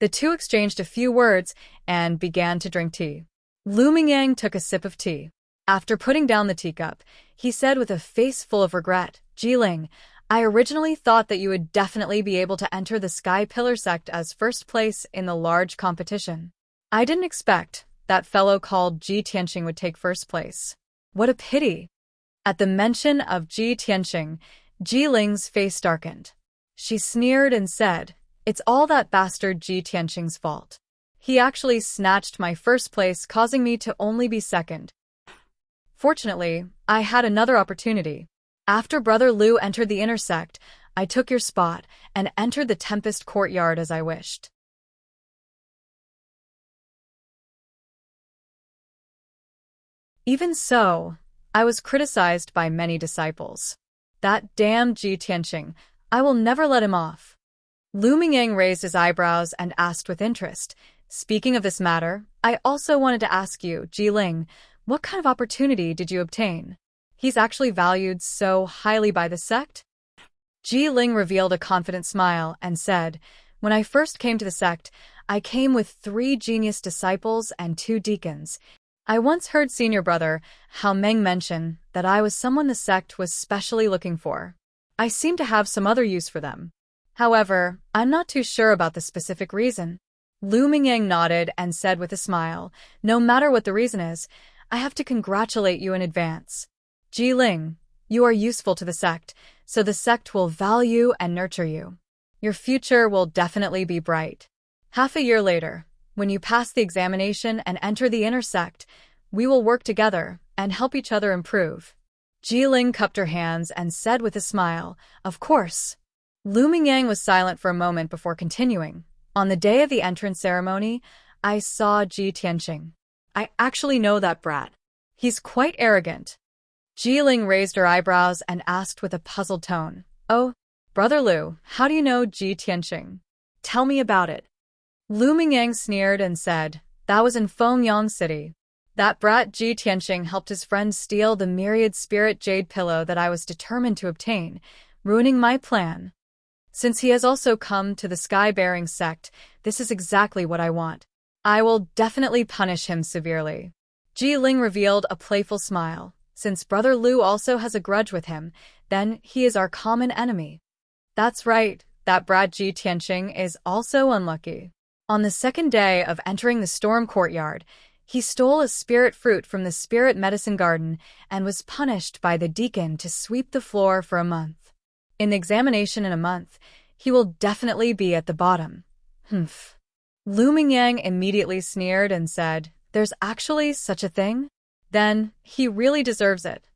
The two exchanged a few words and began to drink tea. Lu Mingyang took a sip of tea. After putting down the teacup, he said with a face full of regret, "Jiling, I originally thought that you would definitely be able to enter the Sky Pillar sect as first place in the large competition. I didn't expect that fellow called Ji Tianxing would take first place. What a pity." At the mention of Ji Tianxing, Jiling's face darkened. She sneered and said, "It's all that bastard Ji Tianxing's fault. He actually snatched my first place, causing me to only be second. Fortunately, I had another opportunity. After Brother Liu entered the inner sect, I took your spot and entered the Tempest Courtyard as I wished." Even so, I was criticized by many disciples. That damn Ji Tianxing, I will never let him off. Lu Mingyang raised his eyebrows and asked with interest, "Speaking of this matter, I also wanted to ask you, Jiling, what kind of opportunity did you obtain? He's actually valued so highly by the sect?" Jiling revealed a confident smile and said, "When I first came to the sect, I came with 3 genius disciples and 2 deacons. I once heard senior brother Hao Meng mention that I was someone the sect was specially looking for. I seem to have some other use for them. However, I'm not too sure about the specific reason." Lu Mingyang nodded and said with a smile, "No matter what the reason is, I have to congratulate you in advance. Jiling, you are useful to the sect, so the sect will value and nurture you. Your future will definitely be bright. Half a year later, when you pass the examination and enter the inner sect, we will work together and help each other improve." Jiling cupped her hands and said with a smile, "Of course." Lu Mingyang was silent for a moment before continuing, "On the day of the entrance ceremony, I saw Ji Tianxing. I actually know that brat. He's quite arrogant." Jiling raised her eyebrows and asked with a puzzled tone, "Oh, Brother Liu, how do you know Ji Tianxing? Tell me about it." Lu Mingyang sneered and said, "That was in Fengyang City. That brat Ji Tianxing helped his friend steal the myriad spirit jade pillow that I was determined to obtain, ruining my plan. Since he has also come to the sky-bearing sect, this is exactly what I want. I will definitely punish him severely." Jiling revealed a playful smile. "Since Brother Liu also has a grudge with him, then he is our common enemy." "That's right, that brat Ji Tianxing is also unlucky. On the second day of entering the storm courtyard, he stole a spirit fruit from the spirit medicine garden and was punished by the deacon to sweep the floor for a month. In the examination in a month, he will definitely be at the bottom." "Humph." Lu Mingyang immediately sneered and said, "There's actually such a thing? Then he really deserves it.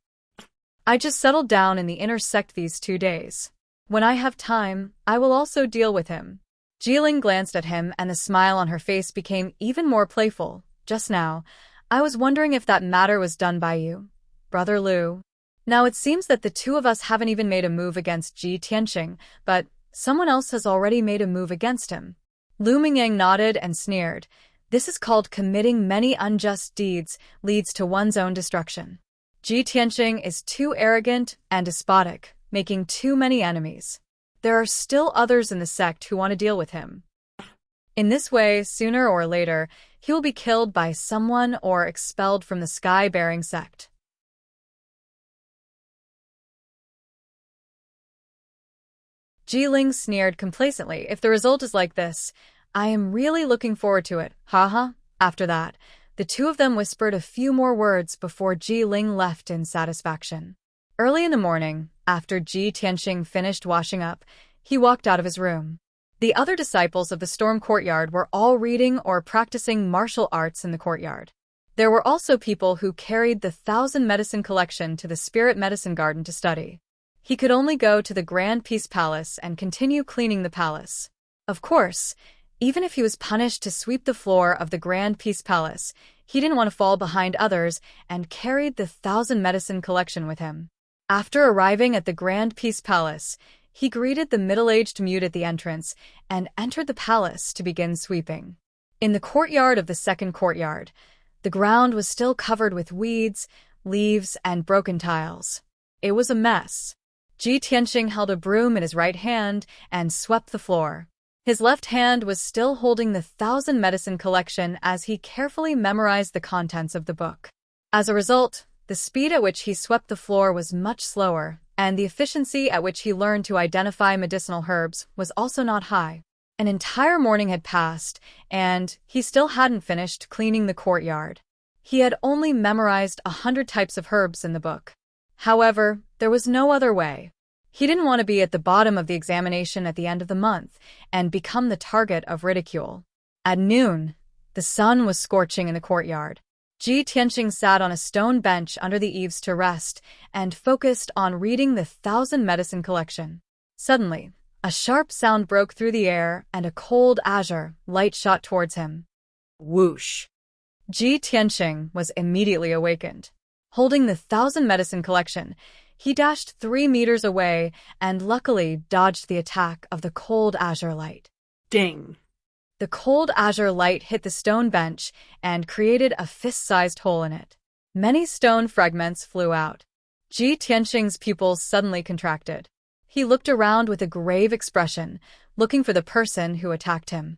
I just settled down in the inner sect these 2 days. When I have time, I will also deal with him." Jiling glanced at him and the smile on her face became even more playful. "Just now, I was wondering if that matter was done by you, Brother Liu. Now it seems that the 2 of us haven't even made a move against Ji Tianxing, but someone else has already made a move against him." Lu Mingyang nodded and sneered. "This is called committing many unjust deeds leads to one's own destruction. Ji Tianxing is too arrogant and despotic, making too many enemies. There are still others in the sect who want to deal with him. In this way, sooner or later, he will be killed by someone or expelled from the sky-bearing sect." Jiling sneered complacently. "If the result is like this, I am really looking forward to it. Haha." After that, the 2 of them whispered a few more words before Jiling left in satisfaction. Early in the morning, after Ji Tianxing finished washing up, he walked out of his room. The other disciples of the storm courtyard were all reading or practicing martial arts in the courtyard. There were also people who carried the 1,000 medicine collection to the spirit medicine garden to study. He could only go to the Grand Peace Palace and continue cleaning the palace. Of course, even if he was punished to sweep the floor of the Grand Peace Palace, He didn't want to fall behind others and carried the 1,000 medicine collection with him. After arriving at the Grand Peace Palace, he greeted the middle-aged mute at the entrance and entered the palace to begin sweeping. In the courtyard of the second courtyard, the ground was still covered with weeds, leaves, and broken tiles. It was a mess. Ji Tianxing held a broom in his right hand and swept the floor. His left hand was still holding the 1,000 medicine collection as he carefully memorized the contents of the book. As a result, the speed at which he swept the floor was much slower, and the efficiency at which he learned to identify medicinal herbs was also not high. An entire morning had passed, and he still hadn't finished cleaning the courtyard. He had only memorized 100 types of herbs in the book. However, there was no other way. He didn't want to be at the bottom of the examination at the end of the month and become the target of ridicule. At noon, the sun was scorching in the courtyard. Ji Tianxing sat on a stone bench under the eaves to rest and focused on reading the 1,000 medicine collection. Suddenly, a sharp sound broke through the air and a cold azure light shot towards him. Whoosh! Ji Tianxing was immediately awakened. Holding the 1,000 medicine collection, he dashed 3 meters away and luckily dodged the attack of the cold azure light. Ding! The cold azure light hit the stone bench and created a fist-sized hole in it. Many stone fragments flew out. Ji Tianxing's pupils suddenly contracted. He looked around with a grave expression, looking for the person who attacked him.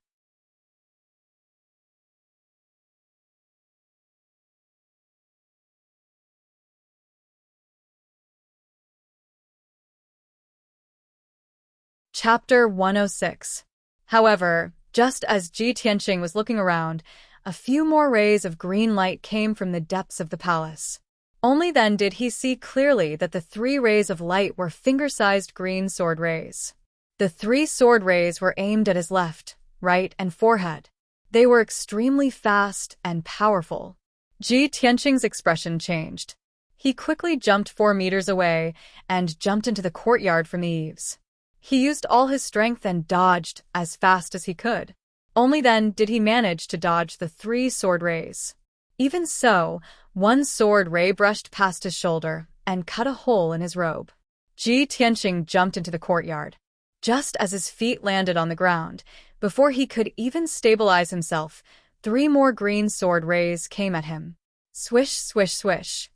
Chapter 106. However, just as Ji Tianxing was looking around, a few more rays of green light came from the depths of the palace. Only then did he see clearly that the 3 rays of light were finger-sized green sword rays. The 3 sword rays were aimed at his left, right, and forehead. They were extremely fast and powerful. Ji Tianxing's expression changed. He quickly jumped 4 meters away and jumped into the courtyard from the eaves. He used all his strength and dodged as fast as he could. Only then did he manage to dodge the 3 sword rays. Even so, 1 sword ray brushed past his shoulder and cut a hole in his robe. Ji Tianxing jumped into the courtyard. Just as his feet landed on the ground, before he could even stabilize himself, 3 more green sword rays came at him. Swish, swish, swish.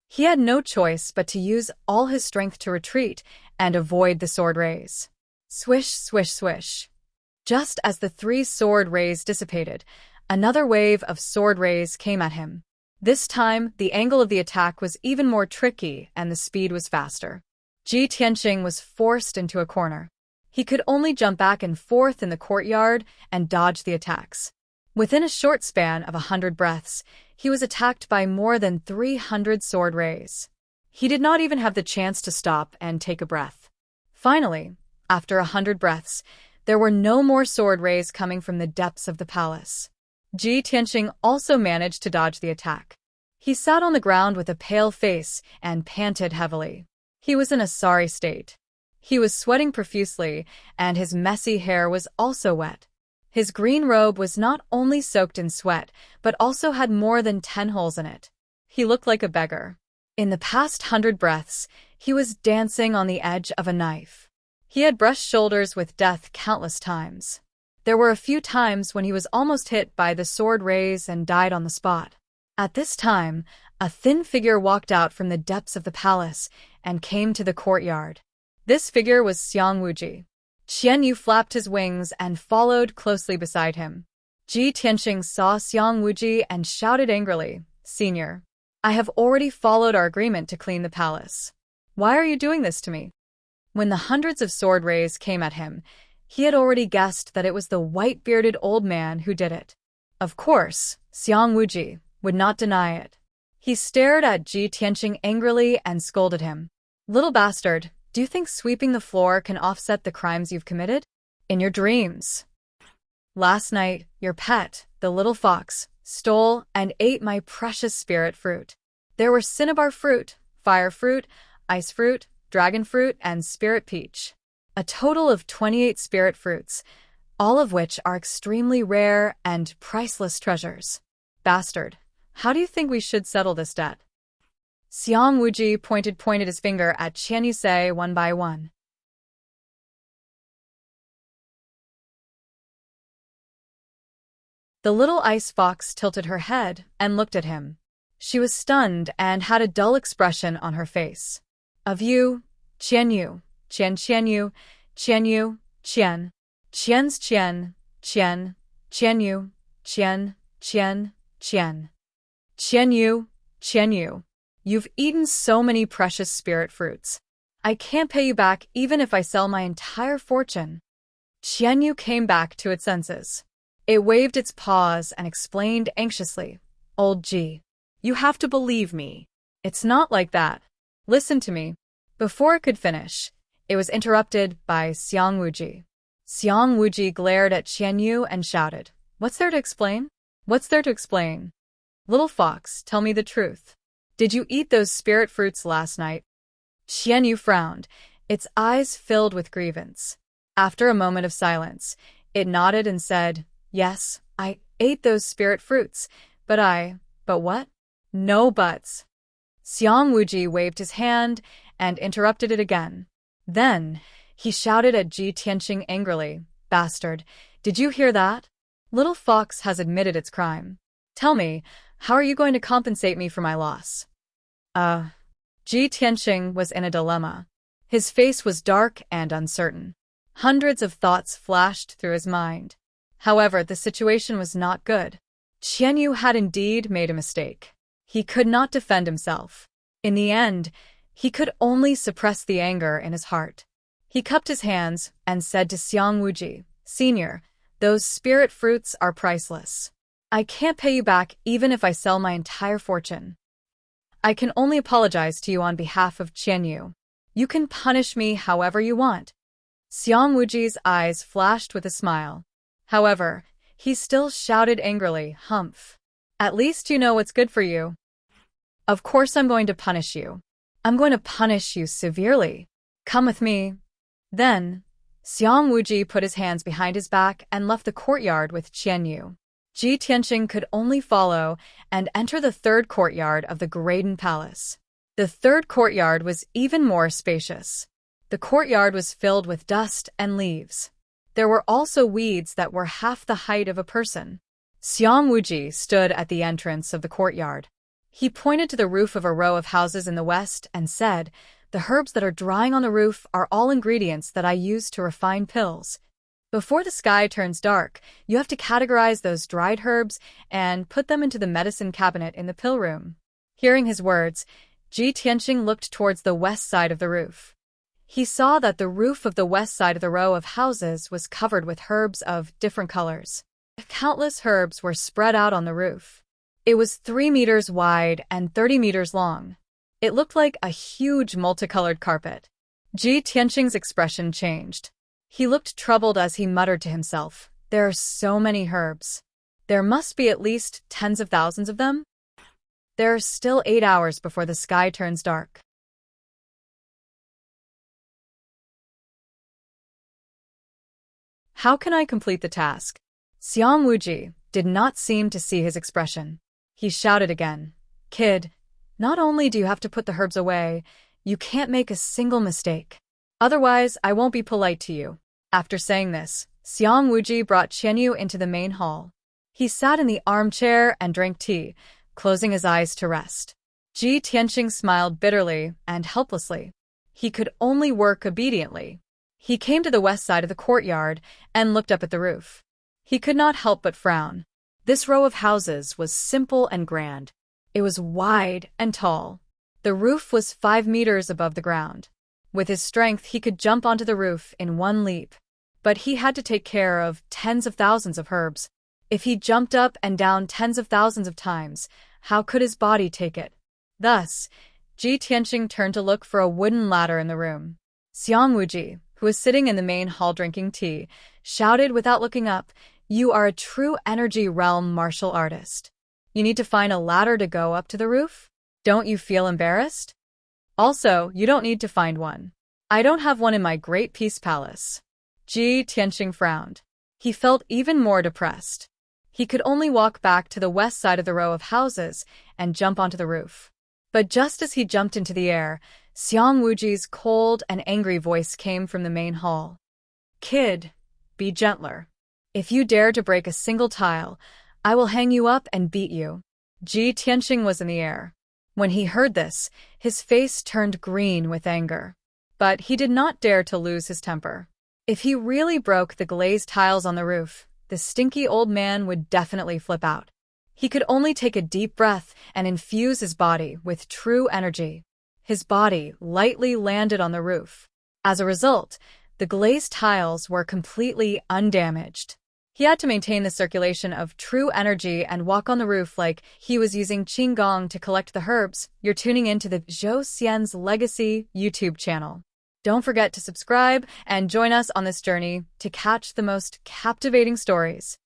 He had no choice but to use all his strength to retreat and avoid the sword rays. Swish, swish, swish. Just as the 3 sword rays dissipated, another wave of sword rays came at him. This time, the angle of the attack was even more tricky and the speed was faster. Ji Tianxing was forced into a corner. He could only jump back and forth in the courtyard and dodge the attacks. Within a short span of 100 breaths, he was attacked by more than 300 sword rays. He did not even have the chance to stop and take a breath. Finally, after 100 breaths, there were no more sword rays coming from the depths of the palace. Ji Tianxing also managed to dodge the attack. He sat on the ground with a pale face and panted heavily. He was in a sorry state. He was sweating profusely, and his messy hair was also wet. His green robe was not only soaked in sweat, but also had more than 10 holes in it. He looked like a beggar. In the past 100 breaths, he was dancing on the edge of a knife. He had brushed shoulders with death countless times. There were a few times when he was almost hit by the sword rays and died on the spot. At this time, a thin figure walked out from the depths of the palace and came to the courtyard. This figure was Xiang Wuji. Xian Yu flapped his wings and followed closely beside him. Ji Tianxing saw Xiang Wuji and shouted angrily, "Senior, I have already followed our agreement to clean the palace. Why are you doing this to me?" When the hundreds of sword rays came at him, he had already guessed that it was the white-bearded old man who did it. Of course, Xiang Wuji would not deny it. He stared at Ji Tianxing angrily and scolded him. "Little bastard, do you think sweeping the floor can offset the crimes you've committed? In your dreams. Last night, your pet, the little fox, stole and ate my precious spirit fruit. There were cinnabar fruit, fire fruit, ice fruit, dragon fruit, and spirit peach. A total of 28 spirit fruits, all of which are extremely rare and priceless treasures. Bastard, How do you think we should settle this debt? Xiang Wuji pointed his finger at Xianxia one by one. The little ice fox tilted her head and looked at him. She was stunned and had a dull expression on her face. Of you, Qianyu, Qianyu, Qianyu, Qian, Qian's Qian, Qian, Qianyu, Qian, Qian, Qian. Qianyu, Qianyu. You've eaten so many precious spirit fruits. I can't pay you back even if I sell my entire fortune. Qianyu came back to its senses. It waved its paws and explained anxiously, Old G, you have to believe me. It's not like that. Listen to me. Before it could finish, it was interrupted by Xiang Wuji. Xiang Wuji glared at Qianyu and shouted, What's there to explain? What's there to explain? Little fox, tell me the truth. Did you eat those spirit fruits last night? Qianyu frowned, its eyes filled with grievance. After a moment of silence, it nodded and said, Yes, I ate those spirit fruits, but what? No buts. Xiang Wuji waved his hand and interrupted it again. Then, he shouted at Ji Tianqing angrily, Bastard, did you hear that? Little fox has admitted its crime. Tell me, how are you going to compensate me for my loss? Ji Tianqing was in a dilemma. His face was dark and uncertain. Hundreds of thoughts flashed through his mind. However, the situation was not good. Qianyu had indeed made a mistake. He could not defend himself. In the end, he could only suppress the anger in his heart. He cupped his hands and said to Xiang Wuji, Senior, those spirit fruits are priceless. I can't pay you back even if I sell my entire fortune. I can only apologize to you on behalf of Qianyu. You can punish me however you want. Xiang Wuji's eyes flashed with a smile. However, he still shouted angrily, Humph. At least you know what's good for you. Of course I'm going to punish you. I'm going to punish you severely. Come with me. Then, Xiang Wuji put his hands behind his back and left the courtyard with Qianyu. Ji Tianqing could only follow and enter the third courtyard of the Graden Palace. The third courtyard was even more spacious. The courtyard was filled with dust and leaves. There were also weeds that were half the height of a person. Xiang Wuji stood at the entrance of the courtyard. He pointed to the roof of a row of houses in the west and said, The herbs that are drying on the roof are all ingredients that I use to refine pills. Before the sky turns dark, you have to categorize those dried herbs and put them into the medicine cabinet in the pill room. Hearing his words, Ji Tianqing looked towards the west side of the roof. He saw that the roof of the west side of the row of houses was covered with herbs of different colors. Countless herbs were spread out on the roof. It was 3 meters wide and 30 meters long. It looked like a huge multicolored carpet. Ji Tianqing's expression changed. He looked troubled as he muttered to himself, There are so many herbs. There must be at least tens of thousands of them. There are still 8 hours before the sky turns dark. How can I complete the task? Xiang Wuji did not seem to see his expression. He shouted again, Kid, not only do you have to put the herbs away, you can't make a single mistake. Otherwise, I won't be polite to you. After saying this, Xiang Wuji brought Qianyu into the main hall. He sat in the armchair and drank tea, closing his eyes to rest. Ji Tianqing smiled bitterly and helplessly. He could only work obediently. He came to the west side of the courtyard and looked up at the roof. He could not help but frown. This row of houses was simple and grand. It was wide and tall. The roof was 5 meters above the ground. With his strength, he could jump onto the roof in one leap. But he had to take care of tens of thousands of herbs. If he jumped up and down tens of thousands of times, how could his body take it? Thus, Ji Tianqing turned to look for a wooden ladder in the room. Xiang Wuji, who was sitting in the main hall drinking tea, shouted without looking up, You are a true energy realm martial artist. You need to find a ladder to go up to the roof? Don't you feel embarrassed? Also, you don't need to find one. I don't have one in my Great Peace Palace. Ji Tianqing frowned. He felt even more depressed. He could only walk back to the west side of the row of houses and jump onto the roof. But just as he jumped into the air, Xiang Wuji's cold and angry voice came from the main hall. "Kid, be gentler. If you dare to break a single tile, I will hang you up and beat you." Ji Tianxing was in the air. When he heard this, his face turned green with anger. But he did not dare to lose his temper. If he really broke the glazed tiles on the roof, the stinky old man would definitely flip out. He could only take a deep breath and infuse his body with true energy. His body lightly landed on the roof. As a result, the glazed tiles were completely undamaged. He had to maintain the circulation of true energy and walk on the roof like he was using qigong to collect the herbs. You're tuning into the Zhou Xian's Legacy YouTube channel. Don't forget to subscribe and join us on this journey to catch the most captivating stories.